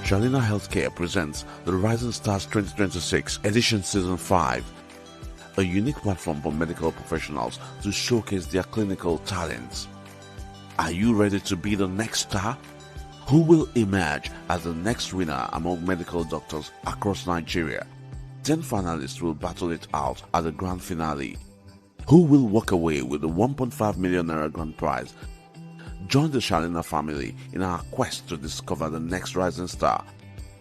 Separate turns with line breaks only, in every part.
Shalina Healthcare presents the Rising Stars 2026 Edition Season 5, a unique platform for medical professionals to showcase their clinical talents. Are you ready to be the next star? Who will emerge as the next winner among medical doctors across Nigeria? 10 finalists will battle it out at the grand finale. Who will walk away with the 1.5 million naira grand prize? Join the Shalina family in our quest to discover the next rising star.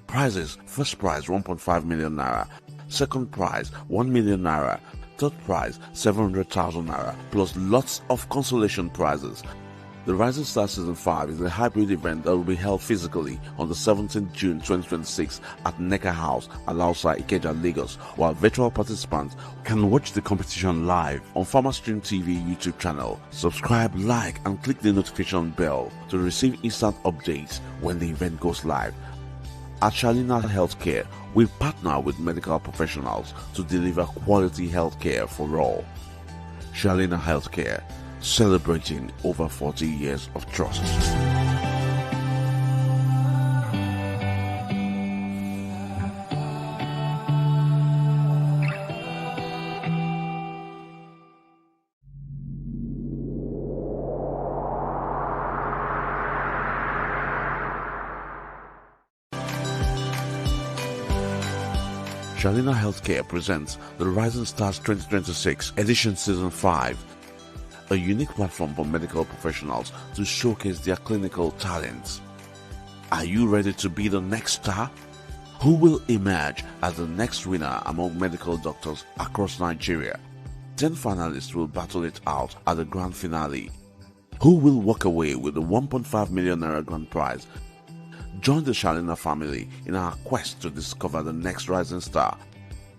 Prizes: first prize 1.5 million naira, second prize 1 million naira, third prize 700,000 naira, plus lots of consolation prizes. The Rising Star Season 5 is a hybrid event that will be held physically on the 17th June 2026 at NECA House, Alausa, Ikeja, Lagos, while virtual participants can watch the competition live on PharmastreamTV YouTube channel. Subscribe, like, and click the notification bell to receive instant updates when the event goes live. At Shalina Healthcare, we partner with medical professionals to deliver quality healthcare for all. Shalina Healthcare, celebrating over 40 years of trust. Shalina Healthcare presents the Rising Stars 2026 Edition Season 5, a unique platform for medical professionals to showcase their clinical talents. Are you ready to be the next star? Who will emerge as the next winner among medical doctors across Nigeria? 10 finalists will battle it out at the grand finale. Who will walk away with the 1.5 million naira grand prize? Join the Shalina family in our quest to discover the next rising star.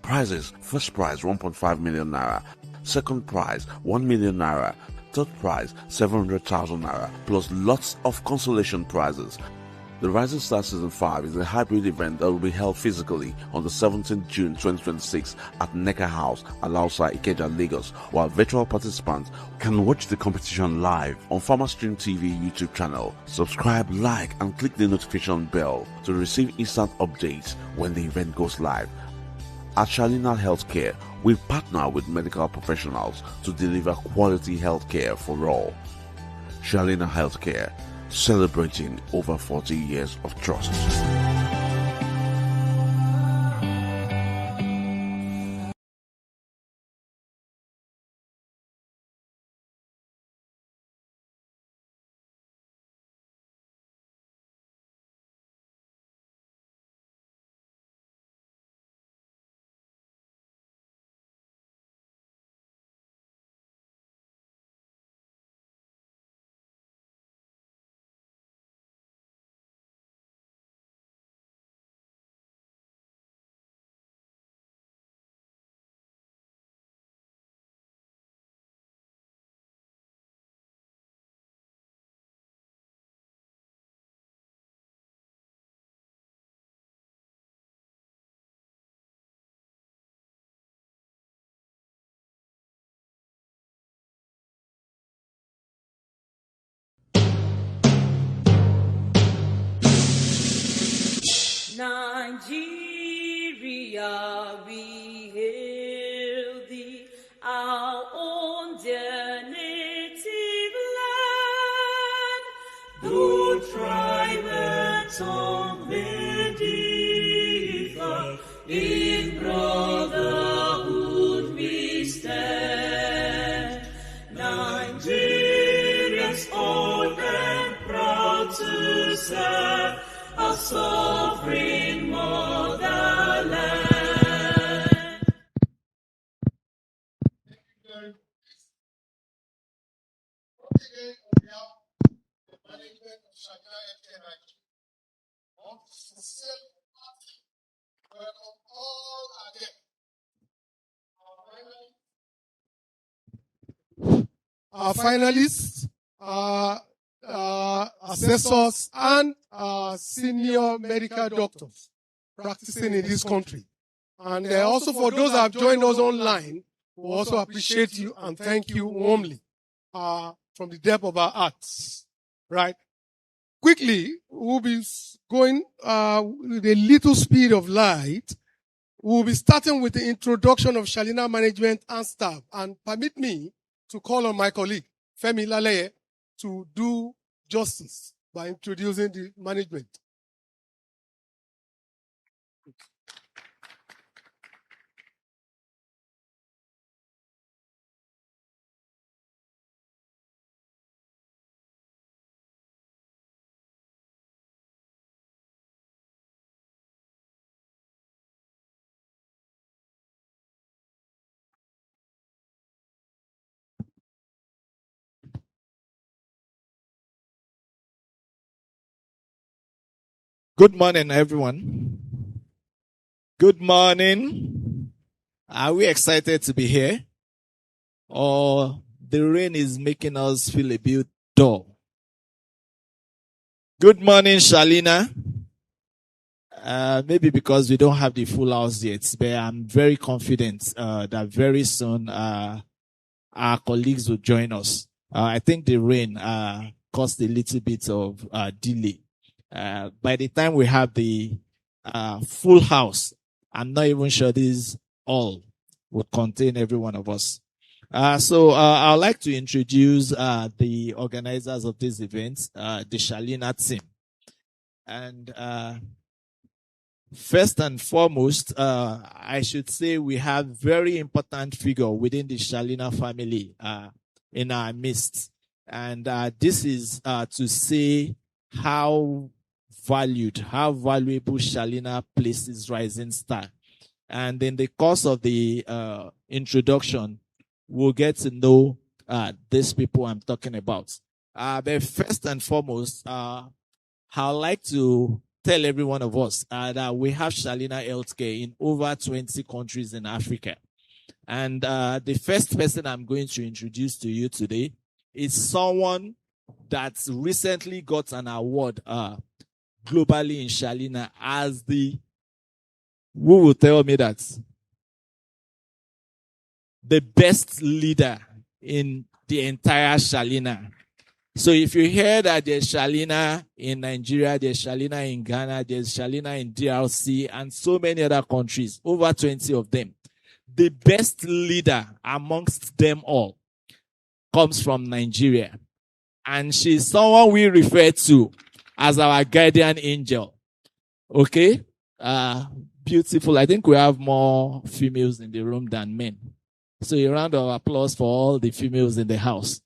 Prizes: first prize 1.5 million naira, second prize 1 million naira, third prize 700,000 naira, plus lots of consolation prizes. The Rising Star Season 5 is a hybrid event that will be held physically on the 17th June 2026 at NECA House, Alausa, Ikeja, Lagos, while virtual participants can watch the competition live on PharmastreamTV YouTube channel. Subscribe, like, and click the notification bell to receive instant updates when the event goes live. At Shalina Healthcare, we partner with medical professionals to deliver quality healthcare for all. Shalina Healthcare, celebrating over 40 years of trust.
Nigeria, we hail thee, our own dear native land. Though tribe and tongue may differ, in brotherhood we stand. Nigerians old and proud to serve our sovereign motherland.
Once again, on behalf of the management of Shalina Healthcare Nigeria, I want to sincerely welcome all our guests, our finalists, assessors, and senior medical doctors practicing in this country. And also for those that have joined us online, we also appreciate you and thank you warmly from the depth of our hearts. Right? quickly, we'll be going with a little speed of light. We'll be starting with the introduction of Shalina management and staff. And permit me to call on my colleague, Femi Laleye, to do justice by introducing the management.
Good morning, everyone. Good morning. Are we excited to be here? Or the rain is making us feel a bit dull? Good morning, Shalina. Maybe because we don't have the full house yet, but I'm very confident that very soon our colleagues will join us. I think the rain caused a little bit of delay. By the time we have the full house, I'm not even sure this all would contain every one of us. So I'd like to introduce the organizers of this event, the Shalina team. And first and foremost, I should say we have very important figure within the Shalina family in our midst. And this is to say how valuable Shalina places Rising Star. And in the course of the introduction, we'll get to know these people I'm talking about. But first and foremost, I'd like to tell every one of us that we have Shalina Healthcare in over 20 countries in Africa. And the first person I'm going to introduce to you today is someone that recently got an award globally in Shalina as who will tell me that? The best leader in the entire Shalina. So if you hear that there's Shalina in Nigeria, there's Shalina in Ghana, there's Shalina in DRC, and so many other countries, over 20 of them, the best leader amongst them all comes from Nigeria. And she's someone we refer to as our guardian angel. Okay? Beautiful. I think we have more females in the room than men. So a round of applause for all the females in the house.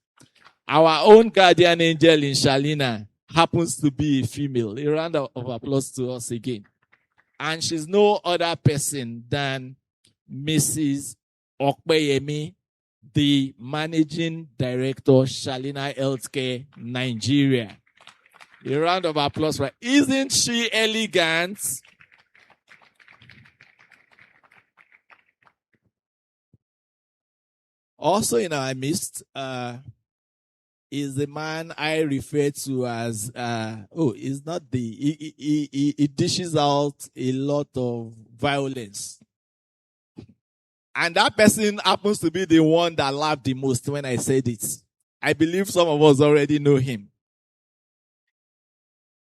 Our own guardian angel in Shalina happens to be a female. A round of applause to us again. And she's no other person than Mrs. Okpeyemi, the managing director, Shalina Healthcare, Nigeria. A round of applause for her. Isn't she elegant? Also in our midst is the man I refer to as, he's not he dishes out a lot of violence. And that person happens to be the one that laughed the most when I said it. I believe some of us already know him.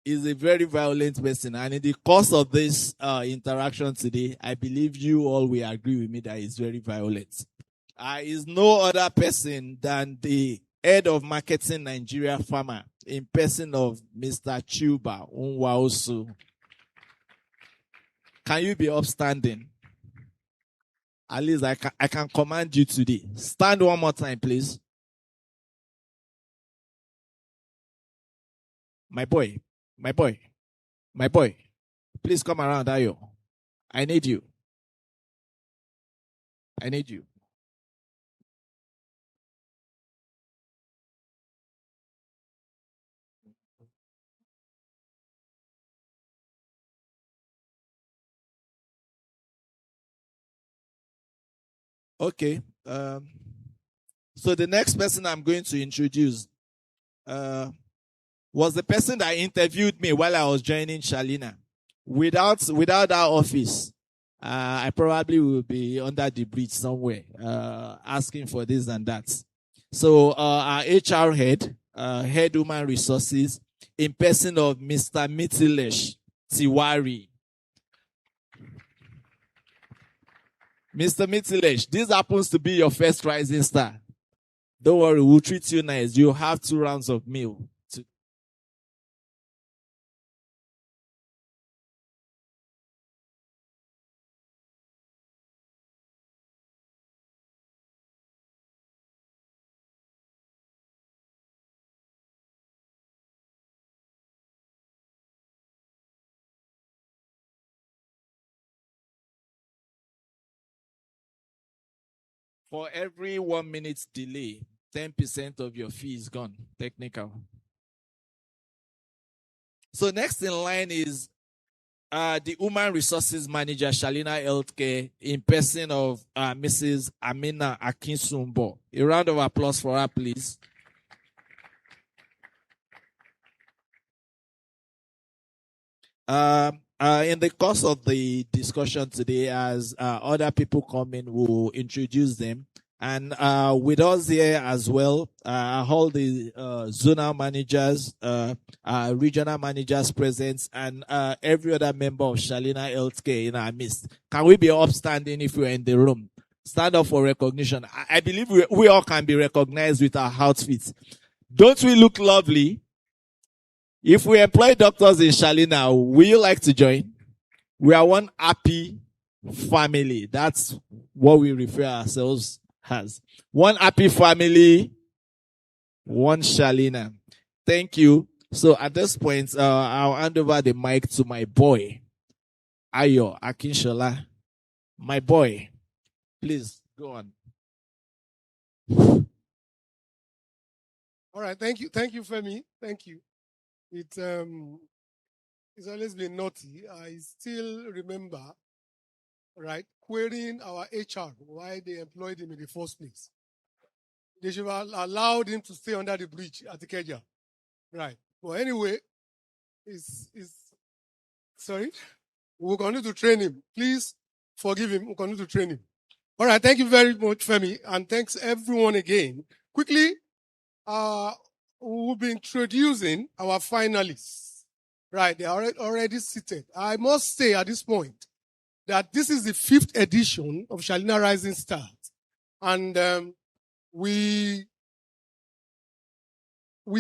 He's a very violent person. And in the course of this interaction today, I believe you all will agree with me that he's very violent. He's no other person than the head of marketing Nigeria Pharma in person of Mr. Chuba Unwaosu. Can you be upstanding? At least I can command you today. Stand one more time, please. My boy. Please come around, Ayo. I need you. Okay. So the next person I'm going to introduce was the person that interviewed me while I was joining Shalina. Without that office, I probably will be under the bridge somewhere, asking for this and that. So our HR head human resources, in person of Mr. Mithilesh Tiwari. Mr. Mithilesh, this happens to be your first Rising Star. Don't worry, we'll treat you nice. You'll have 2 rounds of meal. For every 1 minute delay, 10% of your fee is gone. Technical. So next in line is the Human Resources Manager, Shalina Healthcare, in person of Mrs. Amina Akinsumbo. A round of applause for her, please. In the course of the discussion today, as other people come in, we'll introduce them. And with us here as well, all the zonal managers, regional managers present, and every other member of Shalina Healthcare in our midst. Can we be upstanding if we're in the room? Stand up for recognition. I believe we all can be recognized with our outfits. Don't we look lovely? If we employ doctors in Shalina, will you like to join? We are one happy family. That's what we refer ourselves as. One happy family, one Shalina. Thank you. So at this point, I'll hand over the mic to my boy, Ayo Akinshola. My boy, please go on.
All right. Thank you. Thank you, Femi. Thank you. It's always been naughty. I still remember, right, querying our HR why they employed him in the first place. They should have allowed him to stay under the bridge at Ikeja. Right. But anyway, sorry, we'll continue to train him. Please forgive him. We'll continue to train him. All right. Thank you very much, Femi. And thanks everyone again. Quickly, we'll be introducing our finalists. Right, they are already seated. I must say at this point that this is the 5th edition of Shalina Rising Star. And we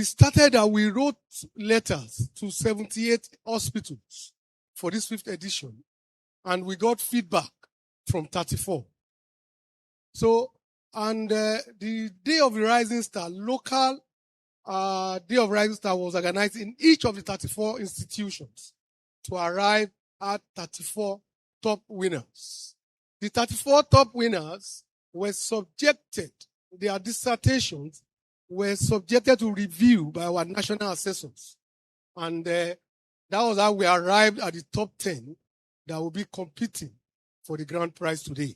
started and we wrote letters to 78 hospitals for this 5th edition. And we got feedback from 34. So, and the Day of the Rising Star, local Day of Rising Star was organized in each of the 34 institutions to arrive at 34 top winners. The 34 top winners were subjected, their dissertations were subjected to review by our national assessors. And that was how we arrived at the top 10 that will be competing for the grand prize today.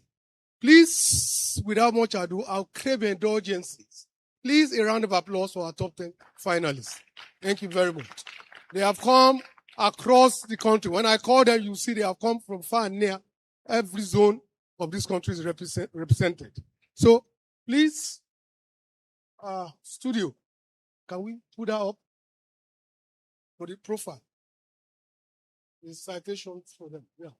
Please, without much ado, I'll crave indulgences. Please, a round of applause for our top 10 finalists. Thank you very much. They have come across the country. When I call them, you see they have come from far and near. Every zone of this country is represented. So, please, studio, can we put that up for the profile? The citations for them, yeah.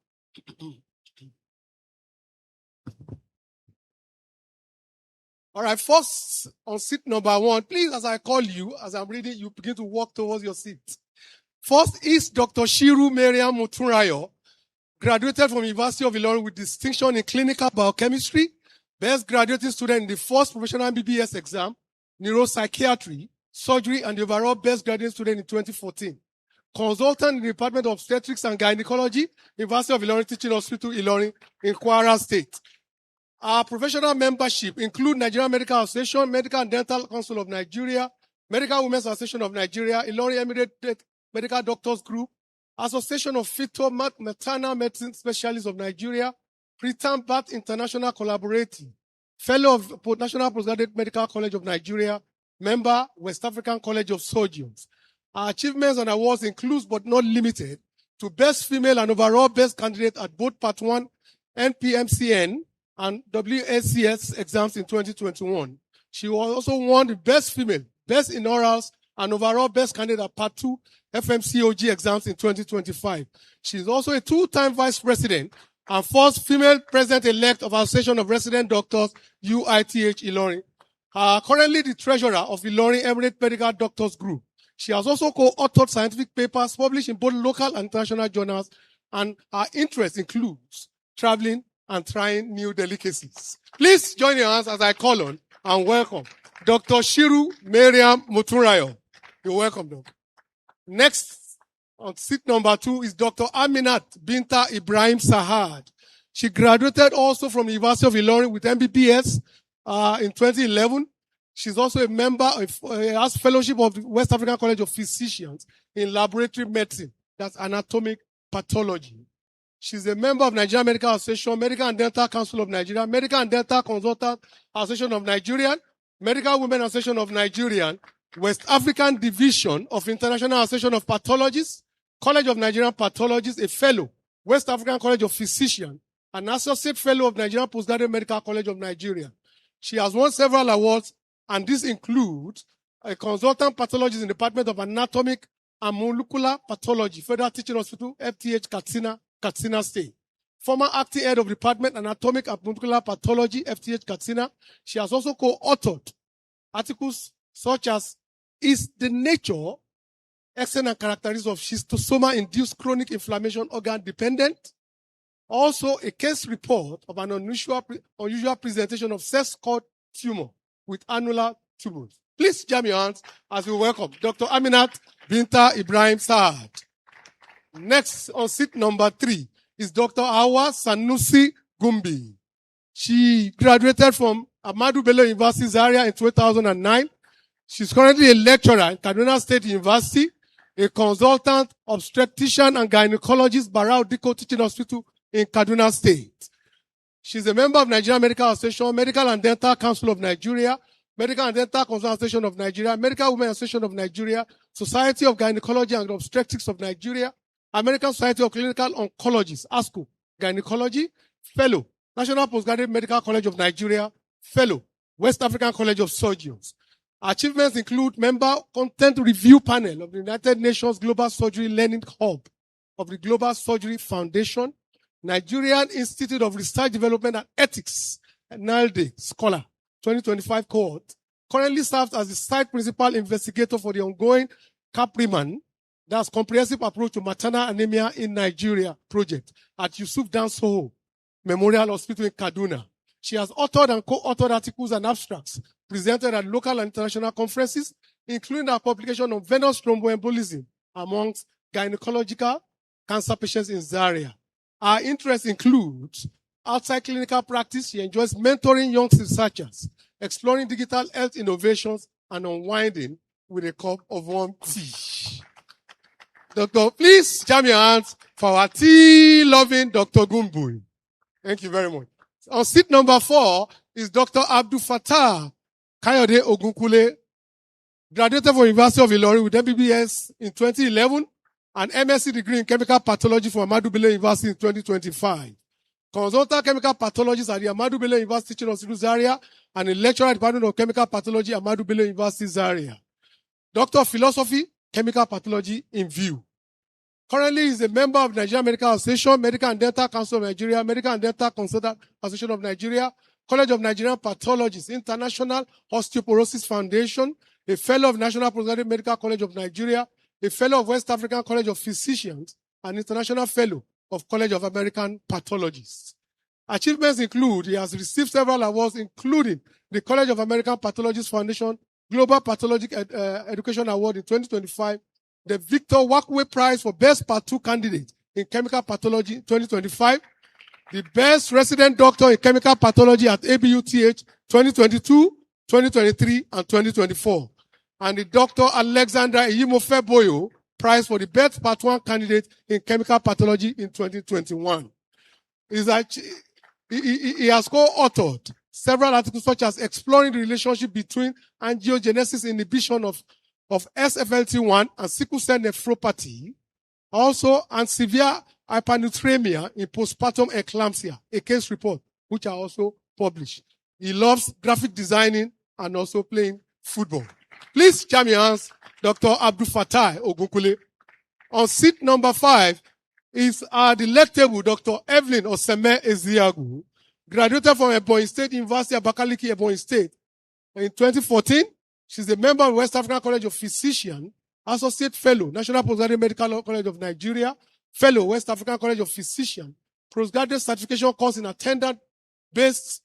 All right, first on seat number 1, please, as I call you, as I'm reading, you begin to walk towards your seat. First is Dr. Shiru Mariam Mutunrayo, graduated from University of Ilorin with distinction in clinical biochemistry, best graduating student in the first professional MBBS exam, neuropsychiatry, surgery, and the overall best graduating student in 2014. Consultant in the Department of Obstetrics and Gynecology, University of Ilorin Teaching Hospital, Ilorin, in Kwara State. Our professional membership include Nigerian Medical Association, Medical and Dental Council of Nigeria, Medical Women's Association of Nigeria, Ilorin Emirate Medical Doctors Group, Association of Fetal Maternal Medicine Specialists of Nigeria, Preterm Birth International Collaborative, Fellow of National Postgraduate Medical College of Nigeria, member West African College of Surgeons. Our achievements and awards include, but not limited, to Best Female and Overall Best Candidate at both Part 1 NPMCN and WSCS exams in 2021. She also won the Best Female, Best in Orals, and overall best candidate at Part 2 FMCOG exams in 2025. She is also a two-time vice president and first female president-elect of Association of Resident Doctors, UITH Ilorin. Currently the treasurer of Ilorin Emirate Medical Doctors Group. She has also co-authored scientific papers published in both local and international journals, and her interest includes traveling and trying new delicacies. Please join your hands as I call on and welcome Dr. Shiru Mariam Muturayo. You're welcome, Doctor. Next, on seat number 2 is Dr. Aminat Binta Ibrahim Sahad. She graduated also from the University of Ilorin with MBBS in 2011. She's also a member of, has fellowship of the West African College of Physicians in laboratory medicine. That's anatomic pathology. She's a member of Nigerian Medical Association, Medical and Dental Council of Nigeria, Medical and Dental Consultant Association of Nigeria, Medical Women Association of Nigeria, West African Division of International Association of Pathologists, College of Nigerian Pathologists, a fellow, West African College of Physicians, an associate fellow of Nigerian Postgraduate Medical College of Nigeria. She has won several awards, and this includes a consultant pathologist in the Department of Anatomic and Molecular Pathology, Federal Teaching Hospital, FTH Katsina State. Former acting head of Department Anatomic and Molecular Pathology, FTH Katsina. She has also co-authored articles such as Is the Nature, Extent and Characteristics of Schistosoma-Induced Chronic Inflammation Organ Dependent? Also, a case report of an unusual presentation of sex-cord tumor with annular tumors. Please jam your hands as we welcome Dr. Aminat Binta Ibrahim Saad. Next, on seat number 3, is Dr. Hawa Sanusi Gumbi. She graduated from Ahmadu Bello University, Zaria in 2009. She's currently a lecturer in Kaduna State University, a consultant obstetrician and gynecologist, Barao Diko Teaching Hospital in Kaduna State. She's a member of Nigerian Medical Association, Medical and Dental Council of Nigeria, Medical and Dental Consultation of Nigeria, Medical Women Association of Nigeria, Society of Gynecology and Obstetrics of Nigeria, American Society of Clinical Oncologists, ASCO, Gynecology, Fellow, National Postgraduate Medical College of Nigeria, Fellow, West African College of Surgeons. Achievements include member content review panel of the United Nations Global Surgery Learning Hub of the Global Surgery Foundation, Nigerian Institute of Research Development and Ethics, NILDE Scholar, 2025 cohort. Currently serves as the site principal investigator for the ongoing CAPRIMAN, that's Comprehensive Approach to Maternal Anemia in Nigeria project at Yusuf Dan Soho Memorial Hospital in Kaduna. She has authored and co-authored articles and abstracts presented at local and international conferences, including her publication on venous thromboembolism amongst gynecological cancer patients in Zaria. Her interests include outside clinical practice. She enjoys mentoring young researchers, exploring digital health innovations, and unwinding with a cup of warm tea. Doctor, please jam your hands for our tea-loving Dr. Gumbui. Thank you very much. On seat number 4 is Dr. Abdul Fattah Kayode Ogunkule, graduated from University of Ilorin with MBBS in 2011 and MSc degree in chemical pathology from Ahmadu Bello University in 2025. Consultant chemical pathologist at the Ahmadu Bello University Teaching Hospital Zaria and a lecturer at the Department of Chemical Pathology at Ahmadu Bello University Zaria. Doctor of Philosophy, Chemical Pathology in view. Currently is a member of Nigerian Medical Association, Medical and Dental Council of Nigeria, Medical and Dental Consultant Association of Nigeria, College of Nigerian Pathologists, International Osteoporosis Foundation, a fellow of National Postgraduate Medical College of Nigeria, a fellow of West African College of Physicians, and international fellow of College of American Pathologists. Achievements include, he has received several awards, including the College of American Pathologists Foundation Global Pathologic Education Award in 2025, the Victor Wakwe Prize for Best Part 2 Candidate in Chemical Pathology 2025, the Best Resident Doctor in Chemical Pathology at ABUTH 2022, 2023, and 2024, and the Dr. Alexander Iyimofe Boyo Prize for the Best Part 1 Candidate in Chemical Pathology in 2021. He has co-authored several articles such as Exploring the Relationship Between Angiogenesis Inhibition of SFLT1 and sickle cell nephropathy, also, and severe hypernatremia in postpartum eclampsia, a case report, which are also published. He loves graphic designing and also playing football. Please jam your hands Dr. Abdul Fattah Ogunkule. On seat number 5 is our delectable Dr. Evelyn Oseme Eziagu, graduated from Ebonyi State University, Abakaliki, Ebonyi State. In 2014, she's a member of West African College of Physicians, Associate Fellow, National Postgraduate Medical College of Nigeria, Fellow, West African College of Physicians, Postgraduate Certification course in Attendant-Based,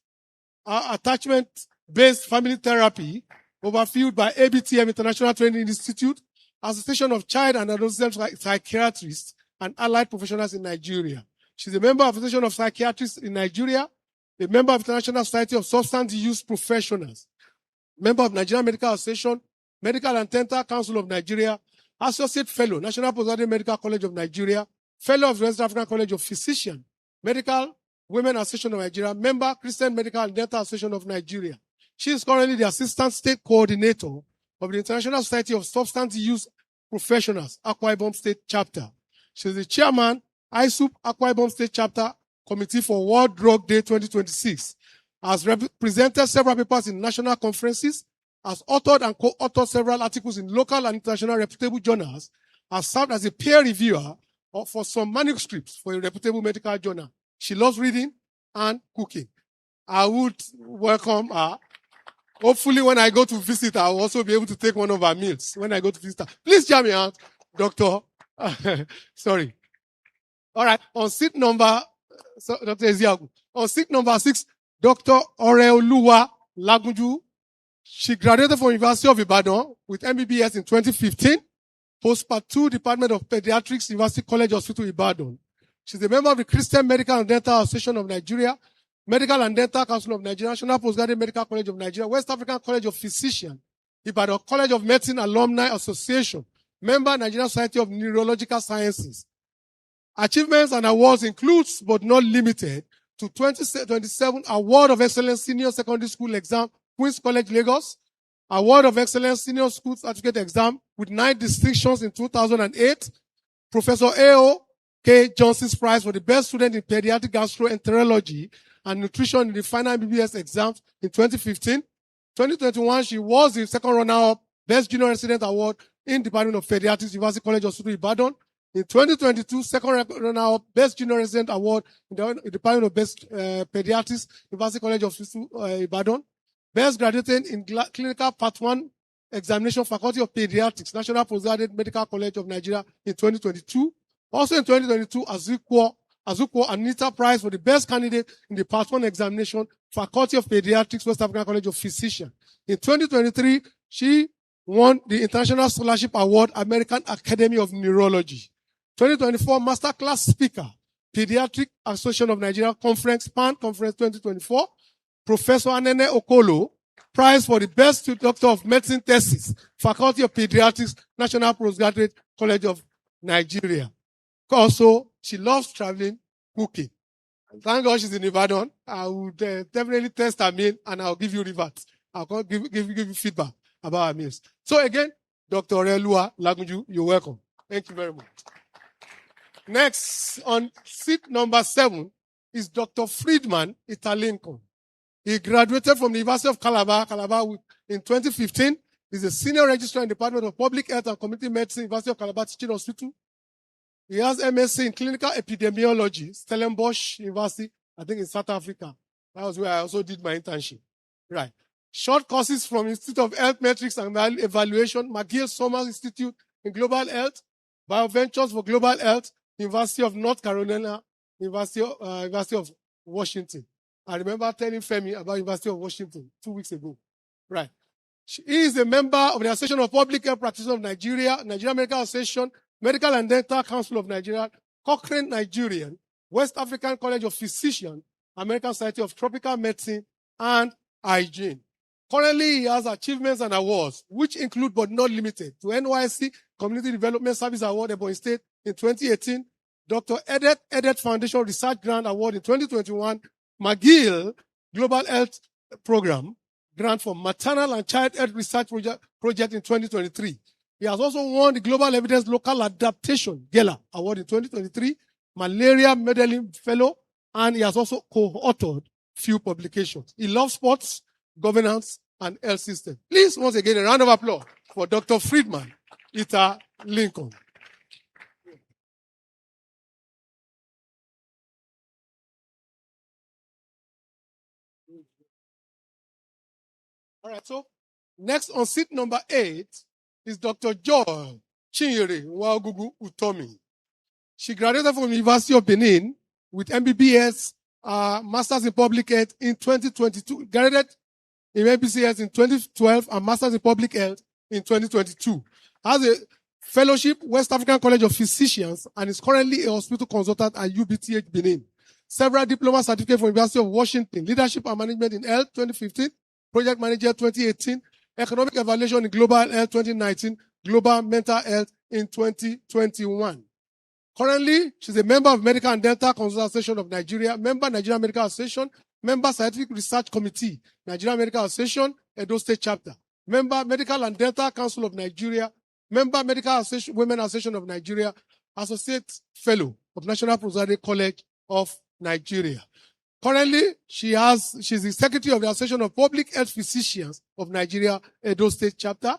Attachment-Based Family Therapy, overviewed by ABTM International Training Institute, Association of Child and Adolescent Psychiatrists and Allied Professionals in Nigeria. She's a member of the Association of Psychiatrists in Nigeria, a member of the International Society of Substance Use Professionals, member of Nigerian Medical Association, Medical and Dental Council of Nigeria, Associate Fellow, National Postgraduate Medical College of Nigeria, Fellow of the West African College of Physicians, Medical Women Association of Nigeria, member Christian Medical and Dental Association of Nigeria. She is currently the Assistant State Coordinator of the International Society of Substance Use Professionals, Akwa Ibom State Chapter. She is the Chairman, ISUP Akwa Ibom State Chapter Committee for World Drug Day 2026. Has presented several papers in national conferences, has authored and co-authored several articles in local and international reputable journals, has served as a peer reviewer for some manuscripts for a reputable medical journal. She loves reading and cooking. I would welcome her. Hopefully, when I go to visit, I'll also be able to take one of her meals when I go to visit her. Please jam me out, Doctor. Sorry. All right. On seat number, Dr. Eziagu. On seat number 6, Dr. Oreoluwa Lagunju. She graduated from University of Ibadan with MBBS in 2015. Post-Part 2, Department of Pediatrics, University College Hospital, Ibadan. She's a member of the Christian Medical and Dental Association of Nigeria, Medical and Dental Council of Nigeria, National Postgraduate Medical College of Nigeria, West African College of Physicians, Ibadan College of Medicine Alumni Association, member Nigerian Society of Neurological Sciences. Achievements and awards includes, but not limited, to 2027 Award of Excellence Senior Secondary School Exam, Queen's College, Lagos, Award of Excellence Senior School Certificate Exam with 9 distinctions in 2008, Professor A.O. K. Johnson's Prize for the Best Student in Pediatric Gastroenterology and Nutrition in the final MBBS exams in 2015. 2021, she was the second runner-up Best Junior Resident Award in Department of Pediatrics, University College Hospital, Ibadan. In 2022, second runner-up Best Junior Resident Award in the Department of Best Pediatrics, University College Hospital, Ibadan. Best graduated in Clinical Part 1 Examination, Faculty of Pediatrics, National Postgraduate Medical College of Nigeria in 2022. Also in 2022, Azuko Anita Prize for the Best Candidate in the Part 1 Examination, Faculty of Pediatrics, West African College of Physicians. In 2023, she won the International Scholarship Award, American Academy of Neurology. 2024, Masterclass Speaker, Pediatric Association of Nigeria Conference, PAN Conference 2024. Professor Anene Okolo, Prize for the Best Doctor of Medicine Thesis, Faculty of Pediatrics, National Postgraduate College of Nigeria. Also, she loves traveling, cooking. Thank God she's in Ibadan. I would definitely test her meal and I'll give you reverts. I'll give you feedback about her meals. So again, Dr. Oreoluwa Lagunju, you're welcome. Thank you very much. Next, on seat number 7 is Dr. Friedman Italinko. He graduated from the University of Calabar in 2015. He's a senior registrar in the Department of Public Health and Community Medicine, University of Calabar Teaching Hospital. He has MSc in Clinical Epidemiology, Stellenbosch University, I think in South Africa. That was where I also did my internship. Right. Short courses from Institute of Health Metrics and Evaluation, McGill Somers Institute in Global Health, BioVentures for Global Health, University of North Carolina, University of Washington. I remember telling Femi about University of Washington 2 weeks ago. Right. She is a member of the Association of Public Health Practitioners of Nigeria, Nigerian Medical Association, Medical and Dental Council of Nigeria, Cochrane Nigerian, West African College of Physicians, American Society of Tropical Medicine, and Hygiene. Currently, he has achievements and awards, which include but not limited to NYSC Community Development Service Award, Ebonyi State in 2018, Dr. Edet Foundation Research Grant Award in 2021, McGill Global Health Program Grant for Maternal and Child Health Research Project in 2023. He has also won the Global Evidence Local Adaptation GELA Award in 2023, Malaria Modeling Fellow, and he has also co-authored few publications. He loves sports, governance, and health system. Please, once again, a round of applause for Dr. Friedman Ita Lincoln. All right, so next on seat number 8 is Dr. Joy Chinyere Nwaogugu Utomi. She graduated from University of Benin with MBBS, Masters in Public Health in 2022. Graduated in MBCS in 2012 and Masters in Public Health in 2022. Has a fellowship, West African College of Physicians, and is currently a hospital consultant at UBTH Benin. Several diploma certificates from University of Washington, Leadership and Management in Health 2015, Project Manager 2018, Economic Evaluation in Global Health 2019, Global Mental Health in 2021. Currently, she's a member of Medical and Dental Consultation of Nigeria, member Nigerian Medical Association, member Scientific Research Committee, Nigerian Medical Association, Edo State Chapter, member Medical and Dental Council of Nigeria, member Medical Association, Women Association of Nigeria, Associate Fellow of National Postgraduate College of Nigeria. Currently, she's the Secretary of the Association of Public Health Physicians of Nigeria, Edo State Chapter,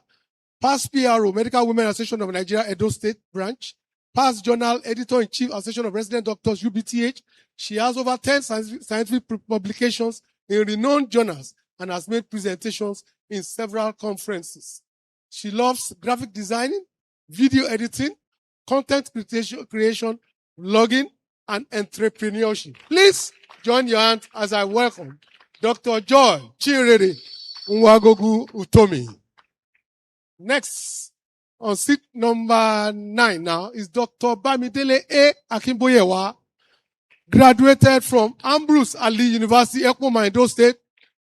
past PRO, Medical Women Association of Nigeria, Edo State Branch, past Journal Editor-in-Chief, Association of Resident Doctors, UBTH. She has over 10 scientific publications in renowned journals and has made presentations in several conferences. She loves graphic designing, video editing, content creation, blogging, and entrepreneurship. Please join your hands as I welcome Dr. Joy Chinyere Nwaogugu Utomi. Next, on seat number 9 now is Dr. Bamidele A. Akimboyewa, graduated from Ambrose Ali University, Ekpoma, Edo State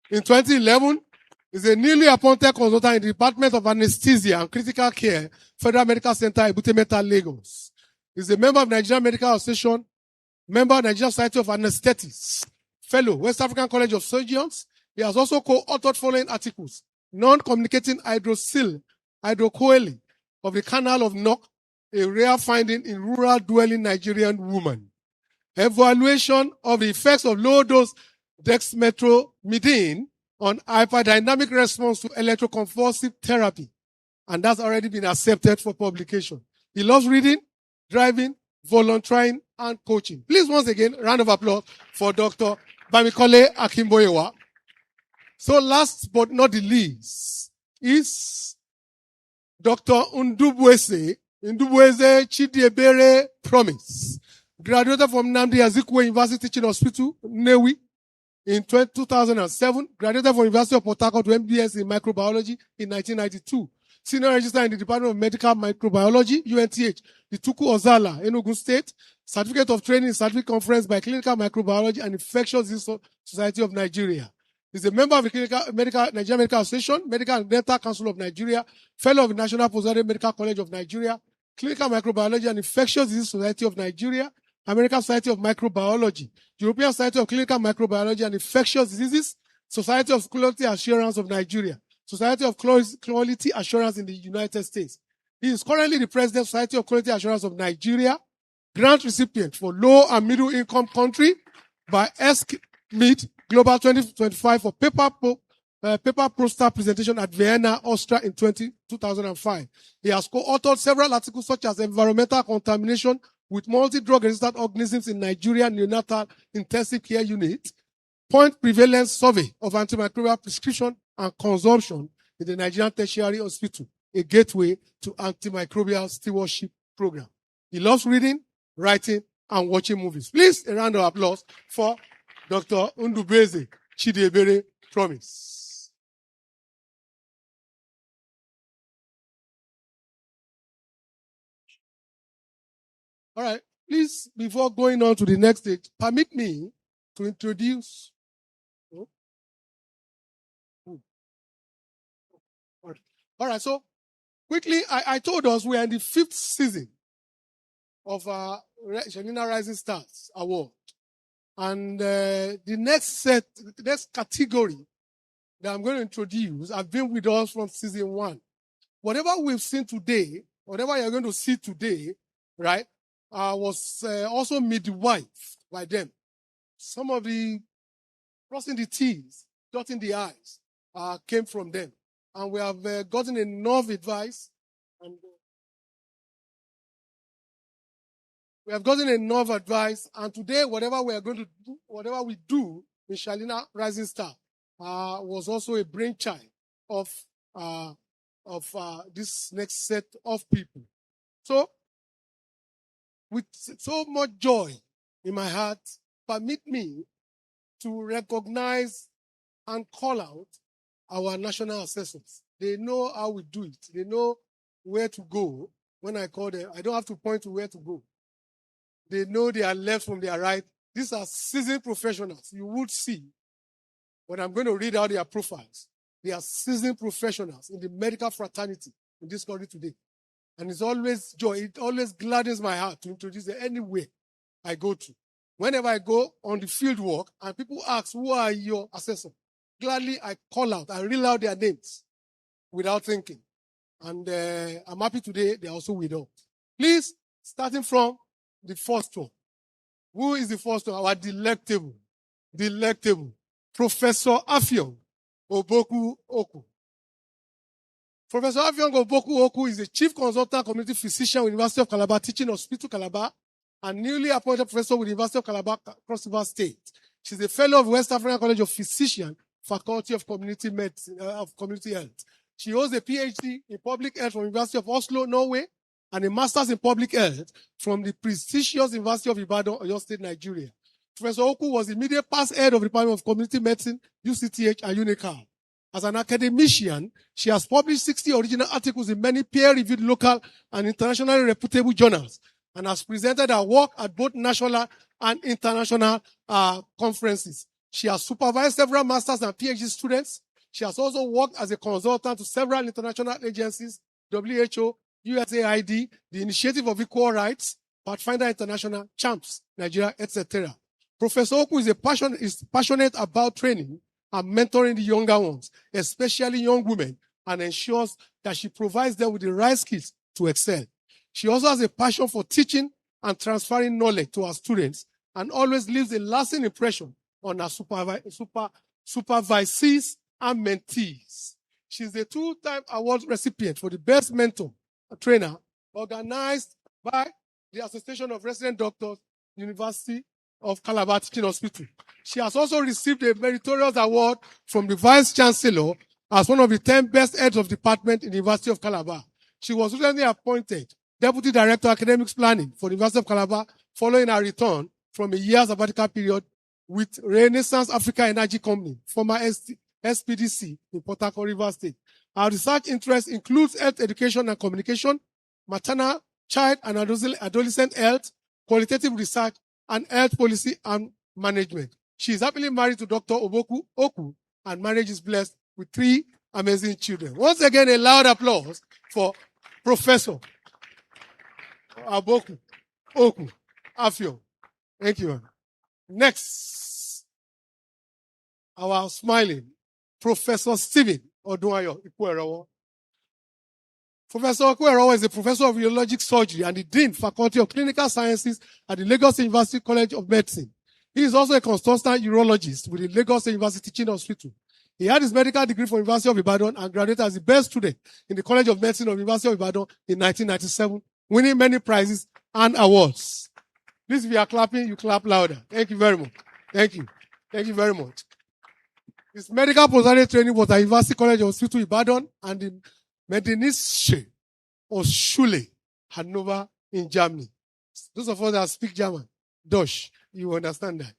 in 2011. Is a newly appointed consultant in the Department of Anesthesia and Critical Care, Federal Medical Center, Ebute-Metta, Lagos. Is a member of Nigerian Medical Association, member of Nigerian Society of Anesthetists, fellow, West African College of Surgeons. He has also co-authored following articles: non-communicating hydrocele of the Canal of Nok, a rare finding in rural dwelling Nigerian woman. Evaluation of the effects of low-dose dexmedetomidine on hyperdynamic response to electroconvulsive therapy. And that's already been accepted for publication. He loves reading, driving, volunteering, and coaching. Please, once again, round of applause for Dr. Bamidele Akimboyewa. So last but not the least is Dr. Ndubweze Chidiebere Promise, graduated from Nnamdi Azikiwe University Teaching Hospital, Nnewi, in 2007, graduated from University of Port Harcourt with MBS in microbiology in 1992. Senior register in the Department of Medical Microbiology, UNTH, Ituku Ozala, Enugu State. Certificate of Training in Scientific Conference by Clinical Microbiology and Infectious Disease Society of Nigeria. He's a member of the Nigerian Medical Association, Medical and Dental Council of Nigeria, Fellow of the National Postgraduate Medical College of Nigeria, Clinical Microbiology and Infectious Disease Society of Nigeria, American Society of Microbiology, European Society of Clinical Microbiology and Infectious Diseases, Society of Quality Assurance of Nigeria, Society of Quality Assurance in the United States. He is currently the President of Society of Quality Assurance of Nigeria, grant recipient for low and middle income country by ESCMID Global 2025 for paper poster presentation at Vienna, Austria in 2005. He has co-authored several articles such as environmental contamination with multi-drug resistant organisms in Nigeria neonatal intensive care unit, point prevalence survey of antimicrobial prescription and consumption in the Nigerian tertiary hospital, a gateway to antimicrobial stewardship program. He loves reading, writing, and watching movies. Please, a round of applause for Dr. Ndubweze Chidiebere Promise. All right, please, before going on to the next stage, permit me to introduce. All right, so quickly, I told us we are in the 5th season of our Shalina Rising Stars Award. And the next category that I'm going to introduce have been with us from season 1. Whatever we've seen today, whatever you're going to see today, right, was also midwifed by them. Some of the crossing the T's, dotting the I's, came from them. And we have gotten enough advice and We have gotten enough advice, and today, whatever we are going to do, whatever we do in Shalina Rising Star, was also a brainchild of this next set of people. So, with so much joy in my heart, permit me to recognize and call out our national assessors. They know how we do it. They know where to go. When I call them, I don't have to point to where to go. They know their left from their right. These are seasoned professionals. You would see when I'm going to read out their profiles. They are seasoned professionals in the medical fraternity in this country today. And it's always joy. It always gladdens my heart to introduce them anywhere I go to. Whenever I go on the field work and people ask, who are your assessors? Gladly, I call out, I reel out their names without thinking. And I'm happy today they're also with us. Please, starting from the first one. Who is the first one? Our delectable, Professor Afiong Oboku Oku. Professor Afiong Oboku Oku is a chief consultant community physician with University of Calabar, teaching Hospital Calabar, and newly appointed professor with University of Calabar, Cross River State. She's a fellow of West African College of Physicians, Faculty of Community Medicine, of Community Health. She holds a PhD in public health from University of Oslo, Norway, and a master's in public health from the prestigious University of Ibadan, Oyo State, Nigeria. Professor Oku was immediate past head of the Department of Community Medicine, UCTH, and NECA. As an academician, she has published 60 original articles in many peer-reviewed local and internationally reputable journals, and has presented her work at both national and international conferences. She has supervised several master's and PhD students. She has also worked as a consultant to several international agencies, WHO, USAID, the Initiative of Equal Rights, Pathfinder International, CHAMPS, Nigeria, etc. Professor Oku is passionate about training and mentoring the younger ones, especially young women, and ensures that she provides them with the right skills to excel. She also has a passion for teaching and transferring knowledge to her students, and always leaves a lasting impression on her supervisees and mentees. She's a two-time award recipient for the best mentor trainer, organized by the Association of Resident Doctors, University of Calabar Teaching Hospital. She has also received a meritorious award from the Vice Chancellor as one of the 10 best heads of department in the University of Calabar. She was recently appointed Deputy Director of Academics Planning for the University of Calabar following her return from a year's sabbatical period with Renaissance Africa Energy Company, former SPDC in Port Harcourt, River State. Our research interests includes health education and communication, maternal, child and adolescent health, qualitative research, and health policy and management. She is happily married to Dr. Oboku Oku, and marriage is blessed with 3 amazing children. Once again, a loud applause for Professor Oboku Oku Afio. Thank you. Next, our smiling Professor Stephen Odunayo Ikuerawo. Professor Ikuerawo is a professor of urologic surgery and the Dean Faculty of Clinical Sciences at the Lagos University College of Medicine. He is also a consultant urologist with the Lagos University Teaching Hospital. He had his medical degree from University of Ibadan and graduated as the best student in the College of Medicine of University of Ibadan in 1997, winning many prizes and awards. Please, if you are clapping, you clap louder. Thank you very much. Thank you. Thank you very much. His medical postgraduate training was at University College of Hospital Ibadan and the Medinische Schule, Hanover in Germany. Those of us that speak German, Deutsch, you understand that.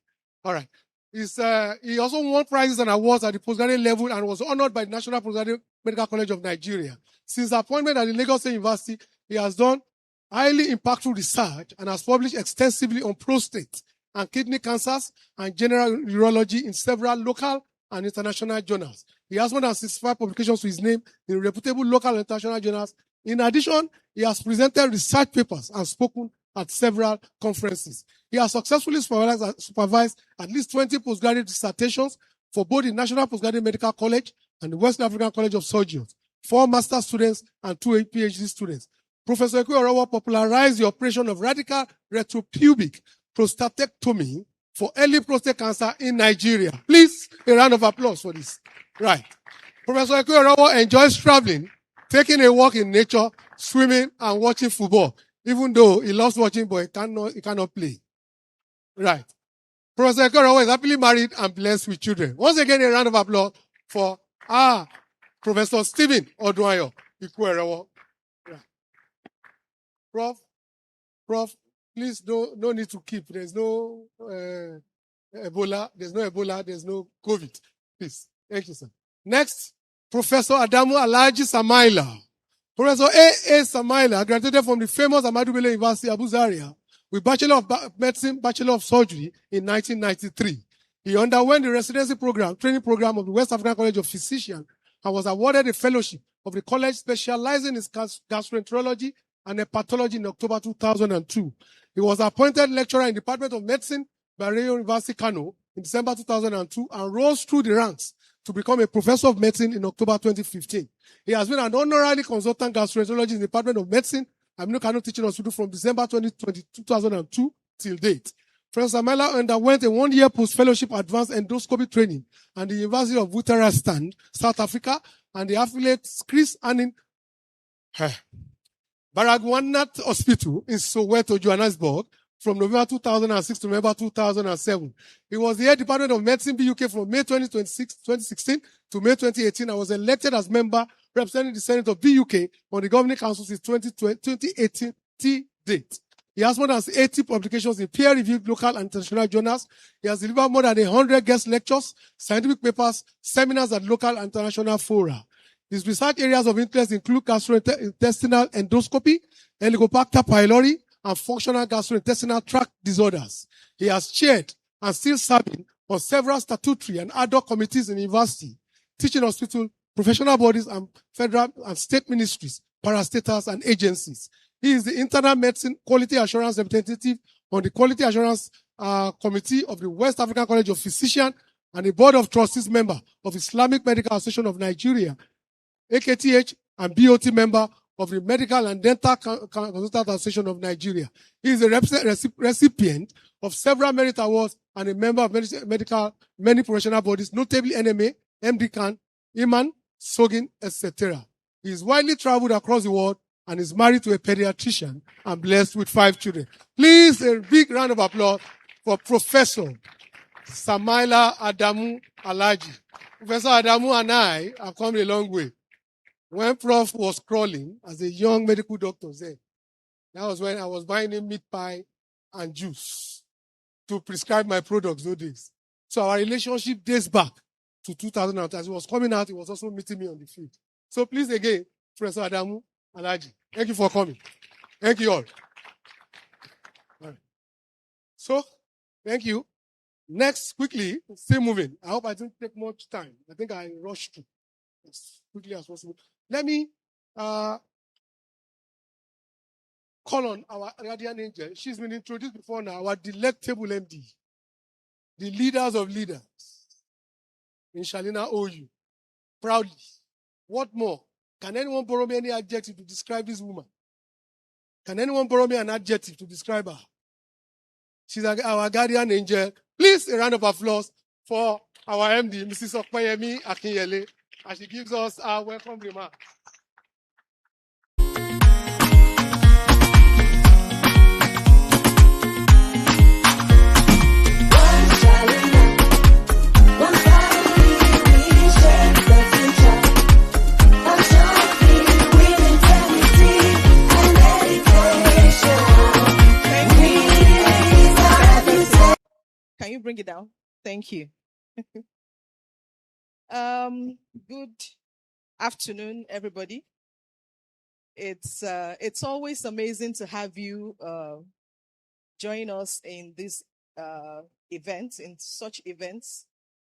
All right. He also won prizes and awards at the postgraduate level and was honored by the National Postgraduate Medical College of Nigeria. Since appointment at the Lagos University, he has done highly impactful research and has published extensively on prostate and kidney cancers and general urology in several local and international journals. He has more than 65 publications to his name in reputable local and international journals. In addition, he has presented research papers and spoken at several conferences. He has successfully supervised at least 20 postgraduate dissertations for both the National Postgraduate Medical College and the West African College of Surgeons, 4 master students and 2 PhD students. Professor Ikuerawo popularized the operation of radical retropubic prostatectomy for early prostate cancer in Nigeria. Please, a round of applause for this. Right. Professor Ikuerawo enjoys traveling, taking a walk in nature, swimming, and watching football. Even though he loves watching, but he cannot play. Right. Professor Ekorowo is happily married and blessed with children. Once again, a round of applause for Professor Stephen Odunayo Ikuerewo. Right. Prof, please no need to keep. There's no Ebola. There's no Ebola. There's no COVID. Please. Thank you, sir. Next, Professor Adamu Alhaji Samaila. Professor A.A. Samaila graduated from the famous Ahmadu Bello University, Abu Zaria, with Bachelor of Medicine, Bachelor of Surgery in 1993. He underwent the residency program, training program of the West African College of Physicians and was awarded a fellowship of the college specializing in gastroenterology and hepatology in October 2002. He was appointed lecturer in the Department of Medicine by Rayo University, Kano in December 2002 and rose through the ranks to become a professor of medicine in October 2015. He has been an honorary consultant gastroenterologist in the Department of Medicine at Kano Teaching Hospital from December 2002 till date. Professor Samaila underwent a one-year post-fellowship advanced endoscopy training at the University of Witwatersrand, South Africa, and the affiliate Chris Anning Baragwanath Hospital in Soweto, Johannesburg, from November 2006 to November 2007. He was the head Department of Medicine BUK from May 2016 to May 2018 and was elected as member representing the Senate of BUK on the Governing Council since 2018 date. He has more than 80 publications in peer-reviewed local and international journals. He has delivered more than 100 guest lectures, scientific papers, seminars at local and international fora. His research areas of interest include gastrointestinal endoscopy, Helicobacter pylori, and functional gastrointestinal tract disorders. He has chaired and still serving on several statutory and ad hoc committees in university, teaching hospital, professional bodies, and federal and state ministries, parastatals, and agencies. He is the Internal Medicine Quality Assurance Representative on the Quality Assurance Committee of the West African College of Physicians and the Board of Trustees member of Islamic Medical Association of Nigeria, AKTH, and BOT member of the Medical and Dental Consultant Association of Nigeria. He is a recipient of several merit awards and a member of many professional bodies, notably NMA, MDCAN, Iman, Sogin, etc. He is widely traveled across the world and is married to a pediatrician and blessed with 5 children. Please, a big round of applause for Professor Samaila Adamu Alhaji. Professor Adamu and I have come a long way. When Prof was crawling as a young medical doctor there, that was when I was buying him meat pie and juice to prescribe my products those days. So our relationship dates back to 2000. As he was coming out, he was also meeting me on the field. So please again, Professor Adamu Alhaji, thank you for coming. Thank you all. All right. So, thank you. Next, quickly, still moving. I hope I didn't take much time. I think I rushed through as quickly as possible. Let me call on our guardian angel. She's been introduced before now, our delectable MD, the leaders of leaders in Shalina OU. Proudly. What more? Can anyone borrow me any adjective to describe this woman? Can anyone borrow me an adjective to describe her? She's our guardian angel. Please, a round of applause for our MD, Mrs. Okpayemi Akinyele, as she gives us our welcome remark.
Can you bring it down? Thank you. Good afternoon, everybody. It's always amazing to have you join us in this event, in such events.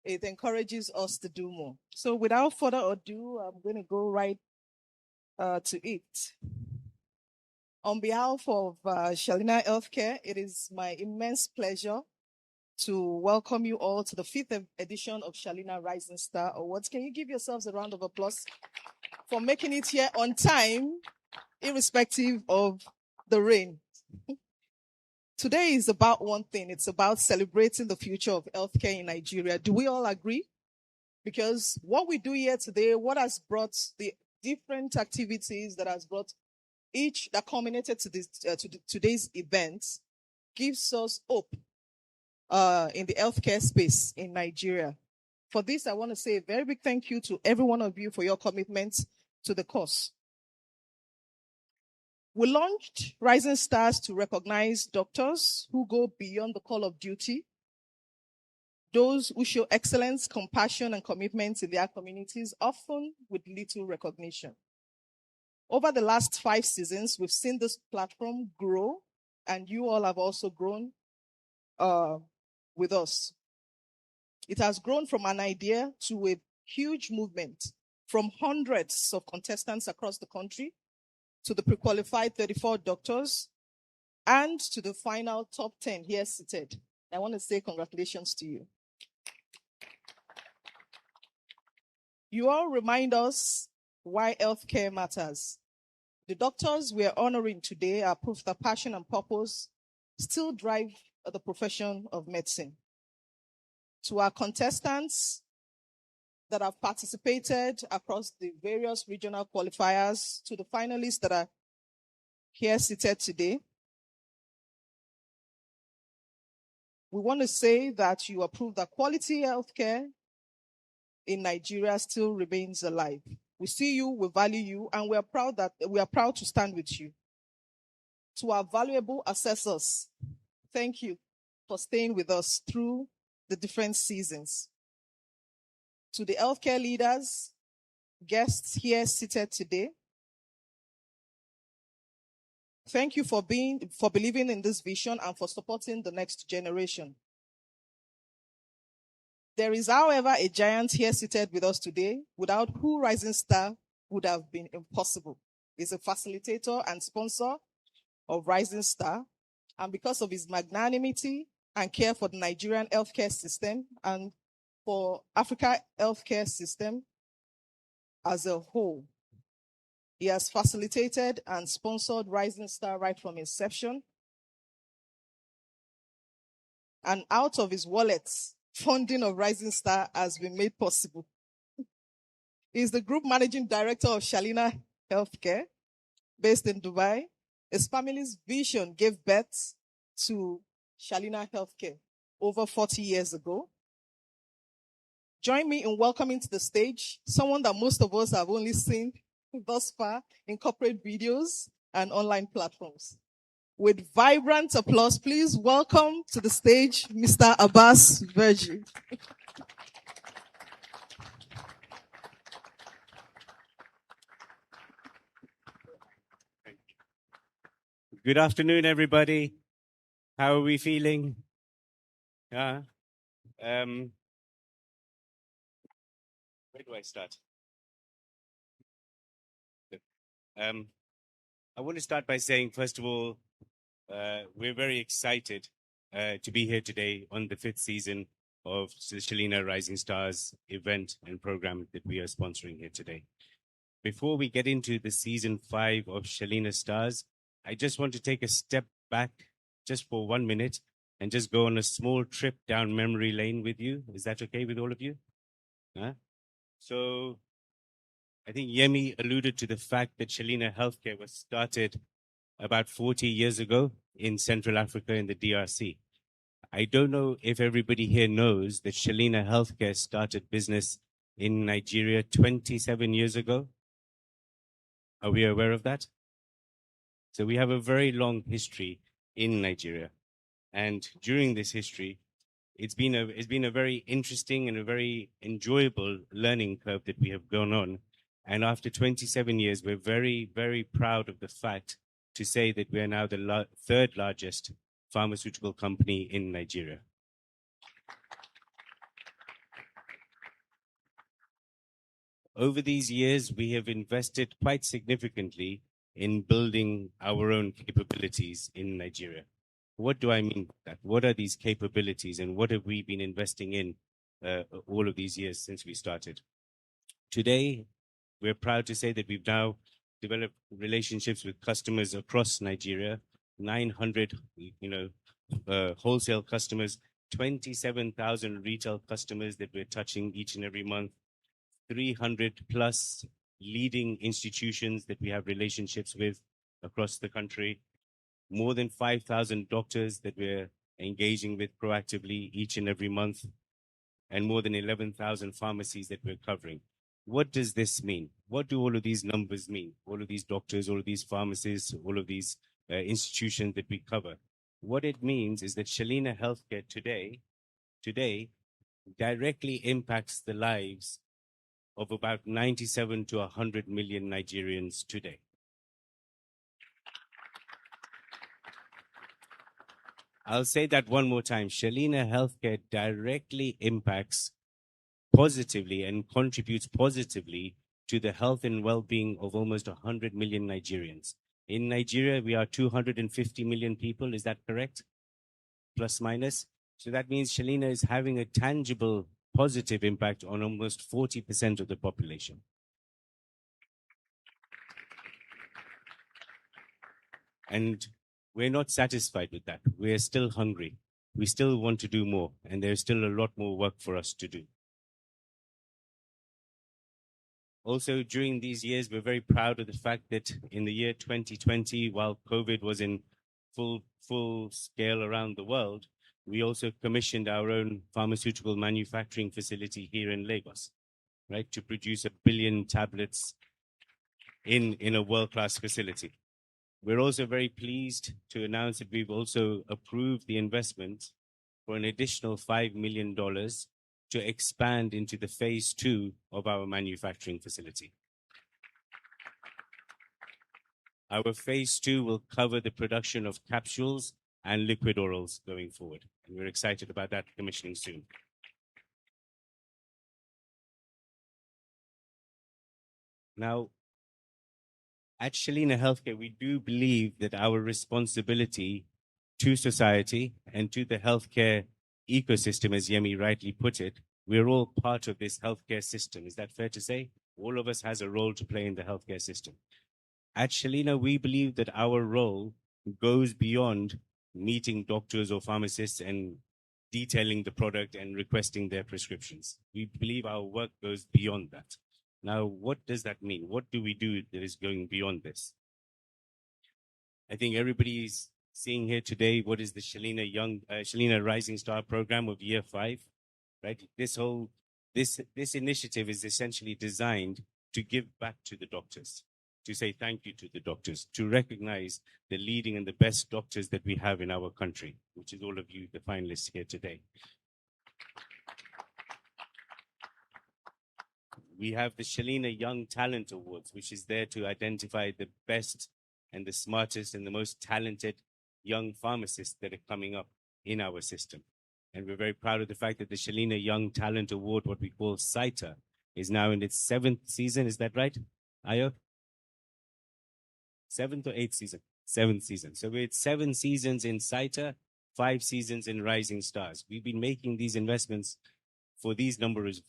It encourages us to do more. So without further ado, I'm going to go right to it. On behalf of Shalina Healthcare, it is my immense pleasure to welcome you all to the 5th edition of Shalina Rising Star Awards. Can you give yourselves a round of applause for making it here on time, irrespective of the rain? Today is about one thing. It's about celebrating the future of healthcare in Nigeria. Do we all agree? Because what we do here today, what has brought the different activities that has brought each that culminated to today's event, gives us hope in the healthcare space in Nigeria. For this, I want to say a very big thank you to every one of you for your commitment to the cause. We launched Rising Stars to recognize doctors who go beyond the call of duty, those who show excellence, compassion, and commitment in their communities, often with little recognition. Over the last 5 seasons, we've seen this platform grow, and you all have also grown with us. It has grown from an idea to a huge movement, from hundreds of contestants across the country to the pre-qualified 34 doctors and to the final top 10 here seated. I want to say congratulations to you. You all remind us why healthcare matters. The doctors we are honoring today are proof that passion and purpose still drive the profession of medicine. To our contestants that have participated across the various regional qualifiers, to the finalists that are here seated today, we want to say that you approve that quality healthcare in Nigeria still remains alive. We see you, we value you, and we are proud to stand with you. To our valuable assessors, thank you for staying with us through the different seasons. To the healthcare leaders, guests here seated today, thank you for believing in this vision and for supporting the next generation. There is, however, a giant here seated with us today, without who Rising Star would have been impossible. He's a facilitator and sponsor of Rising Star, and because of his magnanimity and care for the Nigerian healthcare system and for Africa healthcare system as a whole, he has facilitated and sponsored Rising Star right from inception. And out of his wallet, funding of Rising Star has been made possible. He is the group managing director of Shalina Healthcare, based in Dubai. His family's vision gave birth to Shalina Healthcare over 40 years ago. Join me in welcoming to the stage someone that most of us have only seen thus far in corporate videos and online platforms. With vibrant applause, please welcome to the stage Mr. Abbas Virgin.
Good afternoon, everybody. How are we feeling? Where do I start? I want to start by saying, first of all, we're very excited to be here today on the 5th season of the Shalina Rising Stars event and program that we are sponsoring here today. Before we get into the season 5 of Shalina Stars, I just want to take a step back just for 1 minute and just go on a small trip down memory lane with you. Is that okay with all of you? So I think Yemi alluded to the fact that Shalina Healthcare was started about 40 years ago in Central Africa in the DRC. I don't know if everybody here knows that Shalina Healthcare started business in Nigeria 27 years ago. Are we aware of that? So we have a very long history in Nigeria. And during this history, it's been a very interesting and a very enjoyable learning curve that we have gone on. And after 27 years, we're very, very proud of the fact to say that we are now the 3rd largest pharmaceutical company in Nigeria. Over these years, we have invested quite significantly in building our own capabilities in Nigeria. What do I mean by that? What are these capabilities and what have we been investing in all of these years since we started? Today, we're proud to say that we've now developed relationships with customers across Nigeria, 900 wholesale customers, 27,000 retail customers that we're touching each and every month, 300 plus leading institutions that we have relationships with, across the country, more than 5,000 doctors that we're engaging with proactively each and every month, and more than 11,000 pharmacies that we're covering. What does this mean? What do all of these numbers mean? All of these doctors, all of these pharmacists, all of these institutions that we cover. What it means is that Shalina Healthcare today directly impacts the lives of about 97 to 100 million Nigerians today. I'll say that one more time. Shalina Healthcare directly impacts positively and contributes positively to the health and well-being of almost 100 million Nigerians. In Nigeria, we are 250 million people. Is that correct? Plus minus. So that means Shalina is having a tangible positive impact on almost 40% of the population. And we're not satisfied with that. We're still hungry. We still want to do more, and there's still a lot more work for us to do. Also, during these years, we're very proud of the fact that in the year 2020, while COVID was in full scale around the world, we also commissioned our own pharmaceutical manufacturing facility here in Lagos, right, to produce 1 billion tablets in a world-class facility. We're also very pleased to announce that we've also approved the investment for an additional $5 million to expand into the phase 2 of our manufacturing facility. Our phase 2 will cover the production of capsules and liquid orals going forward. And we're excited about that commissioning soon. Now, at Shalina Healthcare, we do believe that our responsibility to society and to the healthcare ecosystem, as Yemi rightly put it, we're all part of this healthcare system. Is that fair to say? All of us has a role to play in the healthcare system. At Shalina, we believe that our role goes beyond meeting doctors or pharmacists and detailing the product and requesting their prescriptions. We believe our work goes beyond that. Now, what does that mean? What do we do that is going beyond this? I think everybody's seeing here today what is the Shalina Rising Star program of year 5, right? This initiative is essentially designed to give back to the doctors, to say thank you to the doctors, to recognize the leading and the best doctors that we have in our country, which is all of you, the finalists here today. We have the Shalina Young Talent Awards, which is there to identify the best and the smartest and the most talented young pharmacists that are coming up in our system. And we're very proud of the fact that the Shalina Young Talent Award, what we call SITA, is now in its 7th season. Is that right, Ayo? 7th or 8th season? 7th season. So we're at 7 seasons in SITA, 5 seasons in Rising Stars. We've been making these investments for these numbers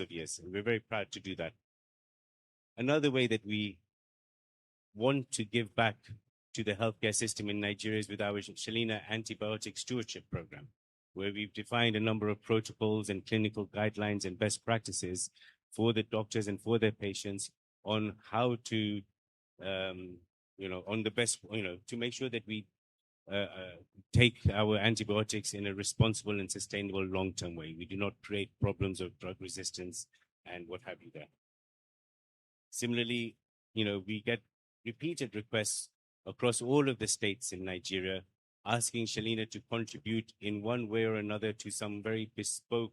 of years, and we're very proud to do that. Another way that we want to give back to the healthcare system in Nigeria is with our Shalina Antibiotic Stewardship Program, where we've defined a number of protocols and clinical guidelines and best practices for the doctors and for their patients on how to, on the best, to make sure that we take our antibiotics in a responsible and sustainable long-term way. We do not create problems of drug resistance and what have you there. Similarly, we get repeated requests across all of the states in Nigeria asking Shalina to contribute in one way or another to some very bespoke,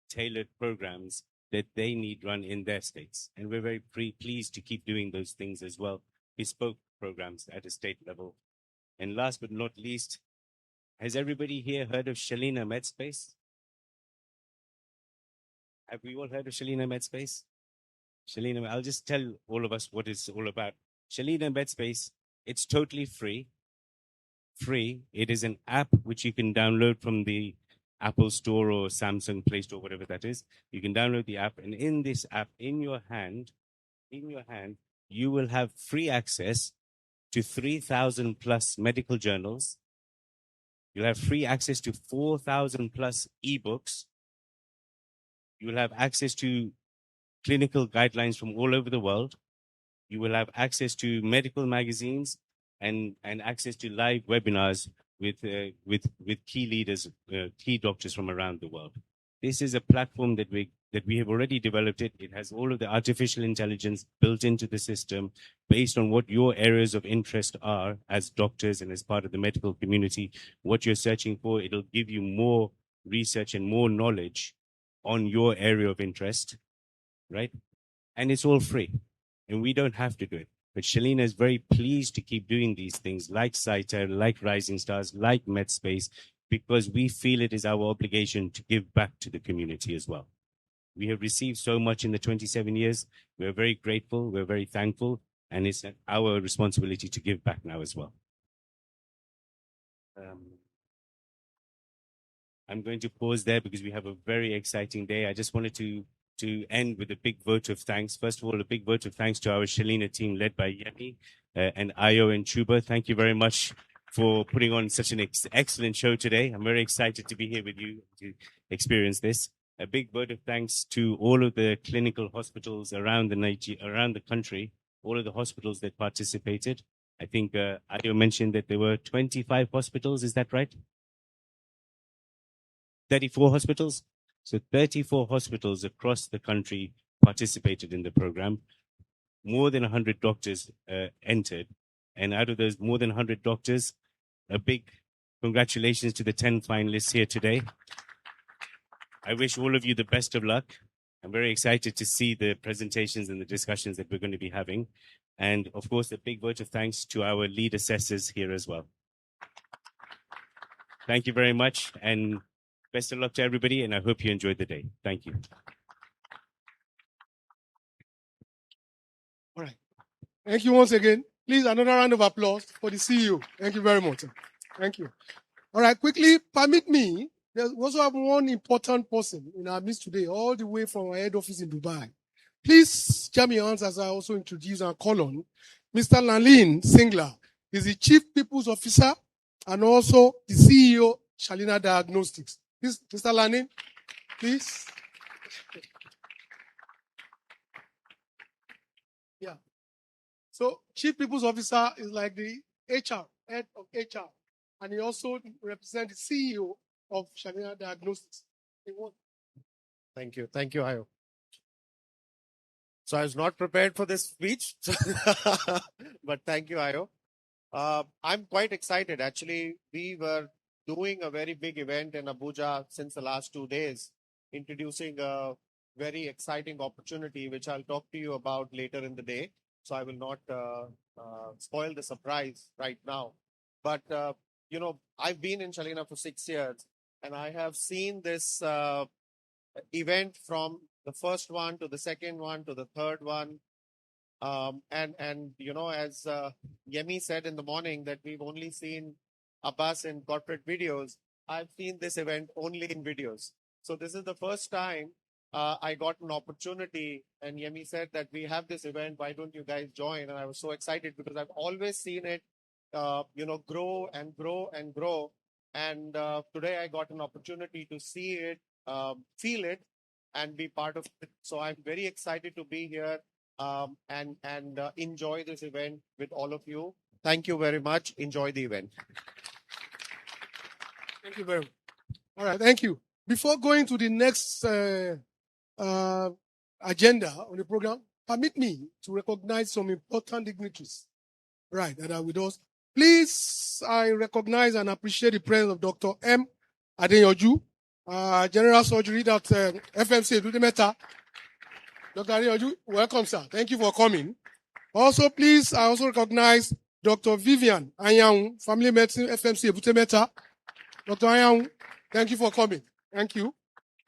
tailored programs that they need run in their states. And we're very pleased to keep doing those things as well, bespoke programs at a state level. And last but not least, has everybody here heard of Shalina MedSpace? Have we all heard of Shalina MedSpace? Shalina, I'll just tell all of us what it's all about. Shalina MedSpace, it's totally free. It is an app which you can download from the Apple Store or Samsung Play Store, whatever that is. You can download the app, and in this app, in your hand, you will have free access to 3,000 plus medical journals. You'll have free access to 4,000 plus ebooks. You will have access to clinical guidelines from all over the world. You will have access to medical magazines and access to live webinars with key leaders, key doctors from around the world. This is a platform that we have already developed. It has all of the artificial intelligence built into the system based on what your areas of interest are as doctors and as part of the medical community, what you're searching for. It'll give you more research and more knowledge on your area of interest, right? And it's all free, and we don't have to do it. But Shalina is very pleased to keep doing these things like CITA, like Rising Stars, like MedSpace, because we feel it is our obligation to give back to the community as well. We have received so much in the 27 years. We're very grateful. We're very thankful. And it's our responsibility to give back now as well. I'm going to pause there because we have a very exciting day. I just wanted to end with a big vote of thanks. First of all, a big vote of thanks to our Shalina team led by Yemi and Ayo and Chuba. Thank you very much for putting on such an excellent show today. I'm very excited to be here with you to experience this. A big vote of thanks to all of the clinical hospitals around the country, all of the hospitals that participated. I think Ayo mentioned that there were 25 hospitals. Is that right? 34 hospitals? So 34 hospitals across the country participated in the program. More than 100 doctors entered. And out of those more than 100 doctors, a big congratulations to the 10 finalists here today. I wish all of you the best of luck. I'm very excited to see the presentations and the discussions that we're going to be having. And of course, a big vote of thanks to our lead assessors here as well. Thank you very much. And best of luck to everybody, and I hope you enjoyed the day. Thank you.
All right. Thank you once again. Please, another round of applause for the CEO. Thank you very much. Thank you. All right, quickly, permit me. There's also have one important person in our midst today, all the way from our head office in Dubai. Please jam your hands as I also introduce and call on Mr. Lalin Singler. He's the Chief People's Officer and also the CEO, Shalina Diagnostics. Please, Mr. Lalin, please. Yeah. So, Chief People's Officer is like the HR, head of HR, and he also represents the CEO of Shalina Diagnostics.
Thank you. Thank you, Ayo. So I was not prepared for this speech, but thank you, Ayo. I'm quite excited. Actually, we were doing a very big event in Abuja since the last 2 days, introducing a very exciting opportunity, which I'll talk to you about later in the day. So I will not spoil the surprise right now. But, you know, I've been in Shalina for 6 years, and I have seen this event from the first one to the second one to the third one. And you know, as Yemi said in the morning that we've only seen Abbas in corporate videos, I've seen this event only in videos. So this is the first time I got an opportunity, and Yemi said that we have this event, why don't you guys join? And I was so excited because I've always seen it, you know, grow and grow and grow. And today I got an opportunity to see it, feel it, and be part of it. So I'm very excited to be here and enjoy this event with all of you. Thank you very much. Enjoy the event.
Thank you very much. All right, thank you. Before going to the next agenda on the program, permit me to recognize some important dignitaries, right, that are with us. Please, I recognize and appreciate the presence of Dr. M. Adeyoju, General Surgery at FMC Edudemeta. Dr. Adeyoju, welcome, sir. Thank you for coming. Also, please, I also recognize Dr. Vivian Anyang, Family Medicine, FMC Edudemeta. Dr. Anyang, thank you for coming. Thank you.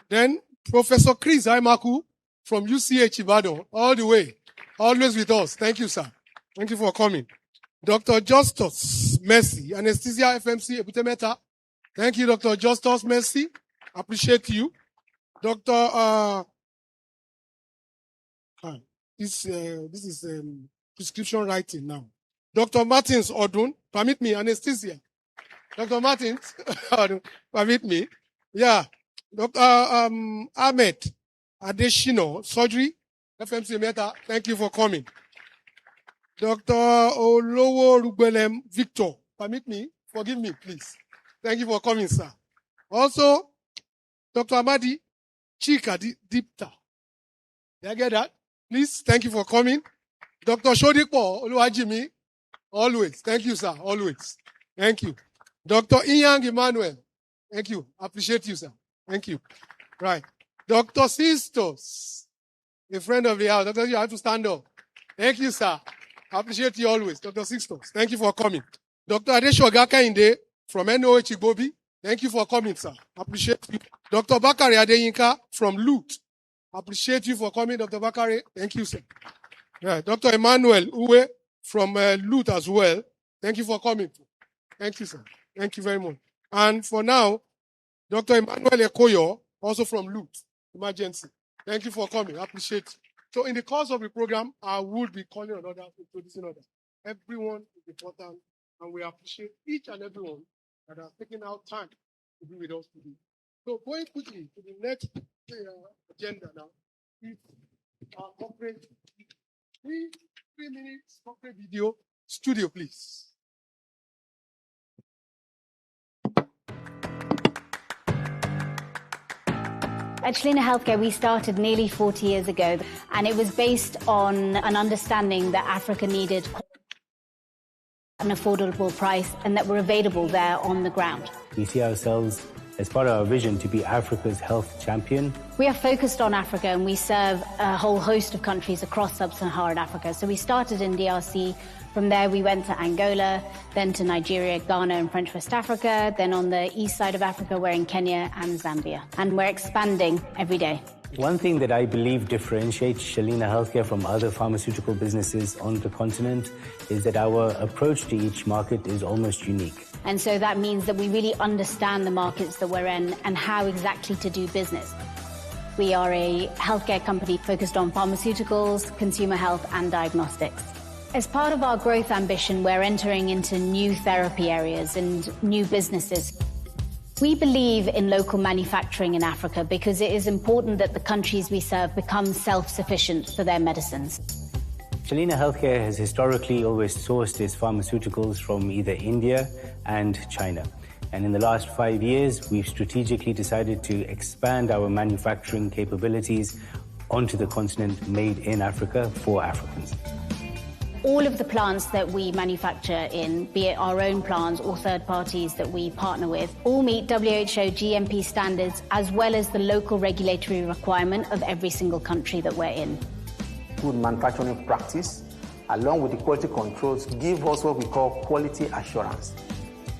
Then, Professor Chris Aimaku from UCH Ibadan, all the way, always with us. Thank you, sir. Thank you for coming. Dr. Justus Mercy, Anesthesia FMC Ebutemeta. Thank you, Dr. Justus Mercy. Appreciate you. Dr. This is prescription writing now. Dr. Martins Odun, permit me, anesthesia. Dr. Martins, permit me. Yeah. Dr. Ahmed Adeshino, surgery, FMC Meta. Thank you for coming. Dr. Olowo Rugbelem Victor. Permit me. Forgive me, please. Thank you for coming, sir. Also, Dr. Amadi Chika Dipta. Did I get that? Please, thank you for coming. Dr. Shodipo Oluwajimi. Always. Thank you, sir. Always. Thank you. Dr. Inyang Emmanuel. Thank you. Appreciate you, sir. Thank you. Right. Dr. Sistos, a friend of the house. Dr. You have to stand up. Thank you, sir. Appreciate you always. Dr. Sistos. Thank you for coming. Dr. Adeshogaka Inde from NOH Igbobi. Thank you for coming, sir. Appreciate you. Dr. Bakari Adeyinka from LUT. Appreciate you for coming, Dr. Bakari. Thank you, sir. Yeah, Dr. Emmanuel Uwe from LUT as well. Thank you for coming. Thank you, sir. Thank you very much. And for now, Dr. Emmanuel Ekoyo, also from LUT, Emergency. Thank you for coming. I appreciate it. So in the course of the program, I would be calling on others, introducing others. Everyone is important, and we appreciate each and everyone that has taken out time to be with us today. So going quickly to the next agenda now is our corporate 3 minutes corporate video studio, please.
At Shalina Healthcare, we started nearly 40 years ago, and it was based on an understanding that Africa needed an affordable price and that were available there on the ground.
We see ourselves as part of our vision to be Africa's health champion.
We are focused on Africa, and we serve a whole host of countries across sub-Saharan Africa. So we started in DRC. From there, we went to Angola, then to Nigeria, Ghana, and French West Africa. Then on the east side of Africa, we're in Kenya and Zambia. And we're expanding every day.
One thing that I believe differentiates Shalina Healthcare from other pharmaceutical businesses on the continent is that our approach to each market is almost unique.
And so that means that we really understand the markets that we're in and how exactly to do business. We are a healthcare company focused on pharmaceuticals, consumer health, and diagnostics. As part of our growth ambition, we're entering into new therapy areas and new businesses. We believe in local manufacturing in Africa because it is important that the countries we serve become self-sufficient for their medicines.
Shalina Healthcare has historically always sourced its pharmaceuticals from either India and China. And in the last 5 years, we've strategically decided to expand our manufacturing capabilities onto the continent, made in Africa for Africans.
All of the plants that we manufacture in, be it our own plants or third parties that we partner with, all meet WHO GMP standards as well as the local regulatory requirement of every single country that we're in.
Good manufacturing practice, along with the quality controls, give us what we call quality assurance.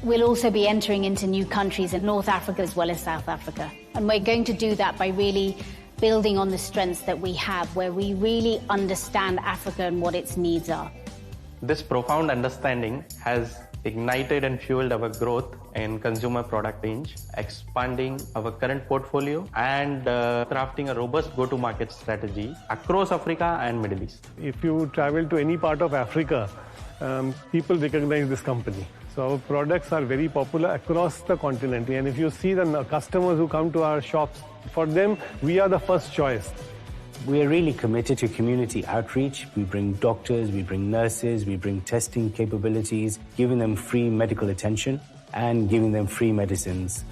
We'll also be entering into new countries in North Africa as well as South Africa. And we're going to do that by really building on the strengths that we have, where we really understand Africa and what its needs are.
This profound understanding has ignited and fueled our growth in consumer product range, expanding our current portfolio and crafting a robust go-to-market strategy across Africa and Middle East.
If you travel to any part of Africa, people recognize this company. So our products are very popular across the continent. And if you see the customers who come to our shops, for them, we are the first choice.
We are really committed to community outreach. We bring doctors, we bring nurses, we bring testing capabilities, giving them free medical attention and giving them free medicines.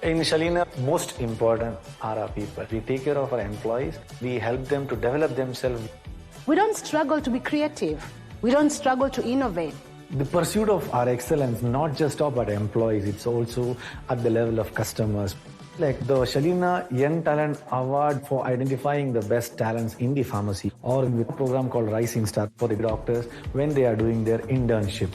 In Shalina, most important are our people. We take care of our employees. We help them to develop themselves.
We don't struggle to be creative. We don't struggle to innovate.
The pursuit of our excellence, not just of our employees, it's also at the level of customers. Like the Shalina Young Talent Award for identifying the best talents in the pharmacy, or with a program called Rising Star for the doctors when they are doing their internship.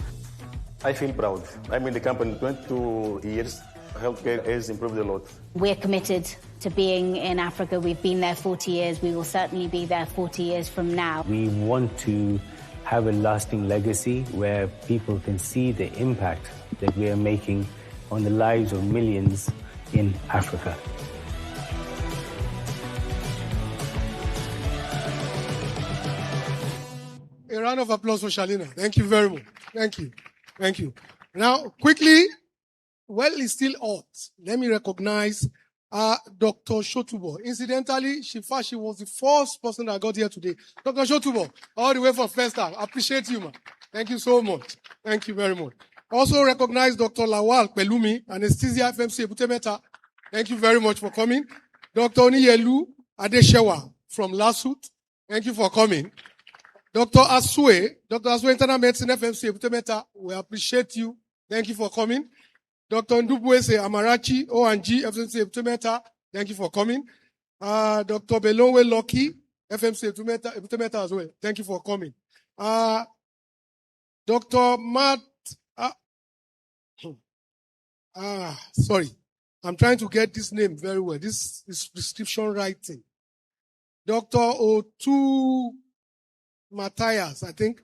I feel proud. I'm in the company 22 years. Healthcare has improved a lot.
We're committed to being in Africa. We've been there 40 years. We will certainly be there 40 years from now.
We want to have a lasting legacy where people can see the impact that we are making on the lives of millions in Africa.
A round of applause for Shalina. Thank you very much. Thank you. Thank you. Now, quickly, well, it's still hot. Let me recognize Dr. Shotubo. Incidentally, she was the first person that got here today. Dr. Shotubo, all the way from first time. Appreciate you, man. Thank you so much. Thank you very much. Also recognize Dr. Lawal Pelumi, Anesthesia FMC Ebutemeta. Thank you very much for coming. Dr. Oniyelu Adeshewa from Lasut. Thank you for coming. Dr. Asue Internal Medicine FMC Ebutemeta. We appreciate you. Thank you for coming. Dr. Ndubwese Amarachi, O&G, FMC Ebutemeta. Thank you for coming. Dr. Belonwe Loki, FMC Ebutemeta as well. Thank you for coming. Dr. Matt, sorry. I'm trying to get this name very well. This is prescription writing. Dr. Otu Matthias, I think.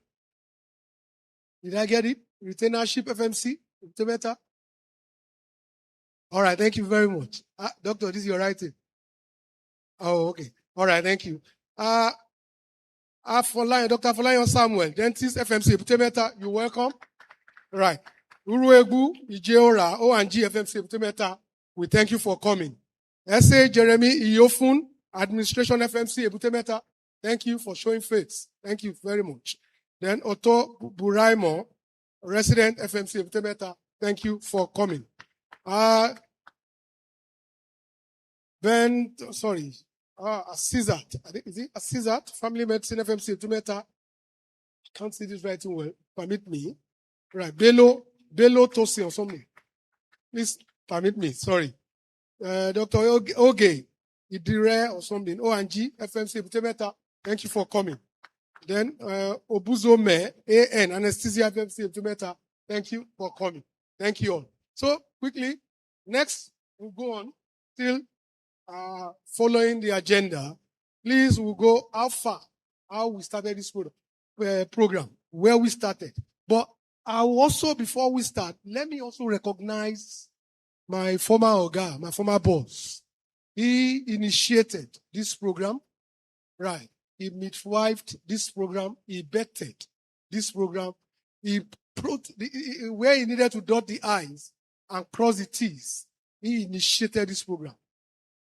Did I get it? Retainership FMC Ebutemeta. All right, thank you very much. Doctor, this is your writing. Oh, okay. All right, thank you. Dr. Folayan Samuel, dentist FMC Ebutemeta, you're welcome. All right. Uruegu Ijeora, O&G FMC Ebutemeta, we thank you for coming. S.A. Jeremy Iyofun, Administration FMC Ebutemeta, thank you for showing face. Thank you very much. Then Otto Buraimo, Resident FMC Ebutemeta, thank you for coming. Assizat. Is it Assizat? Family Medicine FMC Ebutemeta. I can't see this writing well. Permit me. Right. Bello Tosi or something. Please permit me. Sorry. Dr. Oge Idire or something. O&G FMC Ebutemeta. Thank you for coming. Then Obuzome AN Anesthesia FMC Ebutemeta. Thank you for coming. Thank you all. So quickly, next we'll go on till following the agenda. Please, we'll go how we started this program, where we started. But before we start, let me also recognize my former Oga, my former boss. He initiated this program, right? He midwifed this program. He bettered this program. He put where he needed to dot the I's and cross the T's. He initiated this program.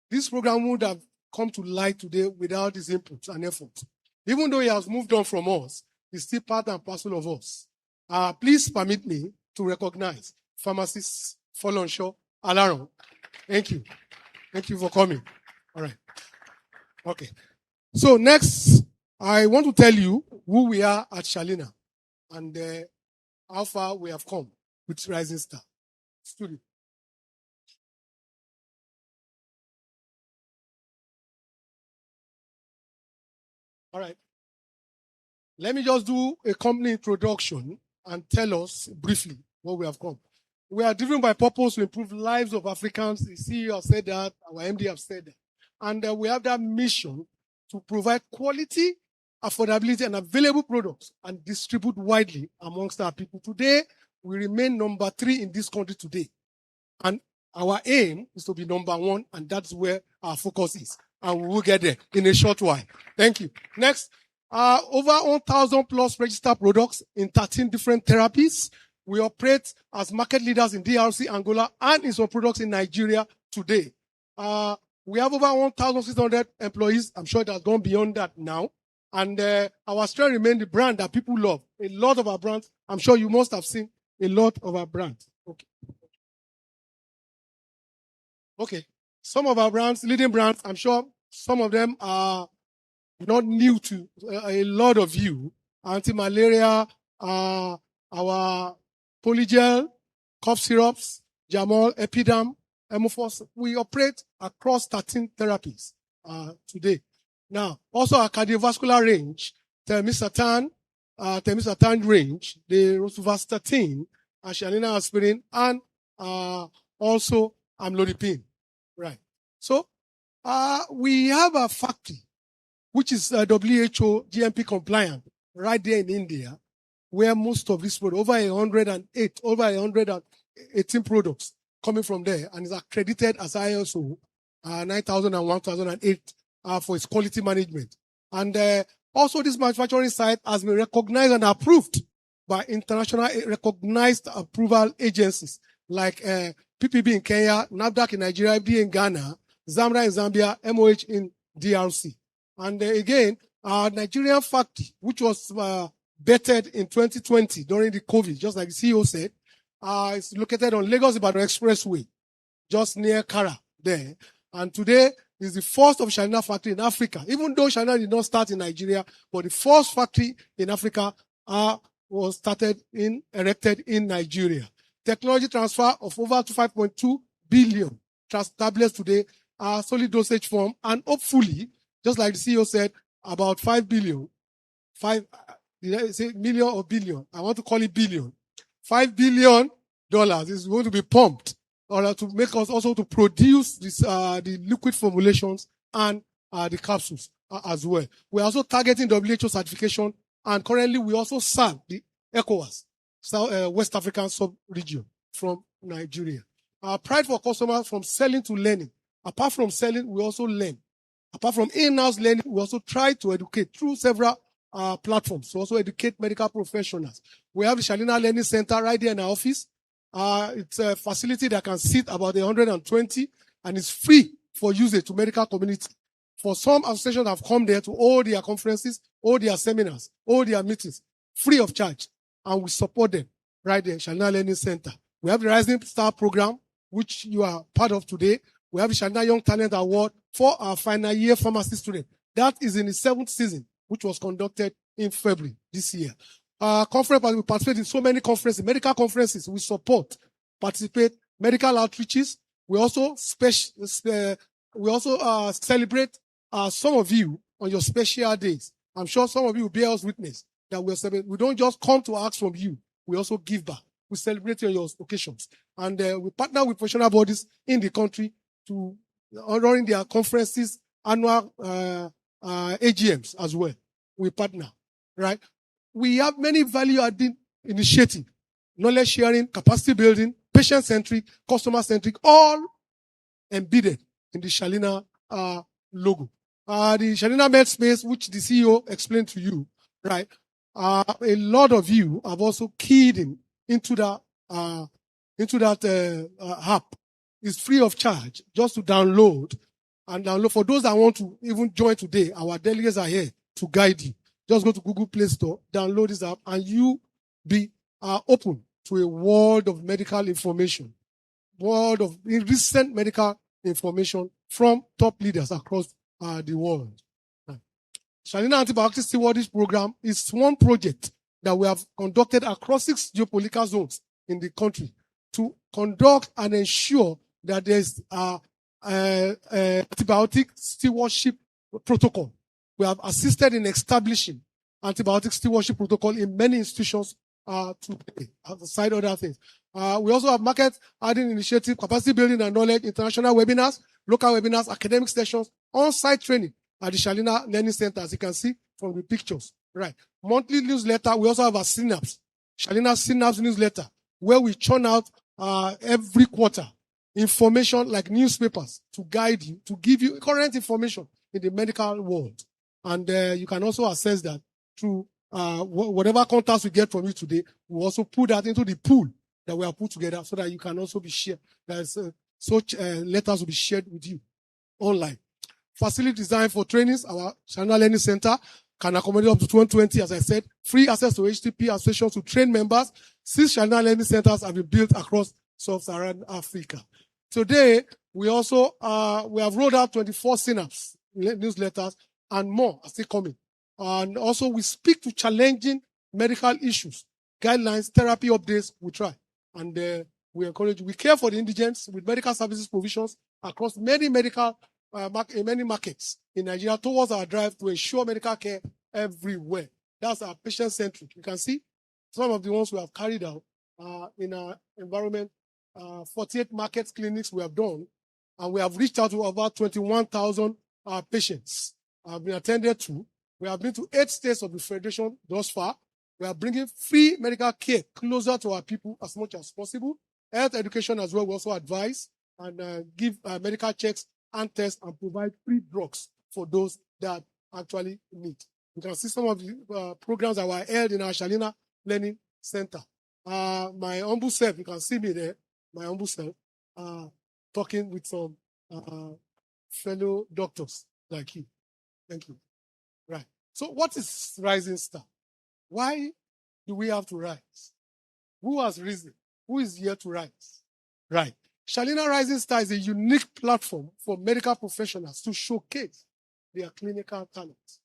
This program would have come to light today without his input and effort. Even though he has moved on from us, he's still part and parcel of us. Please permit me to recognize pharmacist Folonsho Alaron. Thank you. Thank you for coming. All right. Okay. So next, I want to tell you who we are at Shalina and how far we have come with Rising Star. Studio. All right. Let me just do a company introduction and tell us briefly what we have come. We are driven by purpose to improve lives of Africans. The CEO has said that, our MD have said that. And we have that mission to provide quality, affordability, and available products and distribute widely amongst our people. Today, we remain number 3 in this country today. And our aim is to be number 1, and that's where our focus is. And we will get there in a short while. Thank you. Next, over 1,000 plus registered products in 13 different therapies. We operate as market leaders in DRC, Angola, and in some products in Nigeria today. We have over 1,600 employees. I'm sure it has gone beyond that now. And our strength remains the brand that people love. A lot of our brands, I'm sure you must have seen a lot of our brands. Okay. Some of our brands, leading brands, I'm sure some of them are not new to a lot of you. Anti-malaria, our Polygel, cough syrups, Jamol, Epidam, Hemophos. We operate across 13 therapies today. Now, also our cardiovascular range, Temistatan range, the Rosuvastatin, Shalina aspirin, and also amlodipine. Right. So, we have a factory, which is WHO GMP compliant, right there in India, where most of this product, over 118 products coming from there, and is accredited as ISO 9000 and 1008 for its quality management. And also this manufacturing site has been recognized and approved by international recognized approval agencies like PPB in Kenya, NAFDAC in Nigeria, FDA in Ghana, Zamra in Zambia, MOH in DRC. And again, our Nigerian factory, which was bettered in 2020 during the COVID, just like the CEO said, is located on Lagos-Ibadan Expressway, just near Kara there. And today is the first of Shalina factory in Africa. Even though Shalina did not start in Nigeria, but the first factory in Africa was erected in Nigeria. Technology transfer of over 5.2 billion tablets today are solid dosage form, and hopefully, just like the CEO said, about 5 billion, did I say million or billion? I want to call it billion. $5 billion is going to be pumped in order to make us also to produce this, the liquid formulations and the capsules as well. We're also targeting WHO certification, and currently we also serve the ECOWAS, West African sub-region from Nigeria. Our pride for customers from selling to learning. Apart from selling, we also learn. Apart from in-house learning, we also try to educate through several platforms to also educate medical professionals. We have the Shalina Learning Center right here in our office. It's a facility that can seat about 120, and it's free for usage to medical community. For some associations have come there to all their conferences, all their seminars, all their meetings, free of charge. And we support them right there, Shalina Learning Center. We have the Rising Star program, which you are part of today. We have the Shalina Young Talent Award for our final year pharmacy student. That is in the 7th season, which was conducted in February this year. Conference, we participate in so many conferences, medical conferences. We support, participate, medical outreaches. We also celebrate some of you on your special days. I'm sure some of you will bear us witness that we don't just come to ask from you. We also give back. We celebrate on your occasions. And we partner with professional bodies in the country to during their conferences, annual AGMs as well. We partner, right? We have many value-adding initiatives, knowledge sharing, capacity building, patient-centric, customer-centric, all embedded in the Shalina logo. The Shalina Med Space, which the CEO explained to you, right? A lot of you have also keyed into that app. It's free of charge, just to download. And download. For those that want to even join today, our delegates are here to guide you. Just go to Google Play Store, download this app, and you be open to a world of medical information, world of recent medical information from top leaders across the world. Shalina Antibiotic Stewardship Program is one project that we have conducted across 6 geopolitical zones in the country to conduct and ensure that there's antibiotic stewardship protocol. We have assisted in establishing antibiotic stewardship protocol in many institutions today, aside other things. We also have market adding initiative, capacity building and knowledge, international webinars, local webinars, academic sessions, on-site training at the Shalina Learning Center, as you can see from the pictures. Right. Monthly newsletter. We also have a Synapse, Shalina Synapse newsletter, where we churn out every quarter information like newspapers to guide you, to give you current information in the medical world. And you can also access that through whatever contacts we get from you today. We also put that into the pool that we have put together so that you can also be shared. Such letters will be shared with you online. Facility design for trainings. Our Shalina Learning Center can accommodate up to 220, as I said. Free access to HTTP associations to train members. 6 Shalina Learning Centers have been built across Sub-Saharan Africa. Today, we also we have rolled out 24 Synapse newsletters and more are still coming. And also, we speak to challenging medical issues, guidelines, therapy updates. We try, and we encourage. We care for the indigents with medical services provisions across many medical many markets in Nigeria towards our drive to ensure medical care everywhere. That's our patient-centric. You can see some of the ones we have carried out in our environment. 48 markets, clinics we have done, and we have reached out to about 21,000 patients have been attended to. We have been to 8 states of the Federation thus far. We are bringing free medical care closer to our people as much as possible. Health education as well. We also advise and give medical checks and tests and provide free drugs for those that actually need. You can see some of the programs that were held in our Shalina Learning Center. My humble self, you can see me there, my humble self, talking with some fellow doctors like you. Thank you. Right. So what is Rising Star? Why do we have to rise? Who has risen? Who is here to rise? Right. Shalina Rising Star is a unique platform for medical professionals to showcase their clinical talents.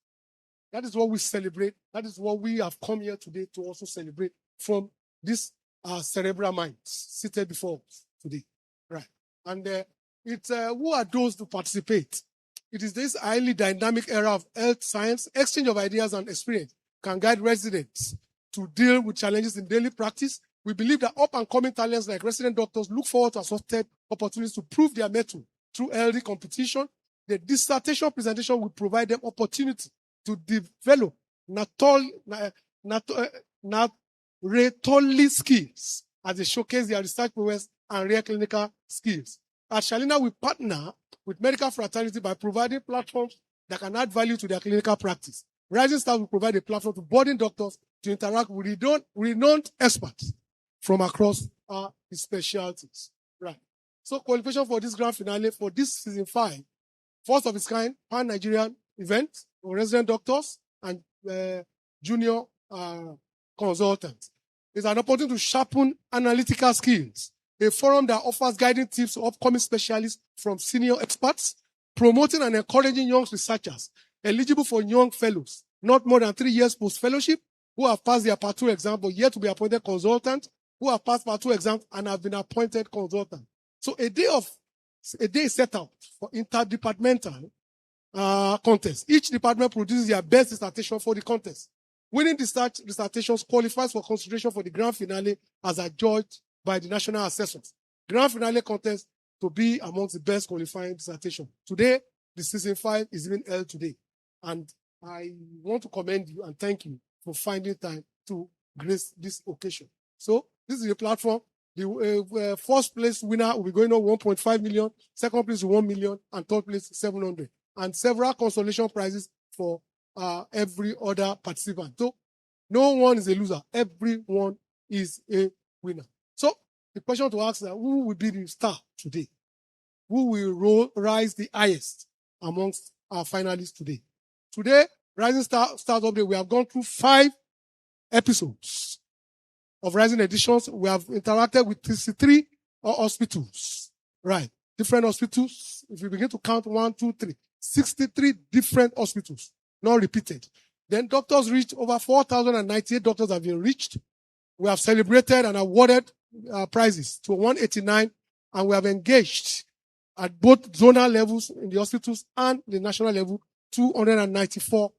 That is what we celebrate. That is what we have come here today to also celebrate from this cerebral minds seated before us today. Right. And who are those to participate? It is this highly dynamic era of health science. Exchange of ideas and experience can guide residents to deal with challenges in daily practice. We believe that up-and-coming talents like resident doctors look forward to assorted opportunities to prove their mettle through healthy competition. The dissertation presentation will provide them opportunity to develop naturally skills as they showcase their research prowess and rare clinical skills. At Shalina, we partner with medical fraternity by providing platforms that can add value to their clinical practice. Rising Star will provide a platform to budding doctors to interact with renowned experts from across our specialties. Right. So qualification for this grand finale for this season 5, first of its kind, pan-Nigerian event for resident doctors and junior consultants. It's an opportunity to sharpen analytical skills. A forum that offers guiding tips to upcoming specialists from senior experts, promoting and encouraging young researchers eligible for young fellows, not more than 3 years post-fellowship, who have passed their Part 2 exam but yet to be appointed consultant, who have passed Part 2 exams and have been appointed consultant. So a day is set out for interdepartmental contest. Each department produces their best dissertation for the contest. Winning dissertations qualifies for consideration for the grand finale as adjudged by the national assessors. Grand finale contest to be amongst the best qualifying dissertation. Today, the season 5 is even held today. And I want to commend you and thank you for finding time to grace this occasion. So this is the platform. The first place winner will be going on 1.5 million, second place 1 million, and third place 700. And several consolation prizes for every other participant. So no one is a loser. Everyone is a winner. So the question to ask is, who will be the star today? Who will rise the highest amongst our finalists today? Today, Rising Stars Update, we have gone through 5 episodes of Rising Editions. We have interacted with 63 hospitals. Right. Different hospitals. If you begin to count 1, 2, 3, 63 different hospitals. Not repeated. Then doctors reached over 4,098 doctors have been reached. We have celebrated and awarded prizes to 189, and we have engaged at both zonal levels in the hospitals and the national level 294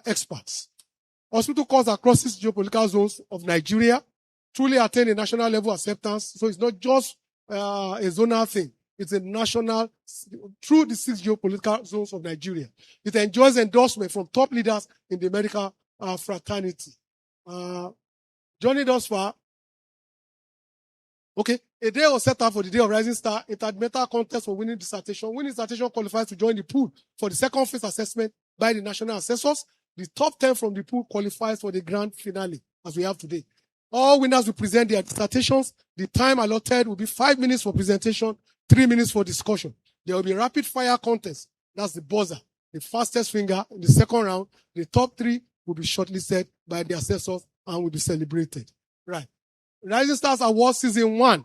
experts. Hospital calls across 6 geopolitical zones of Nigeria truly attain a national level acceptance. So it's not just a zonal thing. It's a national, through the 6 geopolitical zones of Nigeria. It enjoys endorsement from top leaders in the medical fraternity. Journey thus far. Okay, a day was set up for the day of Rising Star interdepartmental contest for winning dissertation. Winning dissertation qualifies to join the pool for the second phase assessment by the national assessors. The top 10 from the pool qualifies for the grand finale, as we have today. All winners will present their dissertations. The time allotted will be 5 minutes for presentation, 3 minutes for discussion. There will be rapid fire contest. That's the buzzer. The fastest finger in the second round. The top 3 will be shortlisted by the assessors and will be celebrated. Right. Rising Stars Award Season 1.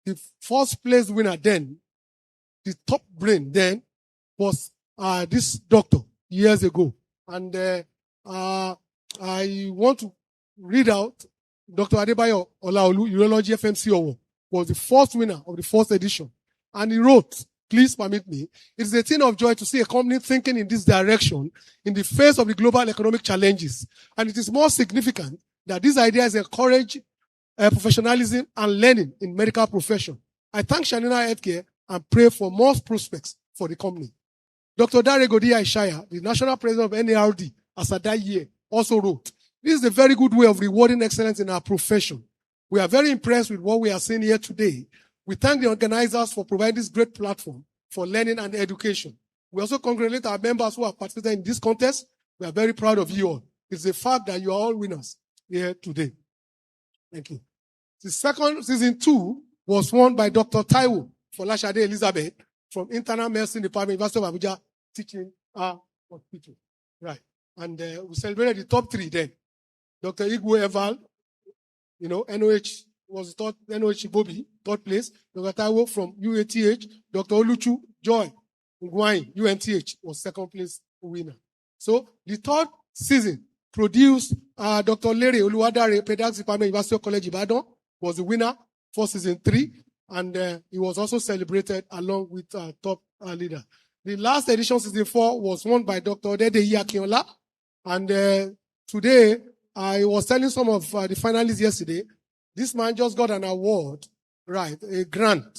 The first place winner then, the top brain then, was this doctor years ago. And I want to read out Dr. Adebayo Olaolu, Urology FMC Award, was the first winner of the first edition. And he wrote, please permit me, it is a thing of joy to see a company thinking in this direction in the face of the global economic challenges. And it is more significant that these ideas encourage professionalism and learning in medical profession. I thank Shalina Healthcare and pray for more prospects for the company. Dr. Dare Godiya Ishaya, the national president of NARD, as at that year, also wrote, this is a very good way of rewarding excellence in our profession. We are very impressed with what we are seeing here today. We thank the organizers for providing this great platform for learning and education. We also congratulate our members who have participated in this contest. We are very proud of you all. It's a fact that you are all winners here today. Thank you. The second season 2 was won by Dr. Taiwo Folashade Elizabeth from internal medicine department, University of Abuja, teaching our hospital. Right. And we celebrated the top 3 then. Dr. Igwe Eval, NOH was third, NOH Ibobi, third place. Dr. Taiwo from UATH, Dr. Oluchu Joy Ngwai, UNTH, was second place winner. So the third season produced Dr. Lere Oluwadare, Pediatrics Department, University College Ibadan, was the winner for season 3. And he was also celebrated along with top leader. The last edition, season 4, was won by Dr. Odedeyi Akinola. And today, I was telling some of the finalists yesterday, this man just got an award, right, a grant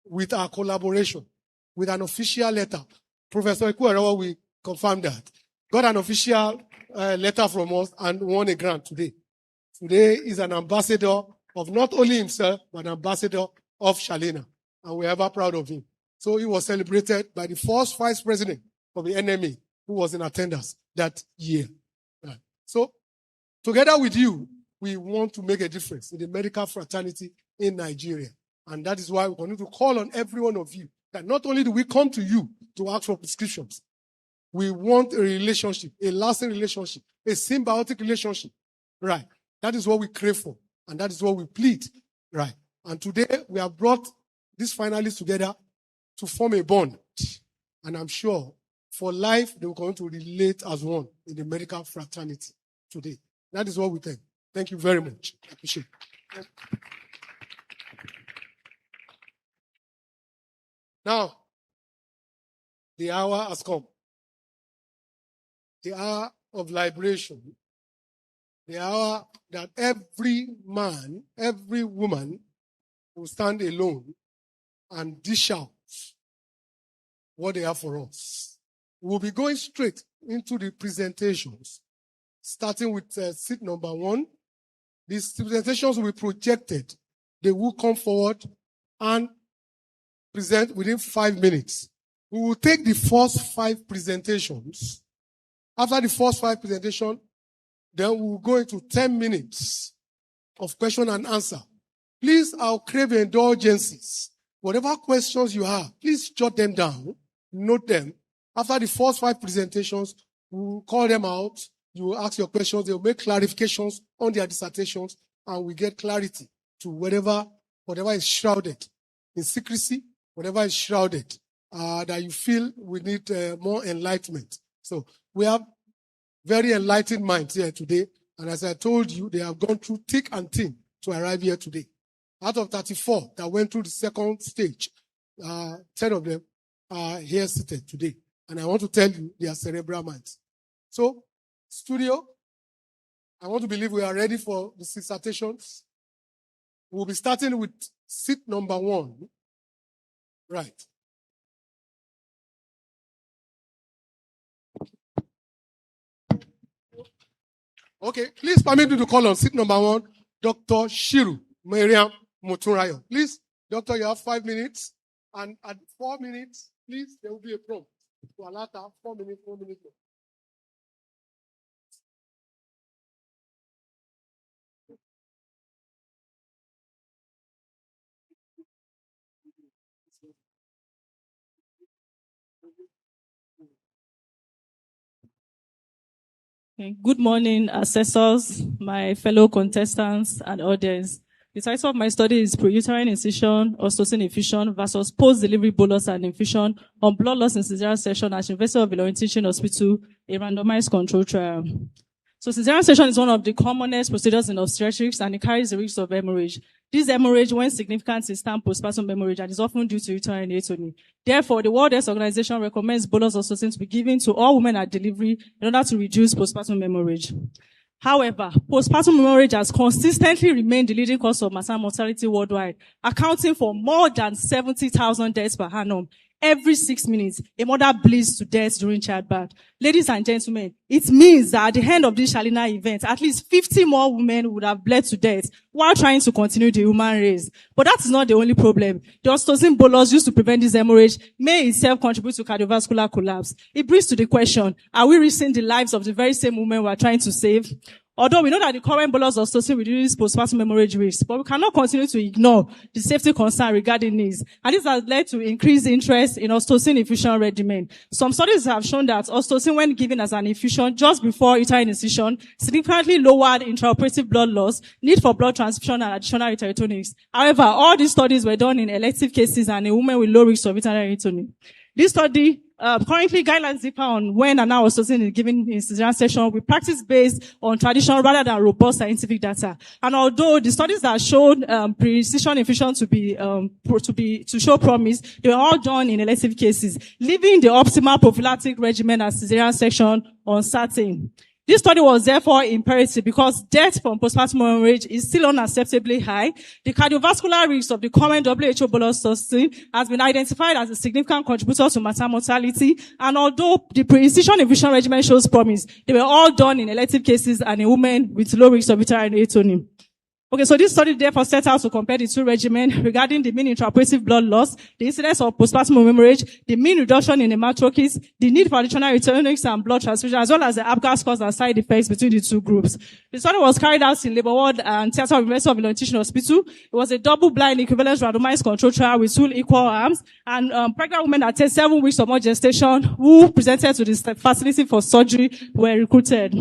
with our collaboration, with an official letter. Professor Ikuerawa will confirm that. Got an official letter from us and won a grant today. Today is an ambassador of not only himself, but an ambassador of Shalina. And we're ever proud of him. So he was celebrated by the first vice president of the NMA, who was in attendance that year. Right. So, together with you, we want to make a difference in the medical fraternity in Nigeria. And that is why we continue to call on every one of you that not only do we come to you to ask for prescriptions, we want a relationship, a lasting relationship, a symbiotic relationship. Right. That is what we crave for. And that is what we plead. Right. And today we have brought these finalists together to form a bond. And I'm sure for life they will continue to relate as one in the medical fraternity today. That is what we think. Thank you very much. I appreciate it. Now, the hour has come. The hour of liberation. The hour that every man, every woman will stand alone and dish out what they have for us. We'll be going straight into the presentations, starting with seat number 1. These presentations will be projected. They will come forward and present within 5 minutes. We will take the first 5 presentations. After the first 5 presentations, then we will go into 10 minutes of question and answer. Please, I'll crave indulgences. Whatever questions you have, please jot them down, note them. After the first 5 presentations, we will call them out. You will ask your questions. They will make clarifications on their dissertations, and we get clarity to whatever is shrouded in secrecy, whatever is shrouded that you feel we need more enlightenment. So we have very enlightened minds here today, and as I told you, they have gone through thick and thin to arrive here today. Out of 34 that went through the second stage, 10 of them are here seated today. And I want to tell you, they are cerebral minds. So, studio, I want to believe we are ready for the dissertations. We'll be starting with seat number 1. Right. Okay, please permit me to call on seat number 1, Dr. Shiru Mariam Moturayo. Please, doctor, you have 5 minutes. And at 4 minutes, please, there will be a prompt. To allow 4 minutes, 4 minutes more.
Good morning, assessors, my fellow contestants, and audience. The title of my study is Preuterine Incision, Oxytocin Infusion versus Post-Delivery Bolus and Infusion on Blood Loss in Cesarean Section at University of Ilorin Teaching Hospital, a randomized control trial. So cesarean section is one of the commonest procedures in obstetrics, and it carries the risk of hemorrhage. This hemorrhage, when significant, is termed postpartum hemorrhage and is often due to uterine atony. Therefore, the World Health Organization recommends bolus oxytocin to be given to all women at delivery in order to reduce postpartum hemorrhage. However, postpartum hemorrhage has consistently remained the leading cause of maternal mortality worldwide, accounting for more than 70,000 deaths per annum. Every 6 minutes, a mother bleeds to death during childbirth. Ladies and gentlemen, it means that at the end of this Shalina event, at least 50 more women would have bled to death while trying to continue the human race. But that is not the only problem. The oxytocin bolus used to prevent this hemorrhage may itself contribute to cardiovascular collapse. It brings to the question, are we risking the lives of the very same women we are trying to save? Although we know that the current bolus of oxytocin reduces postpartum hemorrhage risk, but we cannot continue to ignore the safety concern regarding this. And this has led to increased interest in oxytocin infusion regimen. Some studies have shown that oxytocin, when given as an infusion just before uterine incision, significantly lowered intraoperative blood loss, need for blood transfusion, and additional erythrocytes. However, all these studies were done in elective cases and in women with low risk of uterine erythrocyte. This study, currently guidelines differ on when and how oxytocin is given in cesarean section with practice based on traditional rather than robust scientific data. And although the studies that showed pre-incision infusion to show promise, they were all done in elective cases, leaving the optimal prophylactic regimen as cesarean section uncertain. This study was therefore imperative because death from postpartum hemorrhage is still unacceptably high. The cardiovascular risk of the current WHO bolus oxytocin has been identified as a significant contributor to maternal mortality. And although the pre-incision infusion regimen shows promise, they were all done in elective cases and in women with low risk of uterine erythrocyte. Okay, so this study therefore set out to compare the two regimens regarding the mean intraoperative blood loss, the incidence of postpartum hemorrhage, the mean reduction in hematocrit, the need for additional erythrocytes and blood transfusion, as well as the Apgar scores and side effects between the two groups. The study was carried out in Labour Ward and Theatre of University of Illinois Teaching Hospital. It was a double-blind equivalence randomized control trial with 2 equal arms, and pregnant women at 7 weeks or more gestation who presented to the facility for surgery were recruited.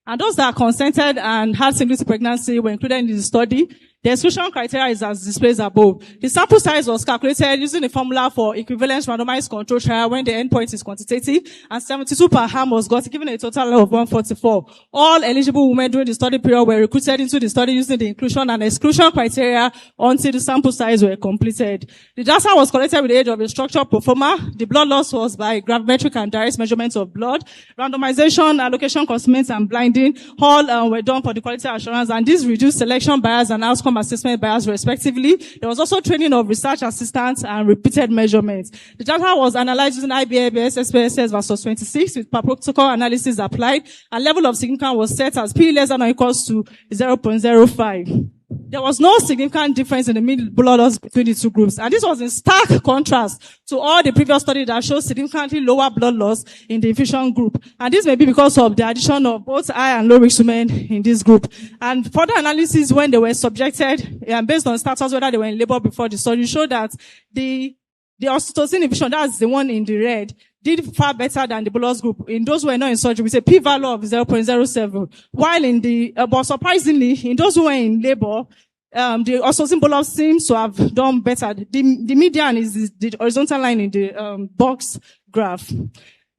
And those that consented and had single pregnancy were included in the study. The exclusion criteria is as displayed above. The sample size was calculated using a formula for equivalence randomized control trial when the endpoint is quantitative, and 72 per arm was given a total of 144. All eligible women during the study period were recruited into the study using the inclusion and exclusion criteria until the sample size were completed. The data was collected with the aid of a structured proforma. The blood loss was by gravimetric and direct measurements of blood. Randomization, allocation, constraints, and blinding all were done for the quality assurance, and this reduced selection bias and outcome assessment bias respectively. There was also training of research assistants and repeated measurements. The data was analyzed using IBABS, SPSS versus 26 with per protocol analysis applied, and level of significance was set as P less than or equals to 0.05. There was no significant difference in the mean blood loss between the two groups. And this was in stark contrast to all the previous studies that showed significantly lower blood loss in the infusion group. And this may be because of the addition of both high and low risk women in this group. And further analysis when they were subjected, based on status, whether they were in labor before the study, showed that the oxytocin infusion, that's the one in the red, did far better than the bolus group. In those who were not in surgery, with a p-value of 0.07. While in the, but surprisingly, in those who were in labor, the oxytocin bolus seems to have done better. The median is the horizontal line in the box graph.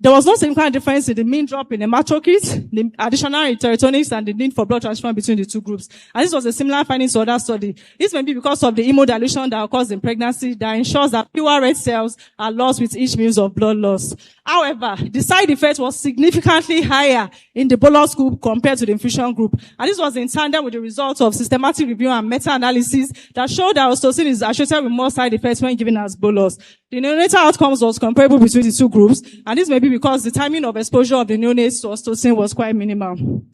There was no significant difference in the mean drop in hematocrit, the additional erythrocytes, and the need for blood transfusion between the two groups. And this was a similar finding to other study. This may be because of the hemodilution that occurs in pregnancy that ensures that fewer red cells are lost with each meals of blood loss. However, the side effect was significantly higher in the bolus group compared to the infusion group. And this was in tandem with the results of systematic review and meta-analysis that showed that oxytocin is associated with more side effects when given as bolus. The neonatal outcomes was comparable between the two groups, and this may be because the timing of exposure of the neonates to oxytocin was quite minimal.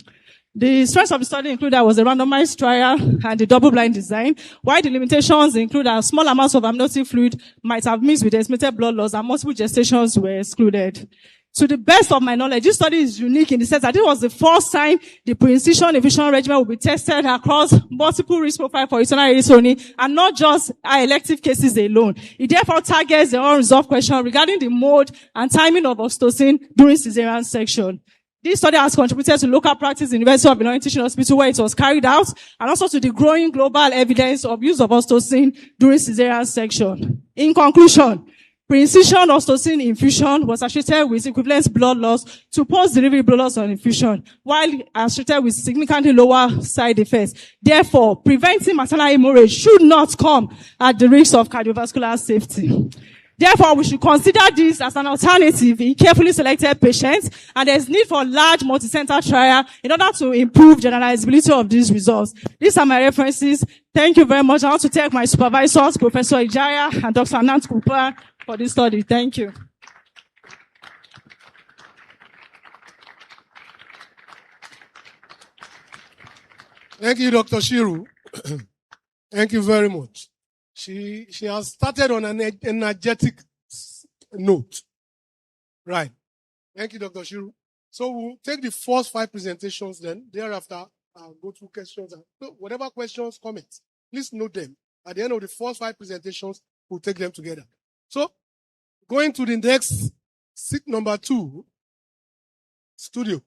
The strengths of the study included was a randomized trial and the double-blind design, while the limitations include that small amounts of amniotic fluid might have mixed with estimated blood loss and multiple gestations were excluded. To the best of my knowledge, this study is unique in the sense that it was the first time the pre-incision infusion regimen will be tested across multiple risk profiles for uterine erythrocyte and not just elective cases alone. It therefore targets the unresolved question regarding the mode and timing of oxytocin during cesarean section. This study has contributed to local practice in the University of Illinois Teaching Hospital where it was carried out, and also to the growing global evidence of use of oxytocin during cesarean section. In conclusion, pre-incision oxytocin infusion was associated with equivalent blood loss to post-delivery blood loss on infusion, while associated with significantly lower side effects. Therefore, preventing maternal hemorrhage should not come at the risk of cardiovascular safety. Therefore, we should consider this as an alternative in carefully selected patients, and there is need for large multi-center trial in order to improve generalizability of these results. These are my references. Thank you very much. I want to thank my supervisors, Professor Ikeja and Dr. Anant Cooper, for this study. Thank you.
Thank you, Dr. Shiru. Thank you very much. She has started on an energetic note. Right. Thank you, Dr. Shiru. So we'll take the first 5 presentations then. Thereafter, I'll go through questions. So whatever questions, comments, please note them. At the end of the first 5 presentations, we'll take them together. So going to the next seat number 2, studio.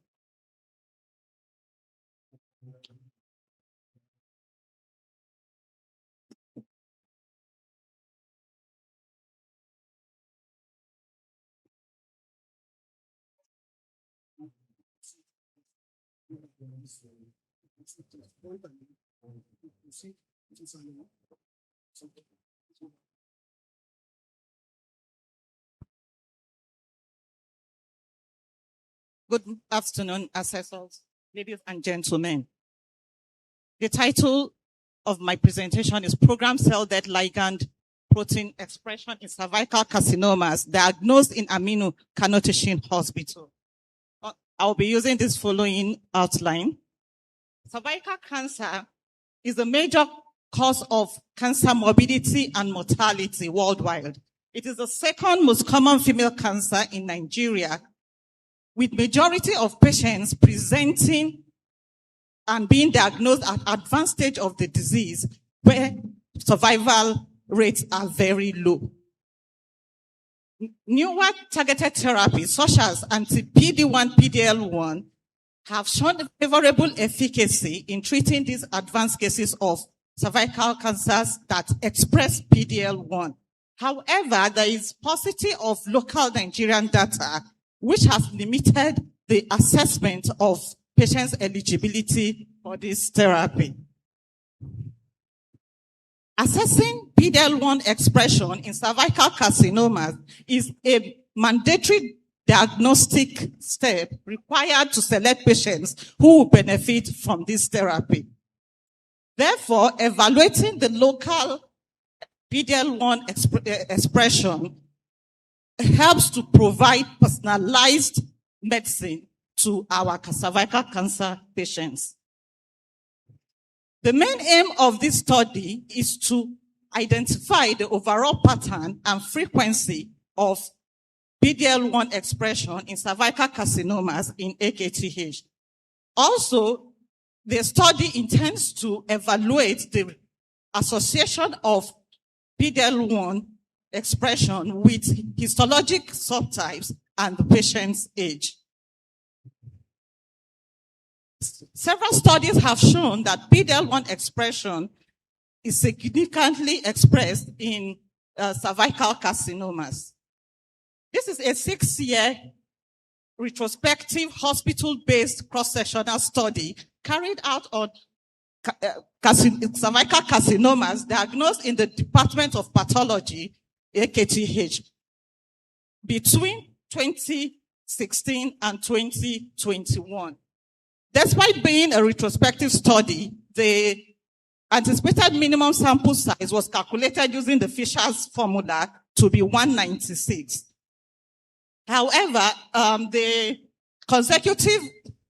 Good afternoon, assessors, ladies and gentlemen. The title of my presentation is Program Cell Death Ligand Protein Expression in Cervical Carcinomas Diagnosed in Aminu Kano Teaching Hospital. I'll be using this following outline. Cervical cancer is a major cause of cancer morbidity and mortality worldwide. It is the second most common female cancer in Nigeria, with majority of patients presenting and being diagnosed at advanced stage of the disease, where survival rates are very low. Newer targeted therapies such as anti-PD-1, PD-L1 have shown favorable efficacy in treating these advanced cases of cervical cancers that express PD-L1. However, there is paucity of local Nigerian data which has limited the assessment of patients' eligibility for this therapy. Assessing PD-L1 expression in cervical carcinomas is a mandatory diagnostic step required to select patients who will benefit from this therapy. Therefore, evaluating the local PD-L1 expression helps to provide personalized medicine to our cervical cancer patients. The main aim of this study is to identify the overall pattern and frequency of PD-L1 expression in cervical carcinomas in AKTH. Also, the study intends to evaluate the association of PD-L1 expression with histologic subtypes and the patient's age. Several studies have shown that PD-L1 expression is significantly expressed in cervical carcinomas. This is a 6-year retrospective hospital-based cross-sectional study carried out on cervical carcinomas diagnosed in the Department of Pathology, AKTH, between 2016 and 2021. Despite being a retrospective study, the anticipated minimum sample size was calculated using the Fisher's formula to be 196. However, the consecutive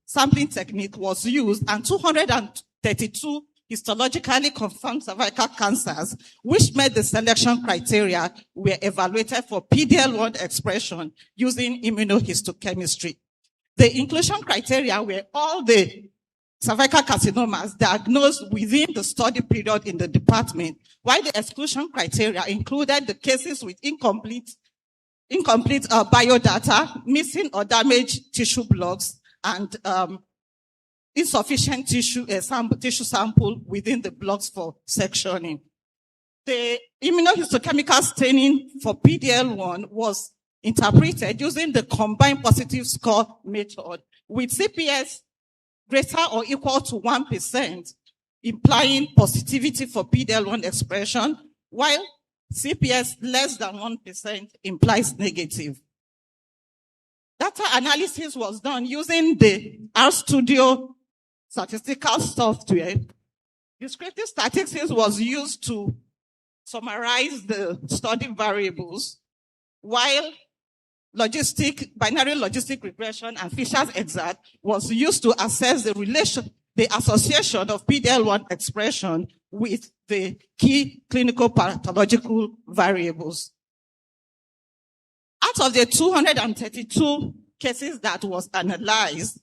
sampling technique was used and 232 histologically confirmed cervical cancers, which met the selection criteria, were evaluated for PD-L1 expression using immunohistochemistry. The inclusion criteria were all the cervical carcinomas diagnosed within the study period in the department, while the exclusion criteria included the cases with incomplete biodata, missing or damaged tissue blocks, and insufficient tissue sample within the blocks for sectioning. The immunohistochemical staining for PD-L1 was interpreted using the combined positive score method, with CPS greater or equal to 1%, implying positivity for PD-L1 expression, while CPS less than 1% implies negative. Data analysis was done using the RStudio statistical software. Descriptive statistics was used to summarize the study variables, while binary logistic regression and Fisher's exact was used to assess the association of PD-L1 expression with the key clinical pathological variables. Out of the 232 cases that was analyzed,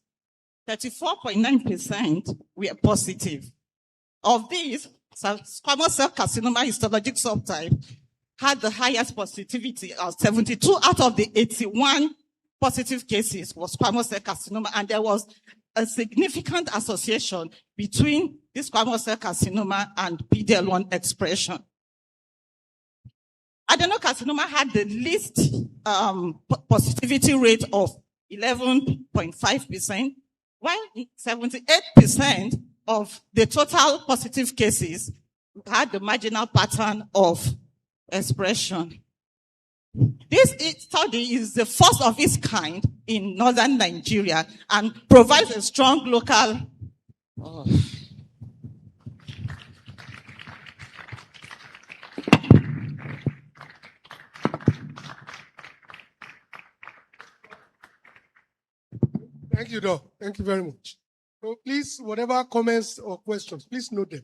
34.9% were positive. Of these, squamous cell carcinoma histologic subtype had the highest positivity of 72 out of the 81 positive cases was squamous cell carcinoma, and there was a significant association between this squamous cell carcinoma and PD-L1 expression. Adenocarcinoma had the least positivity rate of 11.5%, while 78% of the total positive cases had the marginal pattern of expression. This study is the first of its kind in northern Nigeria and provides a strong local
Thank you, Doc. Thank you very much. So please, whatever comments or questions, please note them.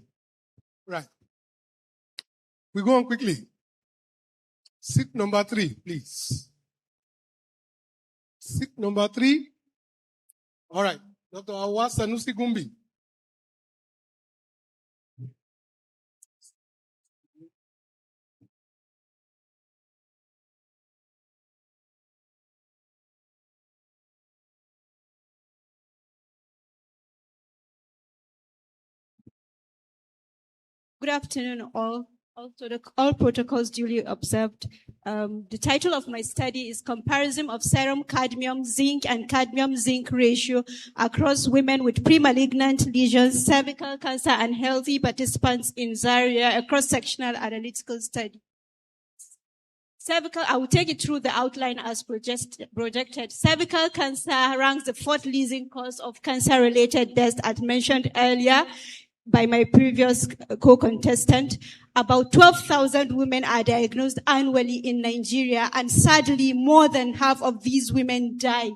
Right. We go on quickly. Seat number 3, please. Seat number 3. All right. Dr. Awa Sanusi Gumbi.
Good afternoon, all. All protocols duly observed. The title of my study is Comparison of Serum Cadmium Zinc and Cadmium Zinc Ratio across women with pre-malignant lesions, cervical cancer, and healthy participants in Zaria, a cross-sectional analytical study. I will take it through the outline as projected. Cervical cancer ranks the 4th leading cause of cancer-related deaths, as mentioned earlier by my previous co-contestant. About 12,000 women are diagnosed annually in Nigeria, and sadly, more than half of these women die.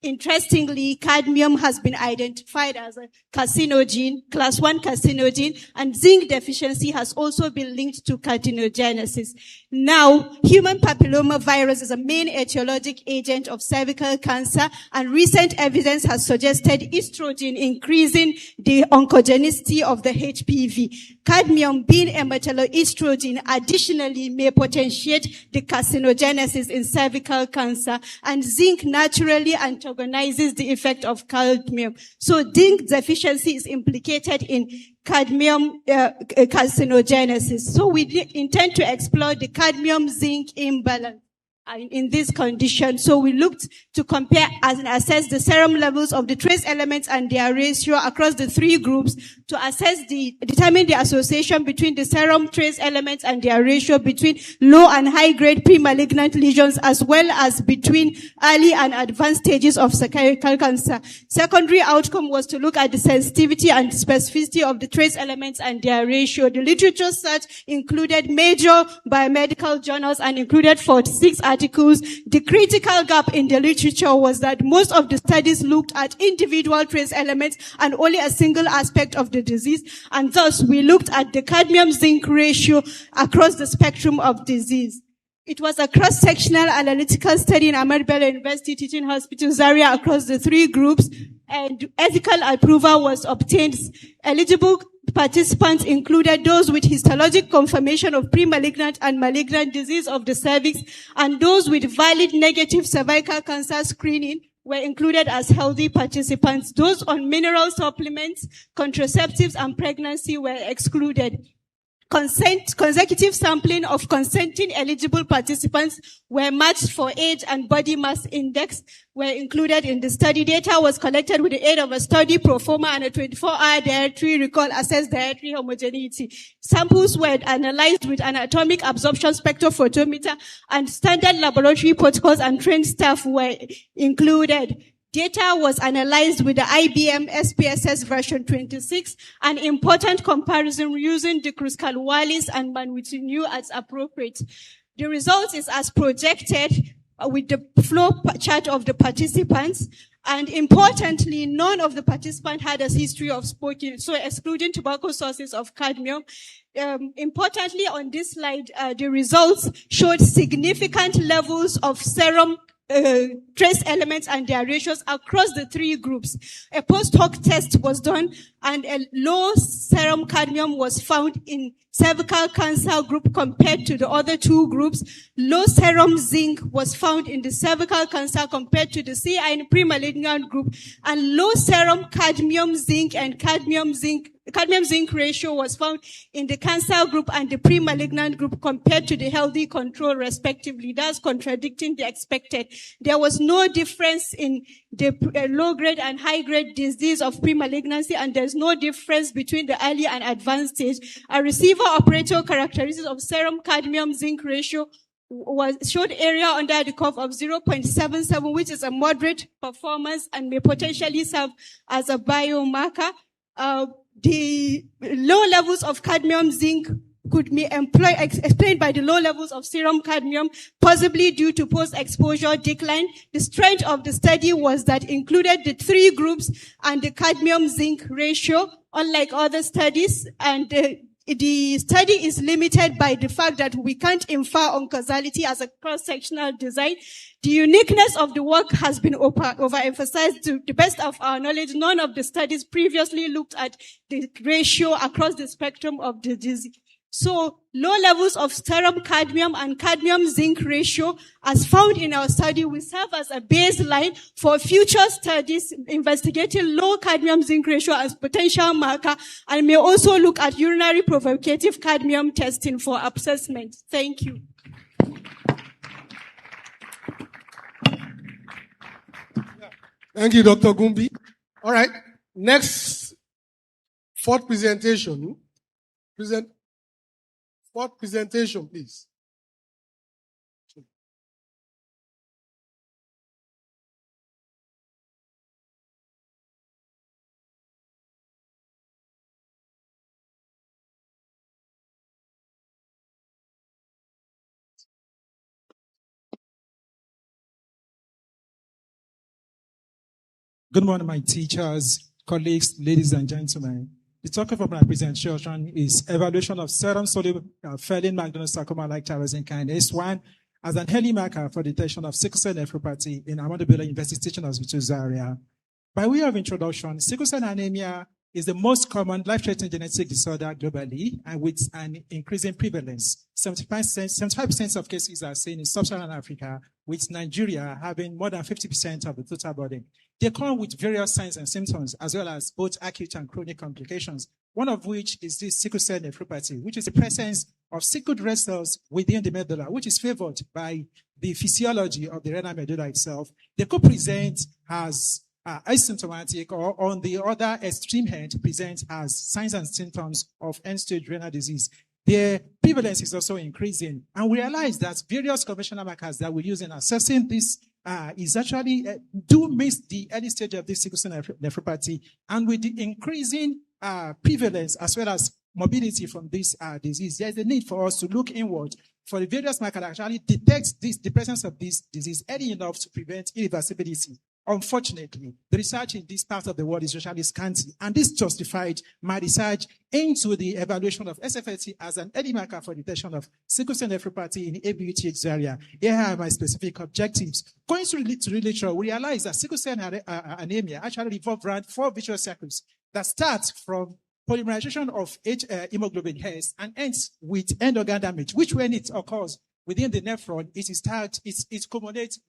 Interestingly, cadmium has been identified as a carcinogen, class 1 carcinogen, and zinc deficiency has also been linked to carcinogenesis. Now, human papillomavirus is a main etiologic agent of cervical cancer, and recent evidence has suggested estrogen increasing the oncogenicity of the HPV. Cadmium, being a metalloestrogen, additionally may potentiate the carcinogenesis in cervical cancer, and zinc naturally antagonizes the effect of cadmium. So zinc deficiency is implicated in cadmium carcinogenesis. So we intend to explore the cadmium-zinc imbalance in this condition. So we looked to compare and assess the serum levels of the trace elements and their ratio across the 3 groups to determine the association between the serum trace elements and their ratio between low and high grade pre-malignant lesions, as well as between early and advanced stages of cervical cancer. Secondary outcome was to look at the sensitivity and specificity of the trace elements and their ratio. The literature search included major biomedical journals and included 46 articles. The critical gap in the literature was that most of the studies looked at individual trace elements and only a single aspect of the disease, and thus we looked at the cadmium-zinc ratio across the spectrum of disease. It was a cross-sectional analytical study in Ahmad Bello University Teaching Hospital, Zaria, across the 3 groups, and ethical approval was obtained. Eligible participants included those with histologic confirmation of pre-malignant and malignant disease of the cervix, and those with valid negative cervical cancer screening were included as healthy participants. Those on mineral supplements, contraceptives, and pregnancy were excluded. Consecutive sampling of consenting eligible participants were matched for age and body mass index were included in the study. Data was collected with the aid of a study proforma and a 24-hour dietary recall assessed dietary homogeneity. Samples were analyzed with anatomic absorption spectrophotometer, and standard laboratory protocols and trained staff were included. Data was analyzed with the IBM SPSS version 26, an important comparison using the Kruskal-Wallis and Manwitinu as appropriate. The result is as projected with the flow chart of the participants, and importantly, none of the participants had a history of smoking, so excluding tobacco sources of cadmium. Importantly, on this slide, the results showed significant levels of serum trace elements and their ratios across the three groups. A post hoc test was done and a low serum cadmium was found in cervical cancer group compared to the other two groups. Low serum zinc was found in the cervical cancer compared to the CI pre-malignant group, and low serum cadmium zinc and cadmium zinc ratio was found in the cancer group and the pre-malignant group compared to the healthy control respectively. That's contradicting the expected. There was no difference in the low-grade and high-grade disease of pre-malignancy, and there's no difference between the early and advanced stage. A receiver-operator characteristics of serum cadmium zinc ratio showed area under the curve of 0.77, which is a moderate performance and may potentially serve as a biomarker. The low levels of cadmium zinc could be explained by the low levels of serum cadmium, possibly due to post-exposure decline. The strength of the study was that included the three groups and the cadmium zinc ratio, unlike other studies, and the study is limited by the fact that we can't infer on causality as a cross-sectional design. The uniqueness of the work has been overemphasized. To the best of our knowledge, none of the studies previously looked at the ratio across the spectrum of the disease. So low levels of serum cadmium and cadmium zinc ratio as found in our study will serve as a baseline for future studies investigating low cadmium zinc ratio as potential marker, and may also look at urinary provocative cadmium testing for assessment. Thank you.
Thank you, Dr. Gumbi. All right. Next, fourth presentation. Fourth presentation, please.
Good morning, my teachers, colleagues, ladies and gentlemen. The topic of my presentation is evaluation of serum soluble ferrin magnetosarcoma-like tyrosine kinase 1 as an early marker for detection of sickle cell nephropathy in Ahmadu Bello University Teaching Hospital Zaria. By way of introduction, sickle cell anemia is the most common life-threatening genetic disorder globally and with an increasing prevalence. 75% of cases are seen in sub-Saharan Africa, with Nigeria having more than 50% of the total burden. They come with various signs and symptoms, as well as both acute and chronic complications, one of which is this sickle cell nephropathy, which is the presence of sickled red cells within the medulla, which is favored by the physiology of the renal medulla itself. They could present as asymptomatic, or on the other extreme end, present as signs and symptoms of end-stage renal disease. Their prevalence is also increasing, and we realize that various conventional markers that we use in assessing this is actually do miss the early stage of this sickle cell nephropathy, and with the increasing prevalence as well as morbidity from this disease, there is a need for us to look inward for the various markers that actually detect the presence of this disease early enough to prevent irreversibility. Unfortunately, the research in this part of the world is usually scanty, and this justified my research into the evaluation of SFLT as an early marker for detection of sickle cell nephropathy in ABUTH area. Here are my specific objectives. Going to the literature, we realize that sickle cell anemia actually revolves around 4 vicious circles that start from polymerization of hemoglobin S and ends with end organ damage, which when it occurs within the nephron, it culminates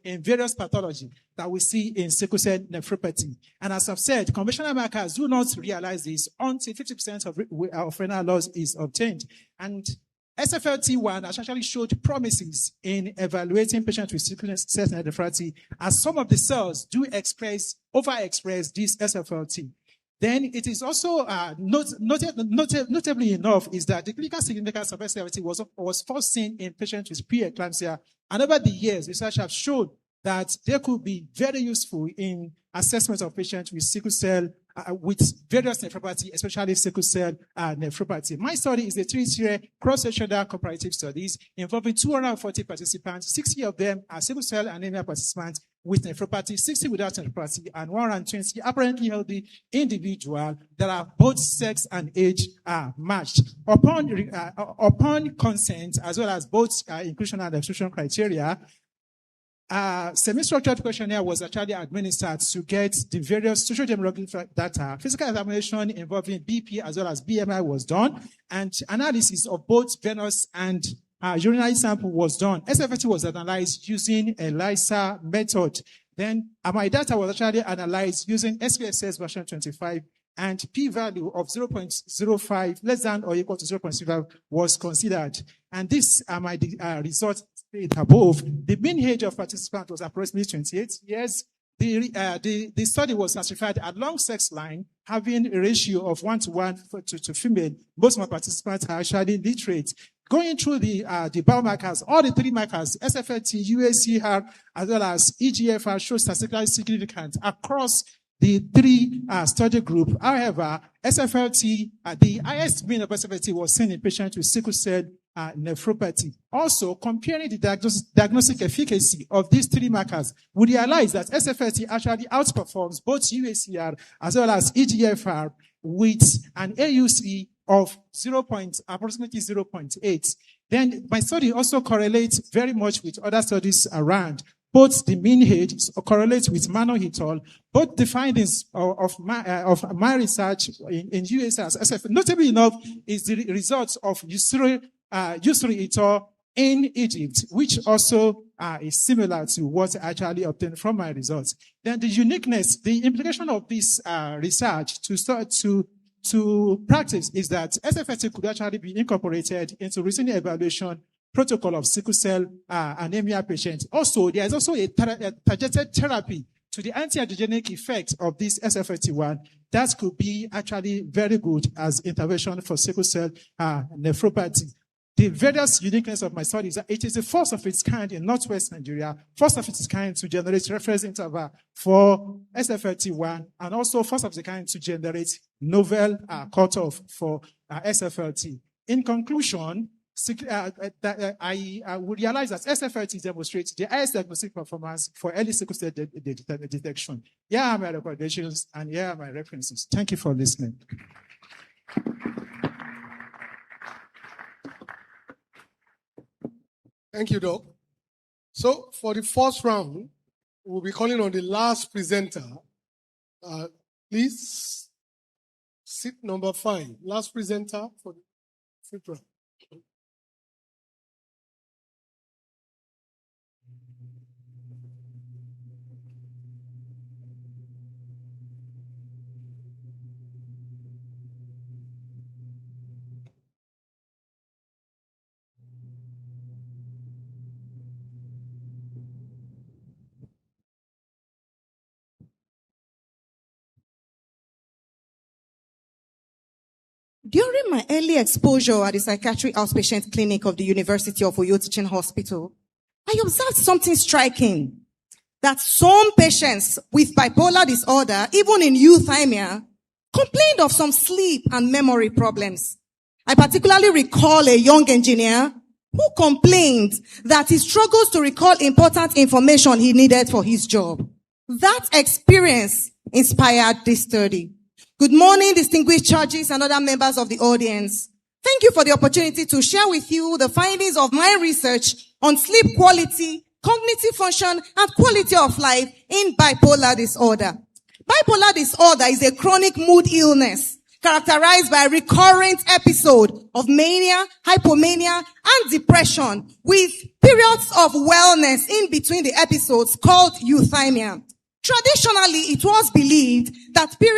in various pathology that we see in sickle cell nephropathy. And as I've said, conventional markers do not realize this until 50% of renal loss is obtained. And SFLT1 actually showed promises in evaluating patients with sickle cell nephropathy, as some of the cells do overexpress this SFLT. Then it is also notably enough is that the clinical significance of SFLT was first seen in patients with preeclampsia, and over the years, research have shown that they could be very useful in assessment of patients with sickle cell with various nephropathy, especially sickle cell nephropathy. My study is a 3-year cross-sectional comparative studies involving 240 participants. 60 of them are sickle cell anemia participants with nephropathy, 60 without nephropathy, and 120 apparently healthy individuals that are both sex and age matched. Upon consent, as well as both inclusion and exclusion criteria, Semi-structured questionnaire was actually administered to get the various social demographic data. Physical examination involving BP as well as BMI was done, and analysis of both venous and urinary sample was done. SFT was analyzed using Alausa method. Then my data was actually analyzed using SPSS version 25, and p-value of 0.05 less than or equal to 0.05 was considered. And this are my results above. The mean age of participants was approximately 28 years. The study was classified along sex line, having a ratio of 1:1 to female. Most of my participants are actually literate. Going through the biomarkers, all the three markers, SFLT, UACR, as well as EGFR, show statistically significant across the three study group. However, SFLT, the highest mean of SFLT was seen in patients with sickle cell nephropathy. Also, comparing the diagnostic efficacy of these three markers, we realize that SFLT actually outperforms both UACR as well as EGFR with an AUC of approximately 0.8. Then my study also correlates very much with other studies around. Both the mean age correlates with Mano et al. Both the findings of my research in USS SF, notably enough, is the results of Yusri et al. In Egypt, which also is similar to what I actually obtained from my results. Then the uniqueness, the implication of this research to practice is that SFT could actually be incorporated into routine evaluation protocol of sickle cell anemia patients. Also, there is also a targeted therapy to the anti-angiogenic effect of this SFT1 that could be actually very good as intervention for sickle cell nephropathy. The various uniqueness of my study is that it is the first of its kind in Northwest Nigeria, first of its kind to generate reference interval for SFLT1, and also first of the kind to generate novel cutoff for SFLT. In conclusion, I would realize that SFLT demonstrates the highest diagnostic performance for early sickle cell detection. Here are my recommendations and here are my references. Thank you for listening.
Thank you, Doc. So for the first round, we'll be calling on the last presenter. Please, seat number 5. Last presenter for the fifth round.
During my early exposure at the psychiatric outpatient clinic of the University of Oyo Teaching Hospital, I observed something striking, that some patients with bipolar disorder, even in euthymia, complained of some sleep and memory problems. I particularly recall a young engineer who complained that he struggles to recall important information he needed for his job. That experience inspired this study. Good morning, distinguished judges and other members of the audience. Thank you for the opportunity to share with you the findings of my research on sleep quality, cognitive function, and quality of life in bipolar disorder. Bipolar disorder is a chronic mood illness characterized by a recurrent episode of mania, hypomania, and depression with periods of wellness in between the episodes called euthymia. Traditionally, it was believed that during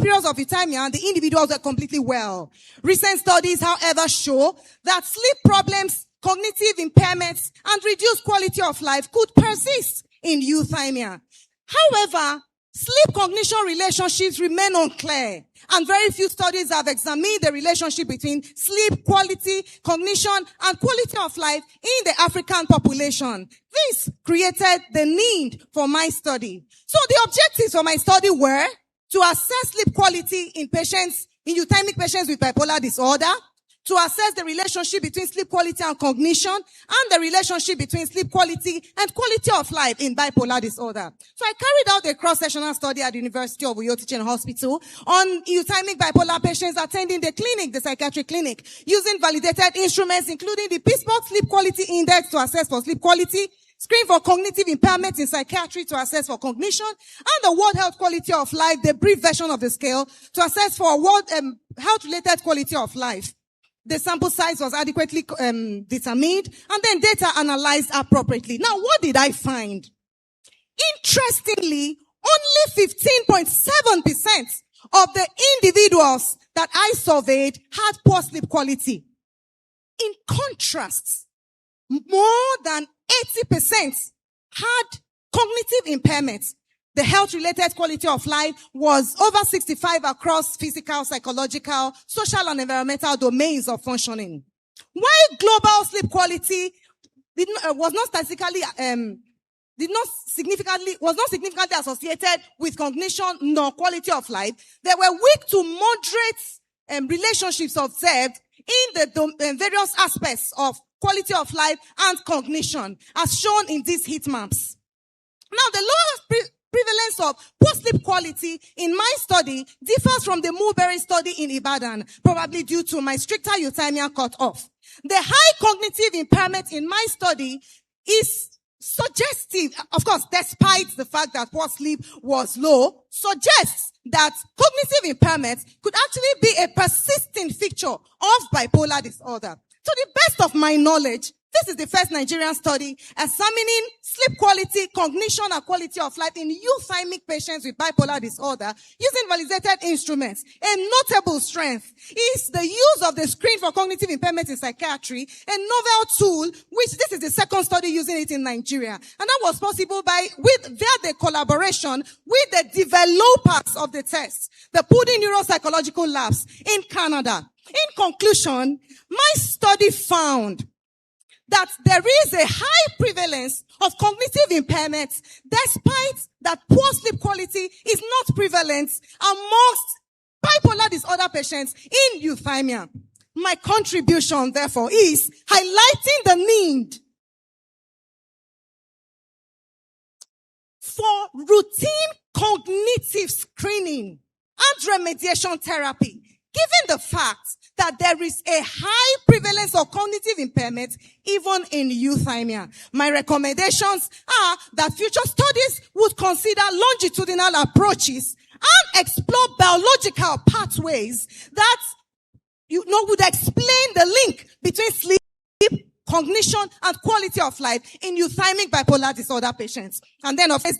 periods of euthymia, the individuals were completely well. Recent studies, however, show that sleep problems, cognitive impairments, and reduced quality of life could persist in euthymia. However, sleep-cognition relationships remain unclear, and very few studies have examined the relationship between sleep quality, cognition, and quality of life in the African population. This created the need for my study. So the objectives for my study were to assess sleep quality in euthymic patients with bipolar disorder, to assess the relationship between sleep quality and cognition and the relationship between sleep quality and quality of life in bipolar disorder. So I carried out a cross-sectional study at the University of Uyo Teaching Hospital on euthymic bipolar patients attending the clinic, the psychiatric clinic, using validated instruments including the Pittsburgh Sleep Quality Index to assess for sleep quality, screen for cognitive impairment in psychiatry to assess for cognition, and the World Health Quality of Life, the brief version of the scale, to assess for World Health-related quality of life. The sample size was adequately determined, and then data analyzed appropriately. Now, what did I find? Interestingly, only 15.7% of the individuals that I surveyed had poor sleep quality. In contrast, more than 80% had cognitive impairment. The health-related quality of life was over 65 across physical, psychological, social, and environmental domains of functioning. While global sleep quality was not significantly associated with cognition nor quality of life, there were weak to moderate relationships observed in the various aspects of quality of life and cognition, as shown in these heat maps. Now, the lowest prevalence of poor sleep quality in my study differs from the Mulberry study in Ibadan, probably due to my stricter euthymia cutoff. The high cognitive impairment in my study is suggestive, of course, despite the fact that poor sleep was low, suggests that cognitive impairment could actually be a persistent feature of bipolar disorder. To the best of my knowledge, this is the first Nigerian study examining sleep quality, cognition, and quality of life in euthymic patients with bipolar disorder using validated instruments. A notable strength is the use of the screen for cognitive impairment in psychiatry, a novel tool, which this is the second study using it in Nigeria. And that was possible via the collaboration with the developers of the test, the Pudi Neuropsychological Labs in Canada. In conclusion, my study found that there is a high prevalence of cognitive impairment, despite that poor sleep quality is not prevalent amongst bipolar disorder patients in euthymia. My contribution, therefore, is highlighting the need for routine cognitive screening and remediation therapy, given the fact that there is a high prevalence of cognitive impairment even in euthymia. My recommendations are that future studies would consider longitudinal approaches and explore biological pathways that would explain the link between sleep, cognition, and quality of life in euthymic bipolar disorder patients. And then, of course,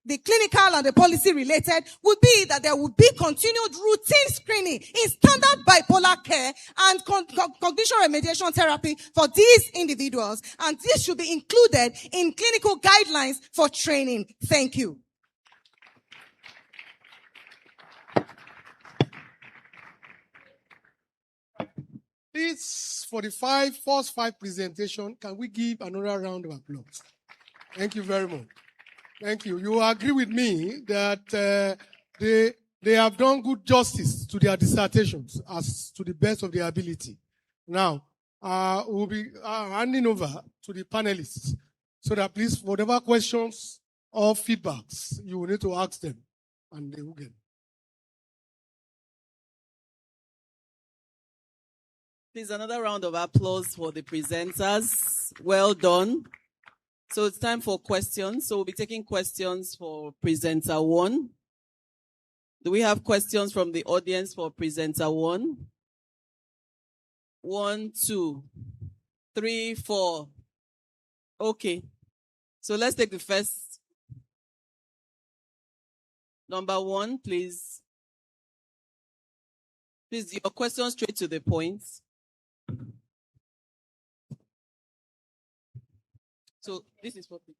the clinical and the policy related would be that there would be continued routine screening in standard bipolar care and cognition remediation therapy for these individuals. And this should be included in clinical guidelines for training. Thank you.
Please, for the first five presentation, can we give another round of applause? Thank you very much. Thank you. You agree with me that they have done good justice to their dissertations as to the best of their ability. Now, we'll be handing over to the panelists so that please, whatever questions or feedbacks, you will need to ask them and they will get.
Please, another round of applause for the presenters. Well done. So it's time for questions. So we'll be taking questions for presenter one. Do we have questions from the audience for presenter one? 1, 2, 3, 4. Okay. So let's take the first. Number 1, please. Please, your question straight to the point. So this is what we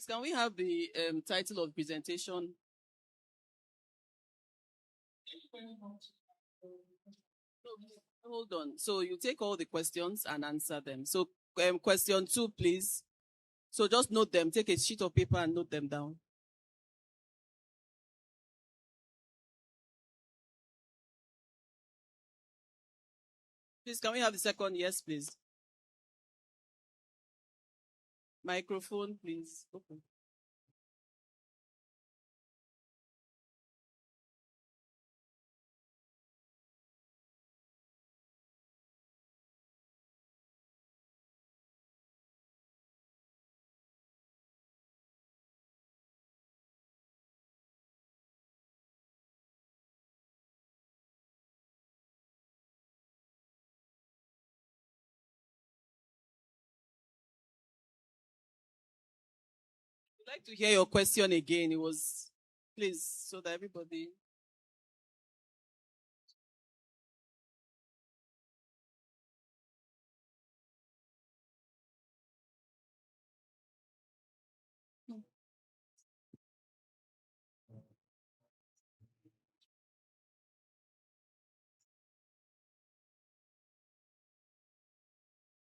Please, can we have the title of presentation? Hold on. So you take all the questions and answer them. So question 2, please. So just note them. Take a sheet of paper and note them down. Please, can we have the second? Yes, please. Microphone, please. Open. I'd like to hear your question again. It was, please, so that everybody.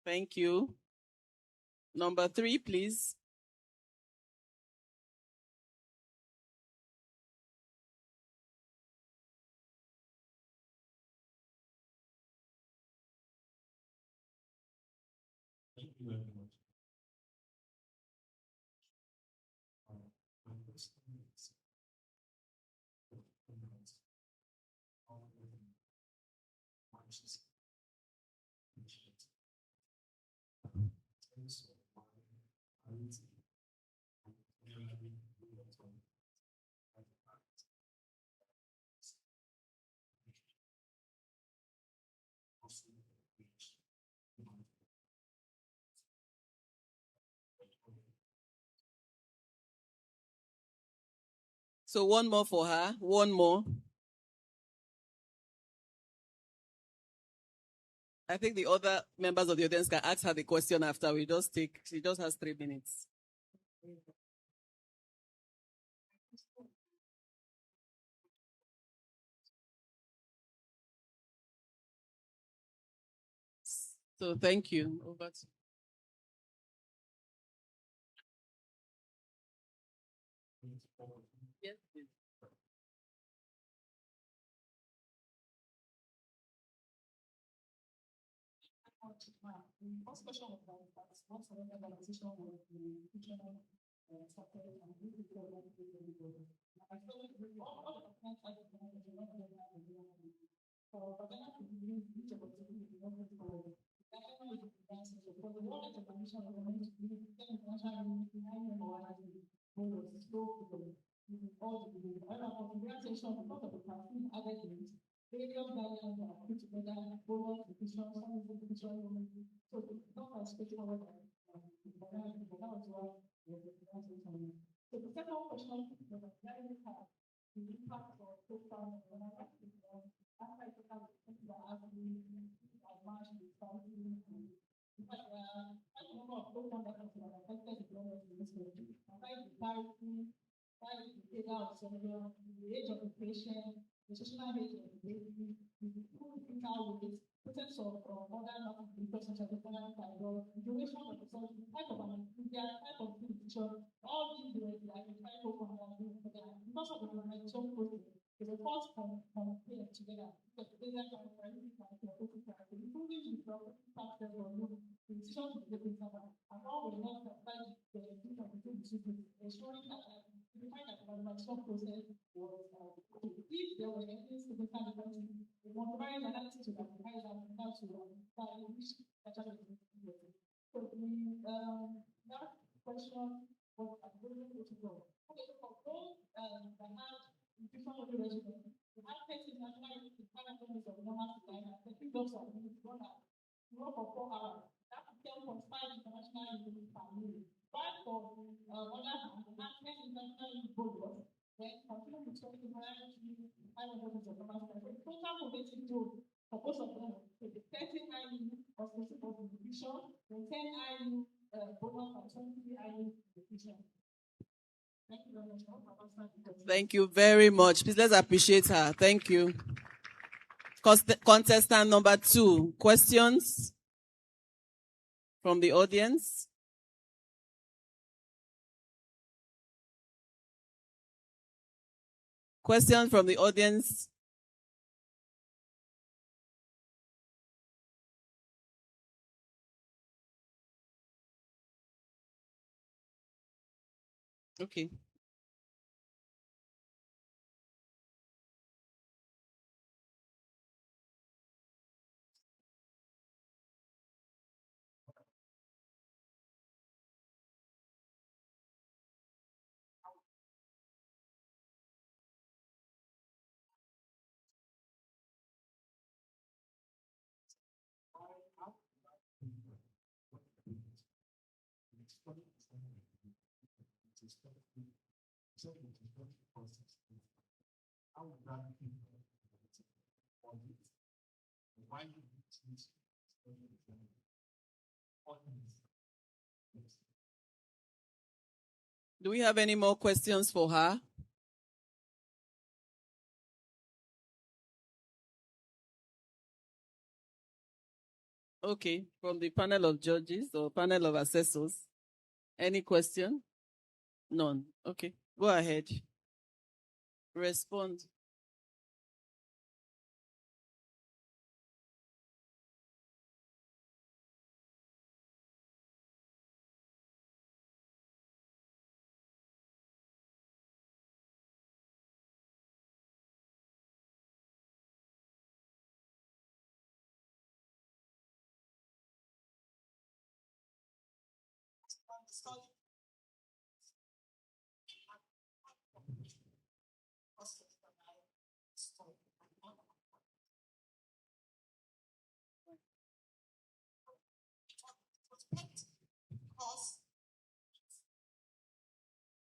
Thank you. Number 3, please.
Thank you very much.
So one more for her. One more. I think the other members of the audience can ask her the question after. She just has 3 minutes. So thank you. Over to you. Yes, please.
First question was about what's the organization of the fictional sector and I feel various guidelines are put together, bonus, nutrition, some is nutrition, so it's not as straightforward as but that was why the presentation. So the second question is the impact of social and after I took out the asking as much as something. In fact, I don't know of program that has been affected the government in this way. Aside the parity, the data of children, the age of the patient, the social age of the baby, the clinical weight, presence of other factors such as the fibroid, duration of the surgery, type of anesthesia, type of picture, all these were identified programs together. Because of the organization process, the first compare together, because the data can priority including the factors of the decision to take interval, and all were not applied to the execution of the discipline, ensuring that we find that the evaluation process was if there were any significant differences, the monitoring analysis would have provided that to which actually so the last question was going to go. Okay, so for those that have different regimens, we have cases nationally in Canada of normal supply, the three jobs are going to work for 4 hours. That's 10.5 international units per minute. But for other hand, the national international bonus, then continue to check the variety of normal supply. So total cognitive growth for both of them, so the 30 IU of specific nutrition, the 10 IU bonus and 20 IU nutrition. Thank you very much. I hope I've answered.
Thank you very much. Please let's appreciate her. Thank you. Contestant number 2. Questions from the audience? Questions from the audience? Okay. Do we have any more questions for her? Okay, from the panel of judges or panel of assessors. Any question? None. Okay, go ahead. Respond.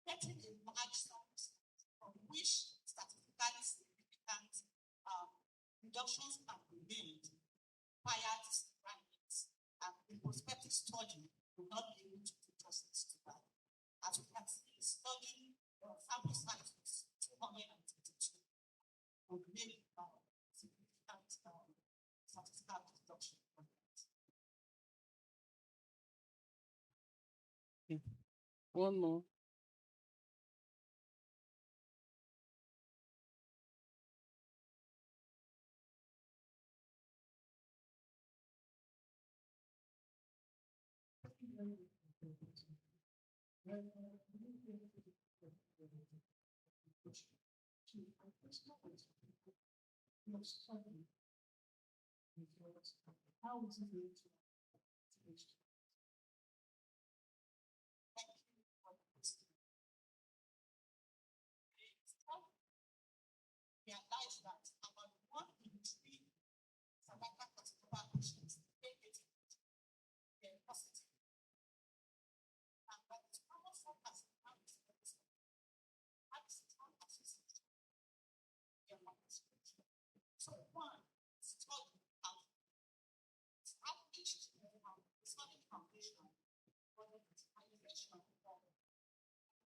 Getting a large sums from which statistically significant reductions can be made prior to surveillance, and the prospective study will not be able to do justice to that. As we can see, the study sample size was 232 would make significant statistical reduction.
One more.
Realize that about 1 in 3 cervical carcinoma patients they're positive. And that is almost like as so one study established study foundation for the utilization of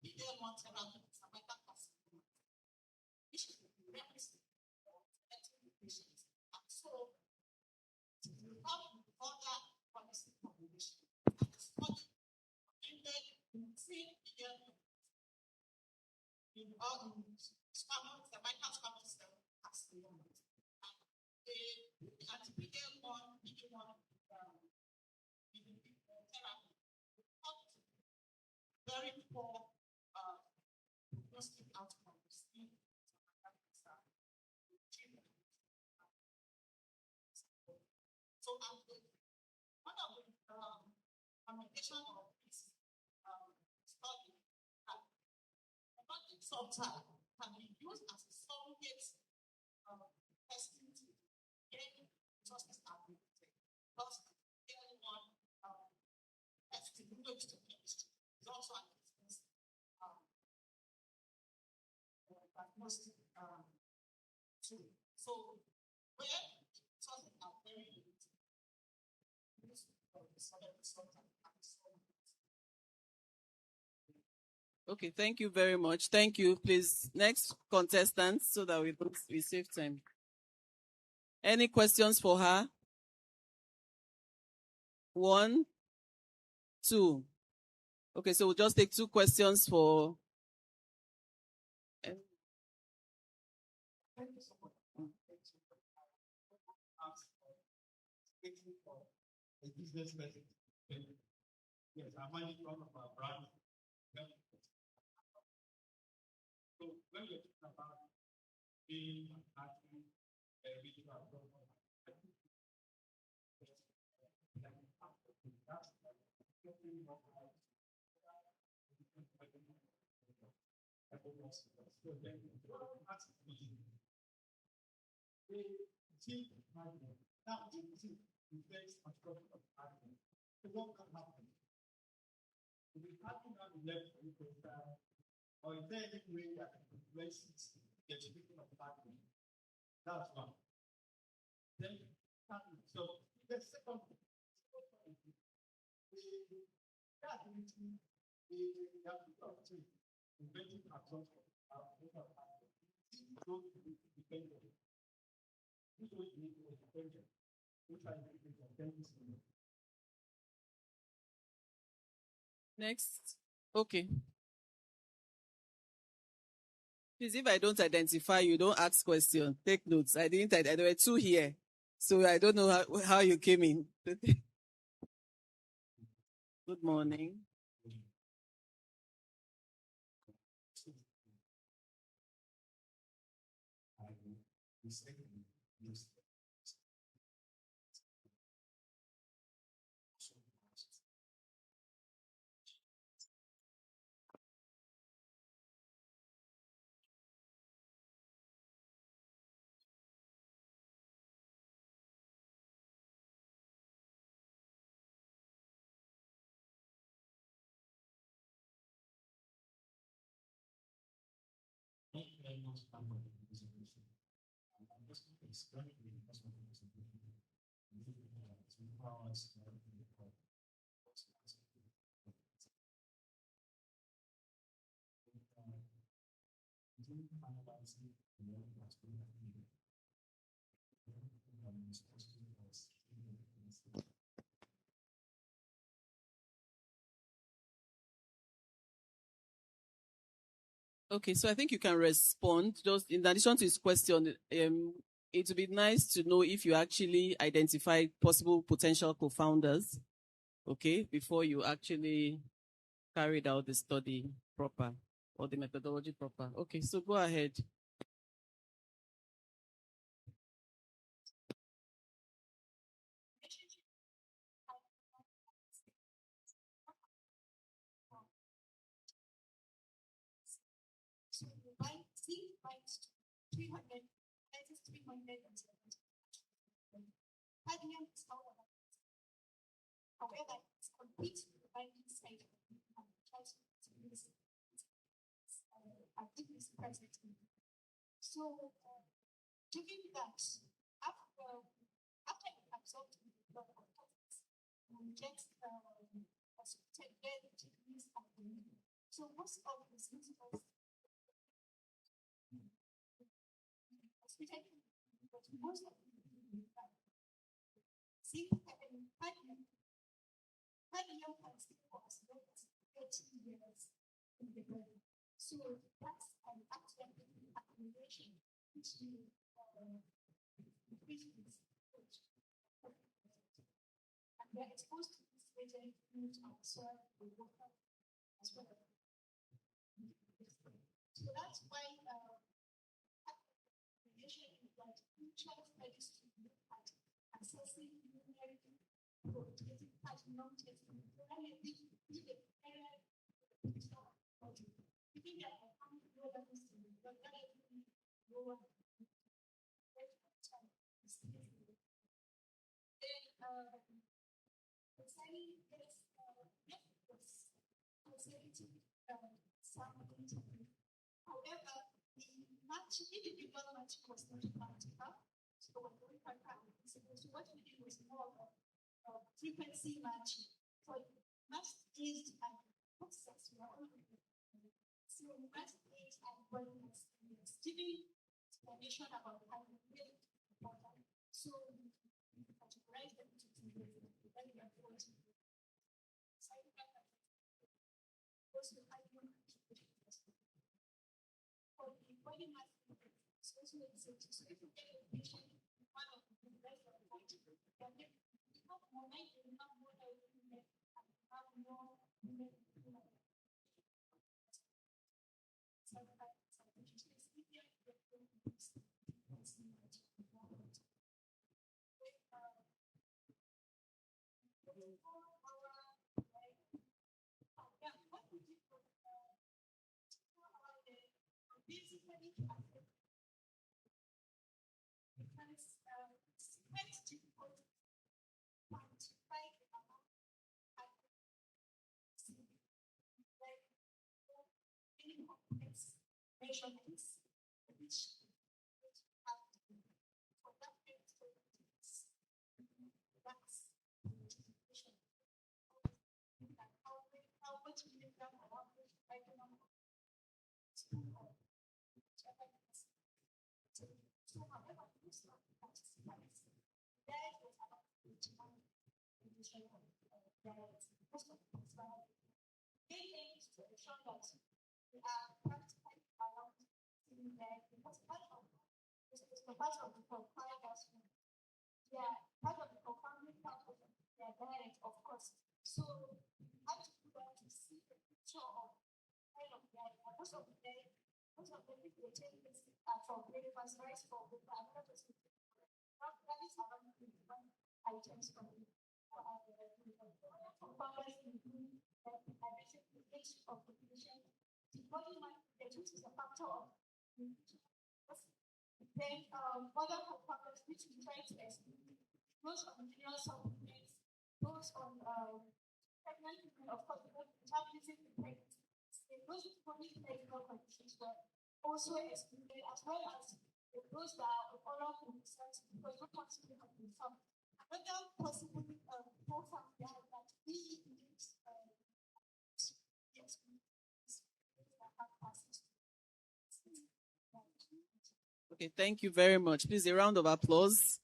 PD-1 therapy for cervical carcinoma, which is the prerequisite for selecting patients. And so, to develop other policy formulation, and the study ended in 3 billion in all cervical squamous cell carcinoma. And the PD-1 therapy very poor prognostic outcomes in cervical cancer. So, one of the communication of this study robotic software can be used as a surrogate testing to gain justice ability. Because one testing immunohistochemistry is also an expensive diagnostic tool. So, where sources are very limited, use of the software
Okay, thank you very much. Thank you. Please, next contestant, so that we save time. Any questions for her? 1, 2. Okay, so we'll just take 2 questions for.
Yes, I'm only talking about brand. So when you're talking about being acting a regional what can happen? If we happen on the left, or is there any way that can replace the speaking of partner? That's one. Then, so the second, that we have to talk to inventing assumption.
Next. Okay. Please, if I don't identify you, don't ask questions. Take notes. I didn't. There were 2 here, so I don't know how you came in. Good morning. Okay, so I think you can respond. Just in addition to his question, it would be nice to know if you actually identify possible potential co-founders, okay, before you actually carried out the study proper or the methodology proper. Okay, so go ahead.
However, it's complete with the banking side of the activities present. So, given that after you absorb the blood of toxins, you get associated decrease of the need. So, most of the symptoms but most of the see, Helium has for as low as 30 years in the brain. So that's an actual accumulation which increases and they're exposed to this agent food and soil and water as well. So that's why accumulation is that future studies to look at assessing immunity. However, the individual matching was not practical, so what we did was more of frequency matching. So matched is an process that age and willingness is giving explanation about how you feel important. So we categorize them into two groups. Then we are going to also I want to for the body mass index, it's also exists. So if you get a patient, one of the best of then you have more light, you have more light, and you have more. Measurements which have to be for that that's how much milligram or how much microgram so however this not participates there is about condition of most of the time they aim to ensure that we are practically around there because part of the required yeah, part of the compounding part of their diet, of course. So you have to do that to see the picture of kind of diet. Most of them, if they take this for breakfast, rice for breakfast, another person that is around 21 items from compounders include basically each of the patient. The body mass index, which is a factor of then other compounders which we try to exclude those on mineral supplements, those on pregnant women, of course, those metabolism pregnancy, those with chronic medical conditions were also excluded, as well as those that are on oral concerns because no possibly have been found. Another possible profile that we need yes,
Okay, thank you very much. Please, a round of applause.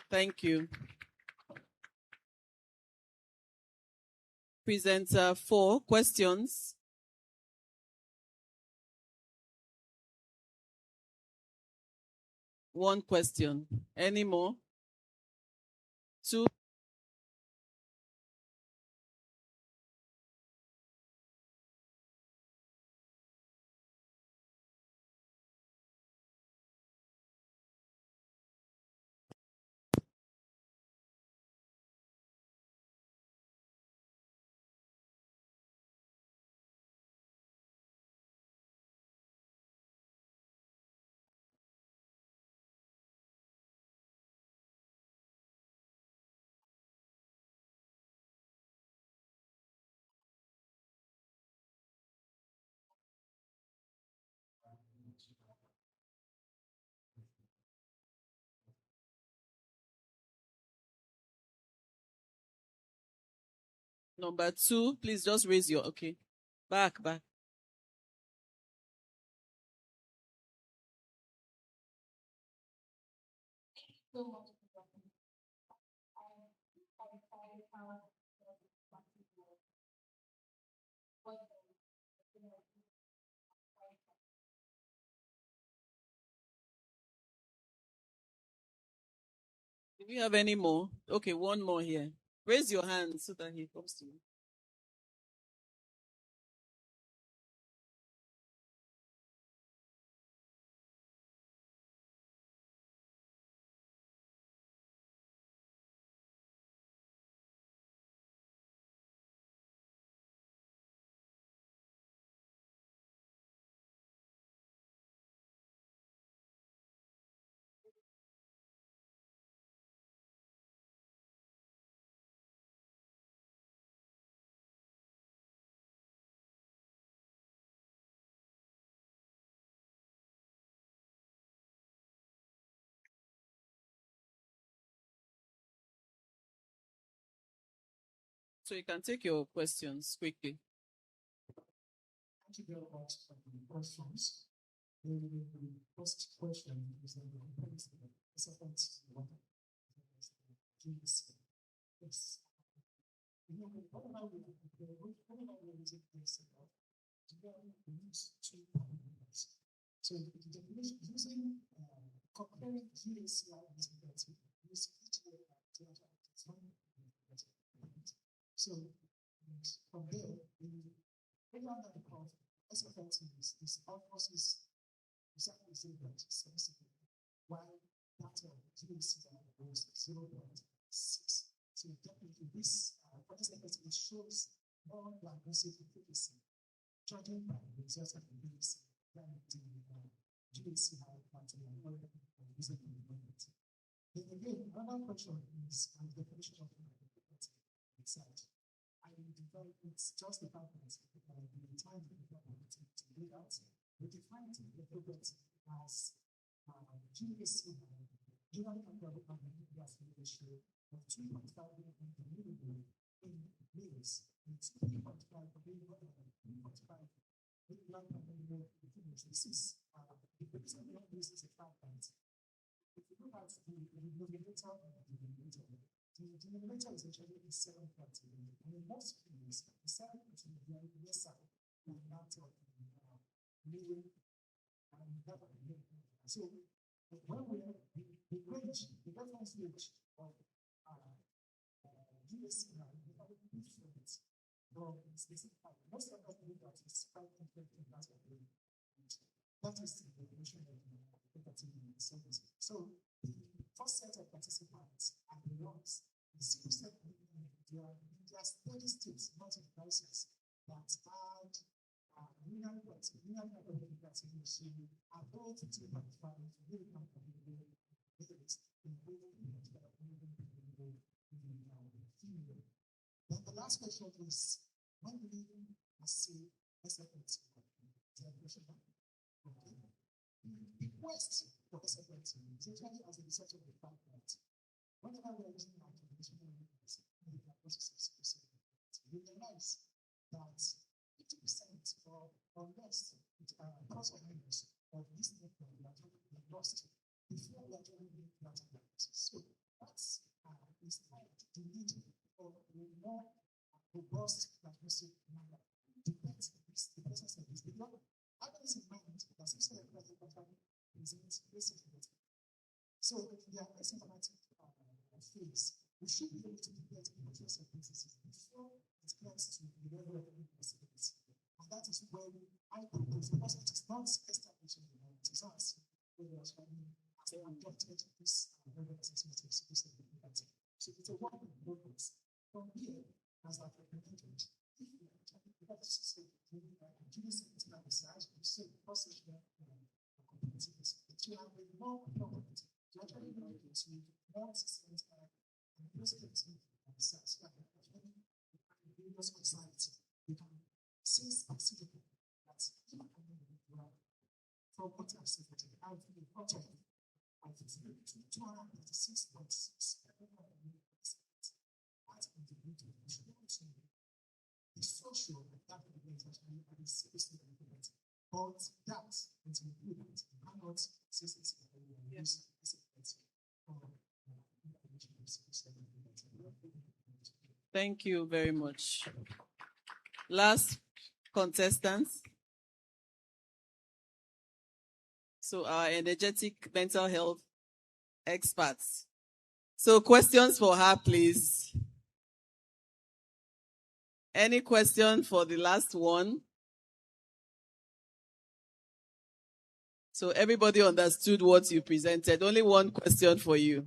Thank you. Presenter 4, questions. One question. Any more? Two. Number 2, please just raise your, okay. Back.
so much.
Do we have any more? Okay, one more here. Raise your hand so that he comes to you. So you can take your questions quickly.
thank you very much for the questions. The first question is that the second one. Yes. You know, whatever we take this about, we use two parameters. So the definition using comparing GACI visibility use each way so from there, the program that we call SFLT is almost exactly the same but sensitive, while that GACI was 0.6. So definitely this SFLT shows more diagnostic efficacy, judging by the results of the GACI than the GACI pattern and using the moment. Then again, another question is the definition of efficacy itself. It's just the fact that the time to lay out, we define the efficacy as GACI, generally comparable ratio of 2.5 million in males and 3.5 million. This is the reason we don't use this a fact that if you look at the denominator and the denominator is actually a 7.0. And in most cases, the 7.0 is very lesser than that of male and that of male. So when we have the range, the reference range of GACI is different from specific fact. Most of us believe that it's 5.5 in that of male. That is the definition of the service. So the first set of participants and the ones is they are steady states, not in crisis, that had linear participation above 2.5 million female. Then the last question is, when do we see SFLT? The quest for SFLT is actually as a result of the fact that whenever we are using our traditional processes, we realize that 50% or less plus or minus of this network that we lost before we actually make that analysis. So that's inspired the need for a more robust diagnostic manner. Depends on the process of this. Having this in mind, that system of presents basically. So the asymptomatic phase, we should be able to detect the process of businesses before it gets to the level of impossibility. And that is when I propose, because it is not established in the moment, it is us, where we are trying to adopted this assessment of specificity. So it's a work in progress. From here, as I've recommended, if we are trying to do something like research, we say processional competencies, to have a more appropriate, to actually know it to more systems and perspective of research that actually in various society, we can say specifically that if I can from what I've said, I've been project of 236.6 that's integrated the social that is actually seriously important. But that is important. You cannot say
Thank you very much. Last contestants. So our energetic mental health experts. So questions for her, please. Any question for the last one? So everybody understood what you presented. Only one question for you.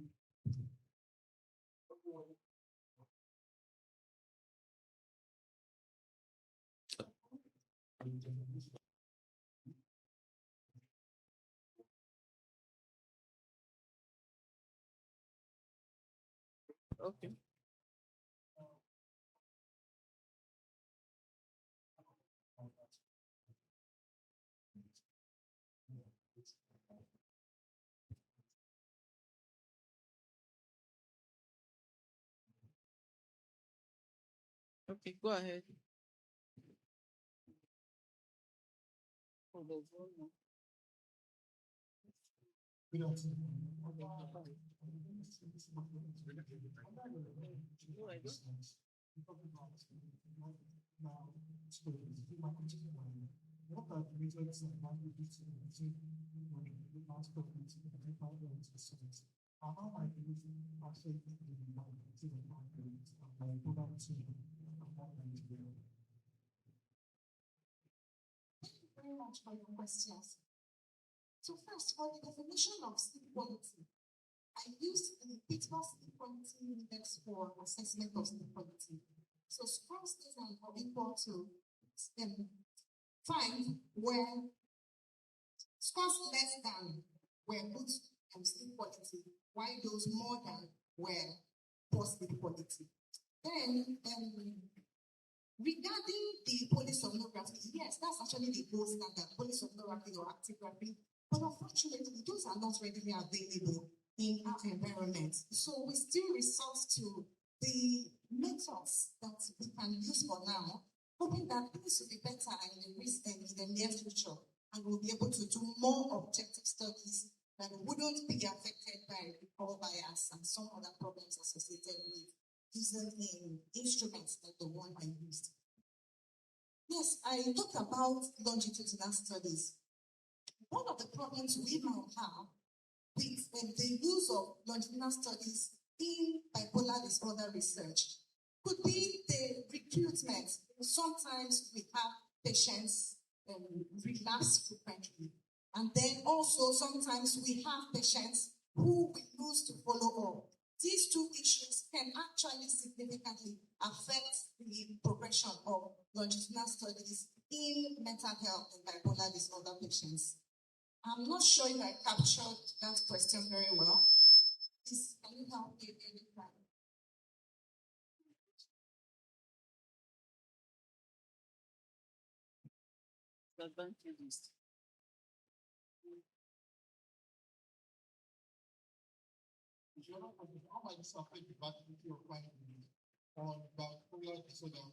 Okay. Okay, go ahead.
Very much for your questions. So first, for the definition of sleep quality, I used the Pittsburgh Sleep Quality Index for assessment of sleep quality. So scores less than or equal to 5 where scores less than were good sleep quality, while those more than were poor sleep quality. Then regarding the polysomnography, yes, that's actually the gold standard, polysomnography or actigraphy. But unfortunately, those are not readily available in our environment. So we still resort to the methods that we can use for now, hoping that things will be better in the near future, and we'll be able to do more objective studies that wouldn't be affected by recall bias and some other problems associated with using instruments like the one I used. Yes, I talked about longitudinal studies. One of the problems we might have with the use of longitudinal studies in bipolar disorder research could be the recruitment. Sometimes we have patients relapse frequently. And then also sometimes we have patients who we lose to follow up. These two issues can actually significantly affect the progression of longitudinal studies in mental health and bipolar disorder patients. I'm not sure if I captured that question very well. Please, can you help me anytime?
Advantages.
How might this affect the validity of findings on bipolar disorder?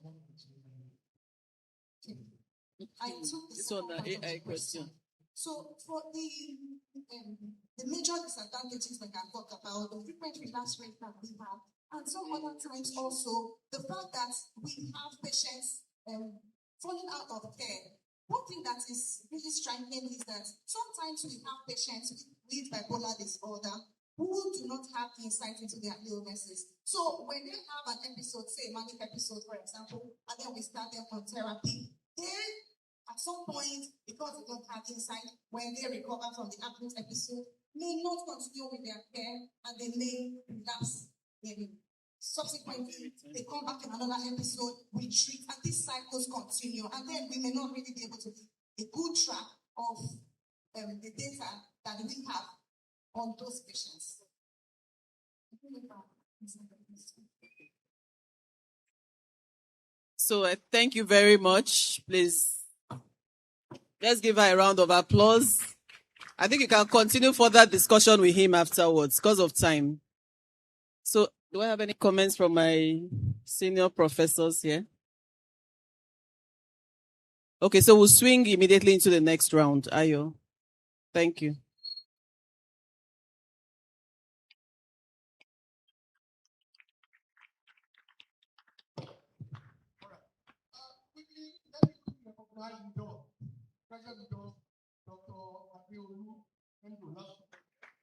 I took
this one the AI question.
So for the major disadvantages like I talked about, the frequent relapse rate that we have, and some other times also the fact that we have patients falling out of care. One thing that is really striking is that sometimes we have patients with bipolar disorder who do not have insight into their illnesses. So when they have an episode, say a manic episode, for example, and then we start them on therapy, they at some point, because they don't have insight, when they recover from the acute episode, may not continue with their care and they may relapse. Subsequently, they come back in another episode, we treat, and these cycles continue. And then we may not really be able to keep a good track of the data that we have on those patients.
So thank you very much. Please, let's give her a round of applause. I think you can continue further discussion with him afterwards because of time. So do I have any comments from my senior professors here? Okay, so we'll swing immediately into the next round. Ayo. Thank you.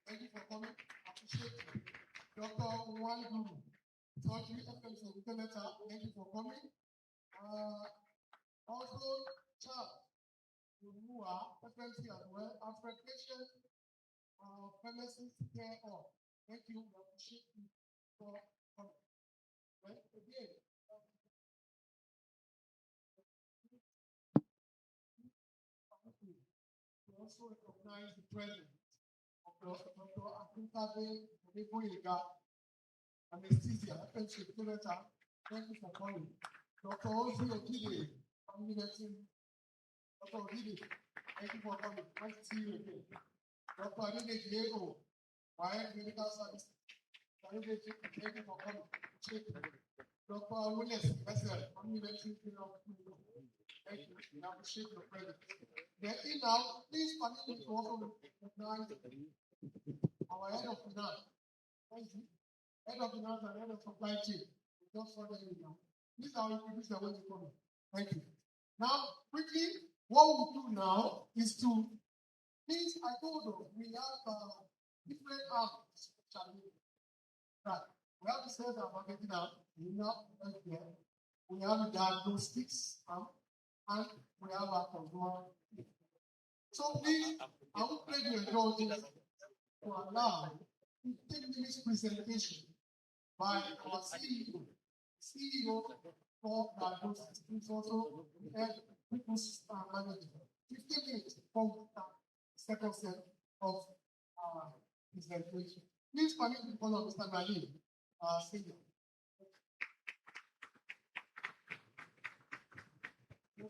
Thank you for coming. Appreciate it. Dr. Wangu, Surgery FMC Senator, thank you for coming. Also, Charles, who are FMC as well, Alfred Patient, Pharmastream Care. Thank you. We appreciate you for coming. Right? Again, we also recognize the presence of Dr. Akintabe Odeboyega, anesthesia, FMC Senator. Thank you for calling. Dr. Ozi Okide, family medicine. Dr. Okide, thank you for coming. Nice to see you again. Dr. Adede Diego, Medical Service. Thank you for coming. Dr. Willis, family medicine. Thank you. I appreciate your presence.
Then now, please permit me to also recognize our head of finance. Thank you. Head of finance and head of supply chain. Just for the now. Please, I will introduce the way to come. Thank you. Now, quickly, what we'll do now is to, please, I told you, we have different arms. Right. We have the sales and marketing arm, we have healthcare, we have the diagnostics arm, and we have our consumer. So please, I will play the indulgence to allow 15 minutes presentation by our CEO of diagnostics, who's also head people's manager. 15 minutes for the second set of presentation. Please permit me to call on Mr. Nali, senior.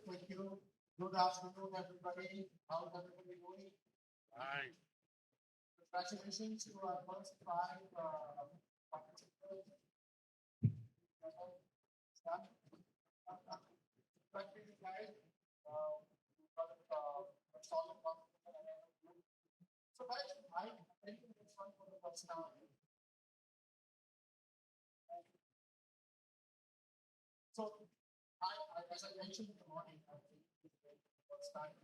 Thank you. Good afternoon, everybody. How's everybody doing? Hi. Congratulations to our first 5 participants. Thank you, guys. So, guys, I think this one for the first time. So, as I mentioned in the morning, I think this is the first time.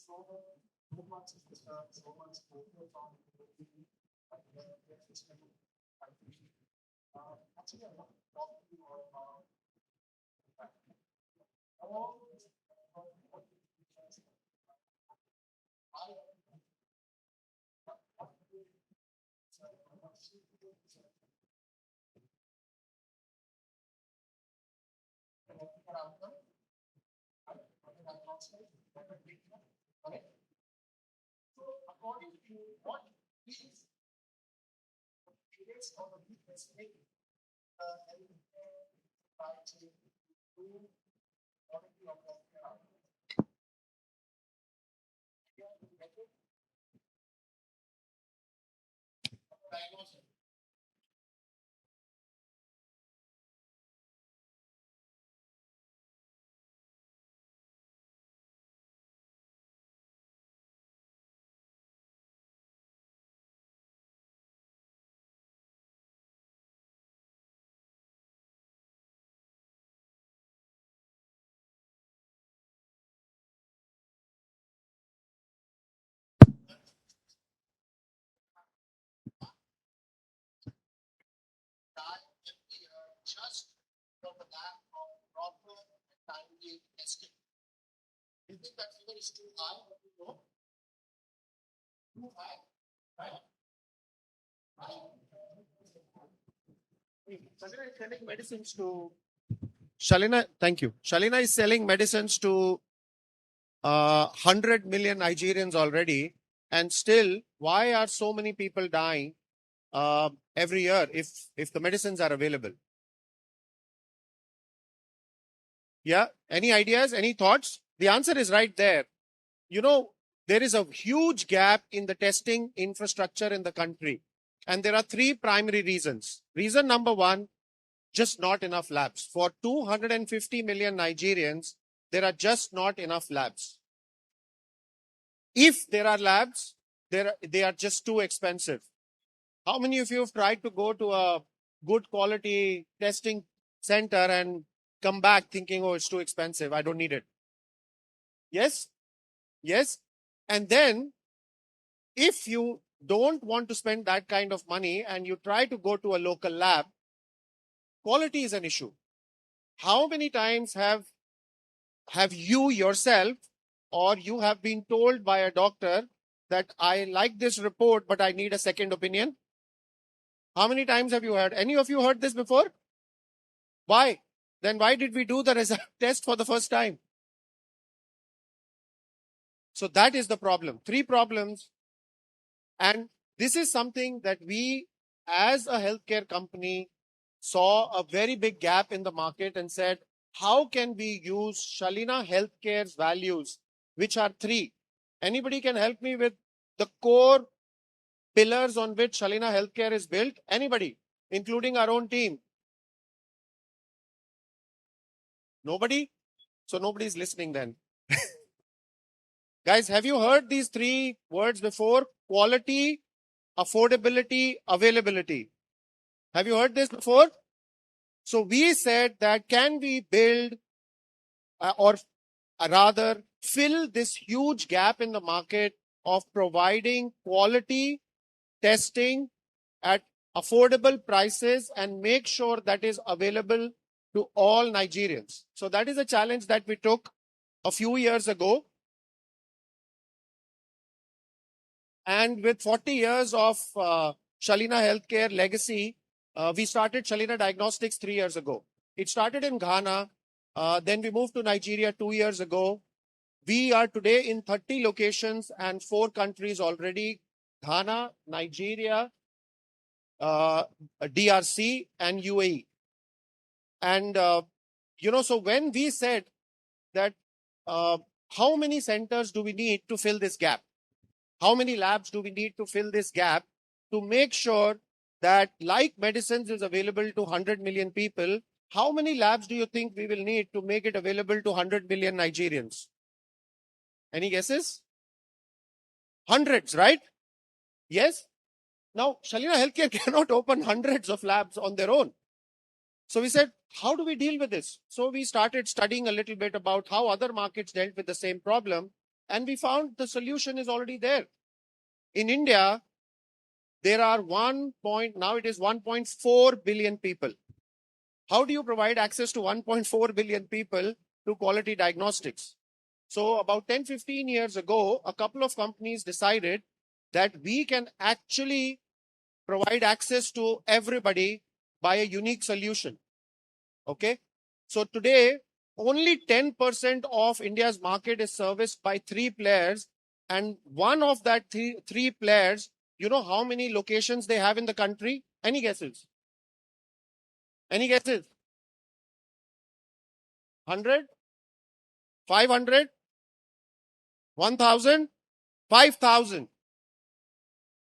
So much is disturbed, so much focus on actually, I want to talk to you about all this. So, according to what is or the business making supply chain to quality of healthcare. Diagnosis. Just from the lack of proper and timely testing. You think that figure is too high or too low? Too high, right? Shalina is selling medicines to. Shalina, thank you. Shalina is selling medicines to 100 million Nigerians already, and still, why are so many people dying every year if the medicines are available? Yeah, any ideas, any thoughts? The answer is right there. You know, there is a huge gap in the testing infrastructure in the country. And there are 3 primary reasons. Reason number 1, just not enough labs. For 250 million Nigerians, there are just not enough labs. If there are labs, they are just too expensive. How many of you have tried to go to a good quality testing center and come back thinking, oh, it's too expensive, I don't need it? Yes? Yes? And then, if you don't want to spend that kind of money and you try to go to a local lab, quality is an issue. How many times have you yourself or you have been told by a doctor that I like this report, but I need a second opinion? How many times have you heard? Any of you heard this before? Why? Then why did we do the test for the first time? So that is the problem. 3 problems. And this is something that we, as a healthcare company, saw a very big gap in the market and said, how can we use Shalina Healthcare's values, which are 3? Anybody can help me with the core pillars on which Shalina Healthcare is built? Anybody, including our own team? Nobody?
So nobody's listening then. Guys, have you heard these three words before? Quality, affordability, availability. Have you heard this before? So we said that can we build or rather fill this huge gap in the market of providing quality testing at affordable prices and make sure that is available to all Nigerians. So that is a challenge that we took a few years ago. And with 40 years of Shalina Healthcare legacy, we started Shalina Diagnostics 3 years ago. It started in Ghana. Then we moved to Nigeria 2 years ago. We are today in 30 locations and 4 countries already: Ghana, Nigeria, DRC, and UAE. And, so when we said that how many centers do we need to fill this gap? How many labs do we need to fill this gap to make sure that like medicines is available to 100 million people, how many labs do you think we will need to make it available to 100 million Nigerians? Any guesses? Hundreds, right? Yes? Now, Shalina Healthcare cannot open hundreds of labs on their own. So we said, how do we deal with this? So we started studying a little bit about how other markets dealt with the same problem. And we found the solution is already there. In India, there are now it is 1.4 billion people. How do you provide access to 1.4 billion people to quality diagnostics? So about 10-15 years ago, a couple of companies decided that we can actually provide access to everybody by a unique solution. Okay. So today, only 10% of India's market is serviced by 3 players. And one of that three players, you know how many locations they have in the country? Any guesses? Any guesses? 100? 500? 1,000? 5,000.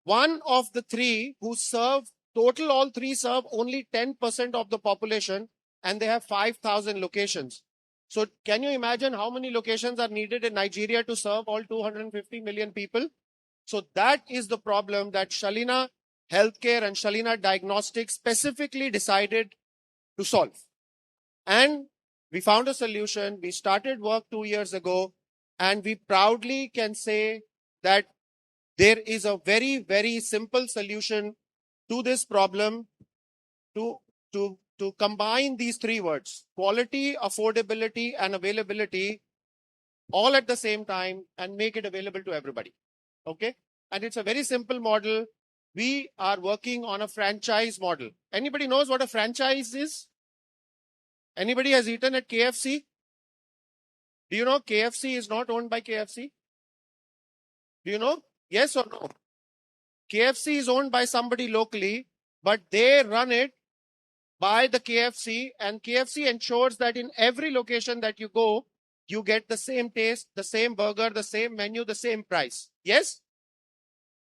One of the 3 who serve, total all 3 serve only 10% of the population, and they have 5,000 locations. So can you imagine how many locations are needed in Nigeria to serve all 250 million people? So that is the problem that Shalina Healthcare and Shalina Diagnostics specifically decided to solve. And we found a solution. We started work 2 years ago, and we proudly can say that there is a very, very simple solution to this problem to combine these 3 words: quality, affordability, and availability, all at the same time, and make it available to everybody. Okay? And it's a very simple model. We are working on a franchise model. Anybody knows what a franchise is? Anybody has eaten at KFC? Do you know KFC is not owned by KFC? Do you know? Yes or no? KFC is owned by somebody locally, but they run it by the KFC, and KFC ensures that in every location that you go, you get the same taste, the same burger, the same menu, the same price. Yes?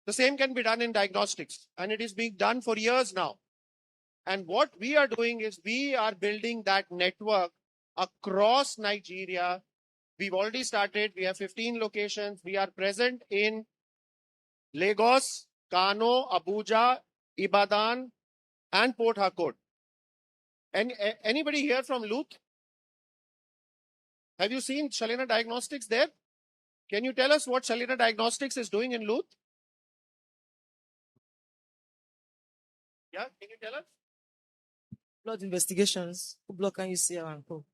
The same can be done in diagnostics, and it is being done for years now. And what we are doing is we are building that network across Nigeria. We've already started. We have 15 locations. We are present in Lagos, Kano, Abuja, Ibadan, and Port Harcourt. Anybody here from Luth? Have you seen Shalina Diagnostics there? Can you tell us what Shalina Diagnostics is doing in Luth? Yeah, can you tell us?
Blood investigations. Blood can you see and go?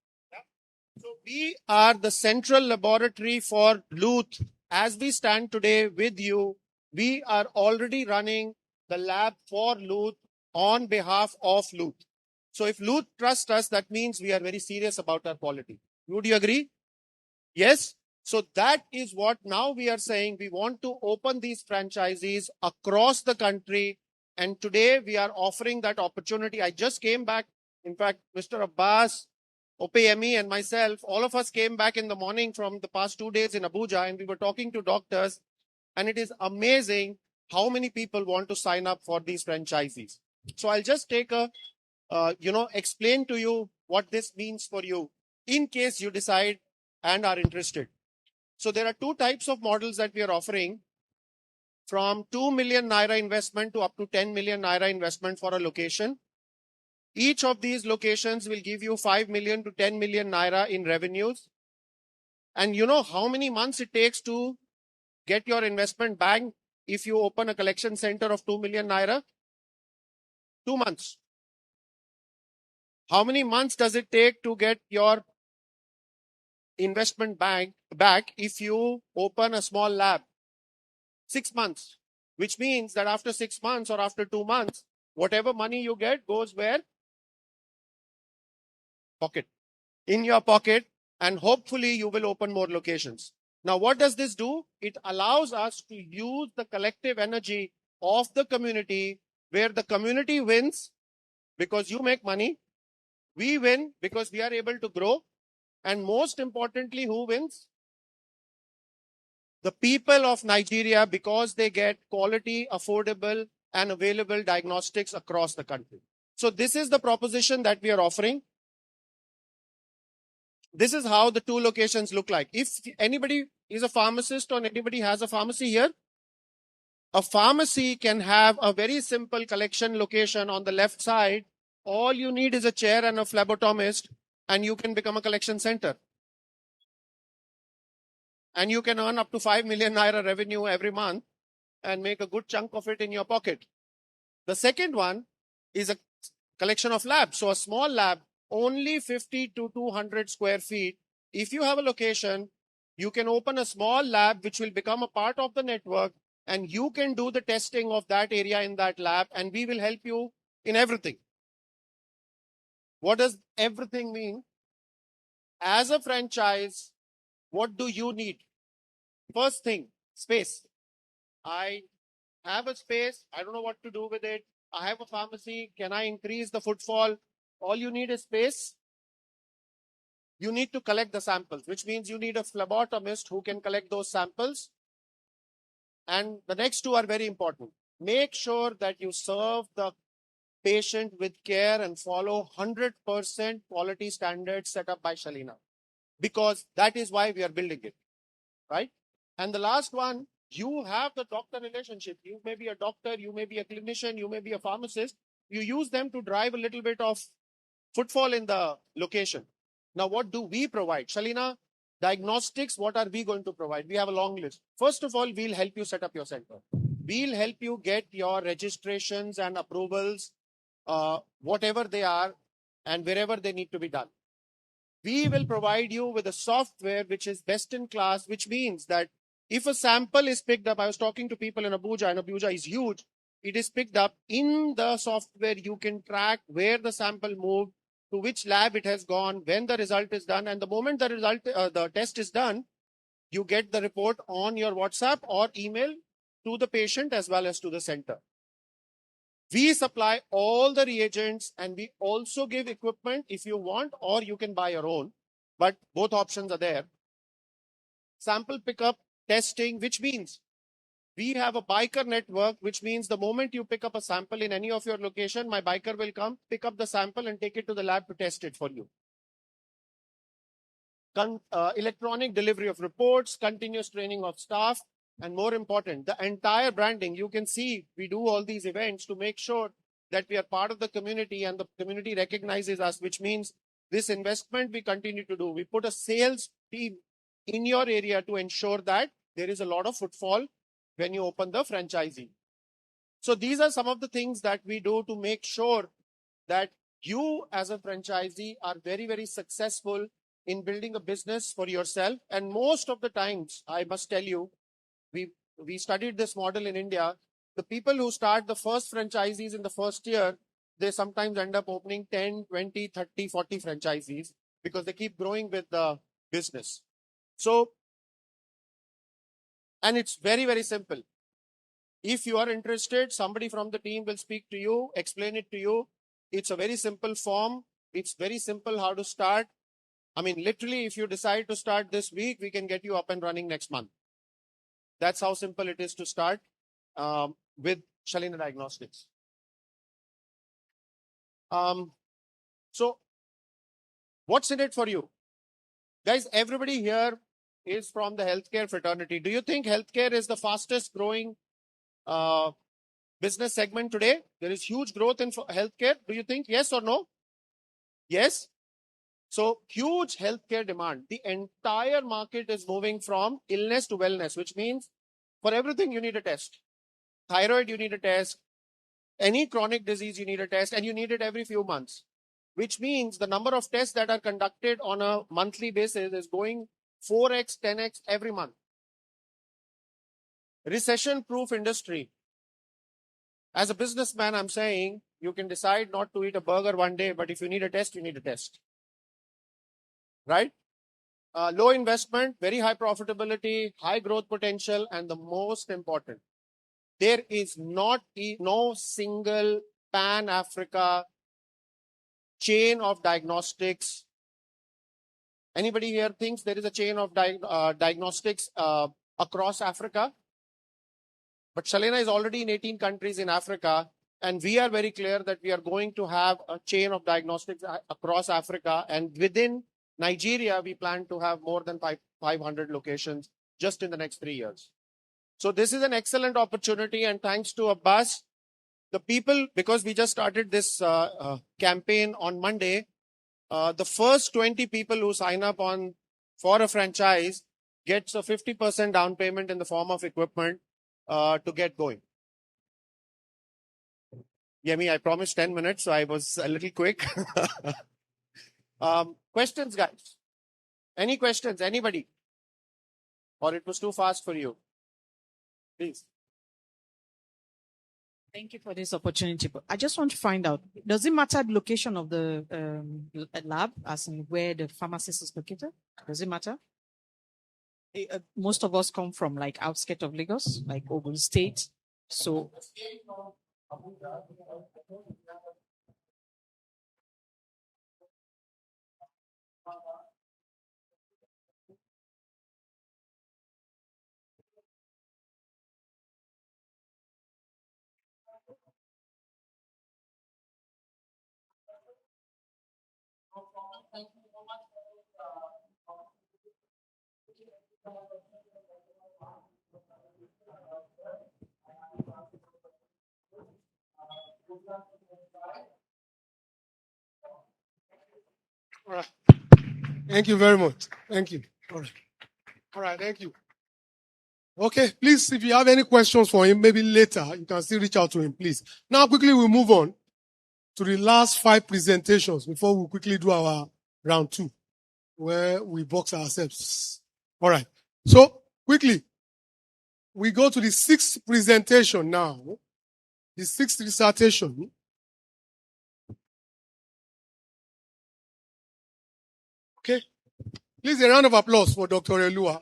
So we are the central laboratory for Luth. As we stand today with you, we are already running the lab for Luth on behalf of Luth. So if Luth trusts us, that means we are very serious about our quality. Would you agree? Yes? So that is what now we are saying. We want to open these franchisees across the country. And today we are offering that opportunity. I just came back. In fact, Mr. Abbas, OPME and myself, all of us came back in the morning from the past 2 days in Abuja, and we were talking to doctors. And it is amazing how many people want to sign up for these franchisees. So I'll just take explain to you what this means for you in case you decide and are interested. So there are two types of models that we are offering, from 2 million Naira investment to up to 10 million Naira investment for a location. Each of these locations will give you 5 million to 10 million Naira in revenues. And you know how many months it takes to get your investment back if you open a collection center of 2 million Naira? 2 months. How many months does it take to get your investment back if you open a small lab? 6 months. Which means that after 6 months or after 2 months, whatever money you get goes where? Pocket. In your pocket, and hopefully you will open more locations. Now, what does this do? It allows us to use the collective energy of the community, where the community wins because you make money. We win because we are able to grow. And most importantly, who wins? The people of Nigeria, because they get quality, affordable, and available diagnostics across the country. So this is the proposition that we are offering. This is how the two locations look like. If anybody is a pharmacist or anybody has a pharmacy here, a pharmacy can have a very simple collection location on the left side. All you need is a chair and a phlebotomist, and you can become a collection center. And you can earn up to 5 million Naira revenue every month and make a good chunk of it in your pocket. The second one is a collection of labs. So a small lab, only 50 to 200 square feet. If you have a location, you can open a small lab which will become a part of the network, and you can do the testing of that area in that lab, and we will help you in everything. What does everything mean? As a franchise, what do you need? First thing, space. I have a space. I don't know what to do with it. I have a pharmacy. Can I increase the footfall? All you need is space. You need to collect the samples, which means you need a phlebotomist who can collect those samples. And the next two are very important. Make sure that you serve the patient with care and follow 100% quality standards set up by Shalina, because that is why we are building it, right? And the last one, you have the doctor relationship. You may be a doctor, you may be a clinician, you may be a pharmacist. You use them to drive a little bit of footfall in the location. Now, what do we provide? Shalina, diagnostics, what are we going to provide? We have a long list. First of all, we'll help you set up your center. We'll help you get your registrations and approvals, whatever they are, and wherever they need to be done. We will provide you with a software which is best in class, which means that if a sample is picked up, I was talking to people in Abuja, and Abuja is huge. It is picked up in the software. You can track where the sample moved, to which lab it has gone, when the result is done. And the moment the test is done, you get the report on your WhatsApp or email to the patient as well as to the center. We supply all the reagents, and we also give equipment if you want, or you can buy your own, but both options are there. Sample pickup, testing, which means we have a biker network, which means the moment you pick up a sample in any of your location, my biker will come, pick up the sample and take it to the lab to test it for you. Electronic delivery of reports, continuous training of staff, and more important, the entire branding. You can see we do all these events to make sure that we are part of the community and the community recognizes us, which means this investment we continue to do. We put a sales team in your area to ensure that there is a lot of footfall when you open the franchisee. So these are some of the things that we do to make sure that you as a franchisee are very, very successful in building a business for yourself. And most of the times, I must tell you, we studied this model in India. The people who start the first franchisees in the first year, they sometimes end up opening 10, 20, 30, 40 franchisees because they keep growing with the business. So, and it's very, very simple. If you are interested, somebody from the team will speak to you, explain it to you. It's a very simple form. It's very simple how to start. I mean, literally, if you decide to start this week, we can get you up and running next month. That's how simple it is to start with Shalina Diagnostics. So, what's in it for you? Guys, everybody here is from the healthcare fraternity. Do you think healthcare is the fastest growing business segment today? There is huge growth in healthcare. Do you think yes or no? Yes. So huge healthcare demand. The entire market is moving from illness to wellness, which means for everything you need a test. Thyroid, you need a test. Any chronic disease, you need a test, and you need it every few months, which means the number of tests that are conducted on a monthly basis is going 4x, 10x every month. Recession-proof industry. As a businessman, I'm saying you can decide not to eat a burger one day, but if you need a test, you need a test. Right? Low investment, very high profitability, high growth potential, and the most important, there is no single pan-Africa chain of diagnostics. Anybody here thinks there is a chain of diagnostics across Africa? But Shalina is already in 18 countries in Africa, and we are very clear that we are going to have a chain of diagnostics across Africa, and within Nigeria, we plan to have more than 500 locations just in the next 3 years. So this is an excellent opportunity, and thanks to Abbas, the people, because we just started this campaign on Monday, the first 20 people who sign up for a franchise gets a 50% down payment in the form of equipment to get going. Yemi, I promised 10 minutes, so I was a little quick. Questions, guys? Any questions? Anybody? Or it was too fast for you? Please.
Thank you for this opportunity. But I just want to find out, does it matter the location of the lab, as in where the pharmacist is located? Does it matter? Most of us come from like outskirts of Lagos, like Ogun State. So
All right. Thank you very much. Thank you. All right. All right. Thank you. Okay. Please, if you have any questions for him, maybe later, you can still reach out to him, please. Now, quickly, we'll move on to the last 5 presentations before we quickly do our round 2, where we box ourselves. All right. So, quickly, we go to the 6th presentation now. The 6th dissertation. Okay. Please, a round of applause for Dr. Elua.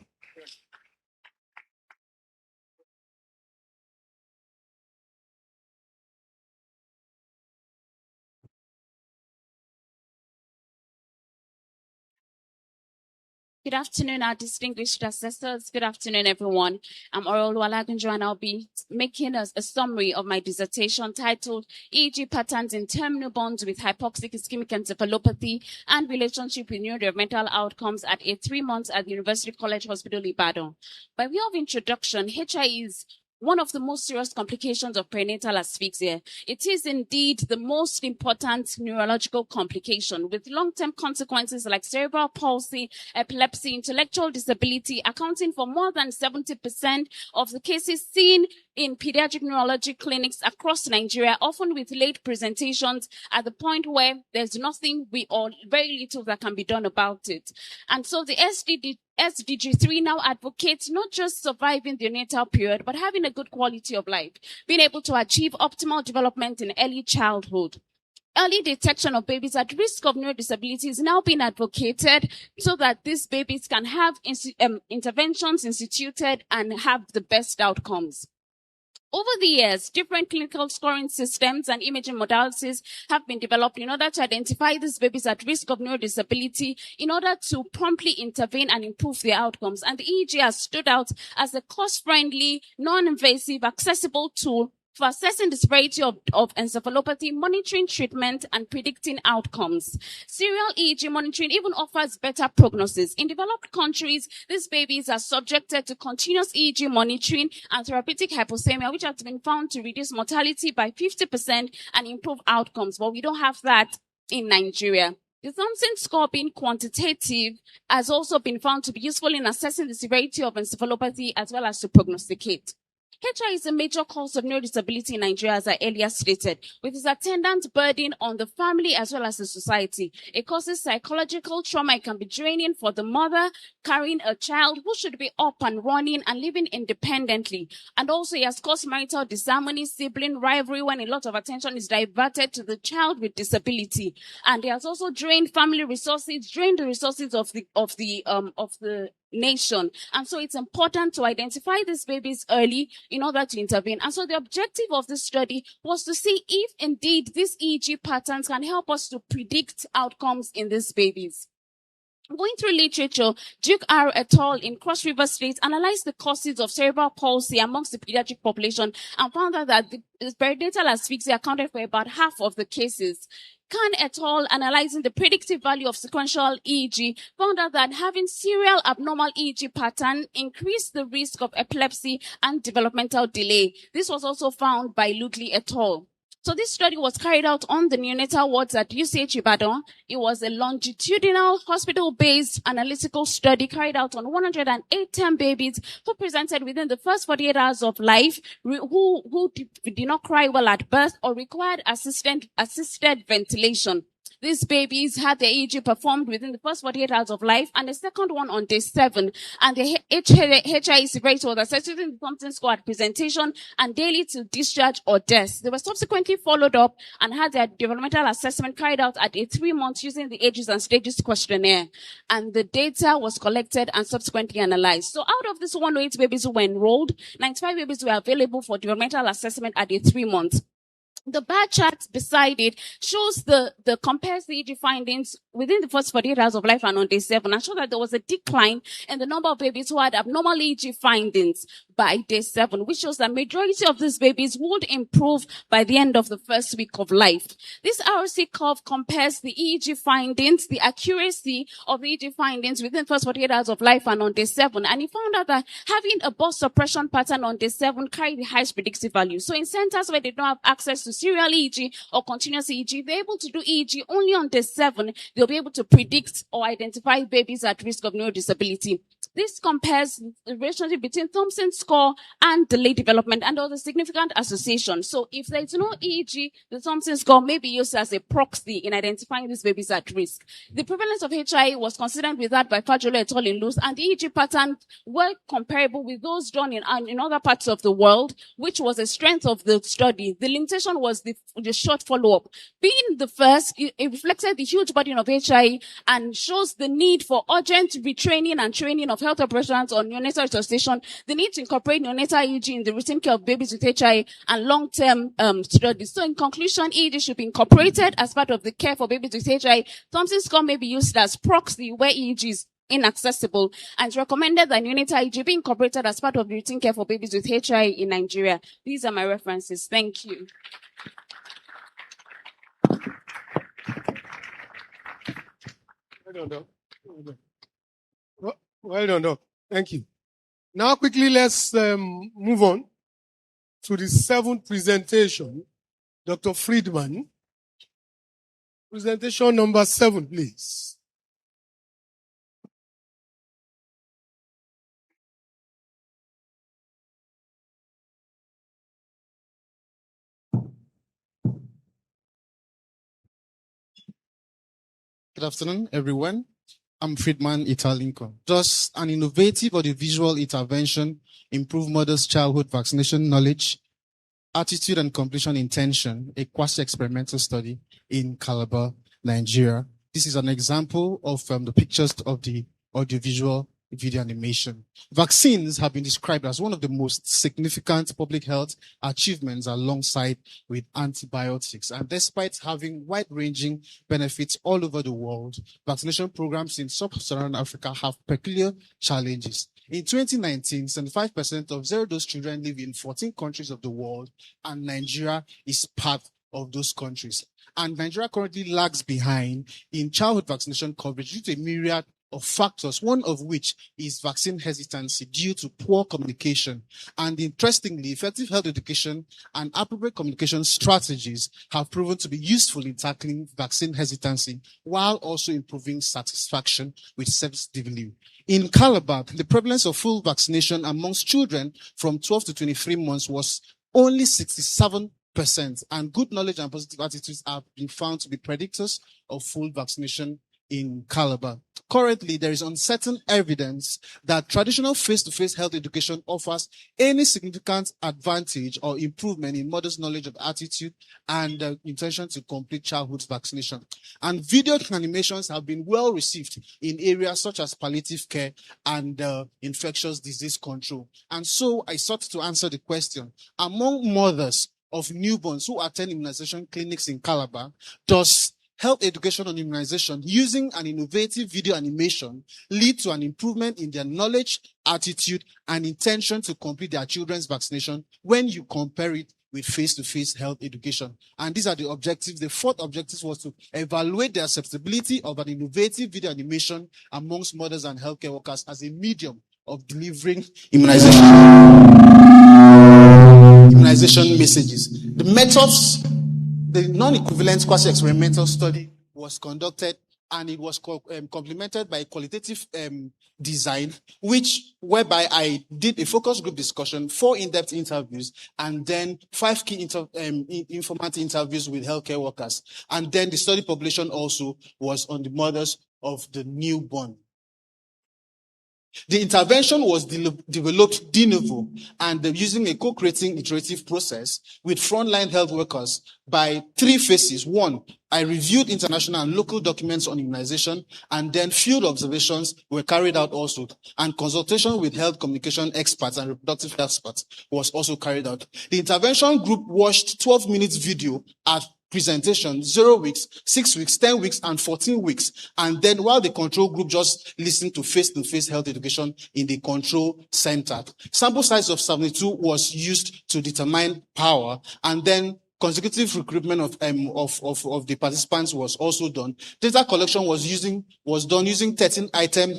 Good afternoon, our distinguished assessors. Good afternoon, everyone. I'm Oral Walagunjo, and I'll be making a summary of my dissertation titled EEG Patterns in Terminal Bonds with Hypoxic Ischemic Encephalopathy and Relationship with Neurodevelopmental Outcomes at a 3 months at the University College Hospital, Ibadan. By way of introduction, HI is one of the most serious complications of perinatal asphyxia. It is indeed the most important neurological complication with long-term consequences like cerebral palsy, epilepsy, intellectual disability, accounting for more than 70% of the cases seen in pediatric neurology clinics across Nigeria, often with late presentations at the point where there's nothing or very little that can be done about it. And so the SDG3 now advocates not just surviving the neonatal period, but having a good quality of life, being able to achieve optimal development in early childhood. Early detection of babies at risk of neurodisability is now being advocated so that these babies can have interventions instituted and have the best outcomes. Over the years, different clinical scoring systems and imaging modalities have been developed in order to identify these babies at risk of neurodisability in order to promptly intervene and improve their outcomes. And the EEG has stood out as a cost-friendly, non-invasive, accessible tool for assessing the severity of encephalopathy, monitoring treatment, and predicting outcomes. Serial EEG monitoring even offers better prognosis. In developed countries, these babies are subjected to continuous EEG monitoring and therapeutic hypoxemia, which has been found to reduce mortality by 50% and improve outcomes. But we don't have that in Nigeria. The Thompson score, being quantitative, has also been found to be useful in assessing the severity of encephalopathy as well as to prognosticate. HI is a major cause of neurodisability in Nigeria, as I earlier stated, with its attendant burden on the family as well as the society. It causes psychological trauma. It can be draining for the mother carrying a child who should be up and running and living independently. And also it has caused marital disharmony, sibling rivalry, when a lot of attention is diverted to the child with disability. And it has also drained family resources, drained the resources of the nation. And so it's important to identify these babies early in order to intervene. And so the objective of this study was to see if indeed these EEG patterns can help us to predict outcomes in these babies. Going through literature, Duke R. et al. In Cross River State analyzed the causes of cerebral palsy amongst the pediatric population and found out that the perinatal asphyxia accounted for about half of the cases. Khan et al. Analyzing the predictive value of sequential EEG found out that having serial abnormal EEG pattern increased the risk of epilepsy and developmental delay. This was also found by Ludley et al. So this study was carried out on the neonatal wards at UCH Ibadan. It was a longitudinal hospital-based analytical study carried out on 108 babies who presented within the first 48 hours of life, who did not cry well at birth or required assisted ventilation. These babies had their EEG performed within the first 48 hours of life and the second one on day 7. And the HI severity was assessed using the Thompson score at presentation and daily to discharge or death. They were subsequently followed up and had their developmental assessment carried out at 3 months using the ages and stages questionnaire. And the data was collected and subsequently analyzed. So out of these 108 babies who were enrolled, 95 babies were available for developmental assessment at 3 months. The bar chart beside it shows the compares the EEG findings within the first 48 hours of life and on day 7, and show that there was a decline in the number of babies who had abnormal EEG findings by day 7, which shows that majority of these babies would improve by the end of the first week of life. This ROC curve compares the EEG findings, the accuracy of the EEG findings within the first 48 hours of life and on day 7, and he found out that having a burst suppression pattern on day 7 carried the highest predictive value. So in centers where they don't have access to serial EEG or continuous EEG, they're able to do EEG only on day 7. They'll be able to predict or identify babies at risk of neurodisability. This compares the relationship between Thompson score and delayed development, and there's a significant association. So if there is no EEG, the Thompson score may be used as a proxy in identifying these babies at risk. The prevalence of HI was considered with that by Fajolo et al. In Luz, and the EEG patterns were comparable with those done in other parts of the world, which was a strength of the study. The limitation was the short follow-up. Being the first, it reflected the huge burden of HI and shows the need for urgent retraining and training of health operations on neonatal resuscitation, the need to incorporate neonatal EEG in the routine care of babies with HI, and long-term studies. So in conclusion, EEG should be incorporated as part of the care for babies with HI. Thompson score may be used as proxy where EEG is inaccessible, and it's recommended that neonatal EEG be incorporated as part of the routine care for babies with HI in Nigeria. These are my references. Thank you.
Well done, Doc. Thank you. Now quickly let's move on to the 7th presentation. Dr. Friedman. Presentation number 7, please.
Good afternoon, everyone. I'm Friedman Italinko. Just an innovative audiovisual intervention, improve mothers' childhood vaccination knowledge, attitude and completion intention, a quasi-experimental study in Calabar, Nigeria. This is an example of the pictures of the audiovisual video animation. Vaccines have been described as one of the most significant public health achievements alongside with antibiotics. And despite having wide-ranging benefits all over the world, vaccination programs in sub-Saharan Africa have peculiar challenges. In 2019, 75% of zero-dose children live in 14 countries of the world, and Nigeria is part of those countries. And Nigeria currently lags behind in childhood vaccination coverage due to a myriad of factors, one of which is vaccine hesitancy due to poor communication. And interestingly, effective health education and appropriate communication strategies have proven to be useful in tackling vaccine hesitancy while also improving satisfaction with service delivery. In Calabar, the prevalence of full vaccination amongst children from 12 to 23 months was only 67%, and good knowledge and positive attitudes have been found to be predictors of full vaccination in Calabar. Currently, there is uncertain evidence that traditional face-to-face health education offers any significant advantage or improvement in mothers' knowledge of attitude and intention to complete childhood vaccination. And video animations have been well received in areas such as palliative care and infectious disease control. And so I sought to answer the question, among mothers of newborns who attend immunization clinics in Calabar, does health education on immunization using an innovative video animation lead to an improvement in their knowledge, attitude, and intention to complete their children's vaccination when you compare it with face-to-face health education? And these are the objectives. The fourth objective was to evaluate the acceptability of an innovative video animation amongst mothers and healthcare workers as a medium of delivering immunization messages. The methods, the non-equivalent quasi-experimental study was conducted, and it was complemented by a qualitative design, whereby I did a focus group discussion, 4 in-depth interviews, and then 5 key informant interviews with healthcare workers. And then the study population also was on the mothers of the newborn. The intervention was developed de novo and using a co-creating iterative process with frontline health workers by 3 phases. 1, I reviewed international and local documents on immunization, and then field observations were carried out also, and consultation with health communication experts and reproductive health experts was also carried out. The intervention group watched 12 minutes video at presentation, 0 weeks, 6 weeks, 10 weeks, and 14 weeks. And then while the control group just listened to face-to-face health education in the control center. Sample size of 72 was used to determine power, and then consecutive recruitment of the participants was also done. Data collection was done using 13-item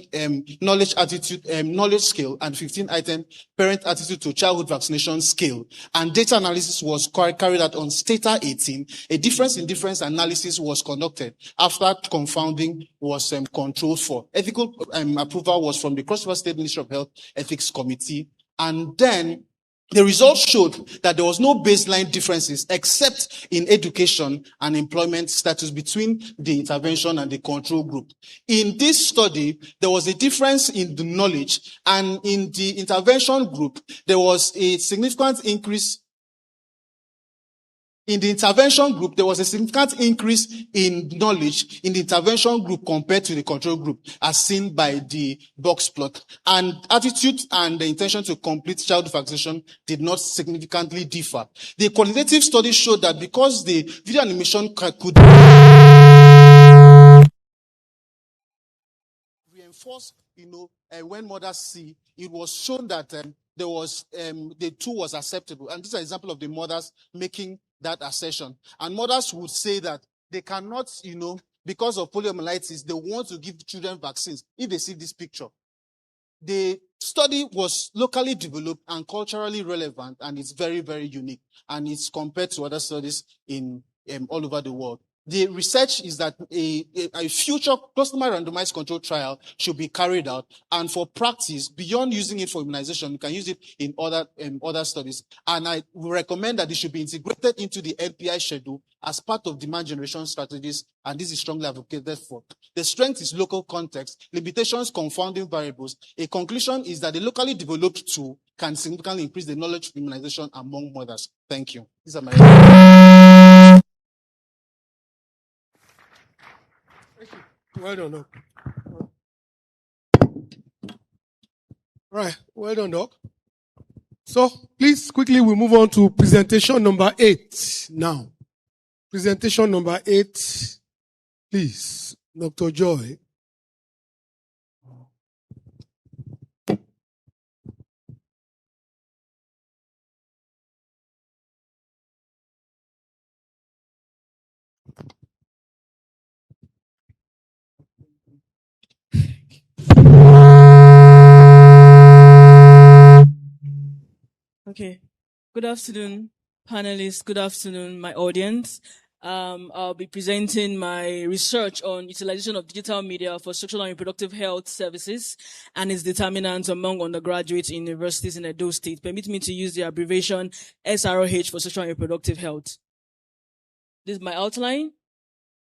knowledge scale and 15-item parent attitude to childhood vaccination scale. And data analysis was carried out on Stata 18. A difference in difference analysis was conducted after confounding was controlled for. Ethical approval was from the Cross River State Ministry of Health Ethics Committee. And then the results showed that there was no baseline differences except in education and employment status between the intervention and the control group. In this study, there was a difference in the knowledge, and in the intervention group, there was a significant increase. In the intervention group, there was a significant increase in knowledge in the intervention group compared to the control group, as seen by the box plot. And attitude and the intention to complete childhood vaccination did not significantly differ. The qualitative study showed that because the video animation could reinforce, when mothers see, it was shown that the tool was acceptable. And this is an example of the mothers making that assertion. And mothers would say that they cannot, because of poliomyelitis, they want to give children vaccines if they see this picture. The study was locally developed and culturally relevant, and it's very, very unique. And it's compared to other studies in all over the world. The research is that a future customer randomized control trial should be carried out, and for practice, beyond using it for immunization, you can use it in other studies. And I would recommend that it should be integrated into the NPI schedule as part of demand generation strategies, and this is strongly advocated for. The strength is local context, limitations confounding variables. A conclusion is that the locally developed tool can significantly increase the knowledge of immunization among mothers. Thank you. These are my
Well done, Doc. Right, well done, Doc. So, please, quickly, we move on to presentation number 8 now. Presentation number 8, please, Dr. Joy.
Okay. Good afternoon, panelists. Good afternoon, my audience. I'll be presenting my research on utilization of digital media for sexual and reproductive health services and its determinants among undergraduates in universities in Edo State. Permit me to use the abbreviation SROH for sexual and reproductive health. This is my outline.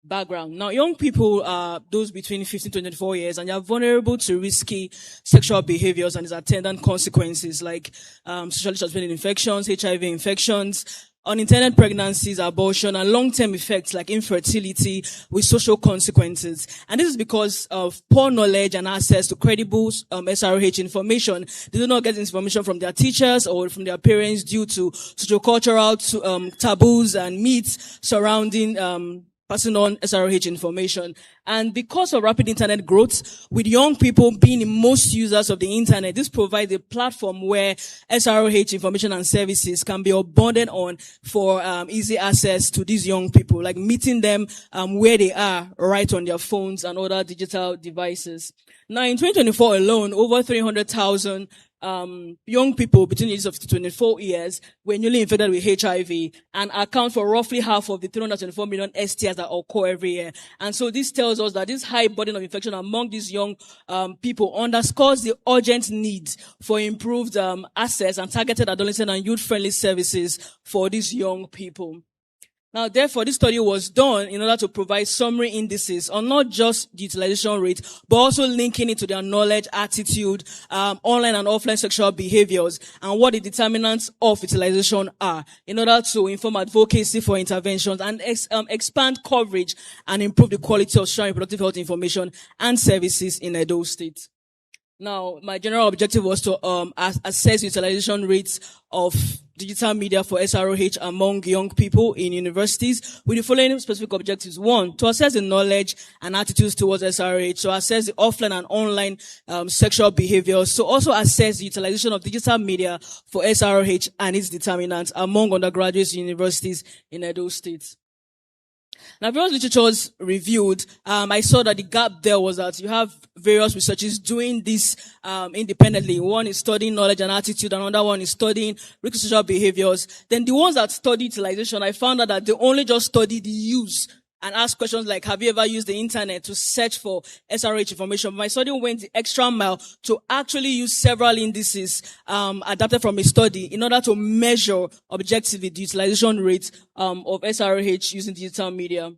Background. Now, young people are those between 15 to 24 years, and they are vulnerable to risky sexual behaviors and its attendant consequences like sexually transmitted infections, HIV infections, unintended pregnancies, abortion, and long-term effects like infertility with social consequences. And this is because of poor knowledge and access to credible SROH information. They do not get information from their teachers or from their parents due to sociocultural taboos and myths surrounding passing on SROH information. And because of rapid internet growth, with young people being the most users of the internet, this provides a platform where SROH information and services can be abundant on for easy access to these young people, like meeting them where they are, right on their phones and other digital devices. Now, in 2024 alone, over 300,000 young people between the ages of 24 years were newly infected with HIV and account for roughly half of the 324 million STIs that occur every year. And so this tells us that this high burden of infection among these young people underscores the urgent need for improved access and targeted adolescent and youth-friendly services for these young people. Now, therefore, this study was done in order to provide summary indices on not just the utilization rate, but also linking it to their knowledge, attitude, online and offline sexual behaviors, and what the determinants of utilization are, in order to inform advocacy for interventions and expand coverage and improve the quality of sexual and reproductive health information and services in Edo State. Now, my general objective was to assess utilization rates of digital media for SROH among young people in universities with the following specific objectives. One, to assess the knowledge and attitudes towards SROH, to assess the offline and online sexual behaviors, to also assess the utilization of digital media for SROH and its determinants among undergraduates in universities in Edo State. Now, various literatures reviewed, I saw that the gap there was that you have various researchers doing this independently. One is studying knowledge and attitude, another one is studying social behaviors. Then the ones that study utilization, I found out that they only just study the use and ask questions like, have you ever used the internet to search for SROH information? My study went the extra mile to actually use several indices adapted from a study in order to measure objectively the utilization rate of SROH using digital media.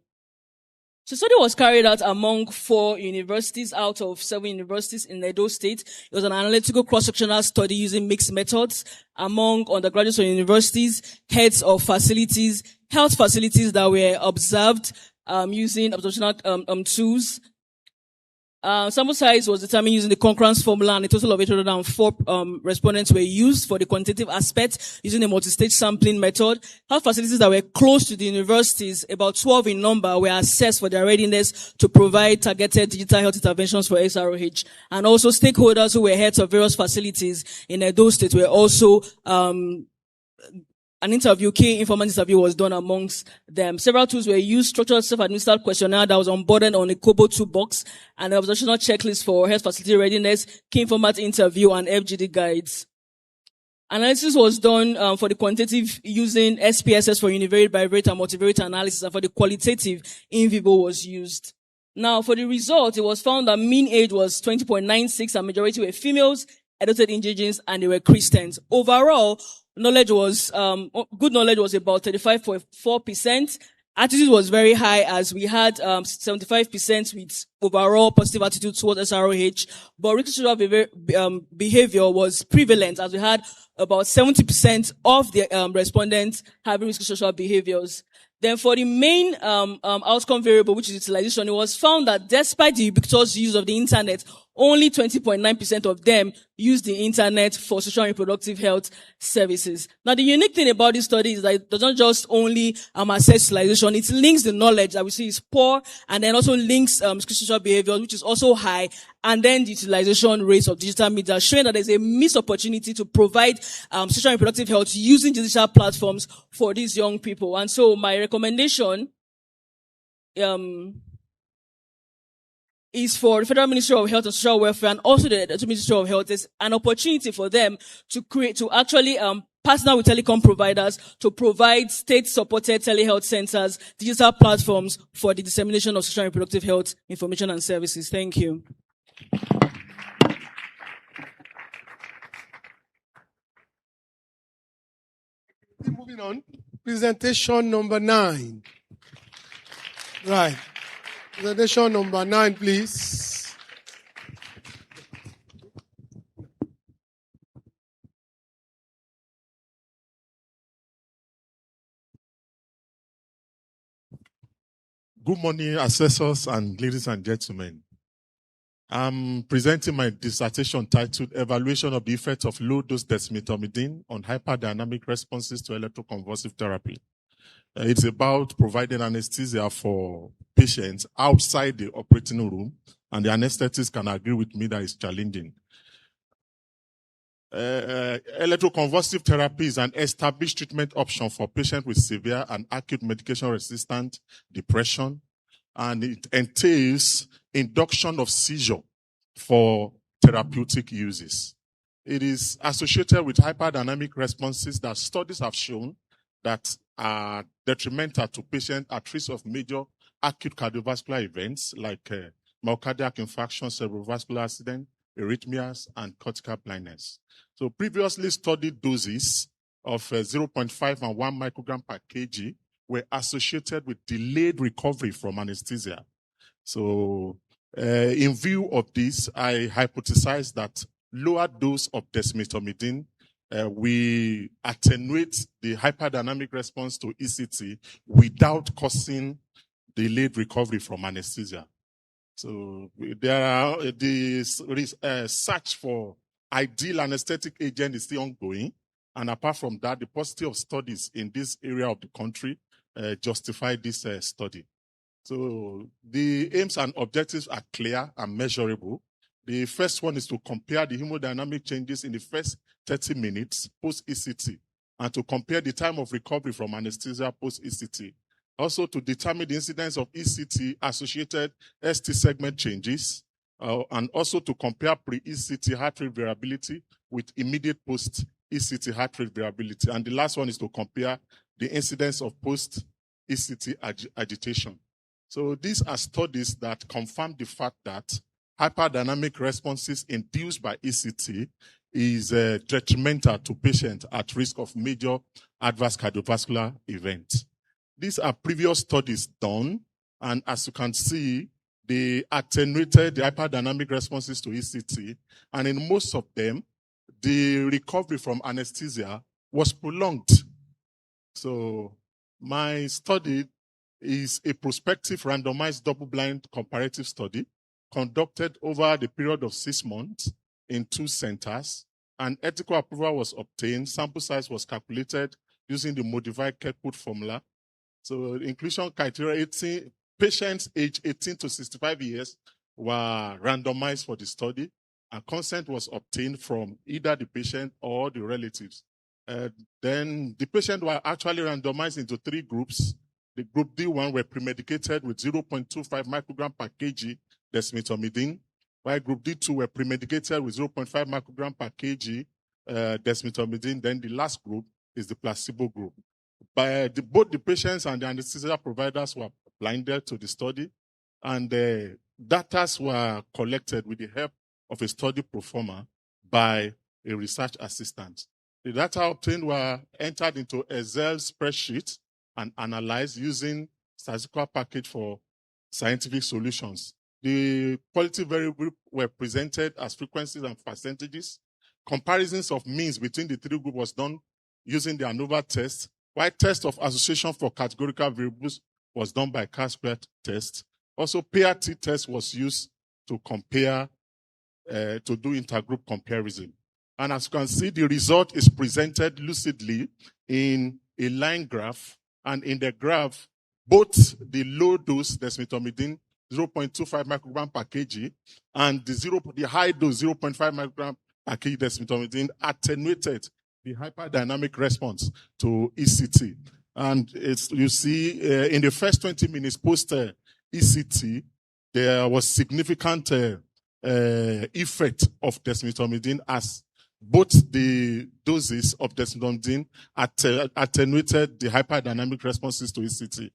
So the study was carried out among 4 universities out of 7 universities in Edo State. It was an analytical cross-sectional study using mixed methods among undergraduates of universities, heads of facilities, health facilities that were observed using observational tools. Sample size was determined using the concurrence formula, and a total of 804 respondents were used for the quantitative aspect using a multi-stage sampling method. Health facilities that were close to the universities, about 12 in number, were assessed for their readiness to provide targeted digital health interventions for SROH. And also stakeholders who were heads of various facilities in Edo State were also an interview, key informant interview was done amongst them. Several tools were used, structured self-administered questionnaire that was onboarded on a Kobo 2 box, and an observational checklist for health facility readiness, key informant interview, and FGD guides. Analysis was done for the quantitative using SPSS for univariate, bivariate, and multivariate analysis, and for the qualitative, in vivo was used. Now, for the result, it was found that mean age was 20.96, and majority were females, adopted indigenous, and they were Christians. Overall, knowledge was, good knowledge was about 35.4%. Attitude was very high as we had 75% with overall positive attitude towards SROH, but risky behavior was prevalent as we had about 70% of the respondents having risky social behaviors. Then for the main outcome variable, which is utilization, it was found that despite the ubiquitous use of the internet, only 20.9% of them use the internet for sexual and reproductive health services. Now, the unique thing about this study is that it doesn't just only assess utilization, it links the knowledge that we see is poor, and then also links social behavior, which is also high, and then the utilization rates of digital media, showing that there's a missed opportunity to provide sexual and reproductive health using digital platforms for these young people. And so my recommendation is for the Federal Ministry of Health and Social Welfare and also the Ministry of Health is an opportunity for them to actually partner with telecom providers to provide state-supported telehealth centers, digital platforms for the dissemination of sexual and reproductive health information and services. Thank you.
Moving on. Presentation number 9. Right. Presentation number 9, please.
Good morning, assessors and ladies and gentlemen. I'm presenting my dissertation titled Evaluation of the Effect of Low-Dose Dexmedetomidine on Hyperdynamic Responses to Electroconvulsive Therapy. It's about providing anesthesia for patients outside the operating room, and the anesthetist can agree with me that it's challenging. Electroconvulsive therapy is an established treatment option for patients with severe and acute medication-resistant depression, and it entails induction of seizure for therapeutic uses. It is associated with hyperdynamic responses that studies have shown that are detrimental to patients at risk of major acute cardiovascular events like myocardial infarction, cerebrovascular accident, arrhythmias, and cortical blindness. So previously studied doses of 0.5 and 1 microgram per kg were associated with delayed recovery from anesthesia. So in view of this, I hypothesized that lower dose of dexmedetomidine we attenuate the hyperdynamic response to ECT without causing delayed recovery from anesthesia. So there are the search for ideal anesthetic agent is still ongoing, and apart from that, the paucity of studies in this area of the country justify this study. So the aims and objectives are clear and measurable. The first one is to compare the hemodynamic changes in the first 30 minutes post-ECT and to compare the time of recovery from anesthesia post-ECT. Also to determine the incidence of ECT-associated ST segment changes and also to compare pre-ECT heart rate variability with immediate post-ECT heart rate variability. And the last one is to compare the incidence of post-ECT agitation. So these are studies that confirm the fact that hyperdynamic responses induced by ECT is detrimental to patients at risk of major adverse cardiovascular events. These are previous studies done, and as you can see, they attenuated the hyperdynamic responses to ECT, and in most of them, the recovery from anesthesia was prolonged. So my study is a prospective randomized double-blind comparative study conducted over the period of 6 months in 2 centers, and ethical approval was obtained. Sample size was calculated using the modified Kirkwood formula. So inclusion criteria, patients aged 18 to 65 years were randomized for the study, and consent was obtained from either the patient or the relatives. Then the patient were actually randomized into 3 groups. The group D1 were premedicated with 0.25 microgram per kg dexmedetomidine, while group D2 were premedicated with 0.5 microgram per kg dexmedetomidine. Then the last group is the placebo group. Both the patients and the anesthesia providers were blinded to the study, and data were collected with the help of a study performer by a research assistant. The data obtained were entered into Excel spreadsheet and analyzed using statistical package for scientific solutions. The quality variables were presented as frequencies and percentages. Comparisons of means between the 3 groups was done using the ANOVA test, while test of association for categorical variables was done by chi-square test. Also, PRT test was used to compare, to do intergroup comparison. And as you can see, the result is presented lucidly in a line graph. And in the graph, both the low dose dexmedetomidine 0.25 microgram per kg and the high dose 0.5 microgram per kg dexmedetomidine attenuated the hyperdynamic response to ECT. And you see in the first 20 minutes post ECT, there was significant effect of dexmedetomidine as both the doses of desmethomidine attenuated the hyperdynamic responses to ECT.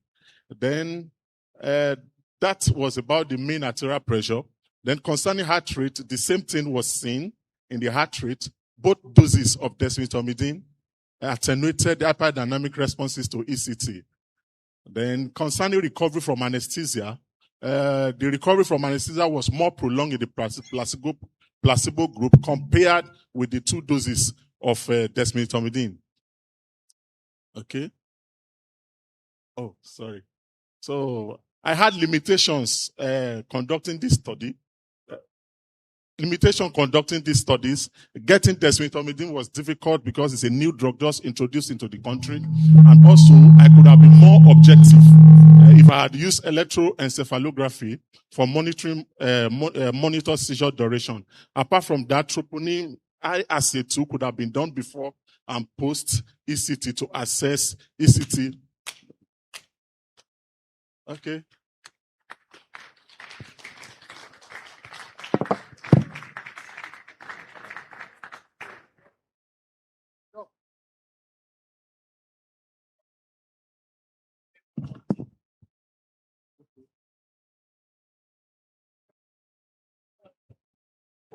Then that was about the mean arterial pressure. Then concerning heart rate, the same thing was seen in the heart rate. Both doses of desmethomidine attenuated the hyperdynamic responses to ECT. Then concerning recovery from anesthesia, the recovery from anesthesia was more prolonged in the placebo group compared with the 2 doses of desmethomidine. Okay. Oh, sorry. So I had limitations conducting this study. Limitation conducting these studies. Getting desmethomidine was difficult because it's a new drug just introduced into the country. And also, I could have been more objective if I had used electroencephalography for monitoring, monitor seizure duration. Apart from that, troponin IACA2 could have been done before and post ECT to assess ECT. Okay.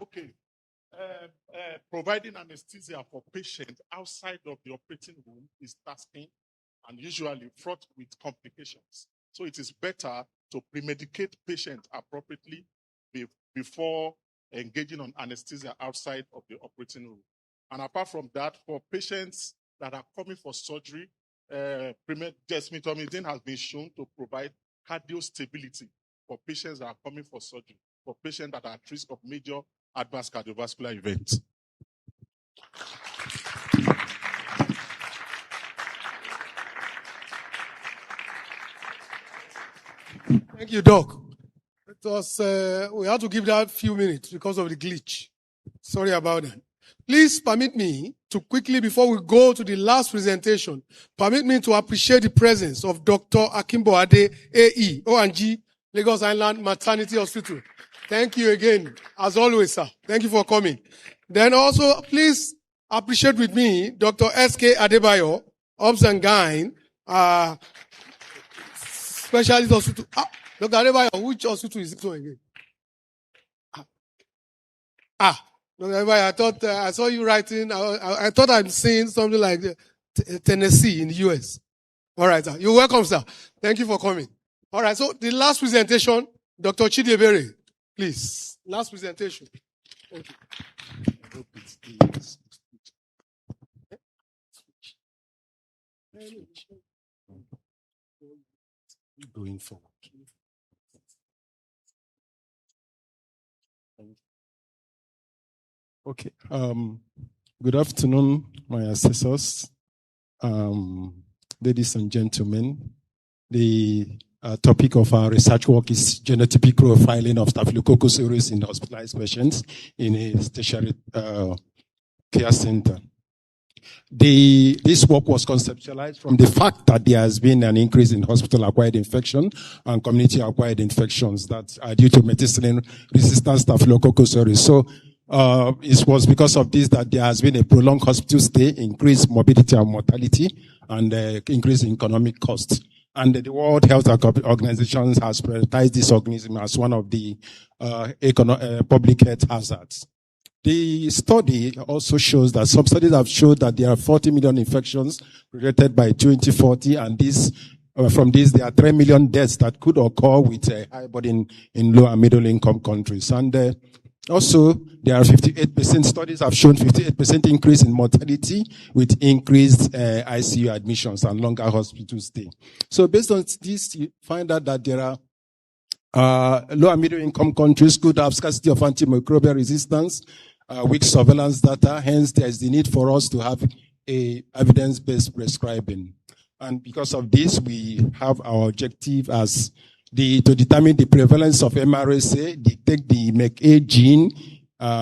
Okay. Providing anesthesia for patients outside of the operating room is tasking and usually fraught with complications. So it is better to premedicate patients appropriately before engaging on anesthesia outside of the operating room. And apart from that, for patients that are coming for surgery, desmethomidine has been shown to provide cardio stability for patients that are coming for surgery, for patients that are at risk of major advanced cardiovascular events.
Thank you, Doc. It was, we had to give that few minutes because of the glitch. Sorry about that. Please permit me to quickly, before we go to the last presentation, permit me to appreciate the presence of Dr. Akimboade, AE, ONG, Lagos Island Maternity Hospital. Thank you again, as always, sir. Thank you for coming. Then also, please appreciate with me Dr. S.K. Adebayo, Obs and Gyne, Specialist Hospital. Dr. Adebayo, which hospital is it again? Dr. Adebayo, I thought, I saw you writing, I thought I'm seeing something like Tennessee in the US. All right, sir. You're welcome, sir. Thank you for coming. All right, so the last presentation, Dr. Chidiebere, please. Last presentation. Thank you.
Going forward.
Okay. Good afternoon, my assessors, ladies and gentlemen. The topic of our research work is genotypic profiling of Staphylococcus aureus in hospitalized patients in a tertiary care center. This work was conceptualized from the fact that there has been an increase in hospital-acquired infection and community-acquired infections that are due to methicillin-resistant Staphylococcus aureus. So it was because of this that there has been a prolonged hospital stay, increased morbidity and mortality, and increase in economic costs. And the World Health Organization has prioritized this organism as one of the public health hazards. The study also shows that some studies have showed that there are 40 million infections predicted by 2040, and from this there are 3 million deaths that could occur with a high burden in low and middle income countries. And also, there are 58%, studies have shown 58% increase in mortality with increased ICU admissions and longer hospital stay. So based on this, you find out that there are low and middle income countries could have scarcity of antimicrobial resistance, weak surveillance data. Hence, there is the need for us to have a evidence-based prescribing. And because of this, we have our objective as to determine the prevalence of MRSA, detect the MEK-A gene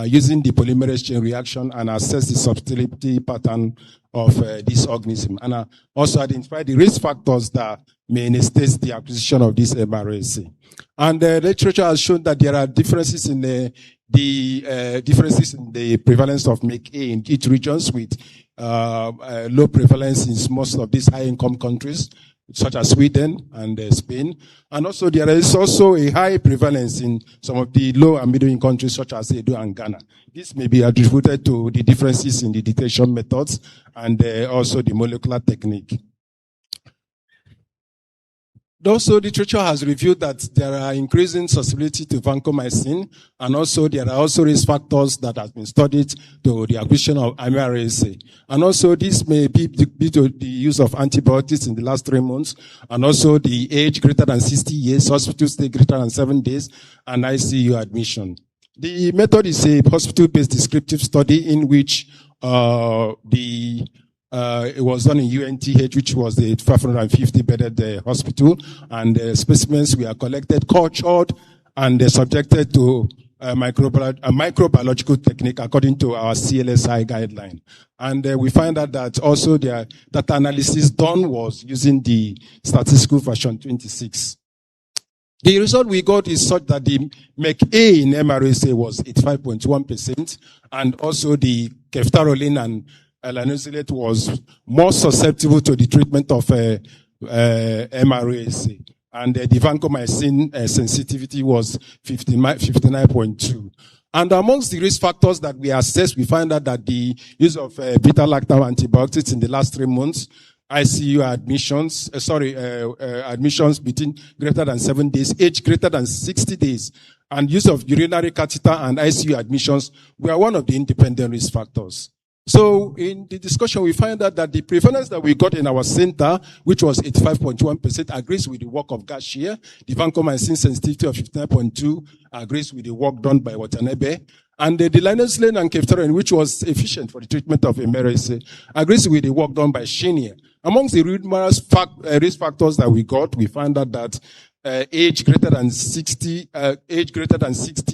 using the polymerase chain reaction, and assess the subtility pattern of this organism, and also identify the risk factors that may necessitate the acquisition of this MRSA. And the literature has shown that there are differences in the the differences in the prevalence of MAKE-A in each regions with low prevalence in most of these high-income countries, such as Sweden and Spain. And also there is also a high prevalence in some of the low and middle income countries, such as Edo and Ghana. This may be attributed to the differences in the detection methods and also the molecular technique. Also, literature has revealed that there are increasing susceptibility to vancomycin, and also there are also risk factors that have been studied to the acquisition of MRSA. And also this may be due to the use of antibiotics in the last 3 months, and also the age greater than 60 years, hospital stay greater than 7 days, and ICU admission. The method is a hospital-based descriptive study in which it was done in UNTH, which was the 550-bedded hospital, and specimens were collected, cultured, and subjected to a microbiological technique according to our CLSI guideline. And we find out that also the data analysis done was using the statistical version 26. The result we got is such that the MAKE-A in MRSA was 85.1%, and also the ceftaroline and linezolate was more susceptible to the treatment of MRSA. And the vancomycin sensitivity was 59.2. And amongst the risk factors that we assessed, we find out that the use of beta-lactam antibiotics in the last 3 months, ICU admissions, admissions between greater than 7 days, age greater than 60 days, and use of urinary catheter and ICU admissions were one of the independent risk factors. So in the discussion, we find out that the prevalence that we got in our center, which was 85.1%, agrees with the work of Garcia. The vancomycin sensitivity of 59.2 agrees with the work done by Watanabe. And the linezolate and ceftaroline, which was efficient for the treatment of MRSA, agrees with the work done by Shinia. Amongst the numerous risk factors that we got, we found out that age greater than 60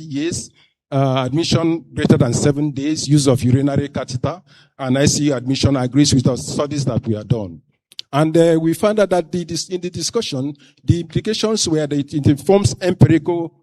years, admission greater than 7 days, use of urinary catheter, and ICU admission agrees with our studies that we have done. And we found out that in the discussion, the implications were that it informs empirical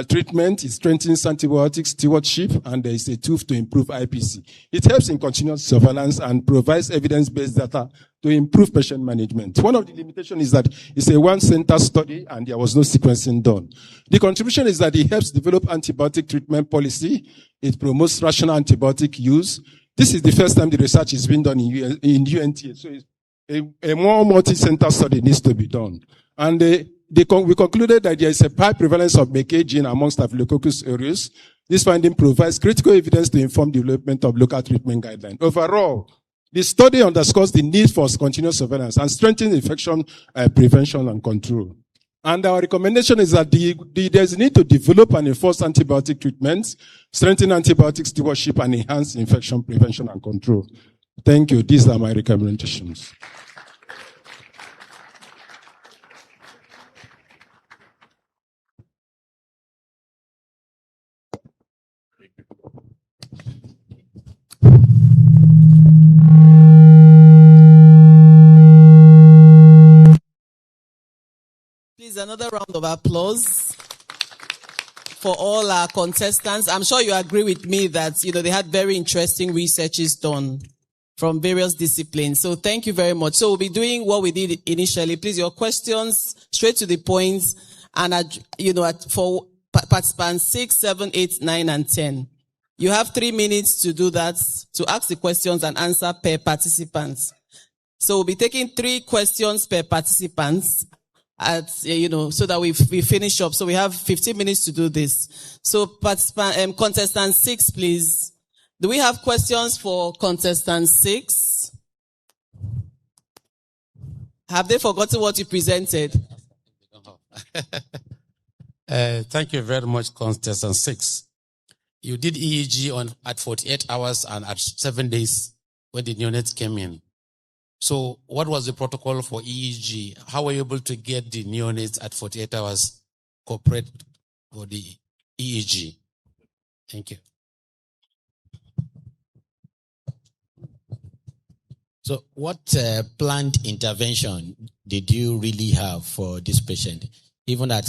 treatment, it strengthens antibiotic stewardship, and there is a tool to improve IPC. It helps in continuous surveillance and provides evidence-based data to improve patient management. One of the limitations is that it's a one-center study and there was no sequencing done. The contribution is that it helps develop antibiotic treatment policy. It promotes rational antibiotic use. This is the first time the research is being done in UNT. So a more multi-center study needs to be done. And we concluded that there is a high prevalence of MAKE gene among Staphylococcus aureus. This finding provides critical evidence to inform development of local treatment guidelines. Overall, the study underscores the need for continuous surveillance and strengthening infection prevention and control. And our recommendation is that there's a need to develop and enforce antibiotic treatments, strengthen antibiotic stewardship, and enhance infection prevention and control. Thank you. These are my recommendations.
Please, another round of applause for all our contestants. I'm sure you agree with me that, they had very interesting researches done from various disciplines. So thank you very much. So we'll be doing what we did initially. Please, your questions straight to the point. And, for participants 6, 7, 8, 9, and 10, you have 3 minutes to do that, to ask the questions and answer per participant. So we'll be taking 3 questions per participant so that we finish up. So we have 15 minutes to do this. So contestant 6, please. Do we have questions for contestant 6? Have they forgotten what you presented?
Thank you very much, contestant 6. You did EEG at 48 hours and at 7 days when the neonates came in. So what was the protocol for EEG? How were you able to get the neonates at 48 hours cooperate for the EEG? Thank you.
So what planned intervention did you really have for this patient? Even at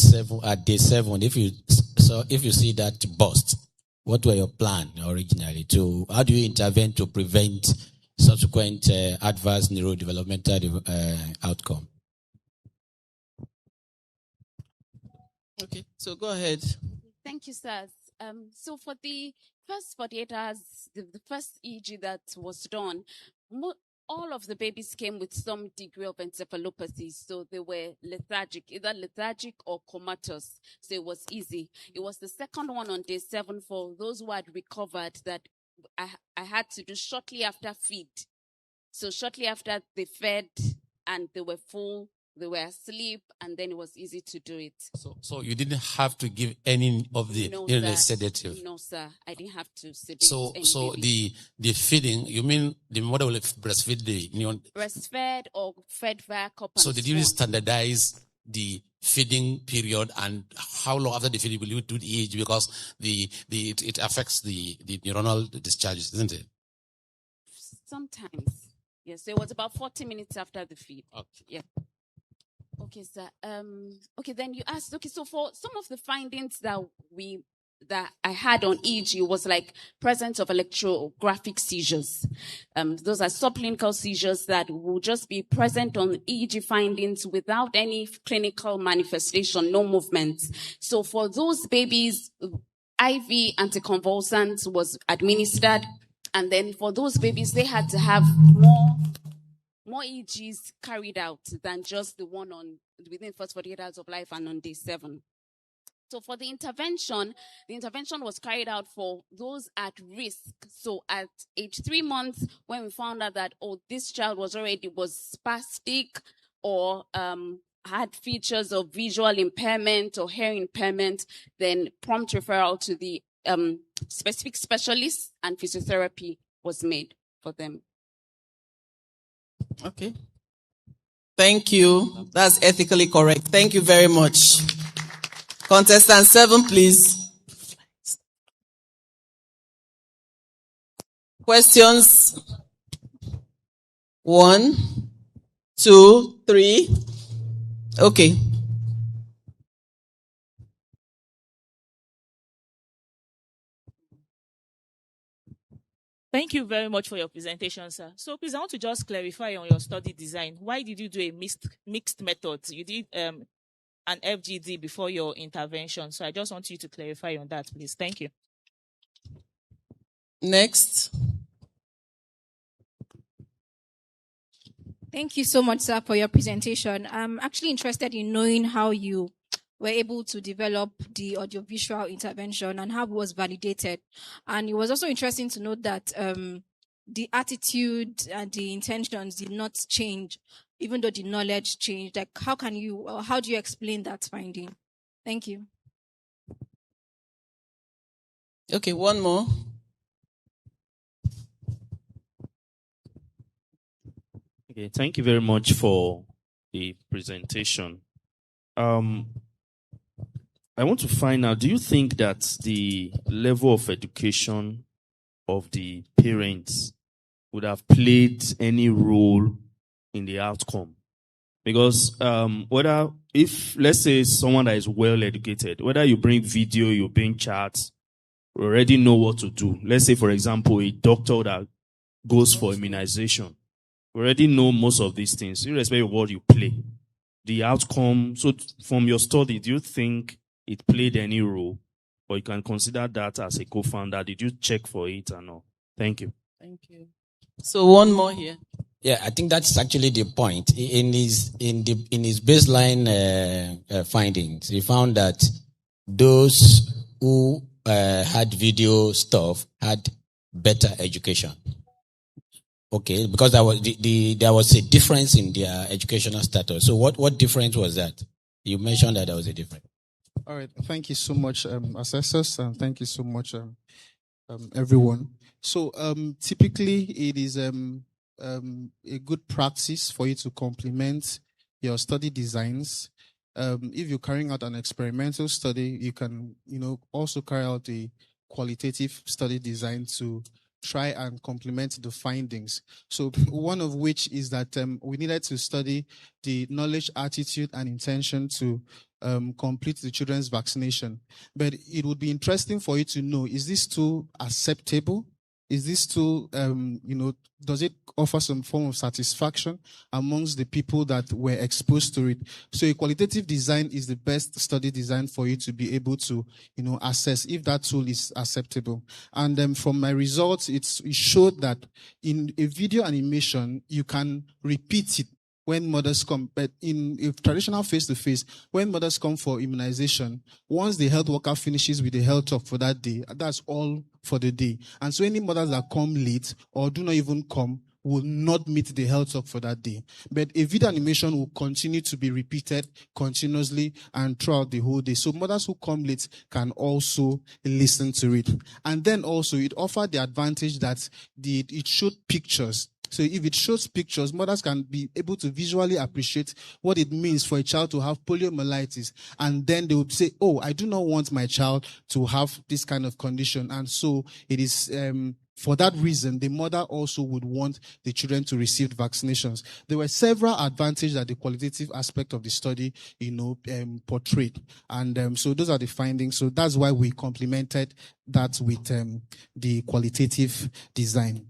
day 7, if you see that burst, What were your plan originally? How do you intervene to prevent subsequent adverse neurodevelopmental outcome?
Okay, so go ahead.
Thank you, sirs. So for the first 48 hours, the first EEG that was done, all of the babies came with some degree of encephalopathy. So they were lethargic, either lethargic or comatose. So it was easy. It was the second one on day 7 for those who had recovered that I had to do shortly after feed. So shortly after they fed and they were full, they were asleep, and then it was easy to do it.
So you didn't have to give any of the sedative?
No, sir. I didn't have to sedate
So
baby.
the feeding, you mean the mother will breastfeed the neon?
Breastfed or fed via cup and
So did you
spoon.
standardize the feeding period, and how long after the feeding will you do the EEG, because it affects the neuronal discharges, isn't it?
Sometimes. Yes, so it was about 40 minutes after the feed.
Okay.
Yeah. Okay, sir. Okay, then you asked, okay, so for some of the findings that I had on EEG was like presence of electrographic seizures. Those are subclinical seizures that will just be present on EEG findings without any clinical manifestation, no movement. So for those babies, IV anticonvulsants was administered. And then for those babies, they had to have more EEGs carried out than just the one within the first 48 hours of life and on day 7. So for the intervention was carried out for those at risk. So at age 3 months, when we found out that, this child was spastic or had features of visual impairment or hearing impairment, then prompt referral to the specific specialists and physiotherapy was made for them.
Okay. Thank you. That's ethically correct. Thank you very much. Contestant 7, please. Questions 1, 2, 3. Okay.
Thank you very much for your presentation, sir. So please, I want to just clarify on your study design. Why did you do a mixed method? You did an FGD before your intervention. So I just want you to clarify on that, please. Thank you.
Next.
Thank you so much, sir, for your presentation. I'm actually interested in knowing how you were able to develop the audiovisual intervention and how it was validated. And it was also interesting to note that the attitude and the intentions did not change, even though the knowledge changed. Like, how do you explain that finding? Thank you.
Okay, one more.
Okay, thank you very much for the presentation. I want to find out, do you think that the level of education of the parents would have played any role in the outcome? Because if let's say someone that is well educated, whether you bring video, you bring charts, you already know what to do. Let's say, for example, a doctor that goes for immunization, we already know most of these things, irrespective of what you play. The outcome, so from your study, do you think it played any role? Or you can consider that as a co-founder. Did you check for it or not? Thank you.
Thank you. So one more here.
Yeah, I think that's actually the point. In his baseline findings, he found that those who had video stuff had better education. Okay, because there was a difference in their educational status. So what difference was that? You mentioned that there was a difference.
All right. Thank you so much, assessors, and thank you so much, everyone. So typically, it is a good practice for you to complement your study designs. If you're carrying out an experimental study, you can, also carry out a qualitative study design to try and complement the findings. So one of which is that we needed to study the knowledge, attitude, and intention to complete the children's vaccination. But it would be interesting for you to know, is this tool acceptable? Is this tool, does it offer some form of satisfaction amongst the people that were exposed to it? So a qualitative design is the best study design for you to be able to, assess if that tool is acceptable. And from my results, it showed that in a video animation, you can repeat it when mothers come, but in a traditional face-to-face, when mothers come for immunization, once the health worker finishes with the health talk for that day, that's all for the day. And so any mothers that come late or do not even come will not meet the health talk for that day. But a video animation will continue to be repeated continuously and throughout the whole day. So mothers who come late can also listen to it. And then also it offered the advantage that it showed pictures. So if it shows pictures, mothers can be able to visually appreciate what it means for a child to have poliomyelitis. And then they would say, oh, I do not want my child to have this kind of condition. And so it is, for that reason, the mother also would want the children to receive vaccinations. There were several advantages that the qualitative aspect of the study, portrayed. And so those are the findings. So that's why we complemented that with the qualitative design.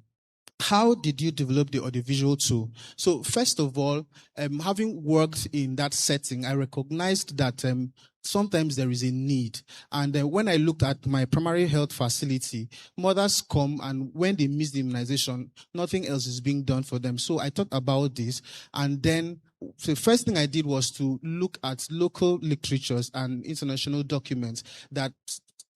How did you develop the audiovisual tool? So first of all, having worked in that setting, I recognized that sometimes there is a need. And when I looked at my primary health facility, mothers come and when they miss the immunization, nothing else is being done for them. So I thought about this. And then the first thing I did was to look at local literatures and international documents that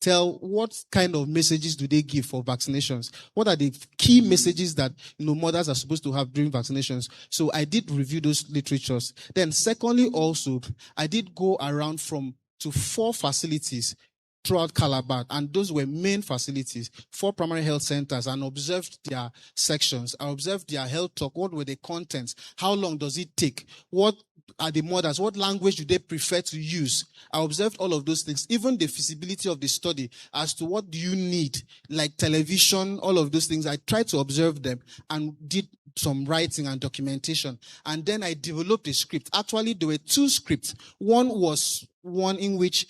tell what kind of messages do they give for vaccinations. What are the key messages that mothers are supposed to have during vaccinations? So I did review those literatures. Then secondly, also, I did go around to 4 facilities throughout Calabar, and those were main facilities, 4 primary health centers, and observed their sections. I observed their health talk. What were the contents? How long does it take? What are the mothers? What language do they prefer to use? I observed all of those things, even the feasibility of the study as to what do you need, like television, all of those things. I tried to observe them and did some writing and documentation. And then I developed a script. Actually, there were 2 scripts. One was one in which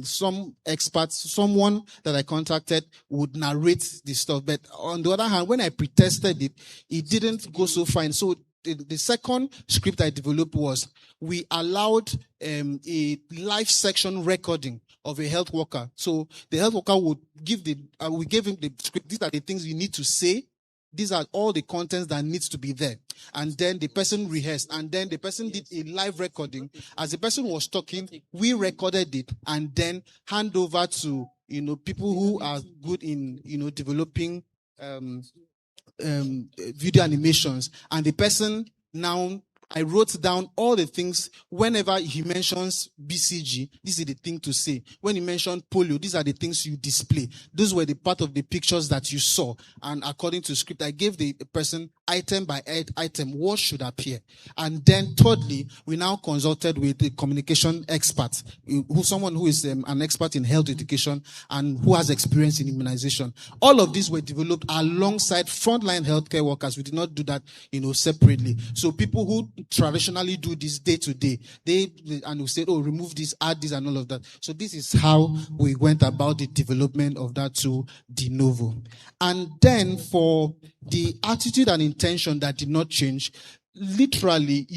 some experts, someone that I contacted would narrate the stuff. But on the other hand, when I pre-tested it, it didn't go so fine. So the second script I developed was we allowed a live section recording of a health worker. So the health worker would we gave him the script. These are the things you need to say. These are all the contents that needs to be there. And then the person rehearsed. And then the person did a live recording. As the person was talking, we recorded it and then hand over to, people who are good in, developing video animations. And the person now, I wrote down all the things. Whenever he mentions BCG, this is the thing to say. When he mentioned polio, these are the things you display. Those were the part of the pictures that you saw. And according to script, I gave the person item by item what should appear. And then thirdly, we now consulted with a communication expert, someone who is an expert in health education and who has experience in immunization. All of these were developed alongside frontline healthcare workers. We did not do that, separately. So people who traditionally do this day to day, and we said, oh, remove this, add this, and all of that. So this is how we went about the development of that tool de novo. And then for the attitude and intention that did not change, literally,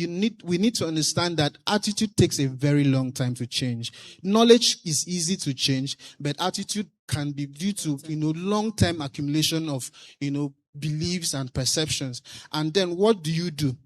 we need to understand that attitude takes a very long time to change. Knowledge is easy to change, but attitude can be due to, long-term accumulation of, beliefs and perceptions. And then what do you do?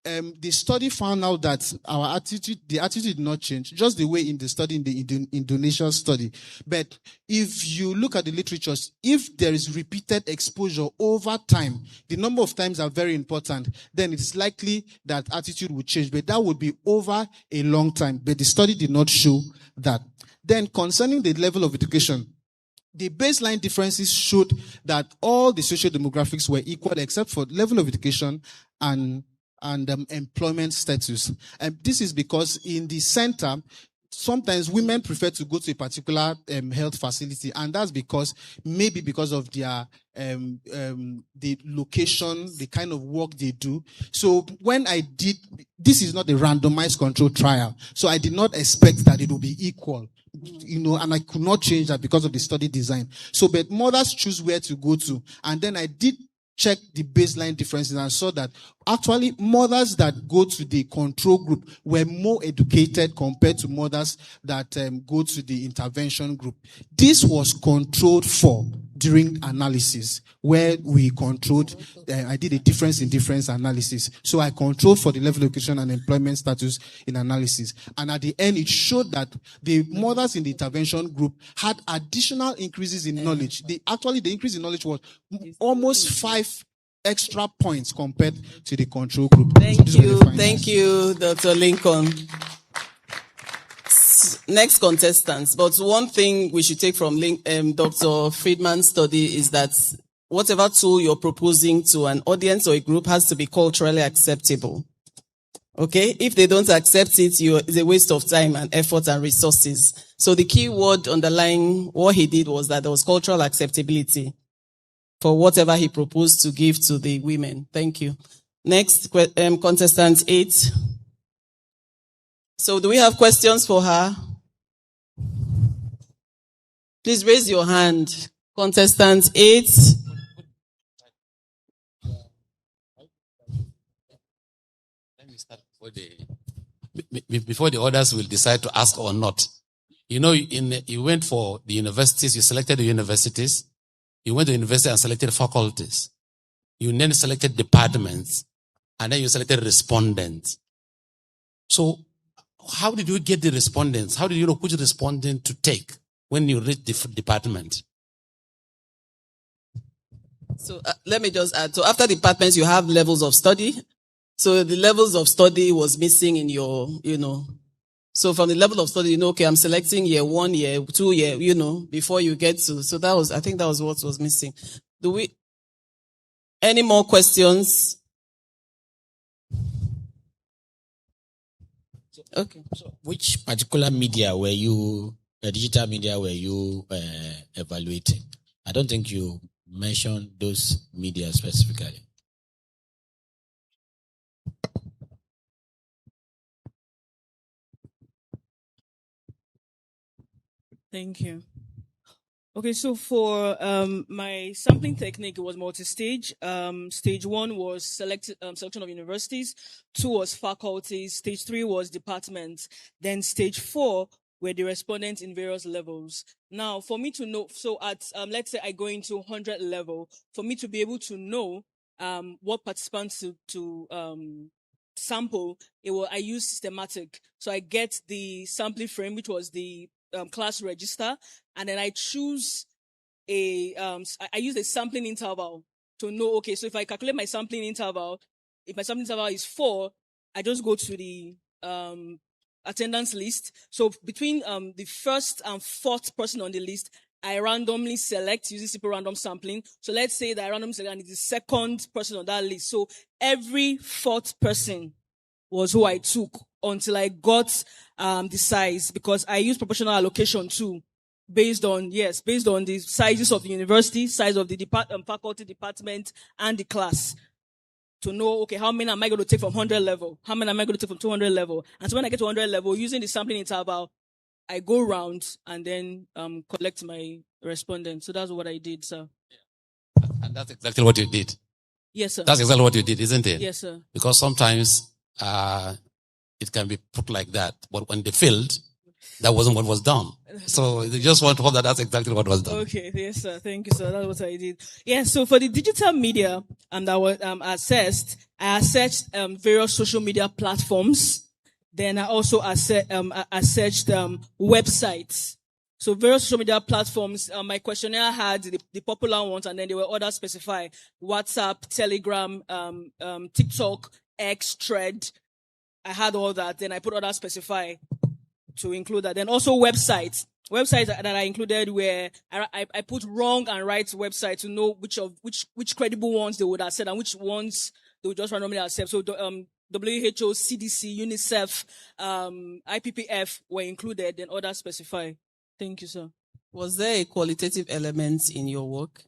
The study found out that the attitude did not change, just the way in the study, in the Indonesia study. But if you look at the literatures, if there is repeated exposure over time, the number of times are very important, then it's likely that attitude will change. But that would be over a long time. But the study did not show that. Then concerning the level of education, the baseline differences showed that all the social demographics were equal except for level of education and employment status. And this is because in the center, sometimes women prefer to go to a particular health facility, and that's maybe because of their the location, the kind of work they do. So when I did, this is not a randomized control trial, so I did not expect that it would be equal, and I could not change that because of the study design. So, but mothers choose where to go to, and then I did check the baseline differences and saw that actually mothers that go to the control group were more educated compared to mothers that go to the intervention group. This was controlled for during analysis, where we controlled, I did a difference in difference analysis. So I controlled for the level of education and employment status in analysis. And at the end, it showed that the mothers in the intervention group had additional increases in knowledge. The increase in knowledge was almost 5 extra points compared to the control group.
Thank you, Dr. Lincoln. Next contestants. But one thing we should take from Dr. Friedman's study is that whatever tool you're proposing to an audience or a group has to be culturally acceptable. Okay? If they don't accept it, it's a waste of time and effort and resources. So the key word underlying what he did was that there was cultural acceptability for whatever he proposed to give to the women. Thank you. Next, contestant 8. So do we have questions for her? Please raise your hand. Contestant 8.
Let me start before the others will decide to ask or not. You went for the universities, you selected the universities. You went to university and selected faculties. You then selected departments. And then you selected respondents. So how did you get the respondents? How did you know which respondent to take when you reach the department?
So let me just add. So after departments, you have levels of study. So the levels of study was missing in your, So from the level of study, okay, I'm selecting year 1, year 2, year, before you get to. So I think that was what was missing. Any more questions? Okay.
So which particular media were you, digital media were you evaluating? I don't think you mentioned those media specifically.
Thank you. Okay, so for my sampling technique, it was multi-stage. Stage 1 was selection of universities. 2 was faculties. Stage 3 was departments. Then stage 4 were the respondents in various levels. Now, for me to know, so at let's say I go into 100 level, for me to be able to know what participants to sample, I use systematic. So I get the sampling frame, which was the class register, and then I choose I use a sampling interval to know, okay, so if I calculate my sampling interval, if my sampling interval is 4, I just go to the attendance list. So between the first and fourth person on the list, I randomly select using simple random sampling. So let's say that I randomly select and it's the second person on that list. So every fourth person was who I took until I got the size, because I use proportional allocation too, based on the sizes of the university, size of the faculty, department, and the class, to know, okay, how many am I going to take from 100 level? How many am I going to take from 200 level? And so when I get to 100 level, using the sampling interval, I go round and then collect my respondents. So that's what I did, sir.
And that's exactly what you did.
Yes, sir.
That's exactly what you did, isn't it?
Yes, sir.
Because sometimes it can be put like that, but when they failed, that wasn't what was done. So you just want to hope that that's exactly what was done.
Okay, yes, sir. Thank you, sir. That's what I did. Yeah, so for the digital media that was assessed, I assessed various social media platforms. Then I also assessed websites. So various social media platforms, my questionnaire had the popular ones, and then there were others specified: WhatsApp, Telegram, TikTok, X, Thread. I had all that. Then I put others specified to include that. Then also websites that I included where I put wrong and right websites to know which credible ones they would accept and which ones they would just randomly accept. So WHO, CDC, UNICEF, IPPF were included, then others specify. Thank you, sir.
Was there a qualitative element in your work?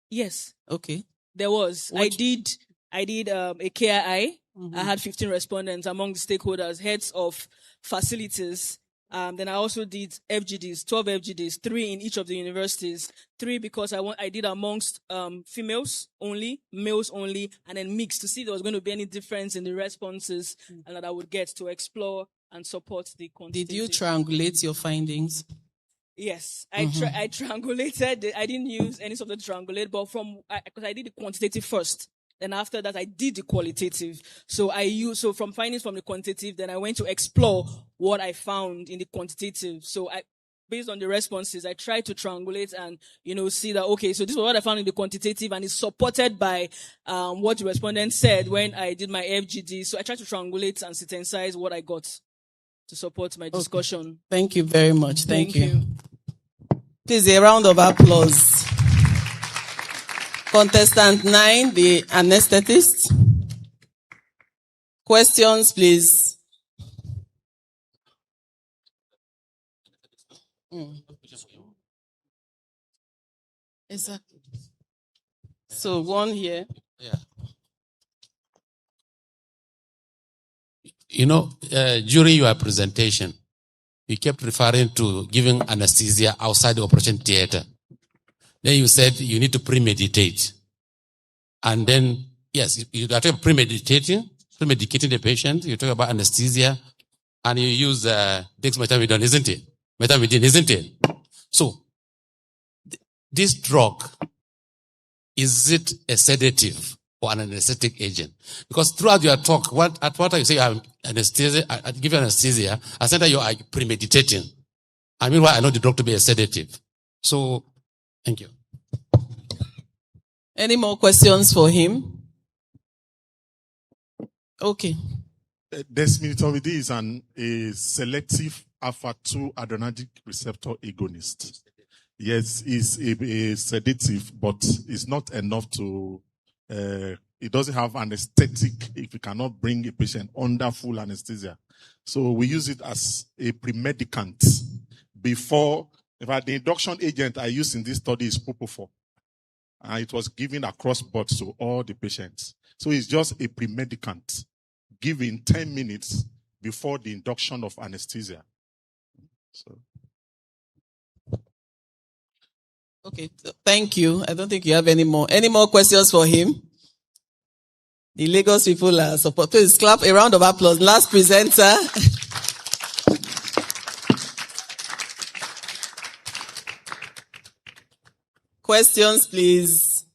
Yes.
Okay.
There was. I did a KII.
Mm-hmm.
I had 15 respondents among the stakeholders, heads of facilities. Then I also did FGDs, 12 FGDs, 3 in each of the universities. 3 because I did amongst females only, males only, and then mixed to see if there was going to be any difference in the responses and that I would get to explore and support the quantitative.
Did you triangulate your findings?
Yes, I triangulated. I didn't use any sort of triangulate, but because I did the quantitative first. Then after that, I did the qualitative. So from findings from the quantitative, then I went to explore what I found in the quantitative. So based on the responses, I tried to triangulate and, see that, okay, so this was what I found in the quantitative and it's supported by, what the respondent said when I did my FGD. So I tried to triangulate and synthesize what I got to support my discussion.
Okay. Thank you very much. Thank you. Please, a round of applause. Contestant 9, the anesthetist. Questions, please. Exactly. So one here.
Yeah. During your presentation, you kept referring to giving anesthesia outside the operation theater. Then you said you need to premeditate. And then, yes, you are premeditating the patient. You talk about anesthesia and you use dexmedetomidine, isn't it? Metamidine, isn't it? So, this drug, is it a sedative or an anesthetic agent? Because throughout your talk, what you say, I give you anesthesia, I said that you are premeditating. I mean, I know the drug to be a sedative. So, thank you.
Any more questions for him? Okay.
Dexmedetomidine is a selective alpha-2 adrenergic receptor agonist. Yes, it's a sedative, but it's not enough to, it doesn't have anesthetic if you cannot bring a patient under full anesthesia. So we use it as a premedicant before, in fact, the induction agent I use in this study is propofol. And it was given across board to all the patients. So it's just a premedicant given 10 minutes before the induction of anesthesia. So.
Okay, thank you. I don't think you have any more questions for him. The Lagos people are support. Please clap a round of applause. Last presenter. Questions, please.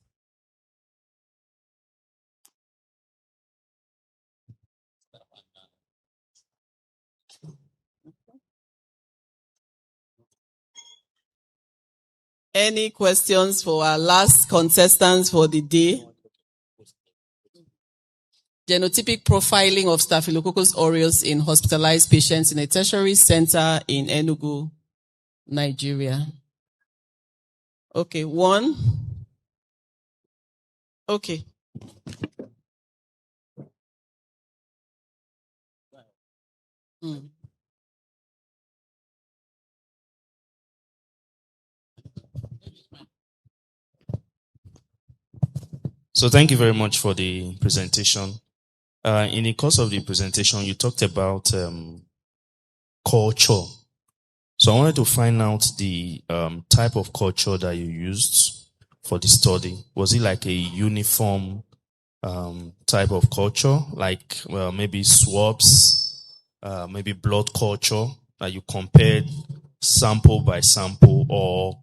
Any questions for our last contestants for the day? Genotypic profiling of Staphylococcus aureus in hospitalized patients in a tertiary center in Enugu, Nigeria. Okay, 1. Okay.
So thank you very much for the presentation. In the course of the presentation, you talked about culture. So I wanted to find out the type of culture that you used for the study. Was it like a uniform type of culture, like maybe swabs, maybe blood culture that you compared sample by sample, or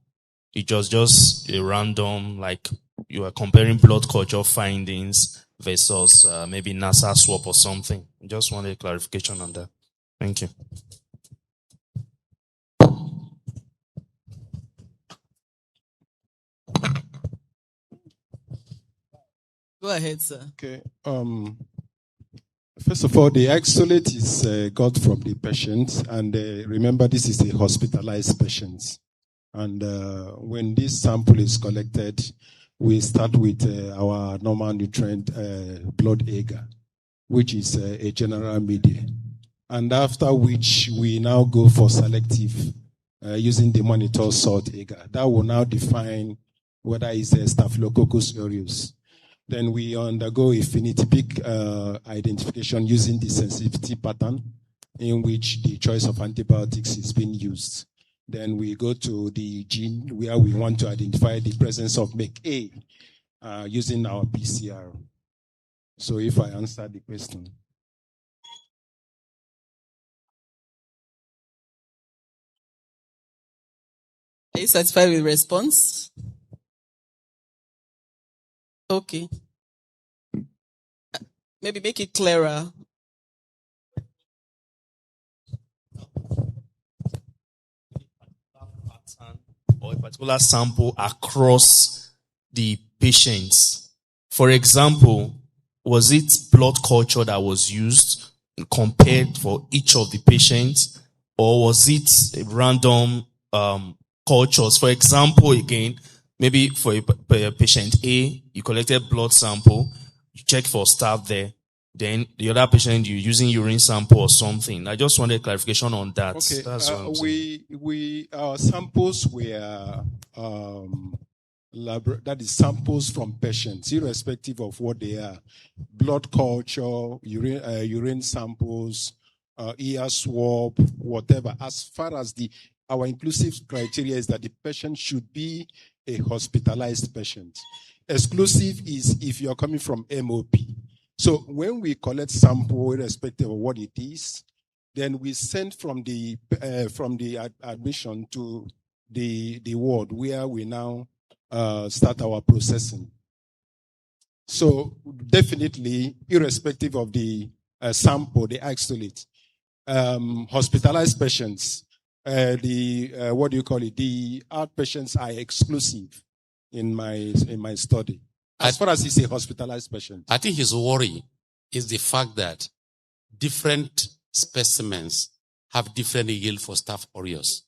it was just a random, like you are comparing blood culture findings versus maybe NASA swab or something? Just wanted a clarification on that. Thank you.
Go ahead, sir.
Okay. First of all, the isolate is got from the patient, and remember this is a hospitalized patient. And when this sample is collected, we start with our normal nutrient blood agar. which is a general media. And after which we now go for selective using the monitor sort agar. That will now define whether it's a Staphylococcus aureus. Then we undergo a phenotypic identification using the sensitivity pattern in which the choice of antibiotics is being used. Then we go to the gene where we want to identify the presence of MEC-A using our PCR. So if I answer the question.
Are you satisfied with the response? Okay. Maybe make it clearer.
Or a particular sample across the patients. For example, was it blood culture that was used compared for each of the patients, or was it random cultures? For example, again, maybe for a patient A, you collected blood sample, you checked for staph there. Then the other patient, you're using urine sample or something. I just wanted clarification on that.
Okay,
That's what I'm saying.
our samples were that is samples from patients, irrespective of what they are. Blood culture, urine samples, ear swab, whatever. As far as our inclusive criteria is that the patient should be a hospitalized patient. Exclusive is if you're coming from MOP. So when we collect sample, irrespective of what it is, then we send from the admission to the ward where we now start our processing. So definitely, irrespective of the sample, the isolate, hospitalized patients, the outpatients are exclusive in my study. As far as he's a hospitalized patient.
I think his worry is the fact that different specimens have different yield for Staph aureus.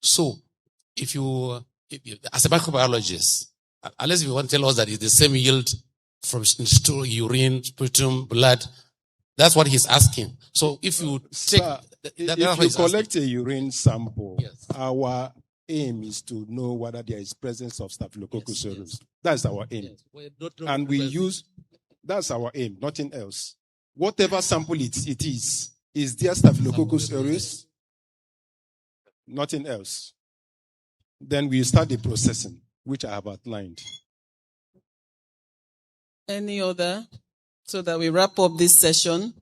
So, if you as a microbiologist, unless you want to tell us that it's the same yield from stool, urine, sputum, blood, that's what he's asking. So, if you take,
if you collect a urine sample, yes, our aim is to know whether there is presence of Staphylococcus aureus. Yes. That's our aim. Yes. And we use, that's our aim, nothing else. Whatever sample it is there Staphylococcus aureus? Nothing else. Then we start the processing, which I have outlined.
Any other? So that we wrap up this session.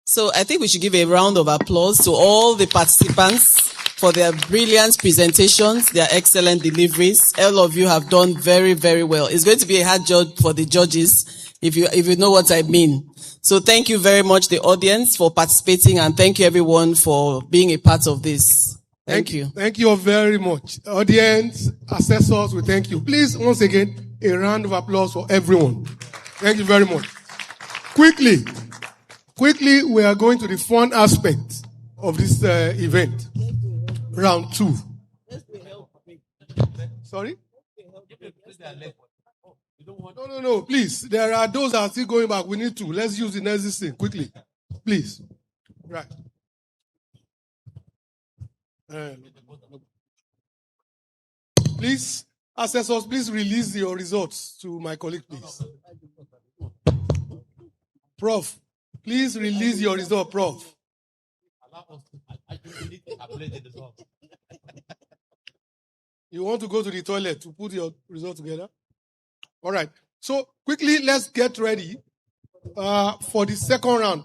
So I think we should give a round of applause to all the participants for their brilliant presentations, their excellent deliveries. All of you have done very, very well. It's going to be a hard job for the judges, if you know what I mean. So thank you very much, the audience, for participating, and thank you everyone for being a part of this. Thank you.
Thank you all very much. Audience, assessors, we thank you. Please, once again, a round of applause for everyone. Thank you very much. Quickly, we are going to the fun aspect of this event. Round 2. Sorry? No, please. There are those that are still going back. We need to. Let's use the next thing quickly. Please. Right. Please, assessors, please release your results to my colleague, please. Prof, please release your result, Prof. You want to go to the toilet to put your result together? All right. So quickly, let's get ready for the second round.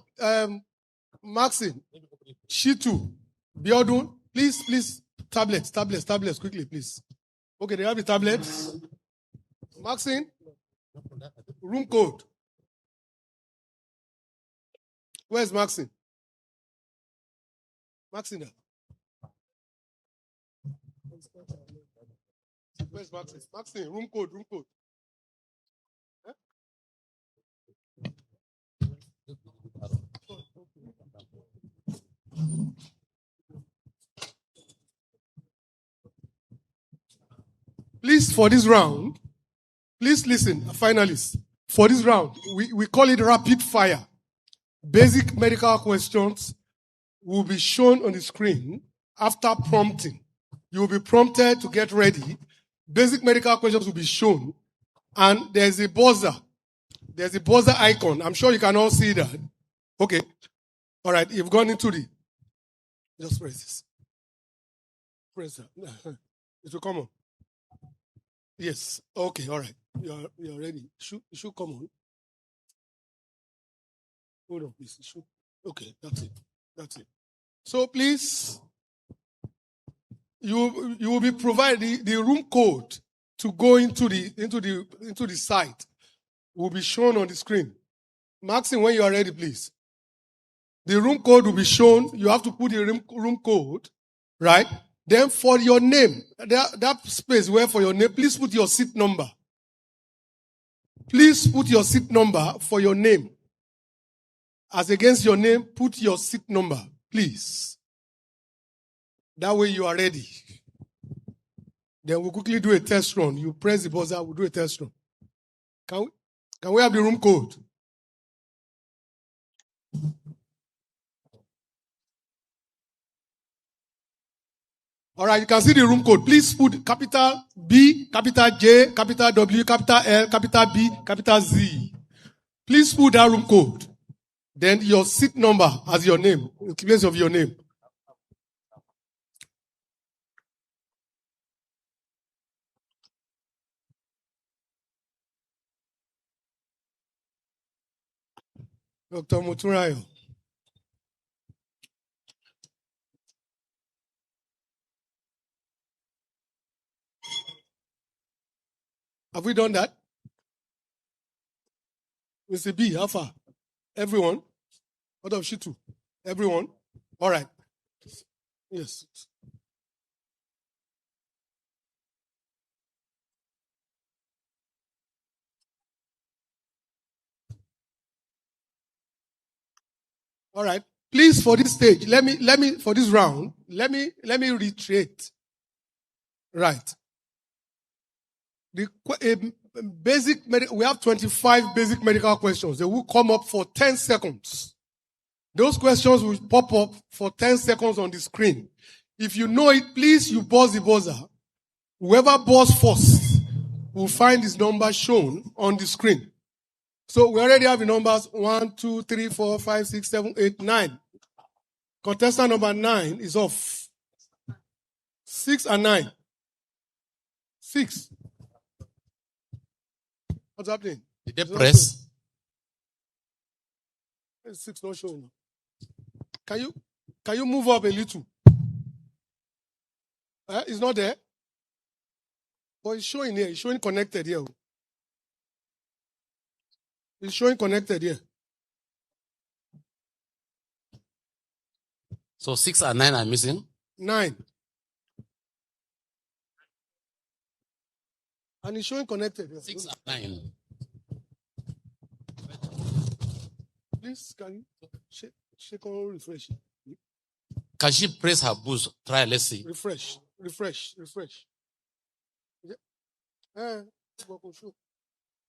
Maxine, Shitu, Biodun, please, tablets, quickly, please. Okay, they have the tablets. Maxine, room code. Where's Maxine? Maxine. Where's Maxine? Maxine, room code. Please, for this round, please listen, finalists. For this round, we call it rapid fire. Basic medical questions will be shown on the screen after prompting. You will be prompted to get ready. Basic medical questions will be shown. And there's a buzzer. There's a buzzer icon. I'm sure you can all see that. Okay. All right. You've gone into the. Just press this. Press that. It will come on. Yes. Okay. All right. You're ready. It should come on. Hold on, please. Okay. That's it. That's it. So please, you will be provided the room code to go into the site. Will be shown on the screen. Maxine, when you are ready, please. The room code will be shown. You have to put the room code, right? Then for your name, that space where for your name, please put your seat number. Please put your seat number for your name. As against your name, put your seat number, please. That way you are ready. Then we'll quickly do a test run. You press the buzzer, we'll do a test run. Can we have the room code? All right, you can see the room code. Please put capital B, capital J, capital W, capital L, capital B, capital Z. Please put that room code. Then your seat number as your name, in place of your name. Dr. Moturayo. Have we done that? Mr. B, how far? Everyone? What of she too? Everyone? All right. Yes. All right. Please, for this stage, for this round, let me reiterate. Right. We have 25 basic medical questions. They will come up for 10 seconds. Those questions will pop up for 10 seconds on the screen. If you know it, please, you buzz the buzzer. Whoever buzz first will find his number shown on the screen. So we already have the numbers 1, 2, 3, 4, 5, 6, 7, 8, 9. Contestant number 9 is off. 6 and 9. 6. What's happening?
Did they press?
6 not showing. Can you move up a little? It's not there. But it's showing here. It's showing connected here. It's showing connected here.
So 6 and 9 are missing?
9. And it's showing connected here.
6 and 9.
Please, can you shake on refresh?
Can she press her boost? Try, let's see.
Refresh. Yeah.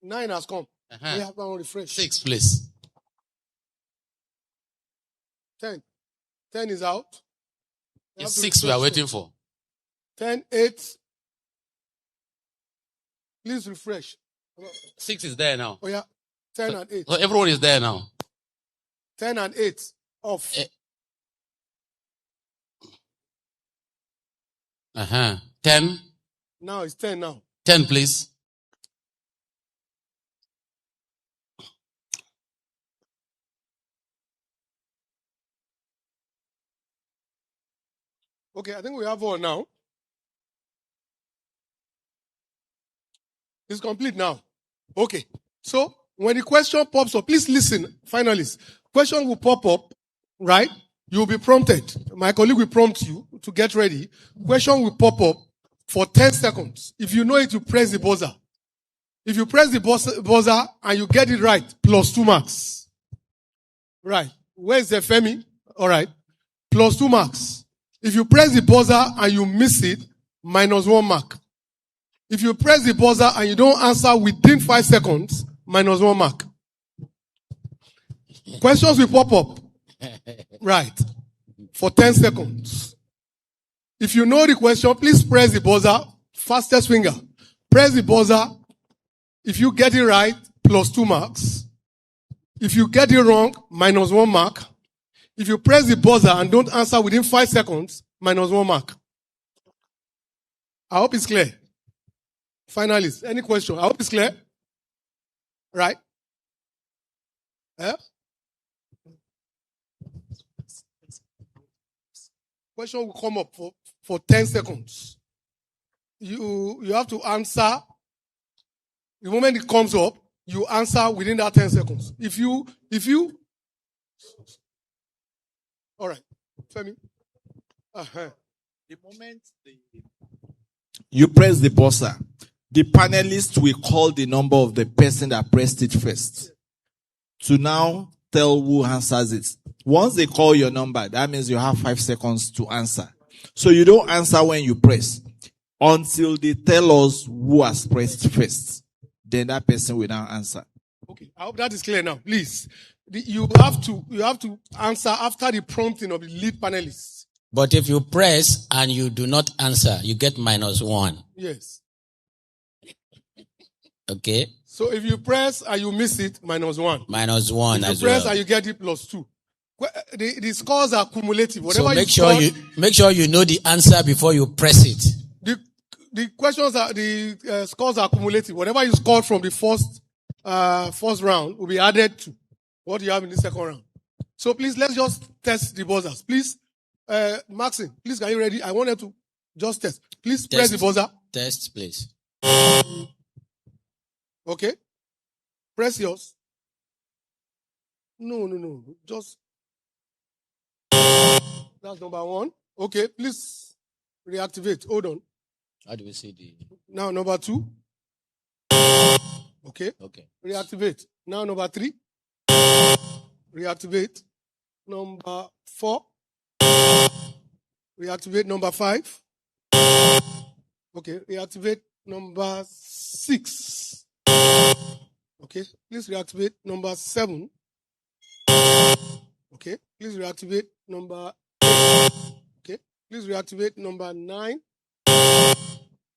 9 has come. We have to refresh.
6, please.
10. 10 is out.
It's 6 we are waiting for.
10, 8. Please refresh.
6 is there now.
Oh yeah. 10 and 8.
So everyone is there now.
10 and 8. Off.
10.
Now it's 10 now.
10, please.
Okay, I think we have one now. It's complete now. Okay. So when the question pops up, please listen, finalists. Question will pop up, right? You'll be prompted. My colleague will prompt you to get ready. Question will pop up for 10 seconds. If you know it, you press the buzzer. If you press the buzzer and you get it right, plus 2 marks. Right. Where's the Femi? All right. Plus 2 marks. If you press the buzzer and you miss it, minus 1 mark. If you press the buzzer and you don't answer within 5 seconds, minus 1 mark. Questions will pop up. Right. For 10 seconds. If you know the question, please press the buzzer. Fastest finger. Press the buzzer. If you get it right, plus 2 marks. If you get it wrong, minus 1 mark. If you press the buzzer and don't answer within 5 seconds, minus 1 mark. I hope it's clear. Finalists, any question? I hope it's clear. Right? Yeah? Question will come up for 10 seconds. You have to answer. The moment it comes up, you answer within that 10 seconds. If you, all right, Femi.
The moment you press the buzzer, the panelists will call the number of the person that pressed it first to now tell who answers it. Once they call your number, that means you have 5 seconds to answer. So you don't answer when you press until they tell us who has pressed first. Then that person will now answer.
Okay, I hope that is clear now. Please, you have to answer after the prompting of the lead panelist.
But if you press and you do not answer, you get minus 1.
Yes.
Okay.
So if you press and you miss it, minus 1.
Minus 1
if
as
you press
well.
and you get it, plus 2. The scores are cumulative.
So
Whatever
make sure you know the answer before you press it.
The questions are scores are cumulative. Whatever you scored from the first round will be added to what you have in the second round. So please, let's just test the buzzers. Please, Maxine, please, are you ready? I wanted to just test. Please press the buzzer.
Test, please.
Okay. Press yours. No. Just. That's number 1. Okay, please reactivate. Hold on.
How do we see the...
Now number 2. Okay. Reactivate. Now number 3. Reactivate. Number 4. Reactivate number 5. Okay. Reactivate number 6. Okay. Please reactivate number 7. Okay. Please reactivate number 8. Okay. Please reactivate number 9.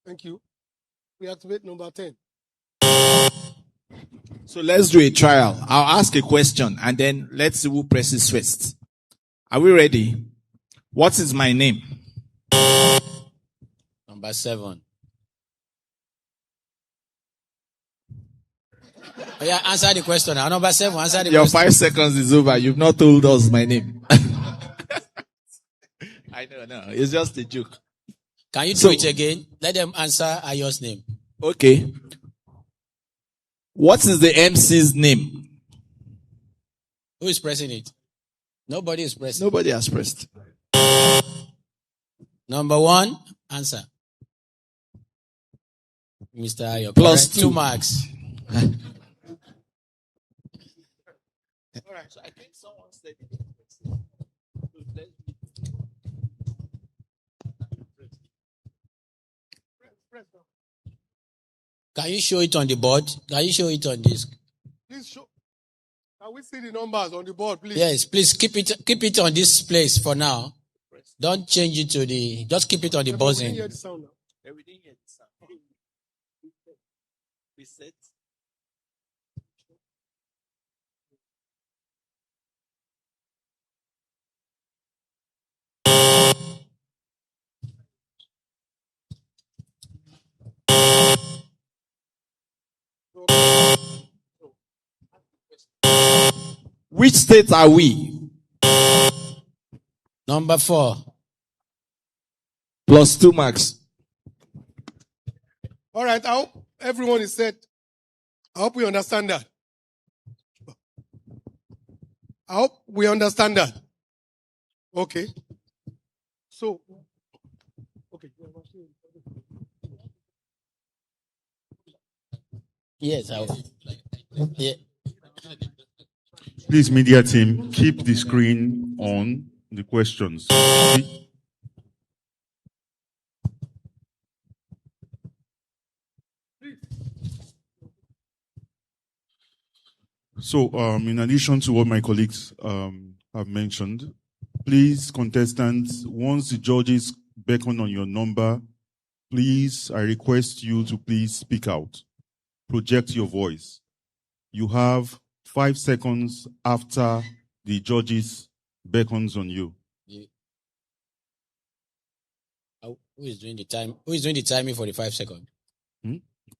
Thank you. Reactivate number 10.
So let's do a trial. I'll ask a question and then let's see who presses first. Are we ready? What is my name?
Number 7. Oh, yeah, answer the question now. Number 7, answer the question.
Your 5 seconds is over. You've not told us my name. I don't know. It's just a joke.
Can you do it again? Let them answer Ayo's name.
Okay. What is the MC's name?
Who is pressing it? Nobody is pressing.
Nobody has pressed.
Number 1, answer. Mr. Ayo.
Plus
2 marks.
All right. So I think someone said it.
Can you show it on the board? Can you show it on this?
Please show. Can we see the numbers on the board, please?
Yes, please keep it on this place for now. Don't change it to just keep it on the buzzing.
We didn't hear the sound now.
We didn't hear the sound. Reset. Which state are we?
Number 4.
Plus 2 marks.
All right. I hope everyone is set. I hope we understand that. I hope we understand that. Okay. So, okay.
Yes, I will. Yeah.
Please, media team, keep the screen on the questions. So, in addition to what my colleagues have mentioned, please, contestants, once the judges beckon on your number, please, I request you to please speak out. Project your voice. You have 5 seconds after the judges beckons on you.
Who is doing the time? Who is doing the timing for the 5 seconds?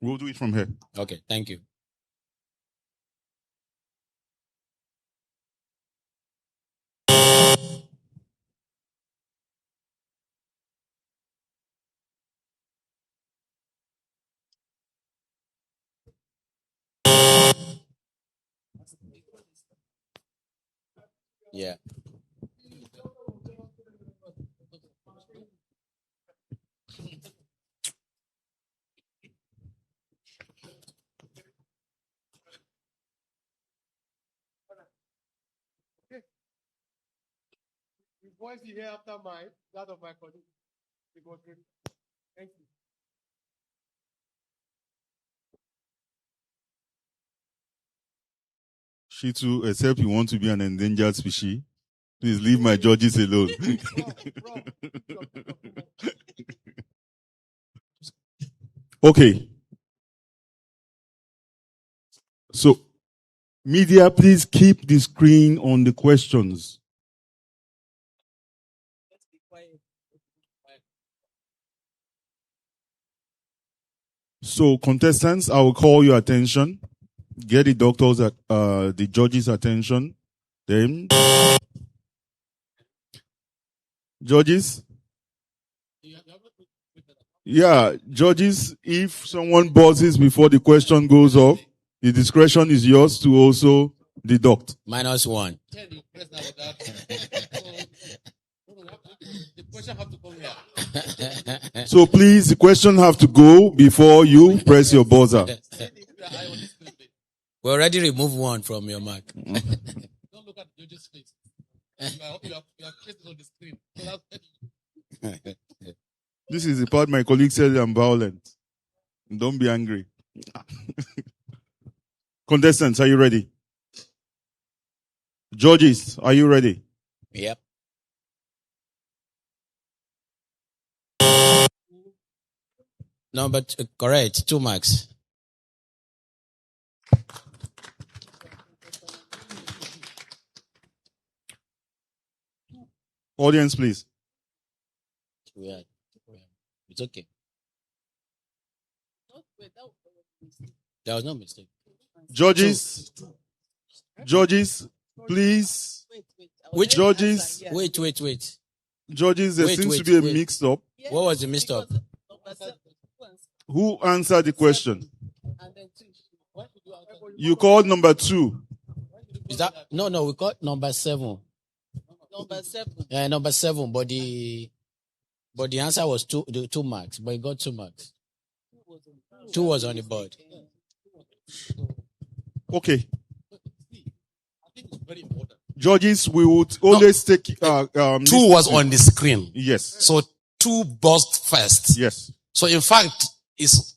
We'll do it from here.
Okay, thank you. Yeah.
The voice you hear after that of my colleague. It was great. Thank you.
She too, except you want to be an endangered species, please leave my judges alone. Okay. So, media, please keep the screen on the questions. So, contestants, I will call your attention. Get the doctors at the judges' attention. Then, judges. Yeah, judges. If someone buzzes before the question goes off, the discretion is yours to also deduct.
-1.
So please, the question have to go before you press your buzzer.
We already removed one from your mark.
Don't look at the judge's face. You are facing on the screen.
This is the part my colleague said I'm violent. Don't be angry. Contestants, are you ready? Judges, are you ready?
Yep. No, but correct. 2 marks.
Audience, please.
It's okay. There was no mistake.
Judges, please.
Which
judges?
Wait.
Judges, there seems to be a mix-up.
What was the mix-up?
Who answered the question? You called number 2.
Is that no? We called number 7.
Number 7.
Yeah, number 7. But the answer was 2 marks. But he got 2 marks. 2 was on the board.
Okay. Judges, we would always take
2 was on the screen.
Yes.
So 2 buzzed first.
Yes.
So in fact, it's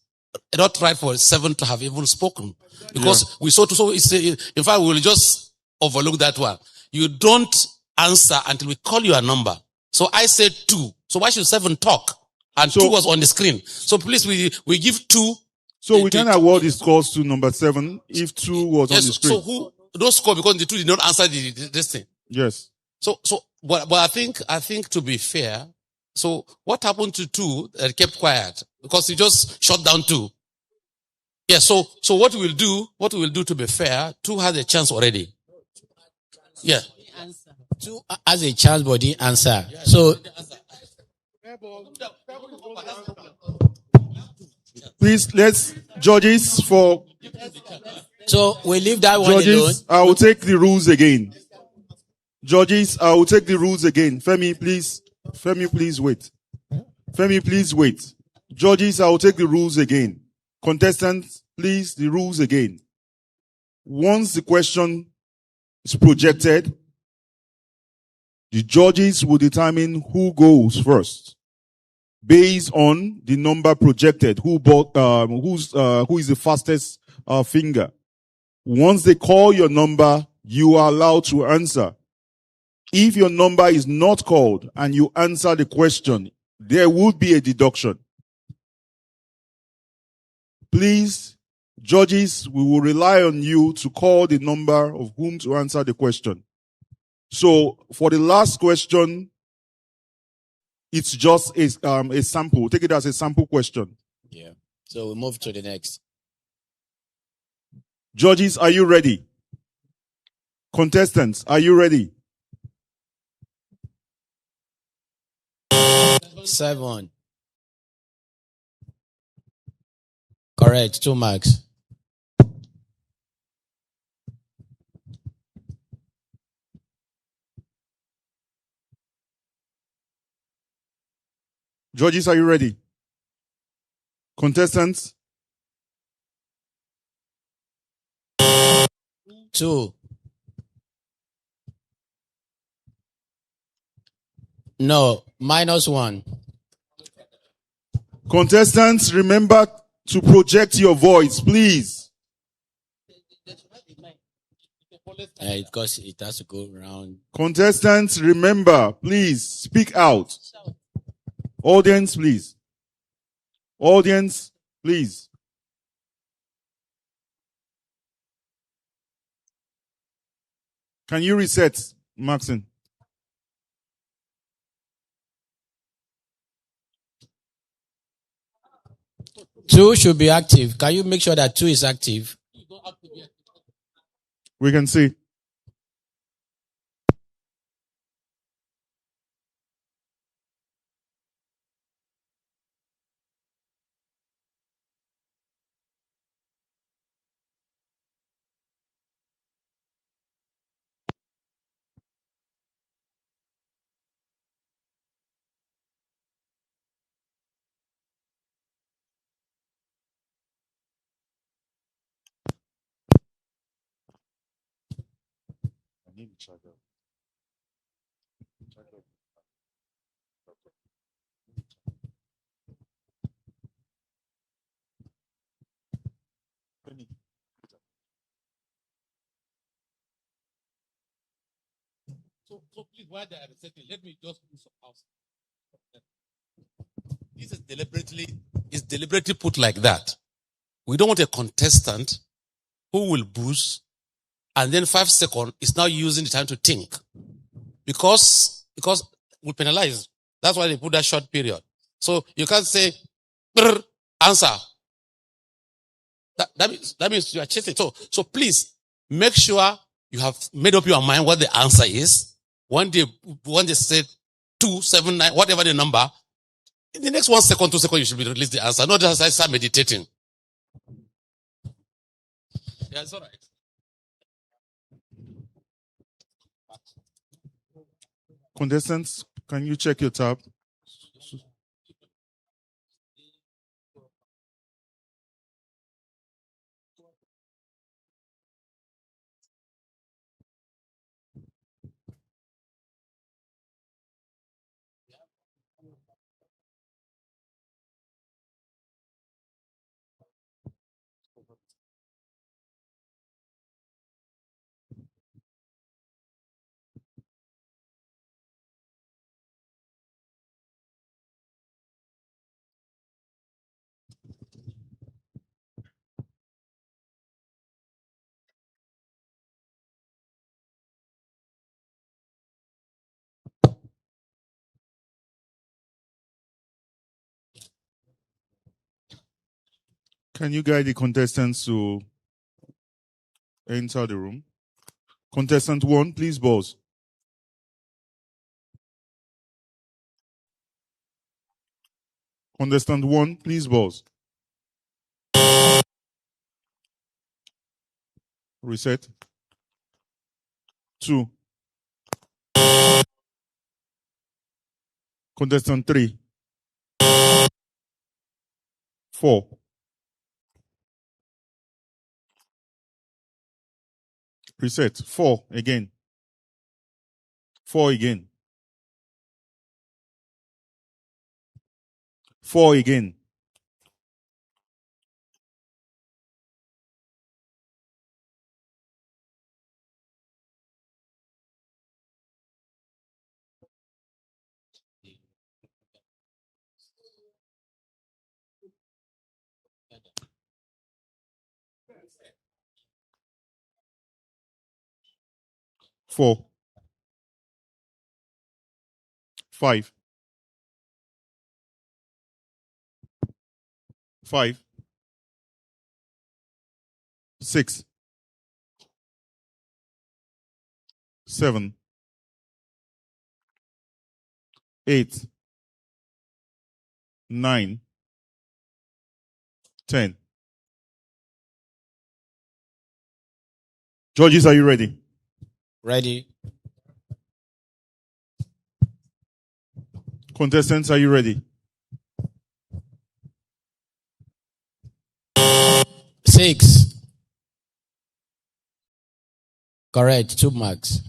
not right for 7 to have even spoken because we saw. So it's in fact we will just overlook that one. You don't answer until we call you a number. So I said 2. So why should 7 talk? And 2 was on the screen. So please, we give 2.
So we can award the scores to number 7 if 2 was on the screen.
So who those score because the 2 did not answer this thing.
Yes.
But I think to be fair. So what happened to 2 that kept quiet? Because he just shut down 2. Yeah, so what we will do to be fair, 2 has a chance already. Yeah.
2 has a chance, but didn't answer. So
please, let's judges for.
So we leave that one
judges,
alone.
I will take the rules again. Judges, I will take the rules again. Femi, please wait. Femi, please wait. Judges, I will take the rules again. Contestants, please, the rules again. Once the question is projected, the judges will determine who goes first based on the number projected. Who is the fastest finger? Once they call your number, you are allowed to answer. If your number is not called and you answer the question, there would be a deduction. Please, judges, we will rely on you to call the number of whom to answer the question. So for the last question, it's just a sample. Take it as a sample question.
Yeah. So we move to the next.
Judges, are you ready? Contestants, are you ready?
7. Correct. 2 marks.
Judges, are you ready? Contestants?
2. No. -1.
Contestants, remember to project your voice, please.
Because it has to go around.
Contestants, remember, please speak out. Audience, please. Audience, please. Can you reset, Maxine?
Two should be active. Can you make sure that 2 is active?
We can see.
So please, while they are resetting, let me just do some house. This is deliberately put like that. We don't want a contestant who will boost and then 5 seconds is now using the time to think. Because we penalize. That's why they put that short period. So you can't say answer. That means you are cheating. So please make sure you have made up your mind what the answer is. When they say 279, whatever the number, in the next 1 second, 2 seconds, you should be release the answer. Not just start meditating. Yeah, it's all right.
Contestants, can you check your tab? Can you guide the contestants to enter the room? Contestant 1, please buzz. Contestant 1, please buzz. Reset. 2. Contestant 3. 4. Reset. 4 again. 4 again. 4 again. 4, 5, 5, 6, 7, 8, 9, 10. Judges, are you ready?
Ready.
Contestants, are you ready?
6. Correct. 2 marks.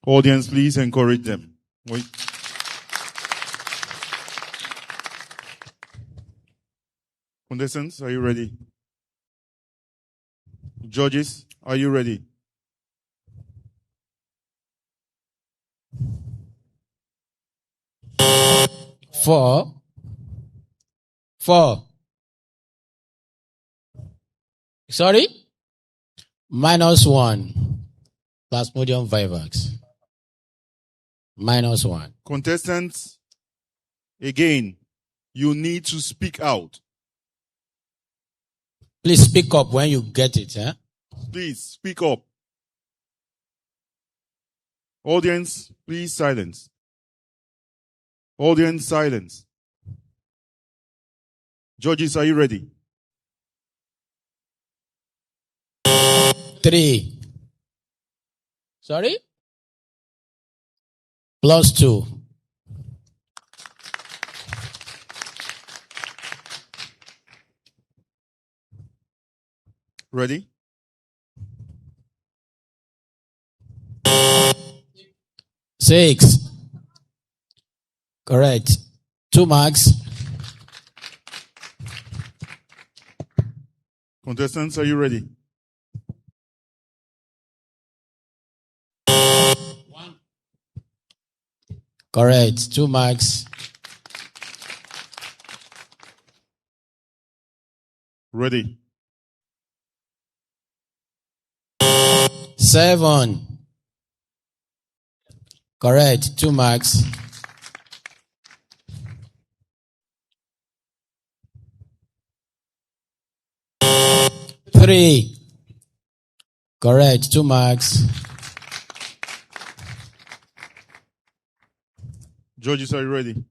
Audience, please encourage them. Wait. Contestants, are you ready? Judges, are you ready?
Four. Sorry? -1. Plasmodium vivax. -1.
Contestants, again, you need to speak out.
Please speak up when you get it. Eh?
Please speak up. Audience, please silence. Audience, silence. Judges, are you ready?
3. Sorry? +2.
Ready?
6. Correct. 2 marks.
Contestants, are you ready?
1. Correct. 2 marks.
Ready?
7. Correct. 2 marks. 3. Correct. 2 marks.
Judges, are you ready?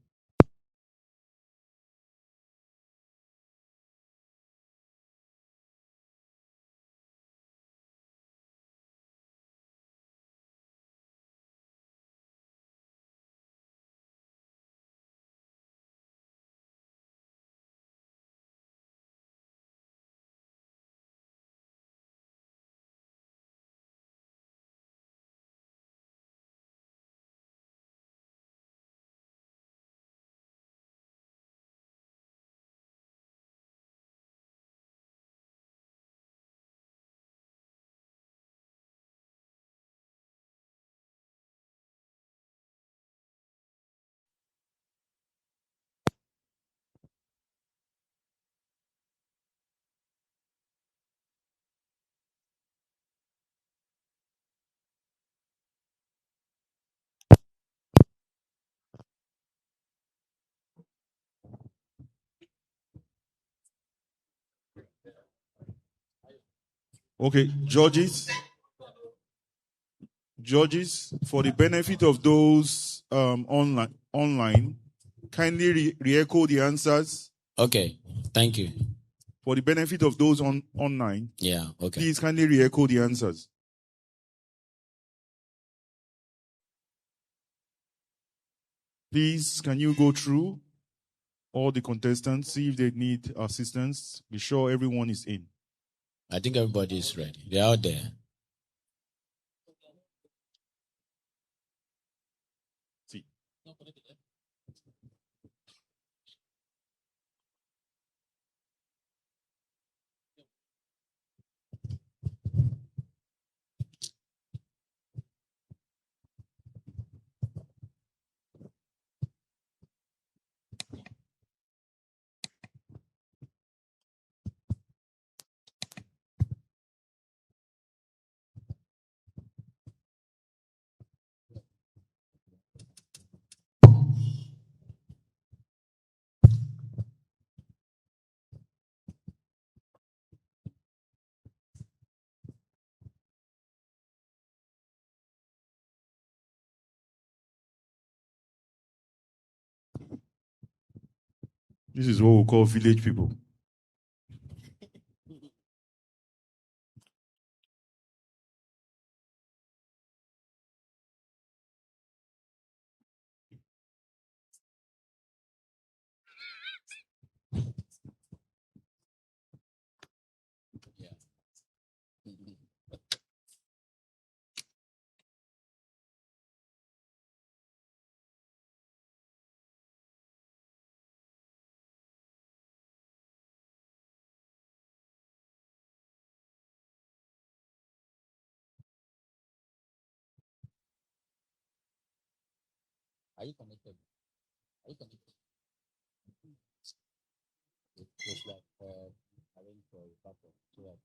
Okay, judges, for the benefit of those online, kindly re-echo the answers.
Okay, thank you.
For the benefit of those online,
Yeah, okay.
please kindly re-echo the answers. Please, can you go through all the contestants, see if they need assistance? Be sure everyone is in.
I think everybody is ready. They're out there.
See. This is what we call village people.
Are you connected? Are you connected? It's like arrange for a couple. So that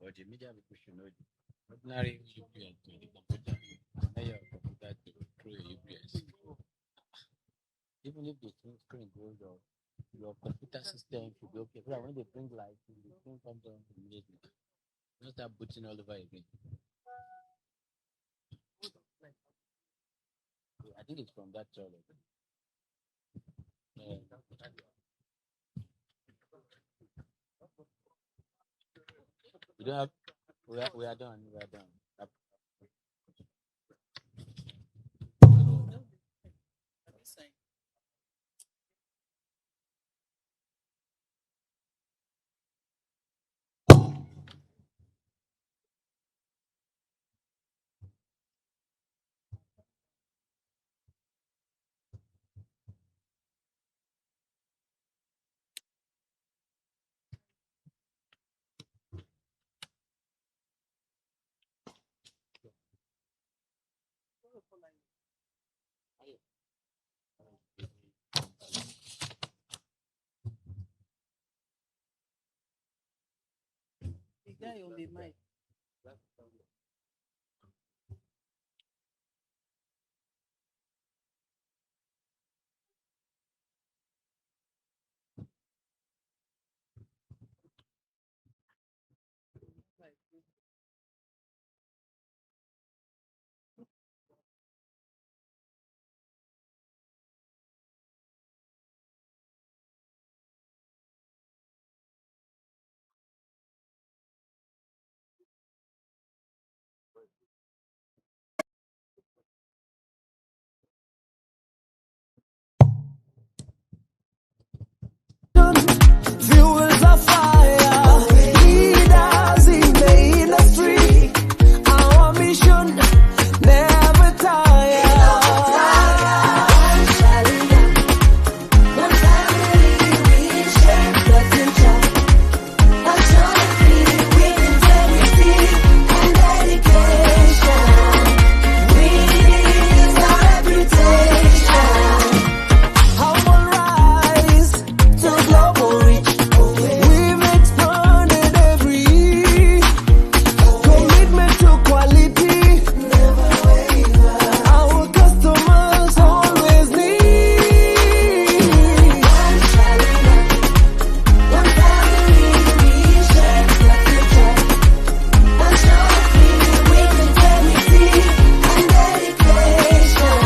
but the media people should know ordinary UPS to the computer. Now your computer to through a UPS. Even if the screen goes off, your computer system should be okay. But when they bring light, the screen comes on immediately. Don't start booting all over again. I think it's from that toilet. We don't have. We are done. We are done.
The guy on the mic.
Fuels of fire, leaders in the industry. Our mission never tire. One family, we shape the future. Passionately, with integrity and dedication. We is our reputation. Humble rise to global reach. We've expanded every commitment to quality. Never waver. Our customers always need. One Shalina, one family, we shape the future. Passionately, with integrity and dedication.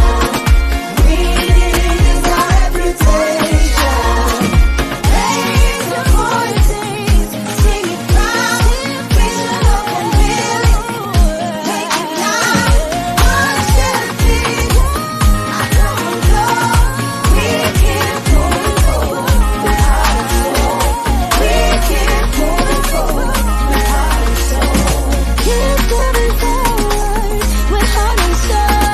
We is our reputation. Raise your voices, sing it proud, vision up and build, make it loud, positivity, I don't know, we keep moving forward, with heart and soul, we keep moving forward, with heart and soul, keep moving forward, with heart and soul,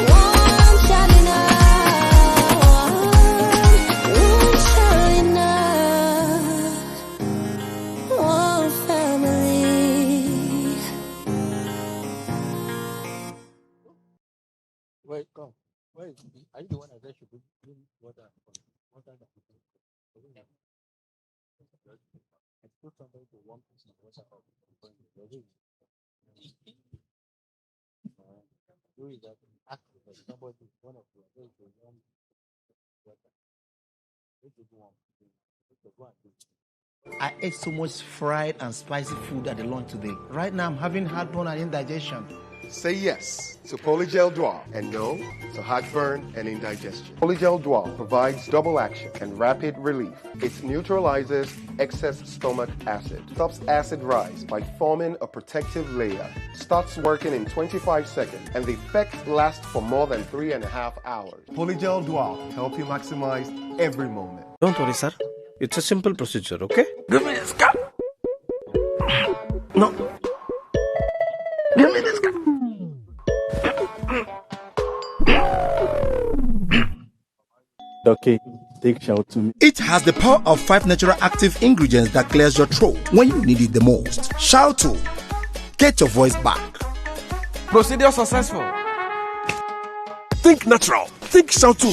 one Shalina. One family.
Wait, come. Where is he? Are you the one that said should bring water? Water that I put somebody to one person water up.
I ate so much fried and spicy food at the lunch today. Right now, I'm having heartburn and indigestion.
Say yes to Polygel Dual and no to heartburn and indigestion. Polygel Dual provides double action and rapid relief. It neutralizes excess stomach acid, stops acid rise by forming a protective layer, starts working in 25 seconds, and the effect lasts for more than 3.5 hours. Polygel Dual help you maximize every moment.
Don't worry, sir. It's a simple procedure, okay? Give me this cup. No. Give me this cup.
Okay, take shout to me.
It has the power of 5 natural active ingredients that clears your throat when you need it the most. Shout to get your voice back.
Procedure successful.
Think natural. Think shout to.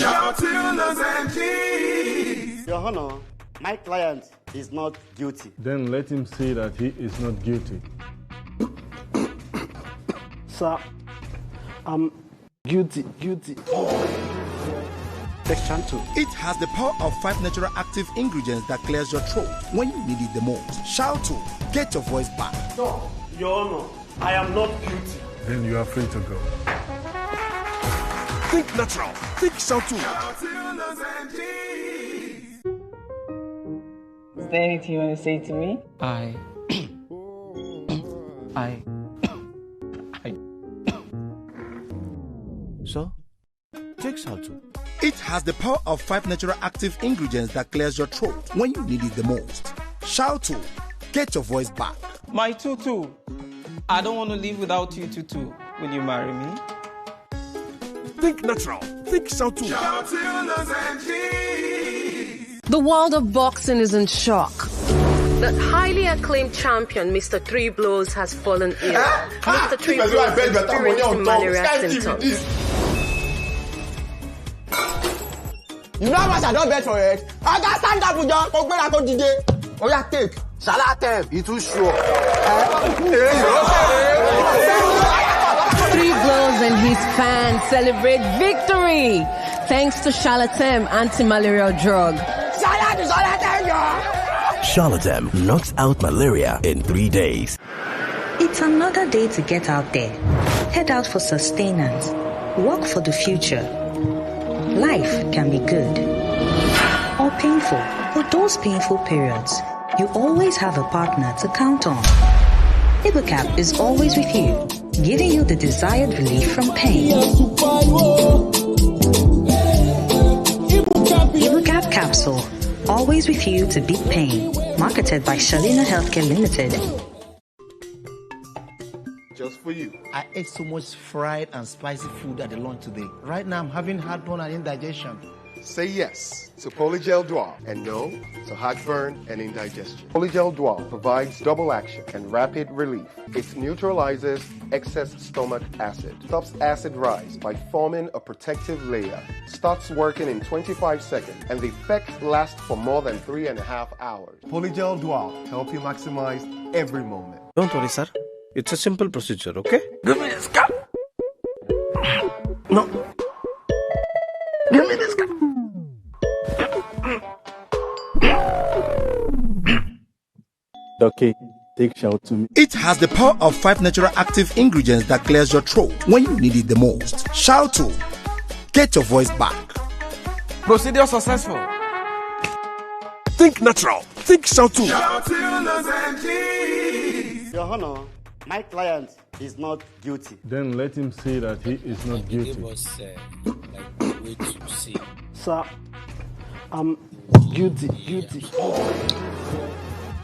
Your Honor, my client is not guilty.
Then let him say that he is not guilty. Sir, I'm guilty.
Section 2. It has the power of 5 natural active ingredients that clears your throat when you need it the most. Shout to get your voice back.
No, Your Honor, I am not guilty. Then you are free to go.
Think natural. Think shout to.
Is there anything you want to say to me?
So, take shout to. It has the power of 5 natural active ingredients that clears your throat when you need it the most. Shout to get your voice back.
My tutu. I don't want to live without you, tutu. Will you marry me?
Think natural. Think shout to.
The world of boxing is in shock. The highly acclaimed champion, Mr. Three Blows, has fallen ill. Mr. Three Blows is experiencing malaria symptoms.
You know how much I don't bet for it? I got stand up with your Oh yeah, take. Shall I tell? It's too sure.
Three Blows and his fans celebrate victory thanks to Shalatem anti-malarial drug.
Shalatem knocks out malaria in 3 days.
It's another day to get out there. Head out for sustenance. Work for the future. Life can be good or painful. For those painful periods, you always have a partner to count on. Ibukap is always with you, giving you the desired relief from pain. Ibukap capsule, always with you to beat pain. Marketed by Shalina Healthcare Limited.
Just for you.
I ate so much fried and spicy food at the lunch today. Right now, I'm having heartburn and indigestion.
Say yes to Polygel Dual and no to heartburn and indigestion. Polygel Dual provides double action and rapid relief. It neutralizes excess stomach acid, stops acid rise by forming a protective layer, starts working in 25 seconds, and the effect lasts for more than 3.5 hours. Polygel Dual help you maximize every moment.
Don't worry, sir. It's a simple procedure, okay? Give me this cup. No. Give me this cup.
Okay, take shout to me.
It has the power of 5 natural active ingredients that clears your throat when you need it the most. Shout to get your voice back.
Procedure successful.
Think natural. Think shout to.
Your Honor, my client is not guilty.
Then let him say that he is not guilty. Sir, I'm guilty.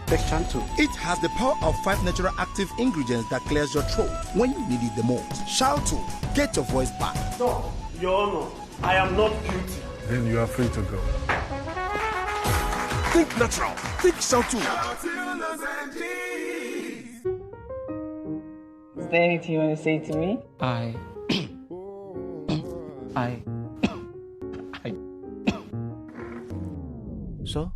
Section 2. It has the power of 5 natural active ingredients that clears your throat when you need it the most. Shout to get your voice back.
No, Your Honor, I am not guilty. Then you are free to go.
Think natural. Think shout to.
Is there anything you want to say to me?
So,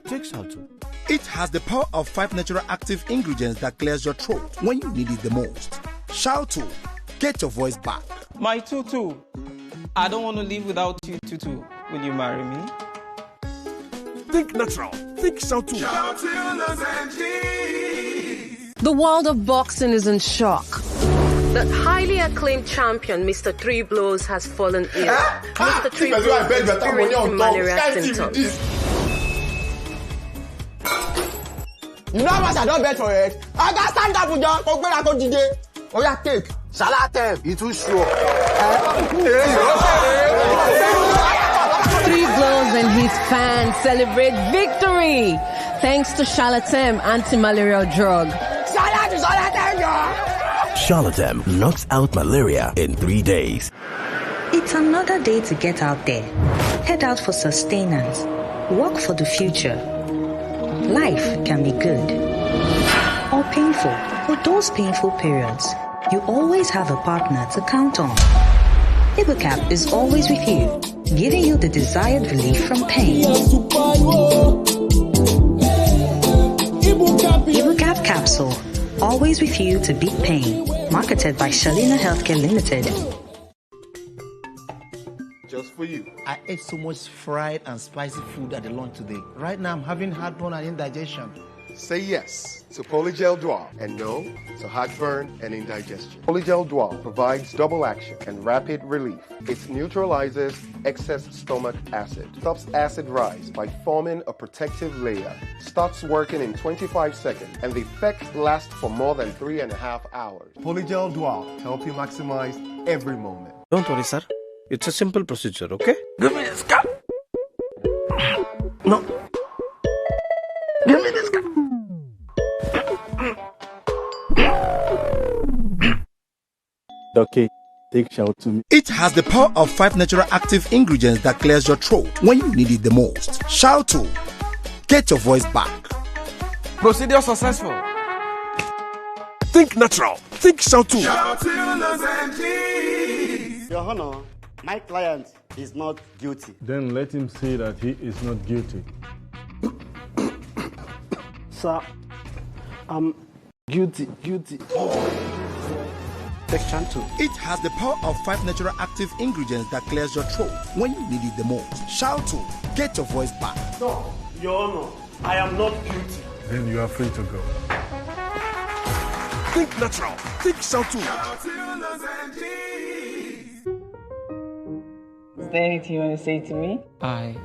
take shout to. It has the power of 5 natural active ingredients that clears your throat when you need it the most. Shout to get your voice back.
My tutu, I don't want to live without you, tutu. Will you marry me?
Think natural. Think shout to.
The world of boxing is in shock. The highly acclaimed champion, Mr. Three Blows, has fallen ill. Mr. Three Blows experienced malaria symptoms.
You know how much I don't bet for it? I got stand up with you. Go today. Oh yeah, take. Salatem, it's too sure.
Three Blows and his fans celebrate victory thanks to Shalatem anti-malarial drug.
Shalatem knocks out malaria in 3 days.
It's another day to get out there. Head out for sustenance. Work for the future. Life can be good or painful. For those painful periods, you always have a partner to count on. Ibucap is always with you, giving you the desired relief from pain. Ibucap capsule, always with you to beat pain. Marketed by Shalina Healthcare Limited.
Just for you.
I ate so much fried and spicy food at the lunch today. Right now, I'm having heartburn and indigestion.
Say yes to Polygel Dual and no to heartburn and indigestion. Polygel Dual provides double action and rapid relief. It neutralizes excess stomach acid, stops acid rise by forming a protective layer, starts working in 25 seconds, and the effect lasts for more than 3.5 hours. Polygel Dual help you maximize every moment.
Don't worry, sir. It's a simple procedure, okay? Give me this cup. No. Give me this cup.
Okay, take shout to me. It has the power of 5 natural active ingredients that clears your throat when you need it the most. Shout to get your voice back.
Procedure successful.
Think natural. Think shout to.
Your Honor, my client is not guilty.
Then let him say that he is not guilty.
Sir, I'm guilty.
Section 2. It has the power of 5 natural active ingredients that clears your throat when you need it the most. Shout to get your voice back.
No, Your Honor, I am not guilty. Then you are free to go.
Think natural. Think shout to.
Is there anything you want to say to me? I.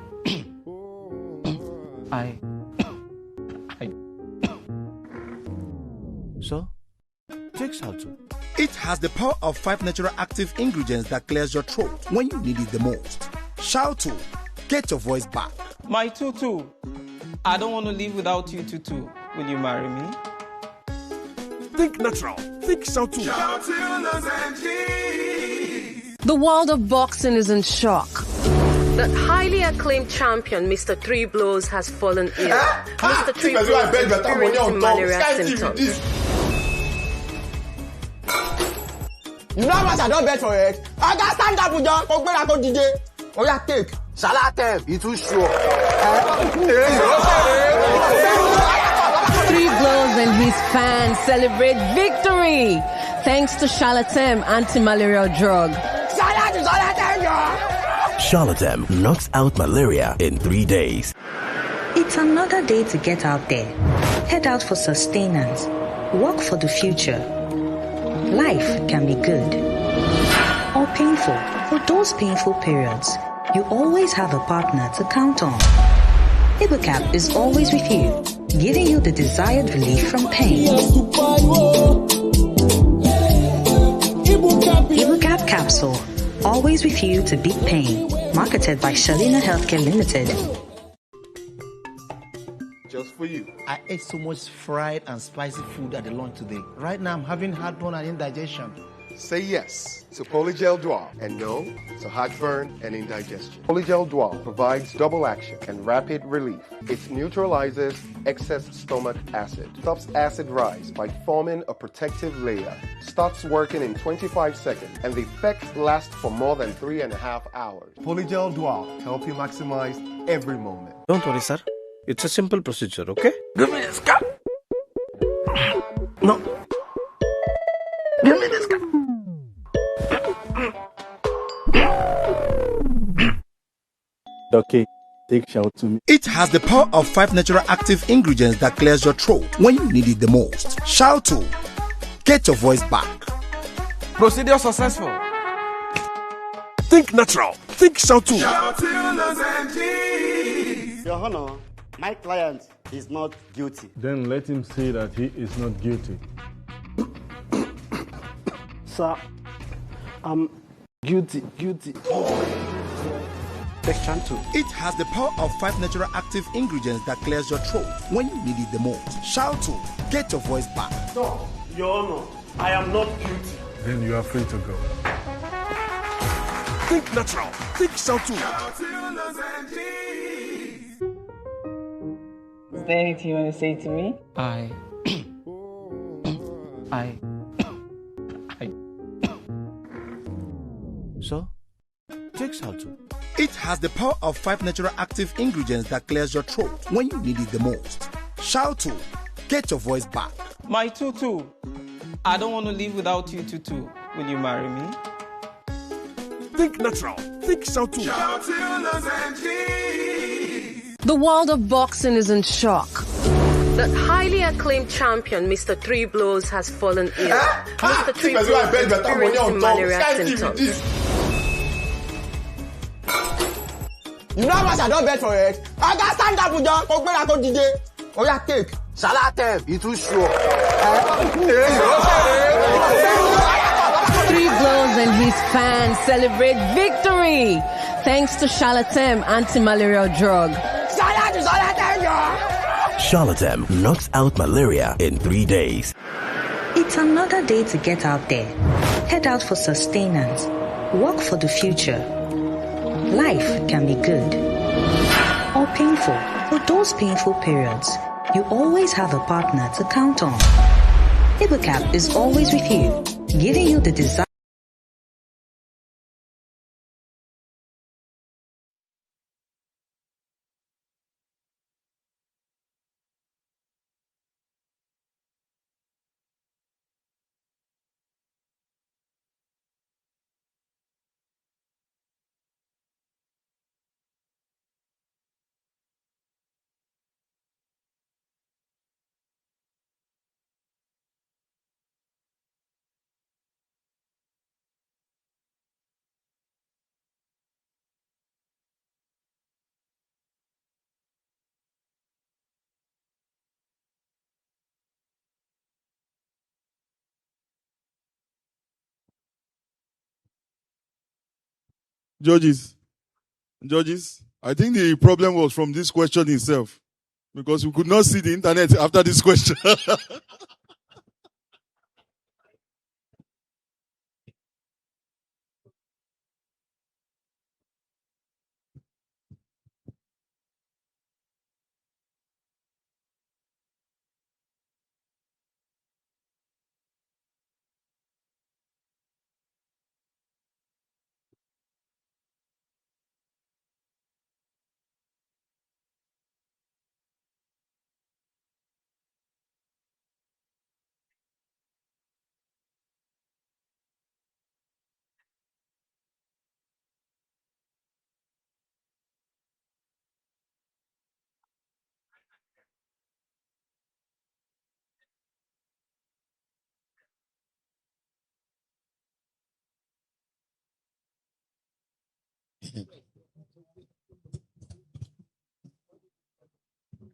So, take shout to.
It has the power of 5 natural active ingredients that clears your throat when you need it the most. Shout to get your voice back.
My tutu, I don't want to live without you, tutu. Will you marry me?
Think natural. Think shout to.
The world of boxing is in shock. The highly acclaimed champion, Mr. Three Blows, has fallen ill. Mr. Three Blows experienced malaria symptoms.
You know how much I don't bet for it? I got stand up with you. Go today. Oh yeah, take. Salatem, it's too sure.
Three Blows and his fans celebrate victory thanks to Shalatem anti-malarial drug.
Shalatem knocks out malaria in 3 days.
It's another day to get out there. Head out for sustenance. Work for the future. Life can be good or painful. For those painful periods, you always have a partner to count on. Ibucap is always with you, giving you the desired relief from pain. Ibucap capsule, always with you to beat pain. Marketed by Shalina Healthcare Limited.
Just for you.
I ate so much fried and spicy food at the lunch today. Right now, I'm having heartburn and indigestion.
Say yes to Polygel Dual and no to heartburn and indigestion. Polygel Dual provides double action and rapid relief. It neutralizes excess stomach acid, stops acid rise by forming a protective layer, starts working in 25 seconds, and the effect lasts for more than 3.5 hours. Polygel Dual help you maximize every moment.
Don't worry, sir. It's a simple procedure, okay?
Give me this cup. No. Give me this cup.
Okay, take shout to me. It has the power of 5 natural active ingredients that clears your throat when you need it the most. Shout to get your voice back.
Procedure successful.
Think natural. Think shout to.
Your Honor, my client is not guilty.
Then let him say that he is not guilty.
Sir, I'm guilty. Section 2.
It has the power of 5 natural active ingredients that clears your throat when you need it the most. Shout to get your voice back.
No, Your Honor, I am not guilty. Then you are free to go.
Think natural. Think shout to.
Is there anything you want to say to me? I.
So, take shout to. It has the power of 5 natural active ingredients that clears your throat when you need it the most. Shout to get your voice back.
My tutu. I don't want to live without you, tutu. Will you marry me?
Think natural. Think shout to.
The world of boxing is in shock. The highly acclaimed champion, Mr. Three Blows, has fallen ill. Mr. Three Blows is experiencing malaria symptoms.
You know how much I don't bet for it? I got stand up with John. Oh, yeah, take. Salatem, it's too sure.
Three Blows and his fans celebrate victory thanks to Shalatem anti-malaria drug.
Charlatan knocks out malaria in 3 days.
It's another day to get out there. Head out for sustenance. Work for the future. Life can be good or painful. For those painful periods, you always have a partner to count on. Ibucap is always with you, giving you the desire.
Judges, I think the problem was from this question itself, because we could not see the internet after this question.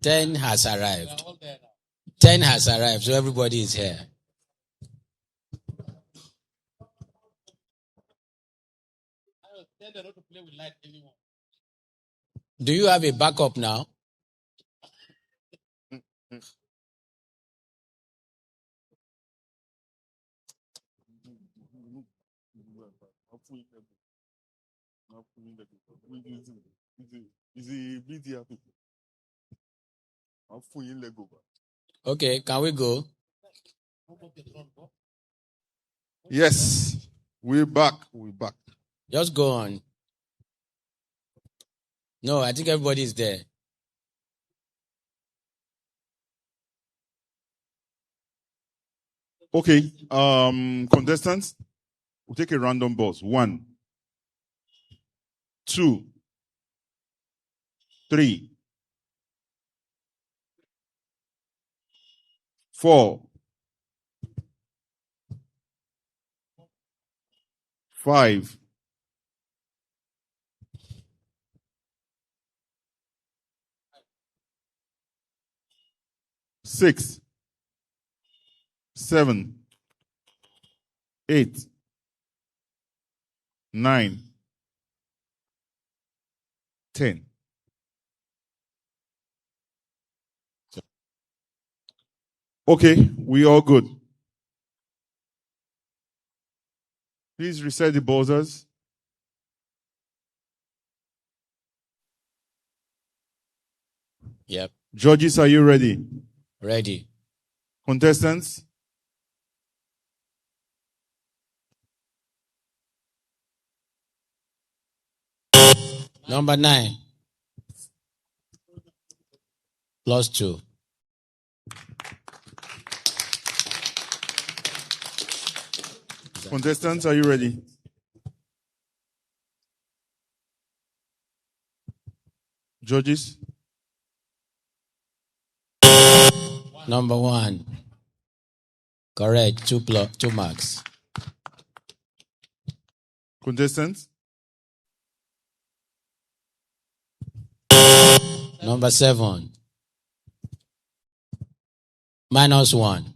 Ten has arrived. 10 has arrived, so everybody is here. Do you have a backup now? Okay, can we go?
Yes, we're back.
Just go on. No, I think everybody is there.
Okay, contestants, we'll take a random buzz. 1, 2, 3, 4, 5, 6, 7, 8, 9, 10. Okay, we all good. Please reset the buzzers.
Yep.
Judges, are you ready?
Ready.
Contestants?
Number 9. +2.
Contestants, are you ready? Judges?
Number 1. Correct. 2 marks.
Contestants?
Number 7. -1.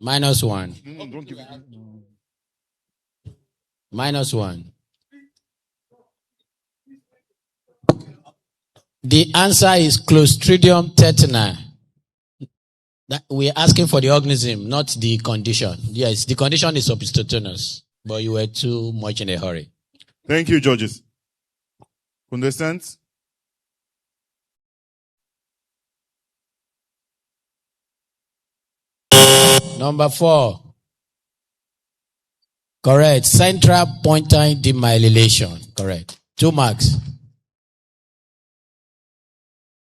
-1.
Don't give it.
-1. The answer is Clostridium tetani. We're asking for the organism, not the condition. Yes, the condition is opisthotonus, but you were too much in a hurry.
Thank you, judges. Contestants?
Number 4. Correct. Central pontine demyelation. Correct. 2 marks.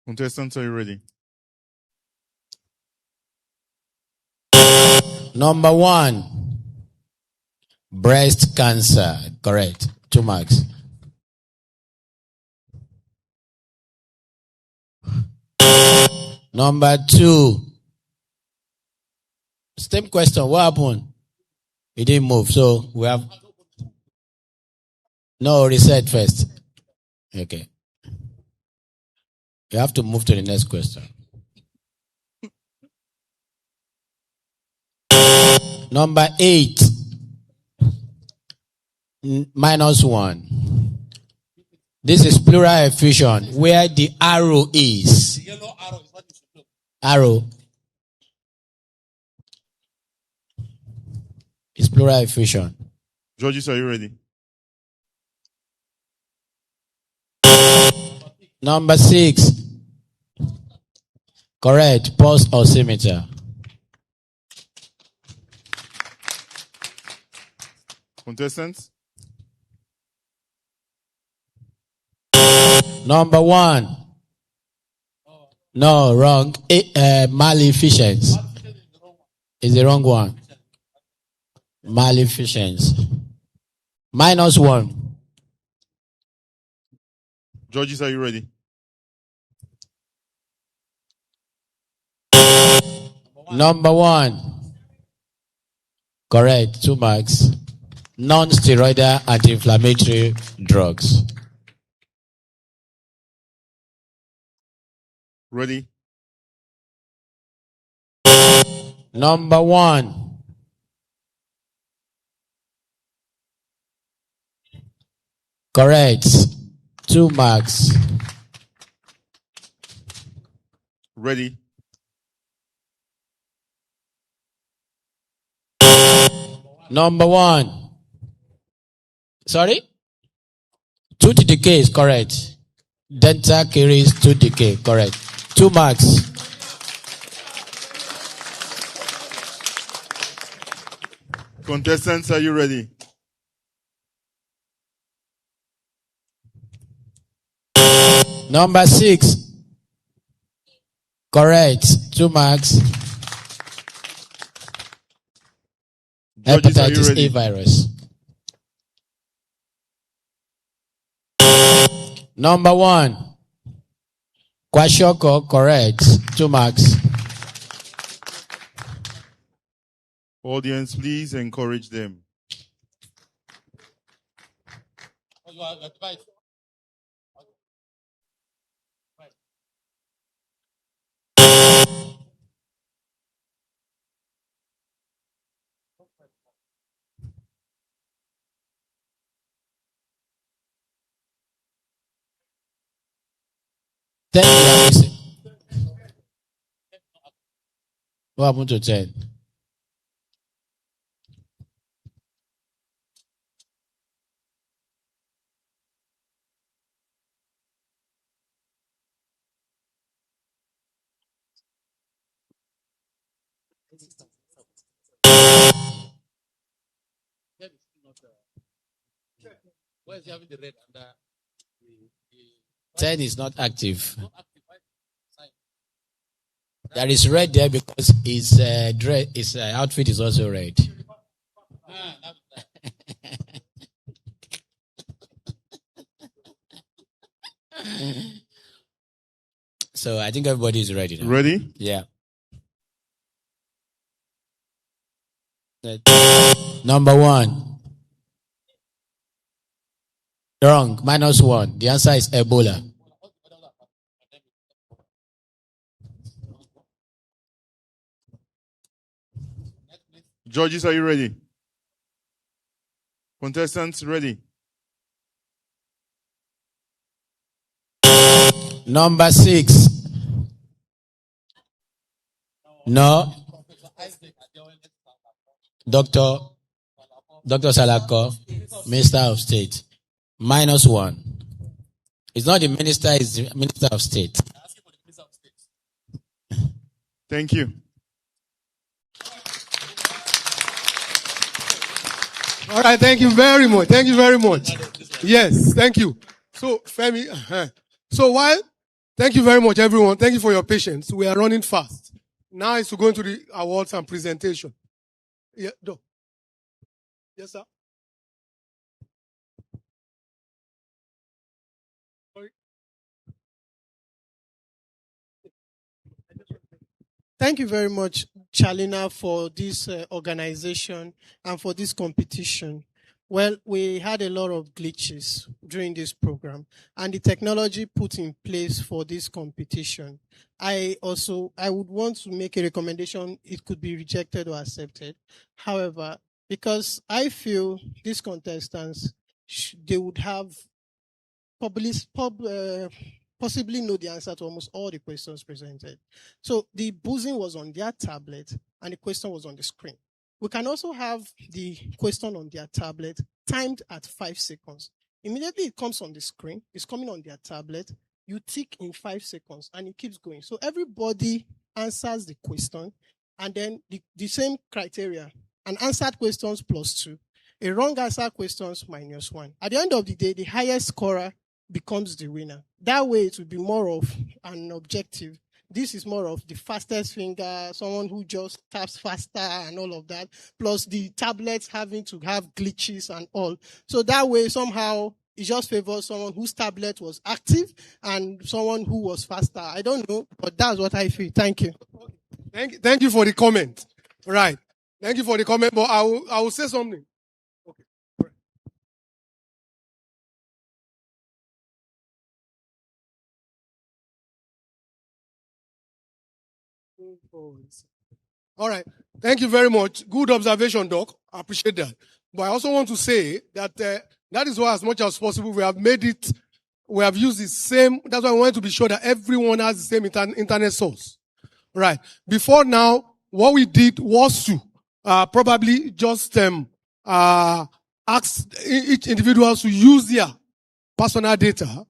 Contestants, are you ready?
Number 1. Breast cancer. Correct. 2 marks. Number 2. Same question. What happened? It didn't move. So we have. No, reset first. Okay. You have to move to the next question. Number 8. -1. This is pleural effusion where the arrow is. The yellow arrow is what is the arrow. It's pleural effusion.
Judges, are you ready?
Number 6. Correct. Pulse oximeter.
Contestants?
Number 1. No, wrong. Maleficence. Is the wrong one. Maleficence. -1.
Judges, are you ready?
Number 1. Correct. 2 marks. Non-steroidal anti-inflammatory drugs.
Ready?
Number 1. Correct. 2 marks.
Ready?
Number 1. Sorry? Tooth decay is correct. Dental caries, tooth decay, correct. 2 marks.
Contestants, are you ready?
Number 6. Correct. 2 marks.
Judges, are you
Hepatitis
ready?
A virus. Number 1. Kwashoko, correct. 2 marks.
Audience, please encourage them.
What happened to 10?
Where is he having the red under?
10 is not active. There is red there because his outfit is also red. So I think everybody is ready now.
Ready?
Yeah. Number 1. Wrong. -1. The answer is Ebola.
Judges, are you ready? Contestants, ready?
Number 6. No. Dr. Salako, Minister of State. -1. It's not the minister, it's the Minister of State.
Thank you.
All right, thank you very much. Thank you very much. Yes, thank you. So, Femi, thank you very much, everyone. Thank you for your patience. We are running fast. Now it's to go into the awards and presentation. Yeah, no. Yes, sir. Sorry.
Thank you very much, Shalina, for this organization and for this competition. Well, we had a lot of glitches during this program, and the technology put in place for this competition. I would want to make a recommendation. It could be rejected or accepted. However, because I feel these contestants, they would have possibly know the answer to almost all the questions presented. So the buzzing was on their tablet and the question was on the screen. We can also have the question on their tablet timed at 5 seconds. Immediately it comes on the screen, it's coming on their tablet, you tick in 5 seconds and it keeps going. So everybody answers the question and then the same criteria, an answered questions +2, a wrong answer questions -1. At the end of the day, the highest scorer becomes the winner. That way it will be more of an objective. This is more of the fastest finger, someone who just taps faster and all of that, plus the tablets having to have glitches and all. So that way somehow it just favors someone whose tablet was active and someone who was faster. I don't know, but that's what I feel. Thank you.
Thank you for the comment. Right. Thank you for the comment, but I will say something. All right. Thank you very much. Good observation, Doc. I appreciate that. But I also want to say that that is why, as much as possible, we have used the same. That's why we want to be sure that everyone has the same internet source. Right. Before now, what we did was to probably just ask each individual to use their personal data,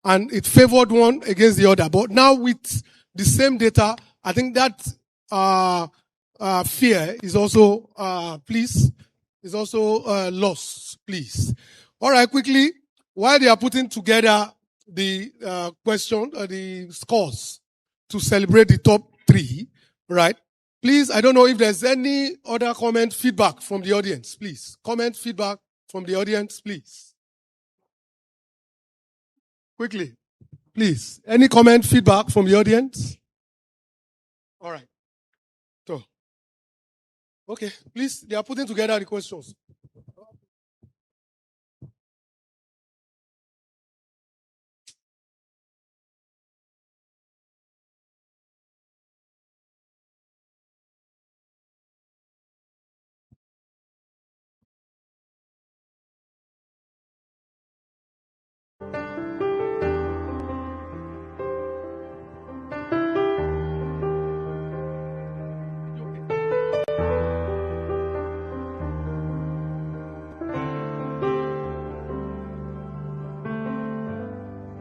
and it favored one against the other. But now with the same data, I think that fear is also lost, please. All right, quickly, while they are putting together the the scores to celebrate the top 3, right? Please, I don't know if there's any other comment, feedback from the audience, please. Comment, feedback from the audience, please. Quickly, please. Any comment, feedback from the audience? All right. So, okay, please, they are putting together the questions.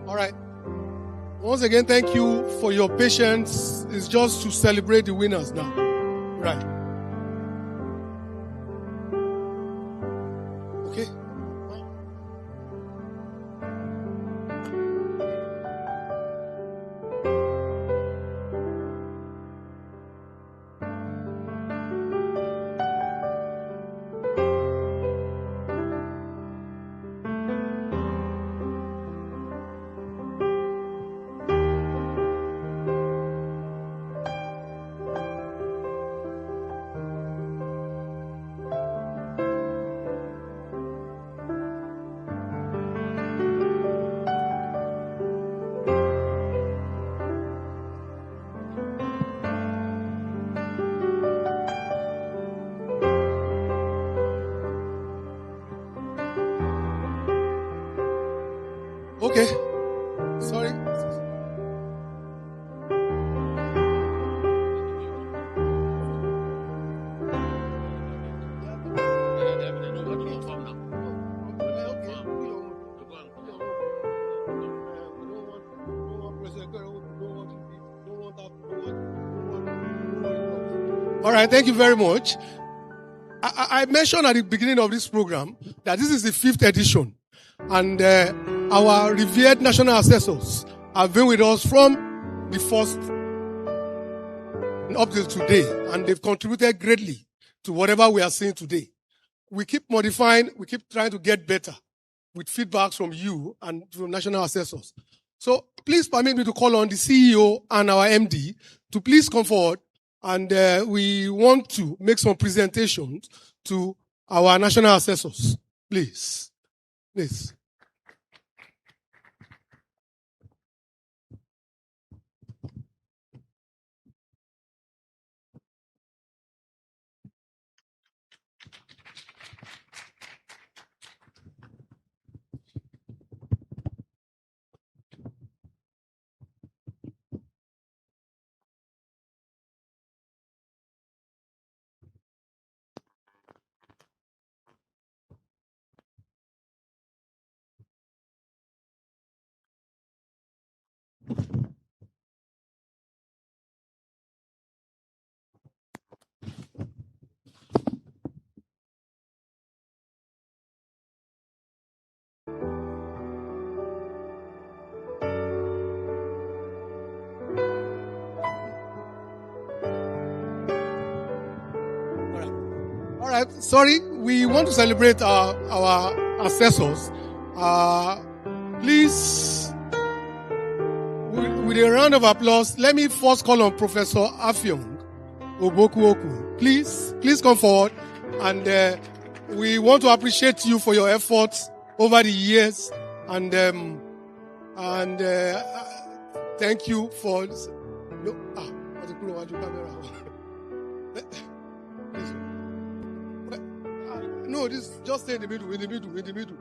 All right. Once again, thank you for your patience. It's just to celebrate the winners now. Right. Okay. Okay. Sorry. All right, thank you very much. I mentioned at the beginning of this program that this is the 5th edition, and our revered national assessors have been with us from the first up till today, and they've contributed greatly to whatever we are seeing today. We keep modifying, we keep trying to get better with feedbacks from you and from national assessors. So please permit me to call on the CEO and our MD to please come forward, and we want to make some presentations to our national assessors. Please. Please. All right, sorry, we want to celebrate our assessors. Please, with a round of applause, let me first call on Professor Afyong Obokuoku. Please come forward, and we want to appreciate you for your efforts over the years, and thank you for. No, this just stay in the middle, in the middle.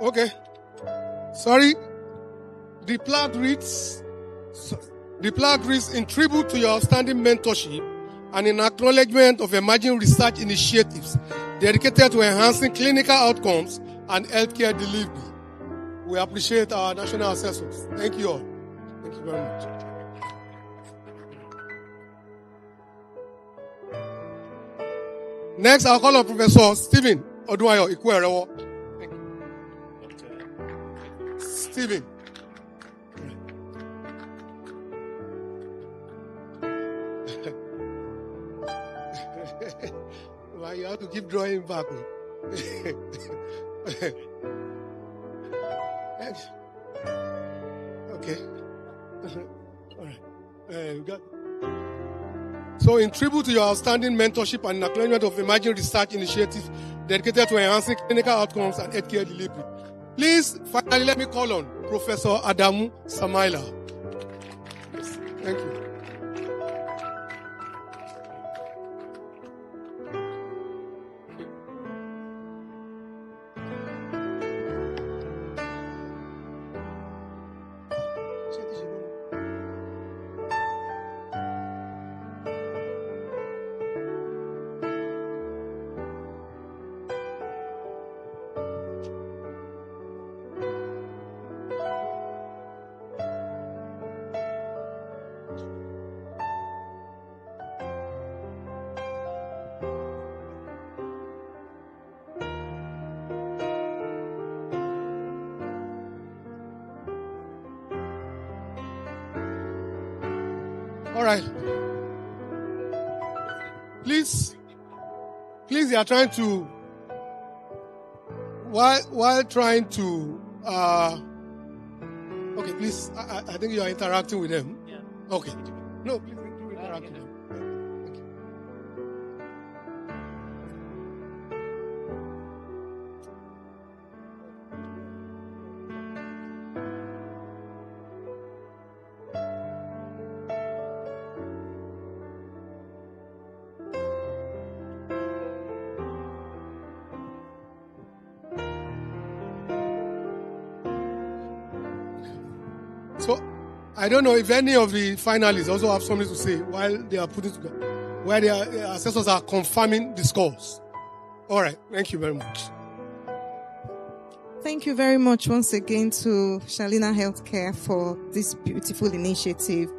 Okay. Sorry. The plaque reads, in tribute to your outstanding mentorship and in acknowledgement of emerging research initiatives dedicated to enhancing clinical outcomes and healthcare delivery. We appreciate our national assessors. Thank you all. Thank you very much. Next, I'll call on Professor Stephen Odunayo Ikwerewo. Stephen. Well, you have to keep drawing back. Okay. All right. We got. So, in tribute to your outstanding mentorship and acknowledgement of emerging research initiatives dedicated to enhancing clinical outcomes and healthcare delivery, please finally let me call on Professor Adamu Samaila. Yes. Thank you. All right. Please, they are trying to, while trying to, okay, please, I think you are interacting with them. Yeah. Okay. No, please do interact with them. So, I don't know if any of the finalists also have something to say while they are putting together, while their assessors are confirming the scores. All right. Thank you very much.
Thank you very much once again to Shalina Healthcare for this beautiful initiative.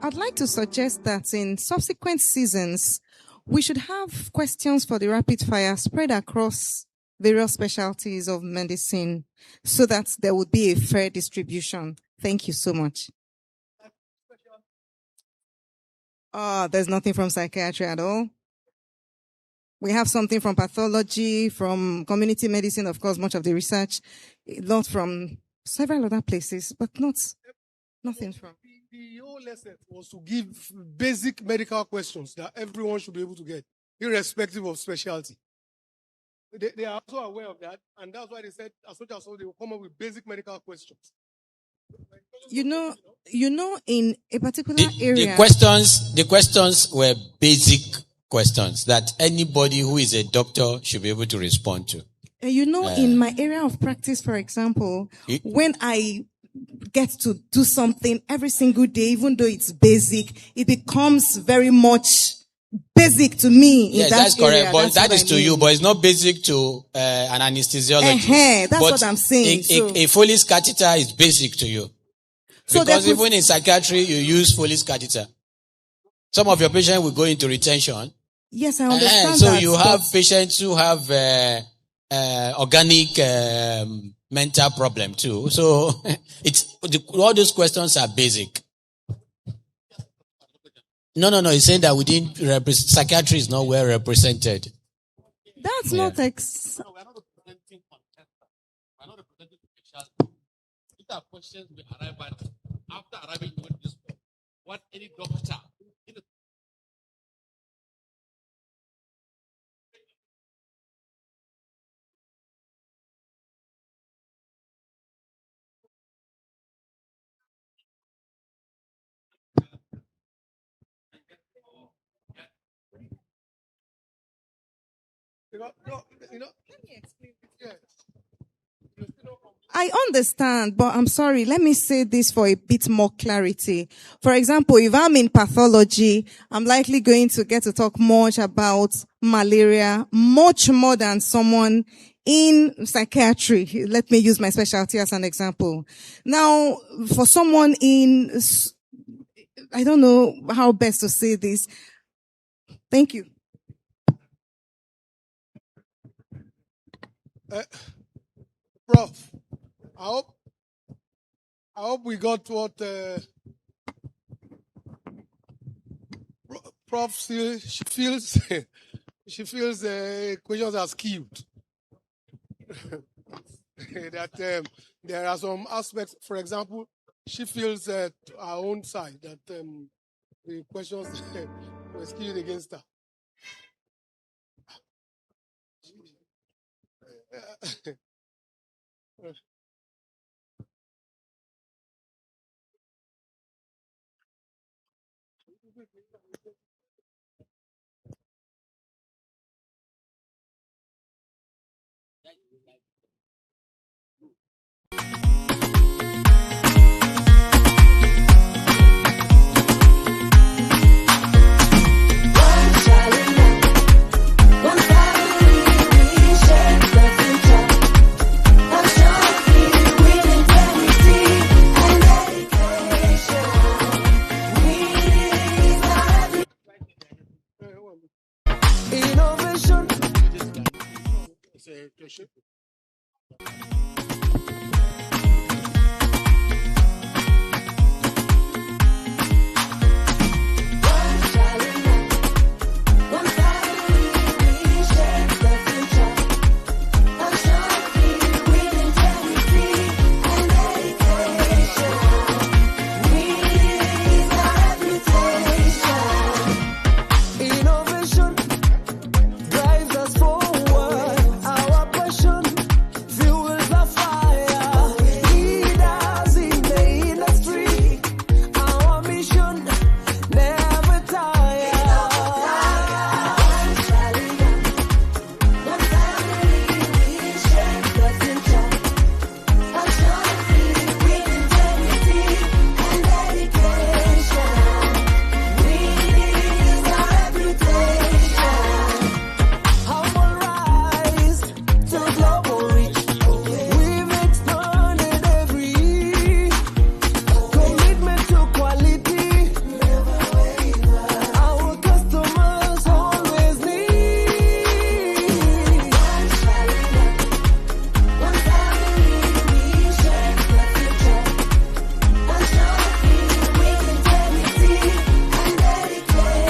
I'd like to suggest that in subsequent seasons, we should have questions for the rapid fire spread across various specialties of medicine so that there would be a fair distribution. Thank you so much. There's nothing from psychiatry at all. We have something from pathology, from community medicine, of course, much of the research, a lot from several other places, but nothing from.
The whole lesson was to give basic medical questions that everyone should be able to get, irrespective of specialty. They are also aware of that, and that's why they said, as much as they will come up with basic medical questions.
You know, in a particular area.
The questions were basic questions that anybody who is a doctor should be able to respond to.
In my area of practice, for example, when I get to do something every single day, even though it's basic, it becomes very much basic to me.
Yes, that's correct. But that is to you, but it's not basic to an anesthesiologist.
That's what I'm saying.
A Foley's catheter is basic to you. Because even in psychiatry, you use Foley's catheter. Some of your patients will go into retention.
Yes, I understand
so
that.
You have patients who have organic mental problem too. So all those questions are basic. No. He's saying that within psychiatry is not well represented.
That's not we're not representing contestants. We're not representing
specialty. These are questions we arrive at after arriving at this point. What any doctor.
I understand, but I'm sorry. Let me say this for a bit more clarity. For example, if I'm in pathology, I'm likely going to get to talk much about malaria, much more than someone in psychiatry. Let me use my specialty as an example. Now, for someone in, I don't know how best to say this. Thank you.
Prof, I hope we got what Prof still, she feels questions are skewed. That there are some aspects, for example, she feels our own side that the questions were skewed against her.
Innovation. Innovation drives us forward. Our passion fuels the fire. Leaders in the industry. Our mission never tire. One family, we shape the future. One family with integrity and dedication. Humble rise to global reach. We've expanded every commitment to quality. Our customers always need. One family, we shape the future. One family with integrity and dedication.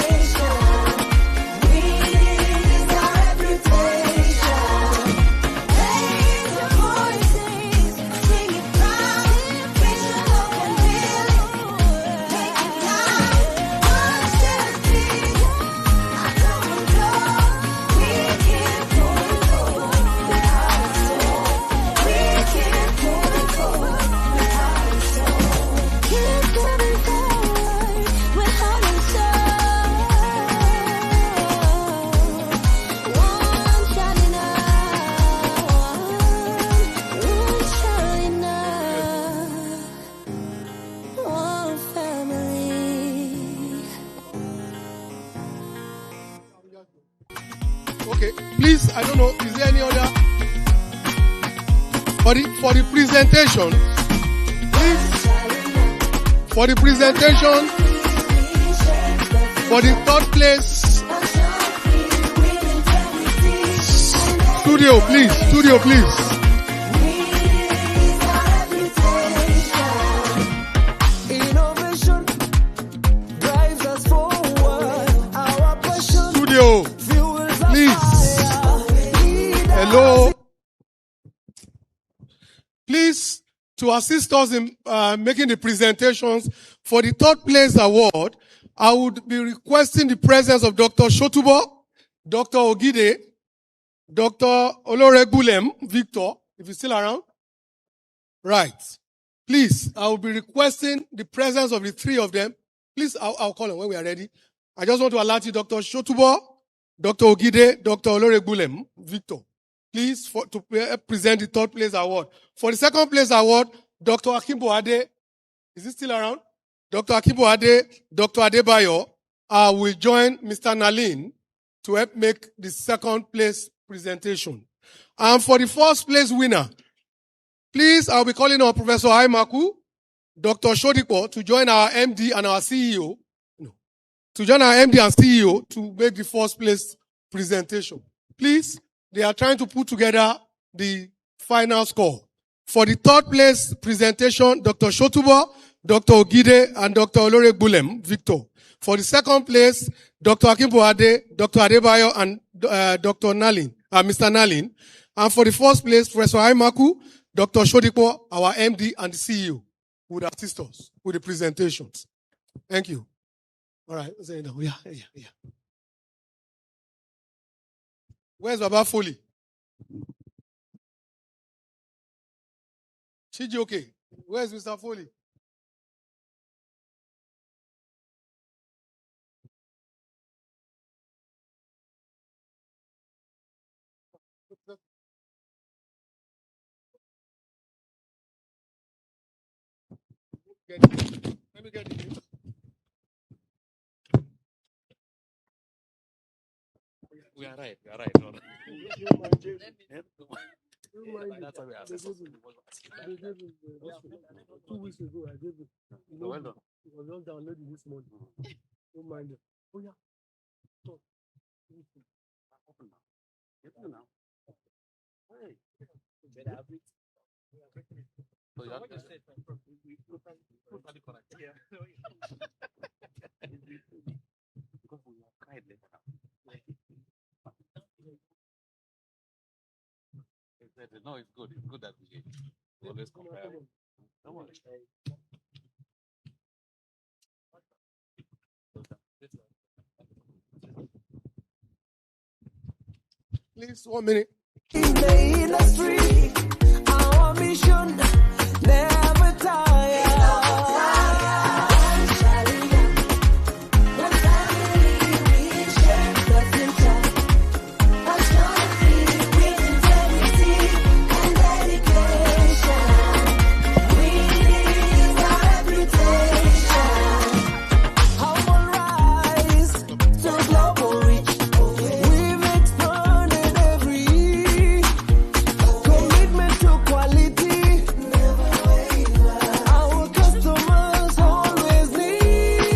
Okay, please, I don't know, is there any other for the presentation? Please, for the presentation, for the third place, studio, please.
Innovation drives us forward. Our passion
Studio,
fuels the
please. Hello. Please, to assist us in making the presentations for the third place award, I would be requesting the presence of Dr. Shotubo, Dr. Ogide, Dr. Oloregulem, Victor, if he's still around. Right. Please, I will be requesting the presence of the three of them. Please, I'll call them when we are ready. I just want to alert you, Dr. Shotubo, Dr. Ogide, Dr. Oloregulem, Victor. Please, to present the third place award. For the second place award, Dr. Akimbo Ade, is he still around? Dr. Akimbo Ade, Dr. Adebayo will join Mr. Nalin to help make the second place presentation. And for the first place winner, please, I'll be calling on Professor Aimaku, Dr. Shodipo to join our MD and our CEO. To join our MD and CEO to make the first place presentation. Please, they are trying to put together the final score. For the third place presentation, Dr. Shotubo, Dr. Ogide, and Dr. Olore Bulem, Victor. For the second place, Dr. Akimboade, Dr. Adebayo, and Dr. Nalin, Mr. Nalin. And for the first place, Professor Aimaku, Dr. Shodipo, our MD and the CEO, would assist us with the presentations. Thank you. All right. Yeah. Where's Baba Foley? Chijioke. Where's Mr. Foley? Let me get it.
We are right. No.
That's why we are. 2 weeks ago, I gave it.
Well done.
It was just downloaded this morning. Don't mind it. Oh, yeah. So,
No, it's good. It's good that we always compare. Don't worry.
please, 1 minute.
In the industry, our mission never tire. One family, we share the future. Passionately, with integrity and dedication. We live our reputation. Humble rise to global reach. We've expanded every commitment to quality. Our customers always need.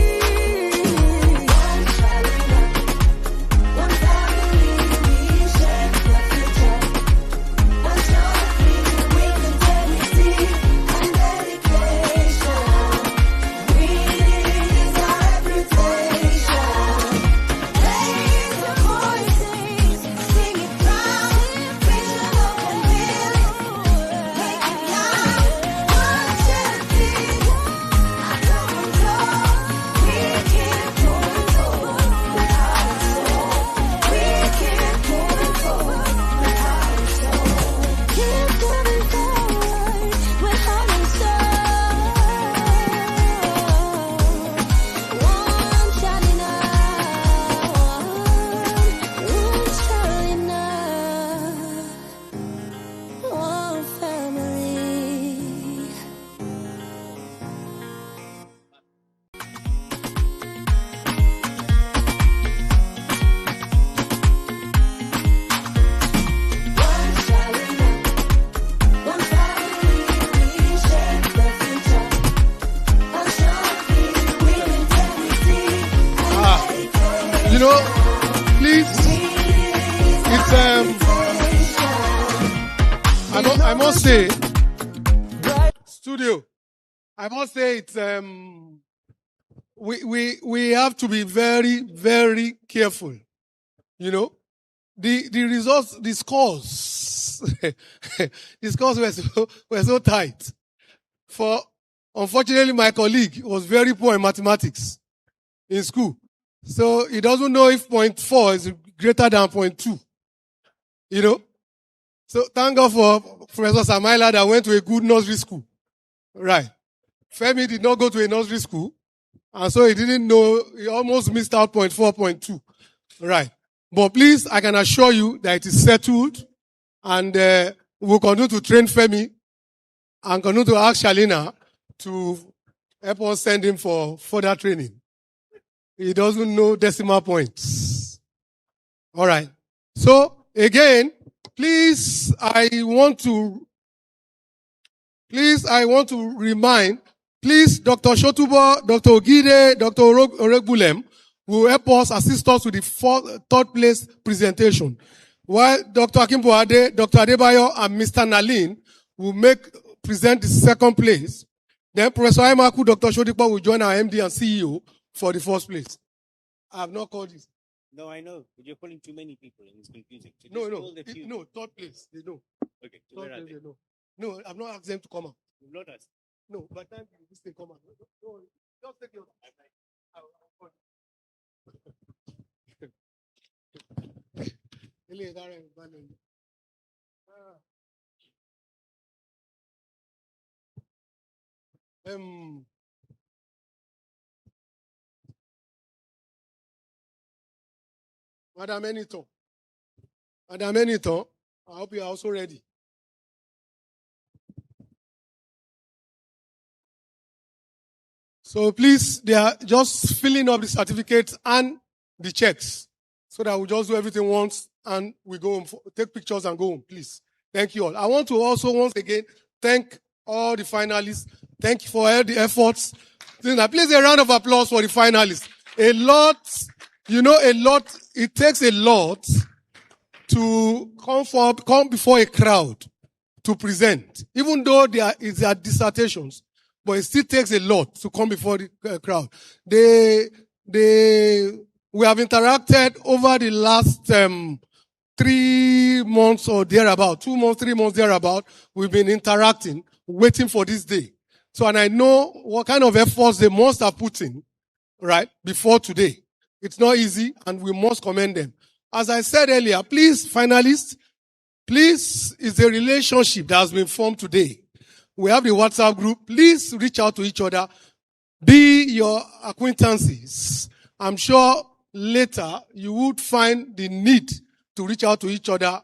One family, we share the future. Passionately, with integrity and dedication. We live our reputation. Raise your voices, sing it proud, preach the love and will, make it loud. One charity, I know we keep moving forward with heart and soul. We keep moving forward with heart and soul. Keep moving forward with heart and soul. One Shalina, one family. One Shalina, one family, we share the future. Passionately, with integrity and dedication.
You know, please, it's I must say, studio, I must say it's we have to be very, very careful. You know, the results, the scores, the scores were so tight. Unfortunately, my colleague was very poor in mathematics in school. So he doesn't know if 0.4 is greater than 0.2. You know? So thank God for Professor Samaila that went to a good nursery school. Right. Femi did not go to a nursery school. And so he didn't know, he almost missed out 0.4, 0.2. Right. But please, I can assure you that it is settled. And we'll continue to train Femi and continue to ask Shalina to help us send him for further training. He doesn't know decimal points. All right. So again, please, I want to remind, please, Dr. Shotubo, Dr. Ogide, Dr. Oregbulem will help us, assist us with the third place presentation. while Dr. Akimboade, Dr. Adebayo, and Mr. Nalin will present the second place. Then Professor Aimaku, Dr. Shodipo will join our MD and CEO for the first place. I have not called this.
No, I know. But you're calling too many people and it's confusing. So
No,
just
no.
call the few.
No, third place. They know.
Okay, so
Third
where are
place,
they?
they know. No, I've not asked them to come out.
You've not asked.
No, by the time this thing come out. No, just take your time. Madam Eniton. Madam Eniton, I hope you are also ready. So please, they are just filling up the certificates and the checks so that we just do everything once and we go home, take pictures and go home, please. Thank you all. I want to also once again thank all the finalists. Thank you for all the efforts. Please a round of applause for the finalists. A lot, it takes a lot to come before a crowd to present, even though it's their dissertations. But it still takes a lot to come before the crowd. We have interacted over the last 3 months or thereabout, 2 months, 3 months thereabout. We've been interacting, waiting for this day. So, and I know what kind of efforts they must have put in, right, before today. It's not easy, and we must commend them. As I said earlier, please, finalists, please, it's a relationship that has been formed today. We have the WhatsApp group. Please reach out to each other. Be your acquaintances. I'm sure later you would find the need to reach out to each other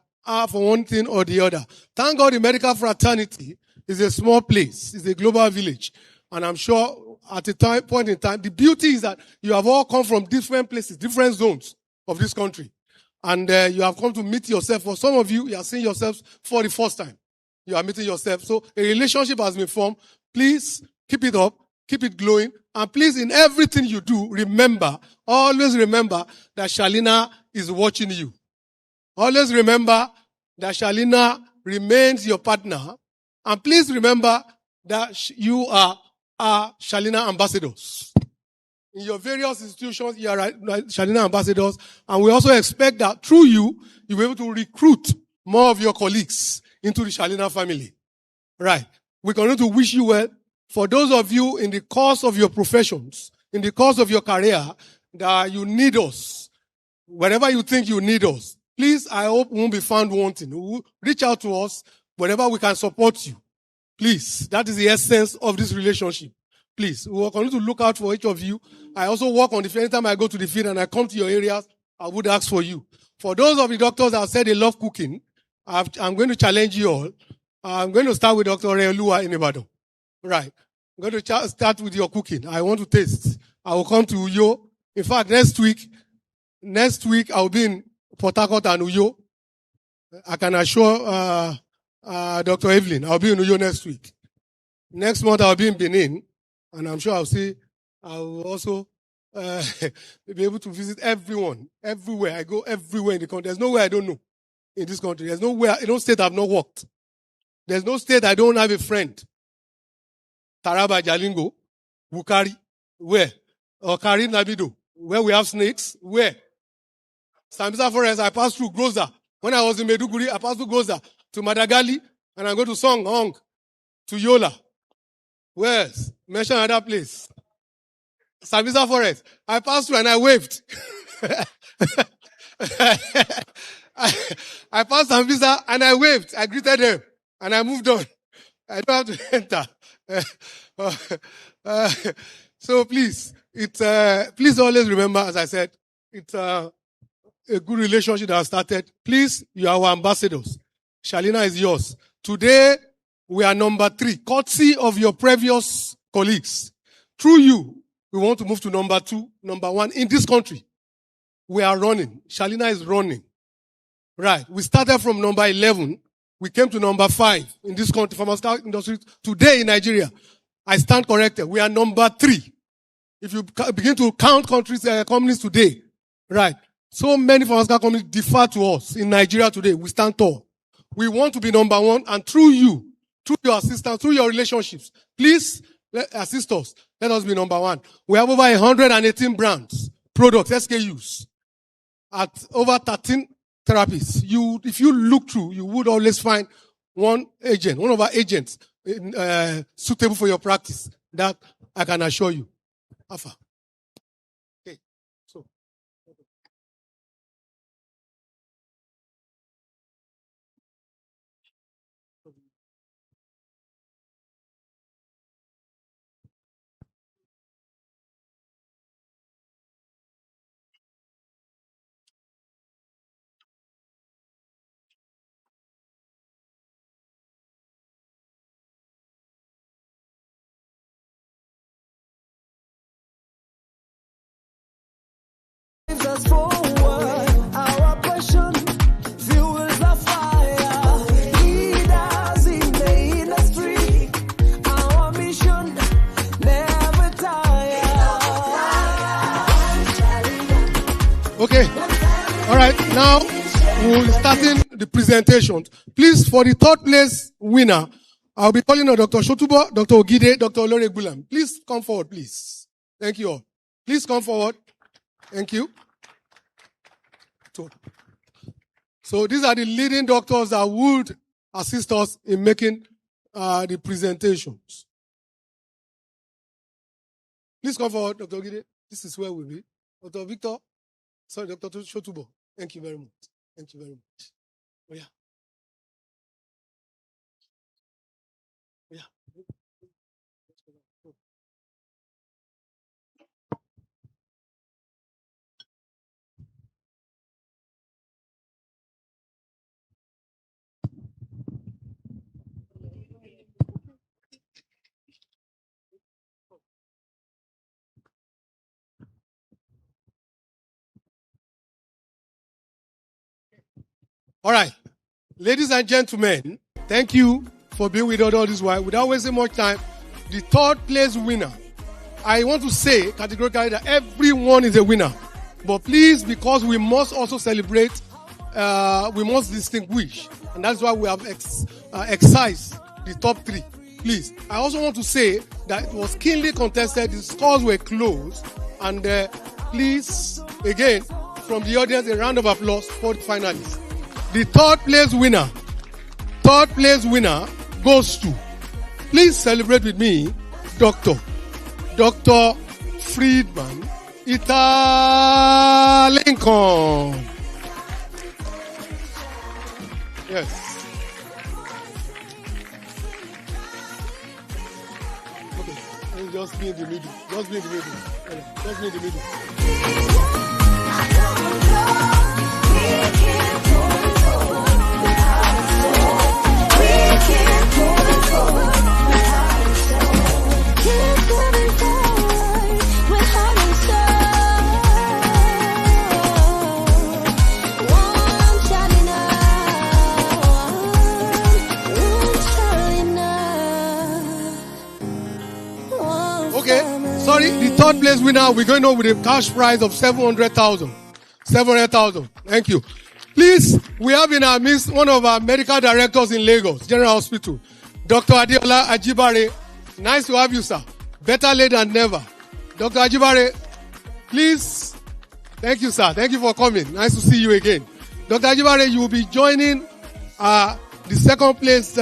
for one thing or the other. Thank God the medical fraternity is a small place. It's a global village. And I'm sure at a point in time, the beauty is that you have all come from different places, different zones of this country. And you have come to meet yourself. For some of you, you are seeing yourselves for the first time. You are meeting yourself. So a relationship has been formed. Please keep it up, keep it glowing. And please, in everything you do, always remember that Shalina is watching you. Always remember that Shalina remains your partner. And please remember that you are Shalina ambassadors. In your various institutions, you are Shalina ambassadors. And we also expect that through you, you'll be able to recruit more of your colleagues into the Shalina family. Right. We're going to wish you well. For those of you in the course of your professions, in the course of your career, that you need us, wherever you think you need us, please, I hope we won't be found wanting. Reach out to us wherever we can support you. Please, that is the essence of this relationship. Please, we are going to look out for each of you. I also work on the field. Anytime I go to the field and I come to your areas, I would ask for you. For those of the doctors that said they love cooking, I'm going to challenge you all. I'm going to start with Dr. Reolua in Ibadan. Right. I'm going to start with your cooking. I want to taste. I will come to Uyo. In fact, next week I'll be in Port Harcourt and Uyo. I can assure Dr. Evelyn, I'll be in Uyo next week. Next month I'll be in Benin, and I'm sure I'll also be able to visit everyone, everywhere. I go everywhere in the country. There's nowhere I don't know in this country. There's no state I've not worked. There's no state I don't have a friend. Taraba, Jalingo, Bukari, where? Or Karim Nabido, where we have snakes, where? Sambisa Forest, I passed through Groza. When I was in Meduguri, I passed through Groza to Madagali, and I go to Song Hong, to Yola. Where's? Mention another place. Sambisa Forest. I passed through and I waved. I passed Sambisa and I waved. I greeted them and I moved on. I don't have to enter. So please, please always remember, as I said, it's a good relationship that has started. Please, you are our ambassadors. Shalina is yours. Today, we are number 3, courtesy of your previous colleagues. Through you, we want to move to number 2, number 1 in this country. We are running. Shalina is running. Right. We started from number 11. We came to number 5 in this country, pharmaceutical industry. Today in Nigeria, I stand corrected. We are number 3. If you begin to count companies today, right? So many pharmaceutical companies defer to us in Nigeria today. We stand tall. We want to be number one, and through you, through your assistance, through your relationships, please assist us. Let us be number one. We have over 118 brands, products, SKUs, at over 13 therapies. If you look through, you would always find one of our agents suitable for your practice. That I can assure you. Alpha. Okay. So.
Us forward, our passion fuels the fire. Leaders in the industry, our mission never tire.
Okay. All right. Now we'll be starting the presentations. Please, for the third place winner, I'll be calling on Dr. Shotubo, Dr. Ogide, Dr. Olore Gulam. Please come forward, please. Thank you all. Please come forward. Thank you. So these are the leading doctors that would assist us in making the presentations. Please come forward, Dr. Ogide. This is where we'll be. Dr. Dr. Shotubo. Thank you very much. Thank you very much. Oh, yeah. Oh, yeah. All right. Ladies and gentlemen, thank you for being with us all this while. Without wasting much time, the third place winner. I want to say categorically that everyone is a winner. But please, because we must also celebrate, we must distinguish. And that's why we have excised the top three. Please. I also want to say that it was keenly contested. The scores were close. And please, again, from the audience, a round of applause for the finalists. The third place winner goes to, please celebrate with me, Dr. Friedman Lincoln. Yes. Okay. Just be in the middle. Just be in the middle. Just be in the middle. Okay, sorry, the third place winner, we're going on with a cash prize of 700,000. 700,000. Thank you. Please, we have in our midst one of our medical directors in Lagos, General Hospital, Dr. Adeola Ajibare. Nice to have you, sir. Better late than never. Dr. Ajibare, please. Thank you, sir. Thank you for coming. Nice to see you again. Dr. Ajibare, you will be joining the second place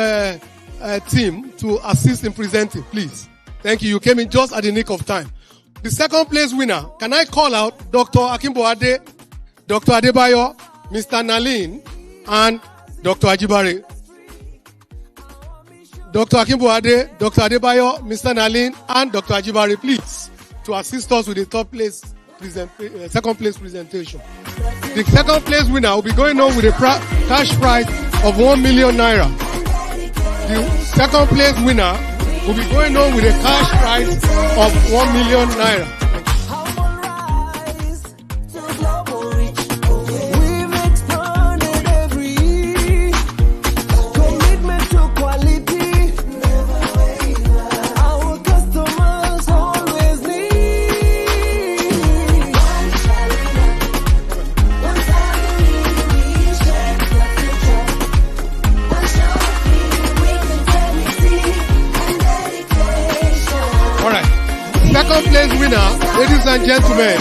team to assist in presenting, please. Thank you. You came in just at the nick of time. The second place winner, can I call out Dr. Akimboade, Dr. Adebayo, Mr. Nalin, and Dr. Ajibare. Dr. Akimboade, Dr. Adebayo, Mr. Nalin, and Dr. Ajibare, please, to assist us with the second place presentation. The second place winner will be going on with a cash prize of 1 million naira. The second place winner will be going on with a cash prize of 1 million naira. second place winner, ladies and gentlemen.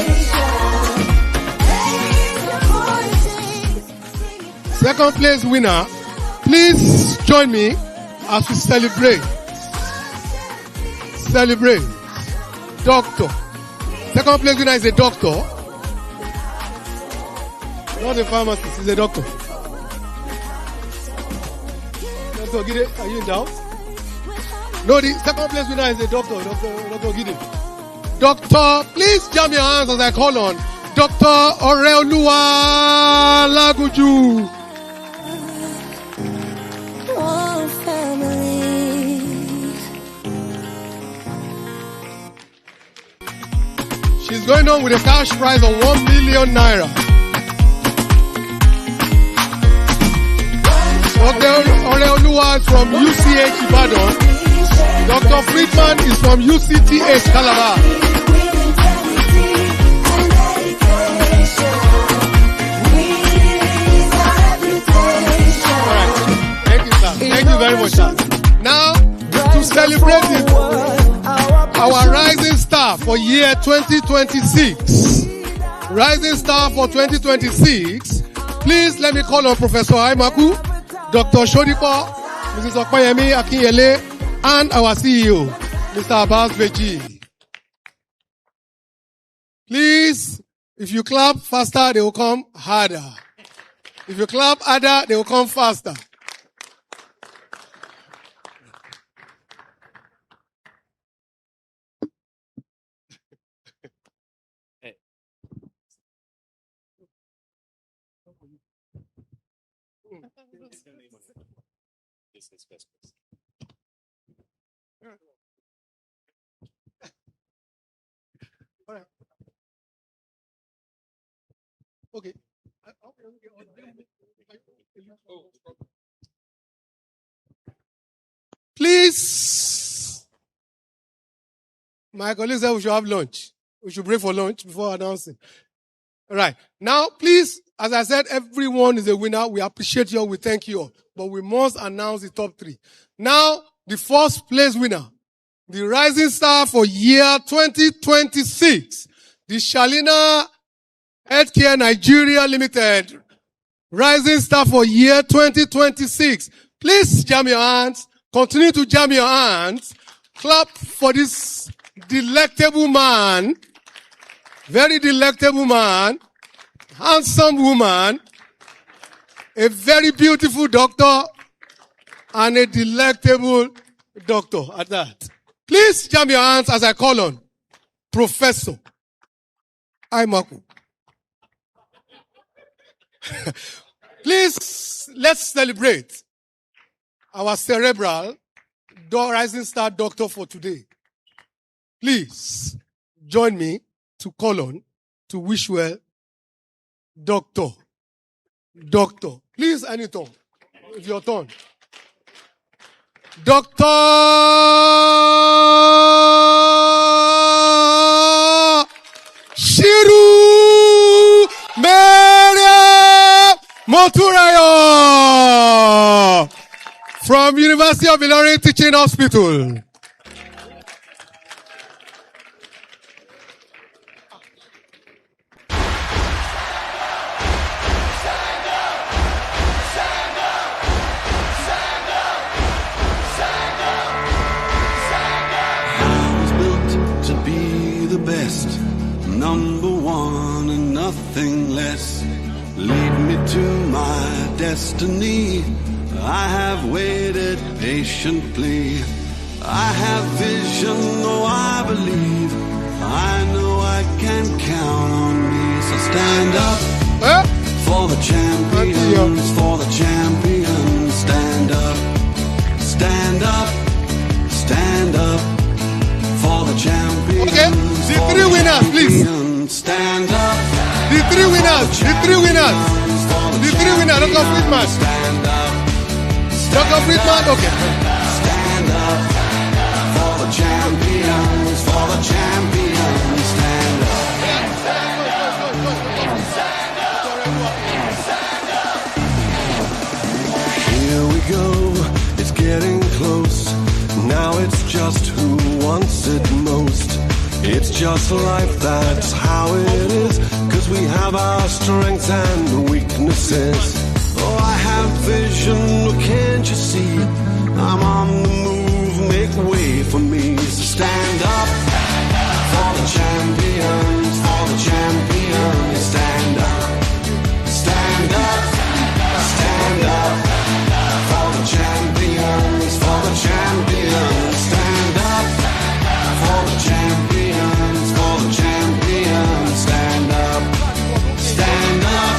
Second place winner, please join me as we celebrate. Celebrate. Doctor. Second place winner is a doctor. Not a pharmacist, he's a doctor. Dr. Gide, are you in doubt? No, the second place winner is a doctor, Dr. Gide. Doctor, please jam your hands as I call on Dr. Oreoluwa Laguju.
Oh, family.
She's going on with a cash prize of 1 million naira. Dr. Oreoluwa is from UCH Ibadan. Dr. Friedman is from UCTH Calabar. Thank you very much, sir. Now, to celebrate it, our Rising Star for year 2026. Rising Star for 2026. Please let me call on Professor Aimaku, Dr. Shodipo, Mrs. Okoyemi Akinyele, and our CEO, Mr. Abbas Beji. Please, if you clap faster, they will come harder. If you clap harder, they will come faster. Okay. Please, my colleague said we should have lunch. We should break for lunch before announcing. All right. Now, please, as I said, everyone is a winner. We appreciate you all. We thank you all. But we must announce the top three. Now, the first place winner, the Rising Star for year 2026, the Shalina Healthcare Nigeria Limited, Rising Star for year 2026. Please jam your hands. Continue to jam your hands. Clap for this delectable man. Very delectable man. Handsome woman. A very beautiful doctor. And a delectable doctor at that. Please jam your hands as I call on Professor Aimaku. Please, let's celebrate our cerebral Rising Star doctor for today. Please join me to call on, to wish well, Doctor. Please, any turn. It's your turn. Dr. Shiru Maria Moturayo from University of Ilorin Teaching Hospital.
Number one and nothing less. Lead me to my destiny. I have waited patiently. I have vision, oh I believe. I know I can count on me. So stand up for the champions, for the champions. Stand up, stand up, stand up for the champions.
Okay, the three winners, please.
Stand up.
The three winners. The three winners. The three winners. Dr. Friedman.
Stand up.
Dr. Friedman. Okay.
Stand up for the champions. For the champions. Stand up. Here we go. It's getting close. Now it's just who wants it most. It's just life, that's how it is. Cause we have our strengths and weaknesses. Oh, I have vision, oh, can't you see? I'm on the move, make way for me. So stand up for the champions, for the champions. Stand up, stand up, stand up for the champions, for the champions. Stand up for the champions, for the champions. Stand up, stand up,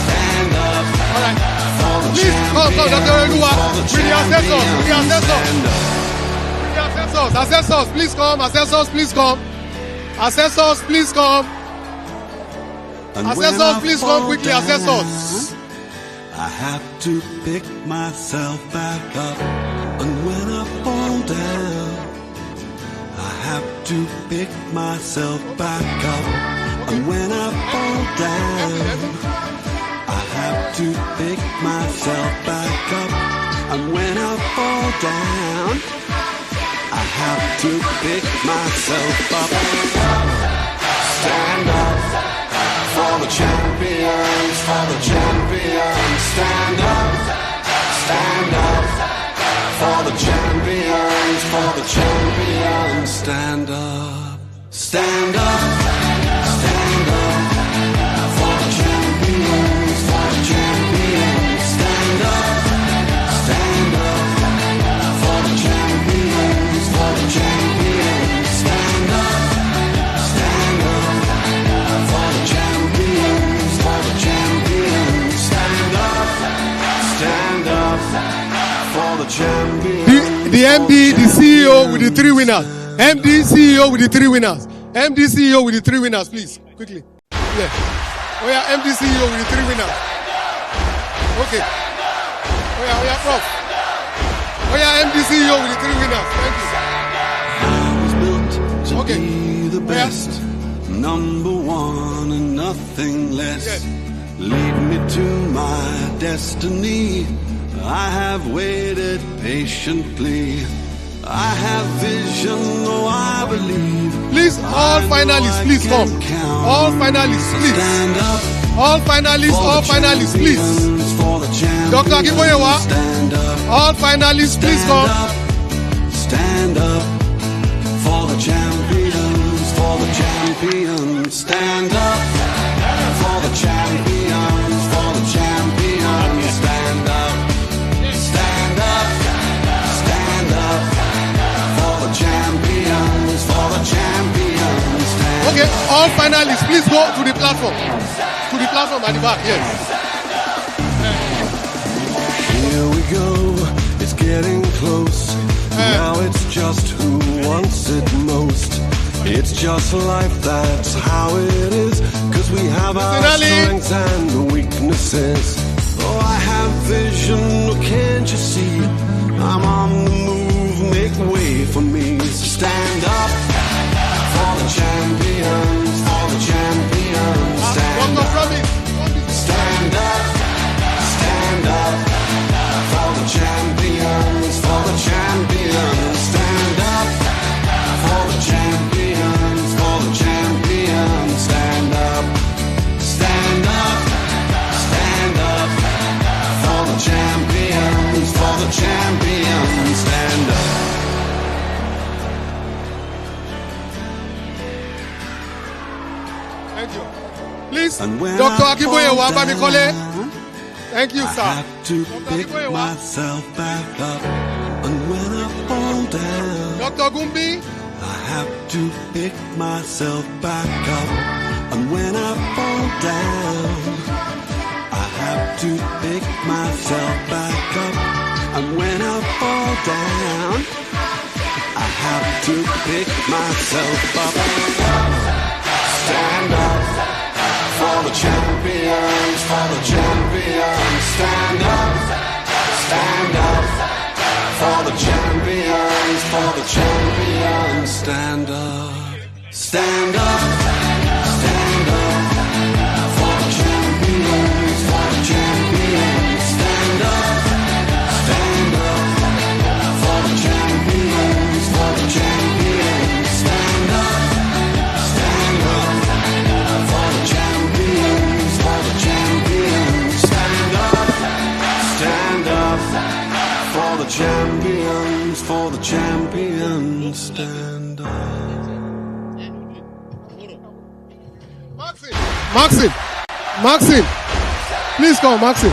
stand up.
All right.
For the
Please come, Dr. Eluwa. With the assessors, with the assessors. Assessors, please come. Assessors, please come. Assessors, please come. Assessors, please come quickly. Assessors.
I have to pick myself back up. And when I fall down, I have to pick myself back up. And when I fall down, I have to pick myself back up. And when I fall down, I have to pick myself up. Stand up for the champions, for the champions. Stand up for the champions, for the champions. Stand up, stand up, stand up for the champions, for the champions. Stand up for the champions, for the champions. Stand up for the champions, for the champions. Stand up for the champions.
The MD, the CEO with the 3 winners. MD, CEO with the 3 winners. MD, CEO with the 3 winners, please. Quickly. Yeah. Oh yeah, MD, CEO with the 3 winners. Okay. Oh yeah, Prof. Oh yeah, MD, CEO with the 3 winners. Thank you.
Okay. Be the best, number one and nothing less.
Yes.
Lead me to my destiny. I have waited patiently. I have vision, though I believe.
Please, all finalists, please come. All finalists, please.
Stand up.
All finalists, please. Dr. Akiboyewa. All finalists, please come.
Stand up for the champions, for the champions. Stand up for the champions, for the champions. Stand up, stand up, stand up for the champions, for the champions. Stand
Okay, all finalists, please go to the platform. To the platform at the back, yes.
Here we go, it's getting close. Now it's just who wants it most. It's just life, that's how it is. Cause we have our strengths and weaknesses. Oh, I have vision, oh, can't you see? I'm on the move, make way for me. So stand up for the champions, for the champions. Stand up, stand up, stand up for the champions, for the champions. Stand up for the champions, for the champions. Stand up, stand up, stand up for the champions, for the champions. Stand up.
Thank you. Please, Dr. Akiboyewa Bamikole. Thank you, sir.
I have to pick myself back up, and when I fall down,
Dr. Gumbi,
I have to pick myself back up, and when I fall down, I have to pick myself back up, and when I fall down, I have to pick myself up. Stand up for the champions, for the champions. Stand up for the champions, for the champions. Stand up, stand up, stand up for the champions, for the champions. Stand up for the champions, for the champions. Stand up.
Maxim, please come, Maxim.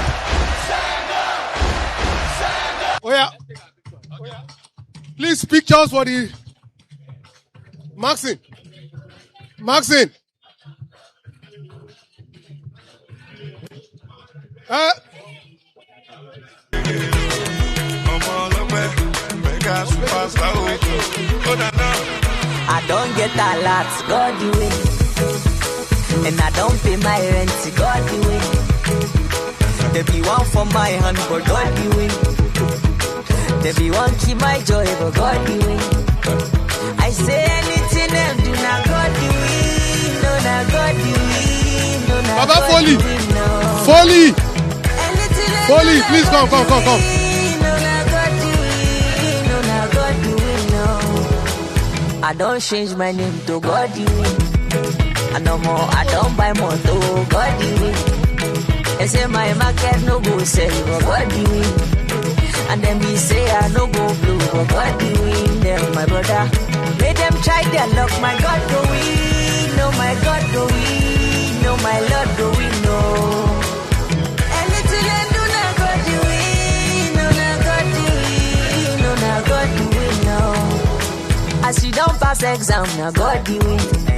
Oh yeah. Please pictures for the Maxim.
I don't get a lot, God do it. And I don't pay my rent, God do it. There be one for my hand, but God do it. There be one keep my joy, but God do it. I say anything them do not God do it. No, not God do it. No, not
Baba
God
Foley.
do it, no.
Foley, please come.
No, not God do it. No, not God do it, no. I don't change my name to God do it. And no more, I don't buy more to God do it. They say my market no go sell, but God do it. And then me say I no go blue, but God do it. Them my brother, make them try their luck. My God go win, no my God go win, no my Lord go win, no. Anything I do not God do it, no not God do it, no not God do it, no. As you don't pass exam, now God do it.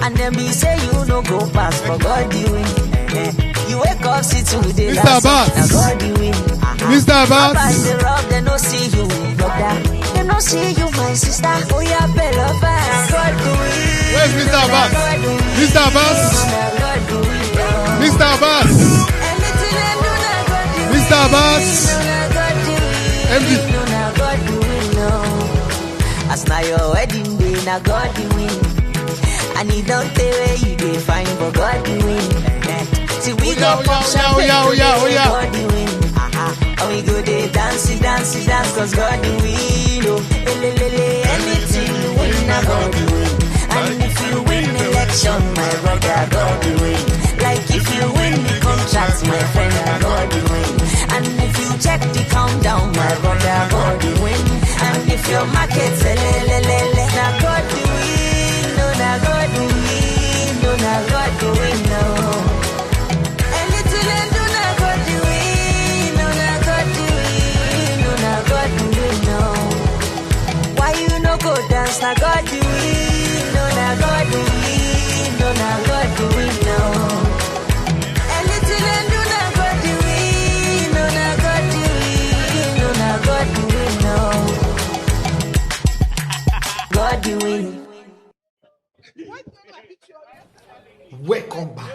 And then me say you no go pass, but God do it. You wake up, see today,
Mr. Abbas.
now God do it.
Mr. Abbas.
Abbas, they rob, they no see you, brother. They no see you, my sister. Oh yeah, better fast. God do it.
Where's Mr. Abbas? Mr. Abbas. Mr. Abbas. Mr. Abbas. MD.
As now your wedding day, now God do it. And he don't tell where you dey find, but God do it. See we go pop champagne, God do it. And we go there dance, cause God do it. Oh, anything you win, now God do it. And if you win election, my brother, God do it. Like if you win the contract, my friend, God do it. And if you check the countdown, my brother, God do it. And if your market's now God do it. No, now God do it. No, now God do it, no. Anything I do, now God do it. No, now God do it. No, now God do it, no. Why you no go dance, now God do it. No, now God do it. No, now God do it, no. Anything I do, now God do it. No, now God do it. No, now God do it, no. God do it.
Welcome back.